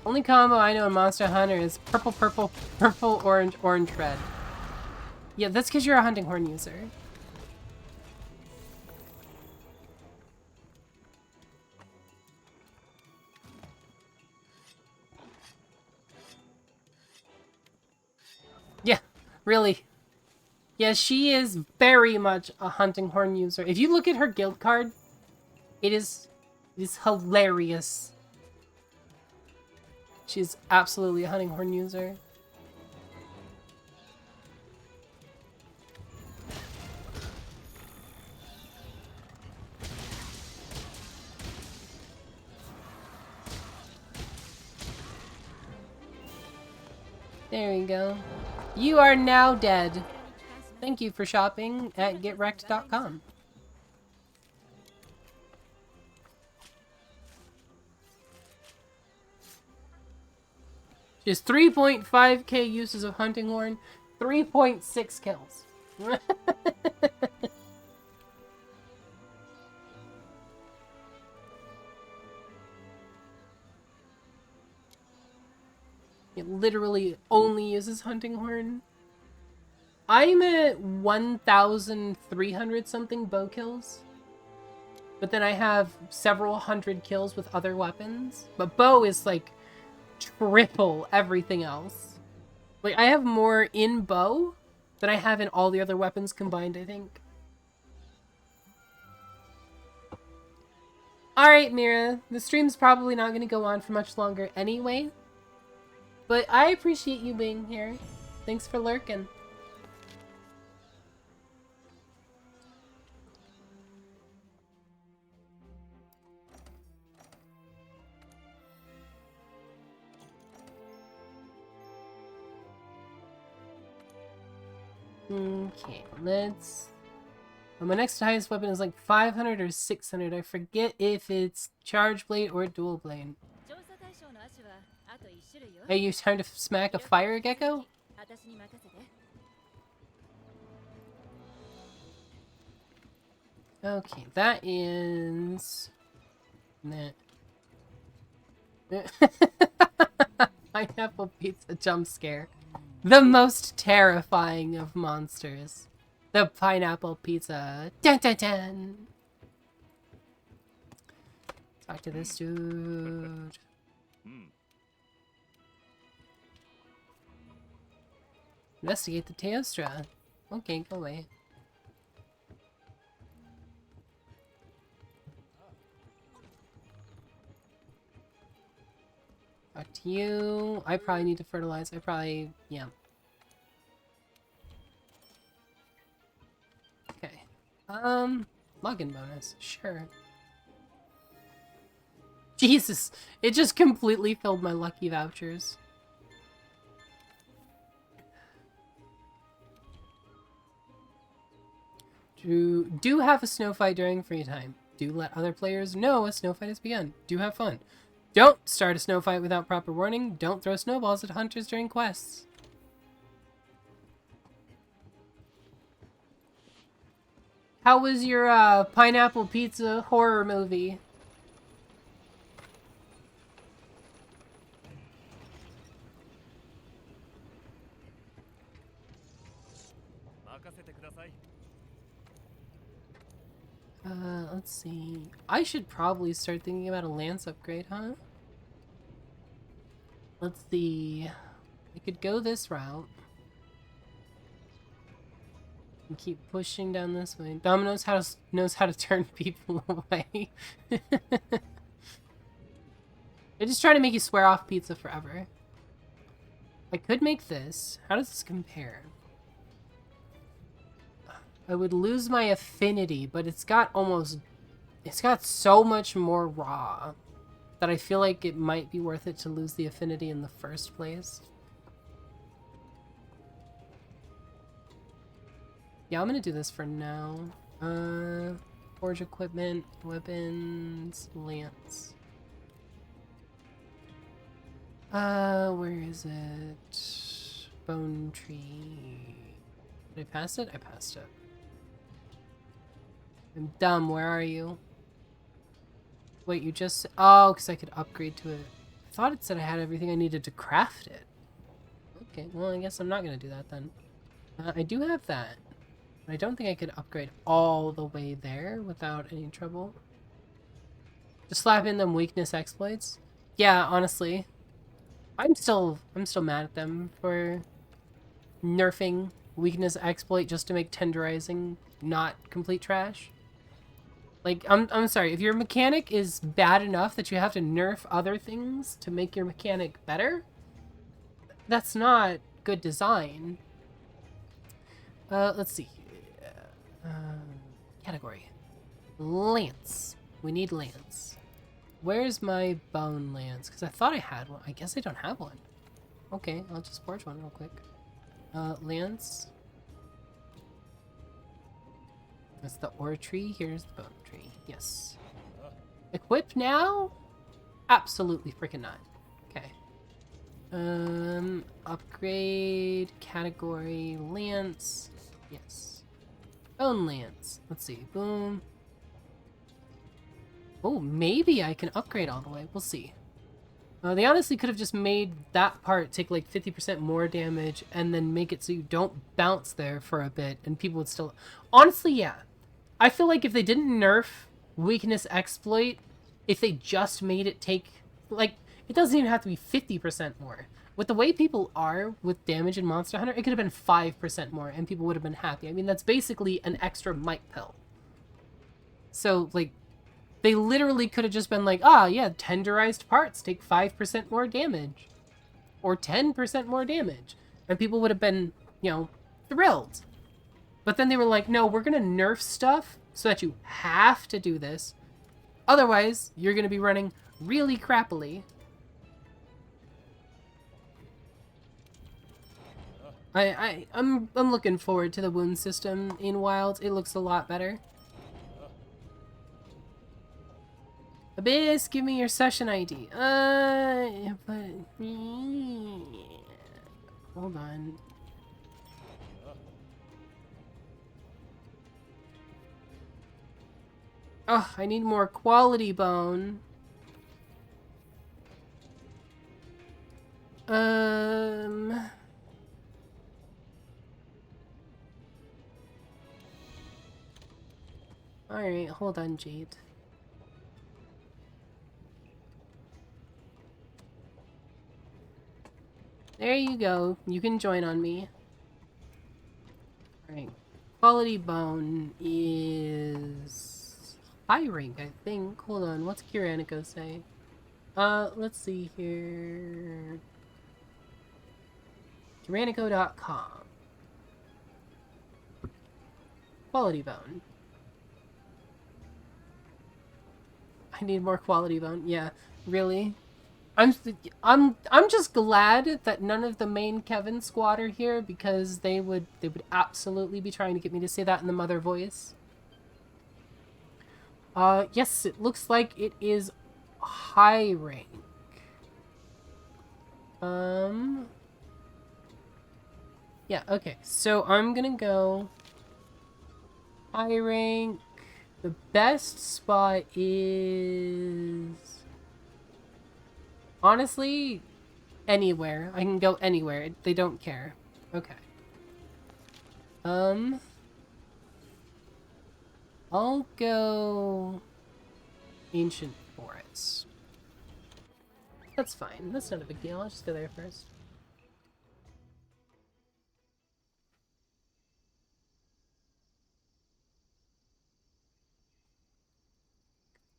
Only combo I know in Monster Hunter is purple, purple, purple, orange, orange, red. Yeah, that's because you're a hunting horn user. Yeah, really. Yeah, she is very much a hunting horn user. If you look at her guild card, it is hilarious. She's absolutely a hunting horn user. There we go. You are now dead. Thank you for shopping at GetWrecked.com. Just 3.5k uses of hunting horn, 3.6 kills. It literally only uses hunting horn. I'm at 1,300 something bow kills. But then I have several hundred kills with other weapons. But bow is like triple everything else. Like, I have more in bow than I have in all the other weapons combined, I think. Alright, Mira. The stream's probably not going to go on for much longer anyway. But I appreciate you being here. Thanks for lurking. Okay, let's... Well, my next highest weapon is like 500 or 600. I forget if it's charge blade or dual blade. 調査対象の足はあと1種類よ。 Are you trying to smack a fire gecko? 私に任せて。 Okay, that is... That... Pineapple pizza jump scare. The most terrifying of monsters. The pineapple pizza. Dun dun dun! Talk to this dude. Investigate the Teostra. Okay, go away. Talk to you. I probably need to fertilize. Yeah. Okay. Login bonus. Sure. Jesus! It just completely filled my lucky vouchers. Do have a snow fight during free time. Do let other players know a snow fight has begun. Do have fun. Don't start a snow fight without proper warning. Don't throw snowballs at hunters during quests. How was your pineapple pizza horror movie? Let's see. I should probably start thinking about a lance upgrade, huh? Let's see. I could go this route. And keep pushing down this way. Dom knows how to turn people away. I just try to make you swear off pizza forever. I could make this. How does this compare? I would lose my affinity, but it's got so much more raw that I feel like it might be worth it to lose the affinity in the first place. Yeah, I'm gonna do this for now. Forge equipment, weapons, lance. Where is it? Bone tree. Did I pass it? I passed it. I'm dumb. Where are you? Wait, you just... Oh, because I could upgrade to it. I thought it said I had everything I needed to craft it. Okay, well, I guess I'm not going to do that then. I do have that. But I don't think I could upgrade all the way there without any trouble. Just slap in them weakness exploits. Yeah, honestly. I'm still mad at them for nerfing weakness exploit just to make tenderizing not complete trash. Like, I'm sorry, if your mechanic is bad enough that you have to nerf other things to make your mechanic better, that's not good design. Let's see. Category. Lance. We need lance. Where's my bone lance? Because I thought I had one. I guess I don't have one. Okay, I'll just forge one real quick. Lance. That's the ore tree. Here's the bone tree. Yes. Equip now? Absolutely freaking not. Okay. Upgrade category lance. Yes. Bone lance. Let's see. Boom. Oh, maybe I can upgrade all the way. We'll see. They honestly could have just made that part take like 50% more damage and then make it so you don't bounce there for a bit and people would still... Honestly, yeah. I feel like if they didn't nerf weakness exploit, if they just made it take... Like, it doesn't even have to be 50% more. With the way people are with damage in Monster Hunter, it could have been 5% more and people would have been happy. I mean, that's basically an extra might pill. So, like... They literally could have just been like, ah, yeah, tenderized parts take 5% more damage. Or 10% more damage. And people would have been, you know, thrilled. But then they were like, no, we're going to nerf stuff so that you have to do this. Otherwise, you're going to be running really crappily. I'm looking forward to the wound system in Wilds. It looks a lot better. Abyss, give me your session ID. But hold on. Oh, I need more quality bone. Alright, hold on, Jade. There you go. You can join on me. Alright. Quality bone is high rank, I think. Hold on, what's Kiranico say? Let's see here. Kiranico.com. Quality bone. I need more quality bone. Yeah, really? I'm just glad that none of the main Kevin squad are here, because they would absolutely be trying to get me to say that in the mother voice. Yes, it looks like it is high rank. Yeah, okay. So I'm gonna go high rank. The best spot is honestly anywhere. I can go anywhere. They don't care. Okay. I'll go Ancient Forest. That's fine. That's not a big deal. I'll just go there first.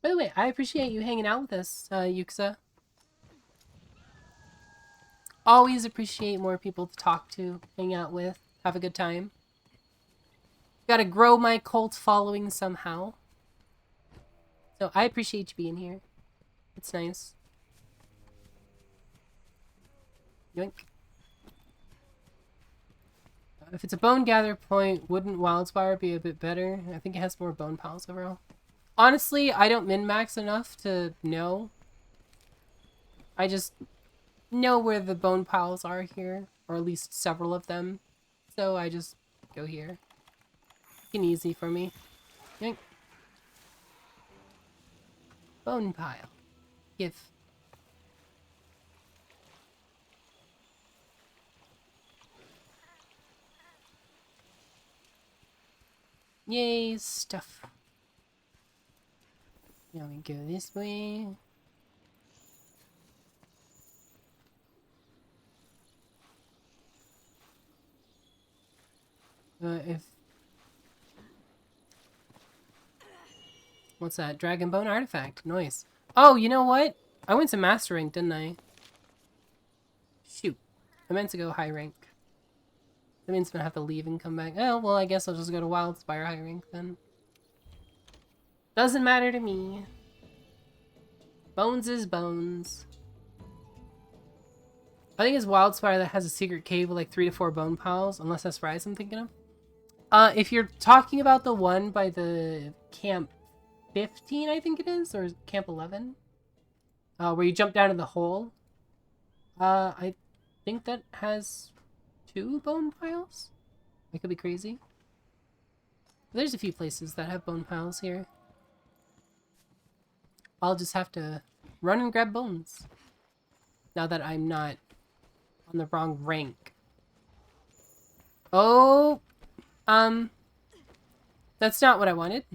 By the way, I appreciate you hanging out with us, Yuxa. Always appreciate more people to talk to, hang out with, have a good time. Gotta grow my cult following somehow. So I appreciate you being here. It's nice. Yoink. If it's a bone gather point, wouldn't Wildspire be a bit better? I think it has more bone piles overall. Honestly, I don't min-max enough to know. I just know where the bone piles are here, or at least several of them. So I just go here. It's easy for me. Yoink. Bone pile. Give. Yay, stuff. Now we go this way. What's that? Dragon Bone Artifact. Nice. Oh, you know what? I went to Master Rank, didn't I? Shoot. I meant to go high rank. That means I'm gonna have to leave and come back. Oh, well, I guess I'll just go to Wildspire high rank then. Doesn't matter to me. Bones is bones. I think it's Wildspire that has a secret cave with like 3 to 4 bone piles, unless that's Rise I'm thinking of. If you're talking about the one by the Camp 15, I think it is, or Camp 11, where you jump down in the hole, I think that has 2 bone piles. I could be crazy. There's a few places that have bone piles here. I'll just have to run and grab bones. Now that I'm not on the wrong rank. Oh, that's not what I wanted.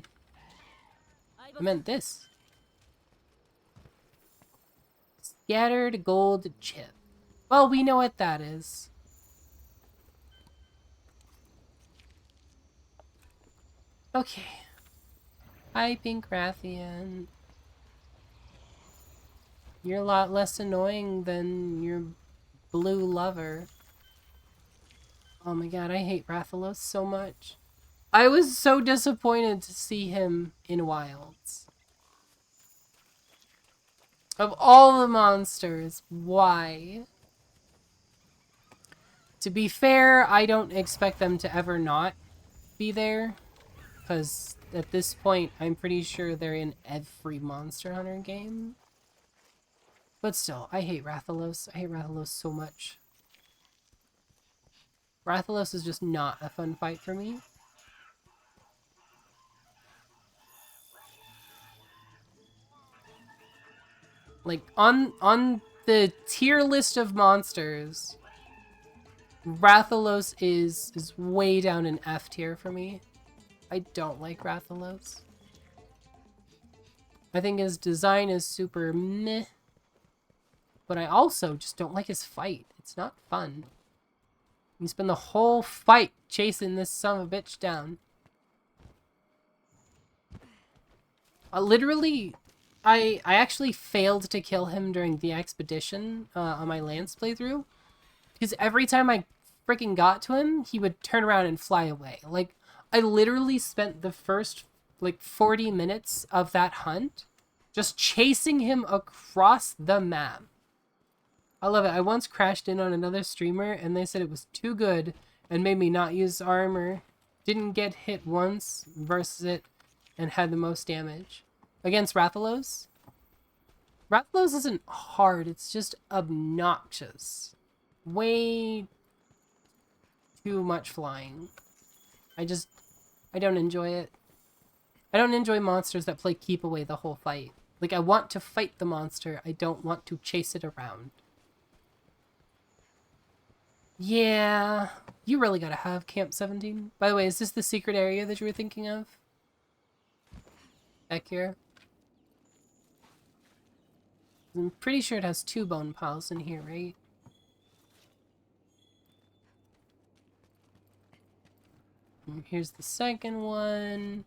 I meant this. Scattered gold chip. Well, we know what that is. Okay. Hi, Pink Rathian. You're a lot less annoying than your blue lover. Oh my god, I hate Rathalos so much. I was so disappointed to see him in Wilds. Of all the monsters, why? To be fair, I don't expect them to ever not be there, because at this point, I'm pretty sure they're in every Monster Hunter game. But still, I hate Rathalos. I hate Rathalos so much. Rathalos is just not a fun fight for me. Like, on the tier list of monsters, Rathalos is way down in F tier for me. I don't like Rathalos. I think his design is super meh. But I also just don't like his fight. It's not fun. You spend the whole fight chasing this son of a bitch down. Literally, I actually failed to kill him during the expedition on my Lance playthrough. Because every time I freaking got to him, he would turn around and fly away. Like, I literally spent the first, like, 40 minutes of that hunt just chasing him across the map. I love it. I once crashed in on another streamer and they said it was too good and made me not use armor. Didn't get hit once versus it and had the most damage. Against Rathalos? Rathalos isn't hard, it's just obnoxious. Way too much flying. I don't enjoy it. I don't enjoy monsters that play keep away the whole fight. Like, I want to fight the monster, I don't want to chase it around. Yeah, you really gotta have Camp 17. By the way, is this the secret area that you were thinking of? Back here? I'm pretty sure it has 2 bone piles in here, right? And here's the second one.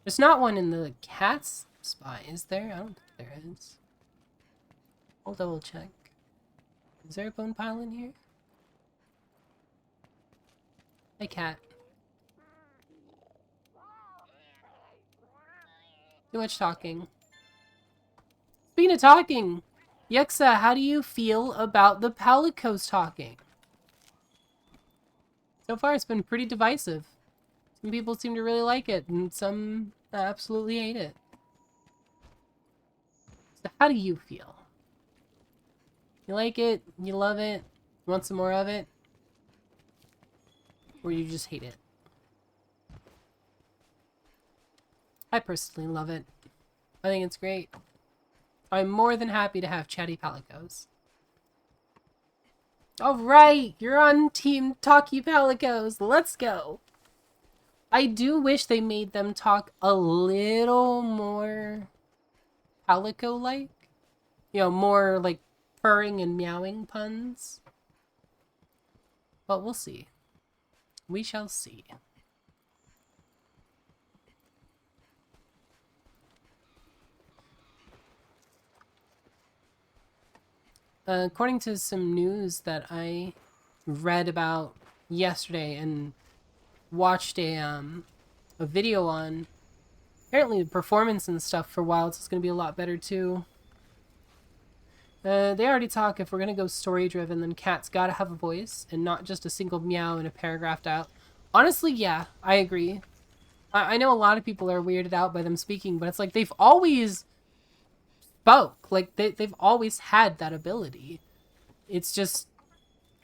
There's not one in the cat's spot, is there? I don't think there is. I'll double check. Is there a bone pile in here? Hey, cat. Too much talking. Speaking of talking, Yexa, how do you feel about the Palicos talking? So far, it's been pretty divisive. Some people seem to really like it, and some absolutely hate it. So how do you feel? You like it? You love it? You want some more of it? Or you just hate it? I personally love it. I think it's great. I'm more than happy to have chatty Palicos. Alright, you're on Team Talkie Palicos. Let's go. I do wish they made them talk a little more Palico-like. You know, more like purring and meowing puns. But we'll see. We shall see. According to some news that I read about yesterday and watched a video on, apparently the performance and stuff for Wilds is going to be a lot better too. They already talk, if we're going to go story-driven, then Cat's got to have a voice and not just a single meow and a paragraph out. Honestly, yeah, I agree. I know a lot of people are weirded out by them speaking, but it's like they've always spoke. Like, they've always had that ability. It's just,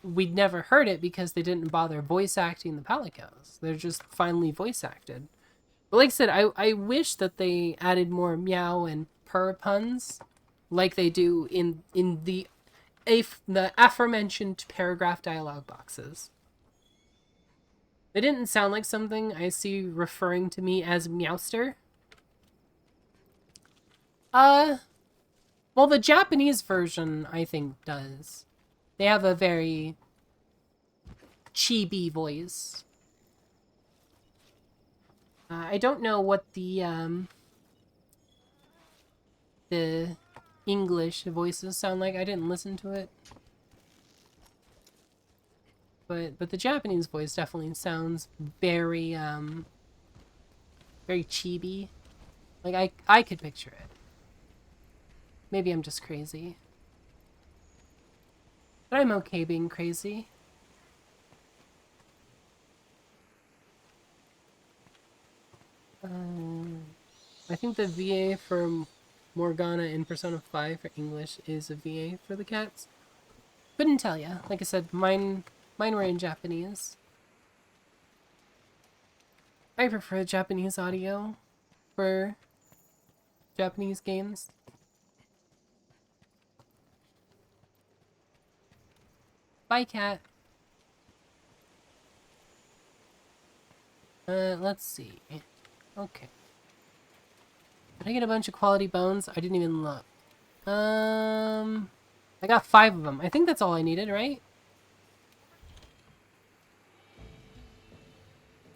we'd never heard it because they didn't bother voice acting the Palicos. They're just finally voice acted. But like I said, I wish that they added more meow and purr puns like they do in the aforementioned paragraph dialogue boxes. They didn't sound like something I see referring to me as Meowster. Well, the Japanese version, I think, does. They have a very chibi voice. I don't know what the English voices sound like. I didn't listen to it. But the Japanese voice definitely sounds very, very chibi. Like, I could picture it. Maybe I'm just crazy. But I'm okay being crazy. I think the VA for Morgana in Persona 5 for English is a VA for the cats. Couldn't tell ya. Like I said, mine were in Japanese. I prefer Japanese audio for Japanese games. Bye, cat. Let's see. Okay. Did I get a bunch of quality bones? I didn't even look. I got 5 of them. I think that's all I needed, right?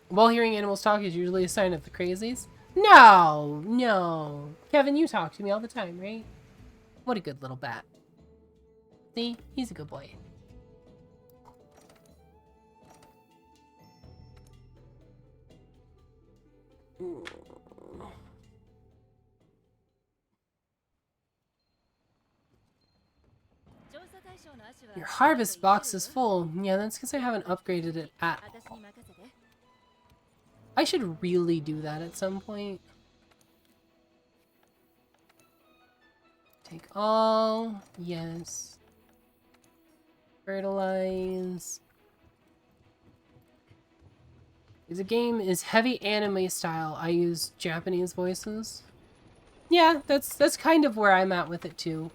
While hearing animals talk is usually a sign of the crazies. No, no. Kevin, you talk to me all the time, right? What a good little bat. See? He's a good boy. Your harvest box is full. Yeah, that's because I haven't upgraded it at all. I should really do that at some point. Take all. Yes. Fertilize. The game is heavy anime style. I use Japanese voices. Yeah, that's kind of where I'm at with it too.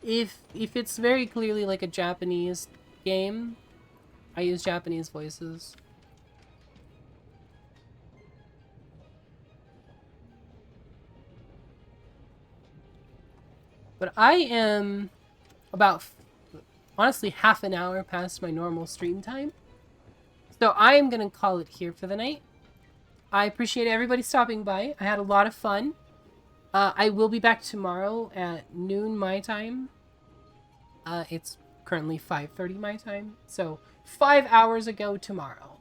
If it's very clearly like a Japanese game, I use Japanese voices. But I am about, honestly, half an hour past my normal stream time. So I am going to call it here for the night. I appreciate everybody stopping by. I had a lot of fun. I will be back tomorrow at noon my time. It's currently 5:30 my time. So 5 hours ago tomorrow.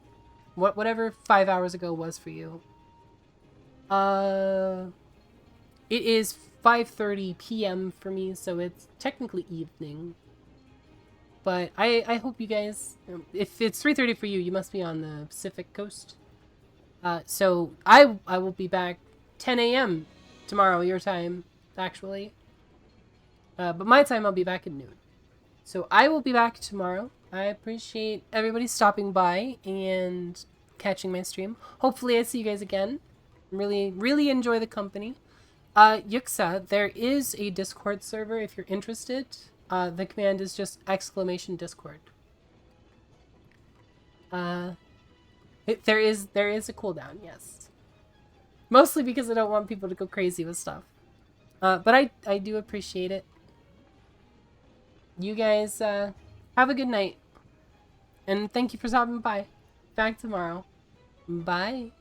Whatever 5 hours ago was for you. It is 5:30 p.m. for me, so it's technically evening. But I hope you guys, if it's 3:30 for you, you must be on the Pacific Coast. So I will be back 10 a.m. tomorrow, your time, actually. But my time, I'll be back at noon. So I will be back tomorrow. I appreciate everybody stopping by and catching my stream. Hopefully I see you guys again. Really enjoy the company. Yuxa, there is a Discord server if you're interested. The command is just !Discord. There is a cooldown, yes. Mostly because I don't want people to go crazy with stuff. But I do appreciate it. You guys, have a good night. And thank you for stopping by. Back tomorrow. Bye.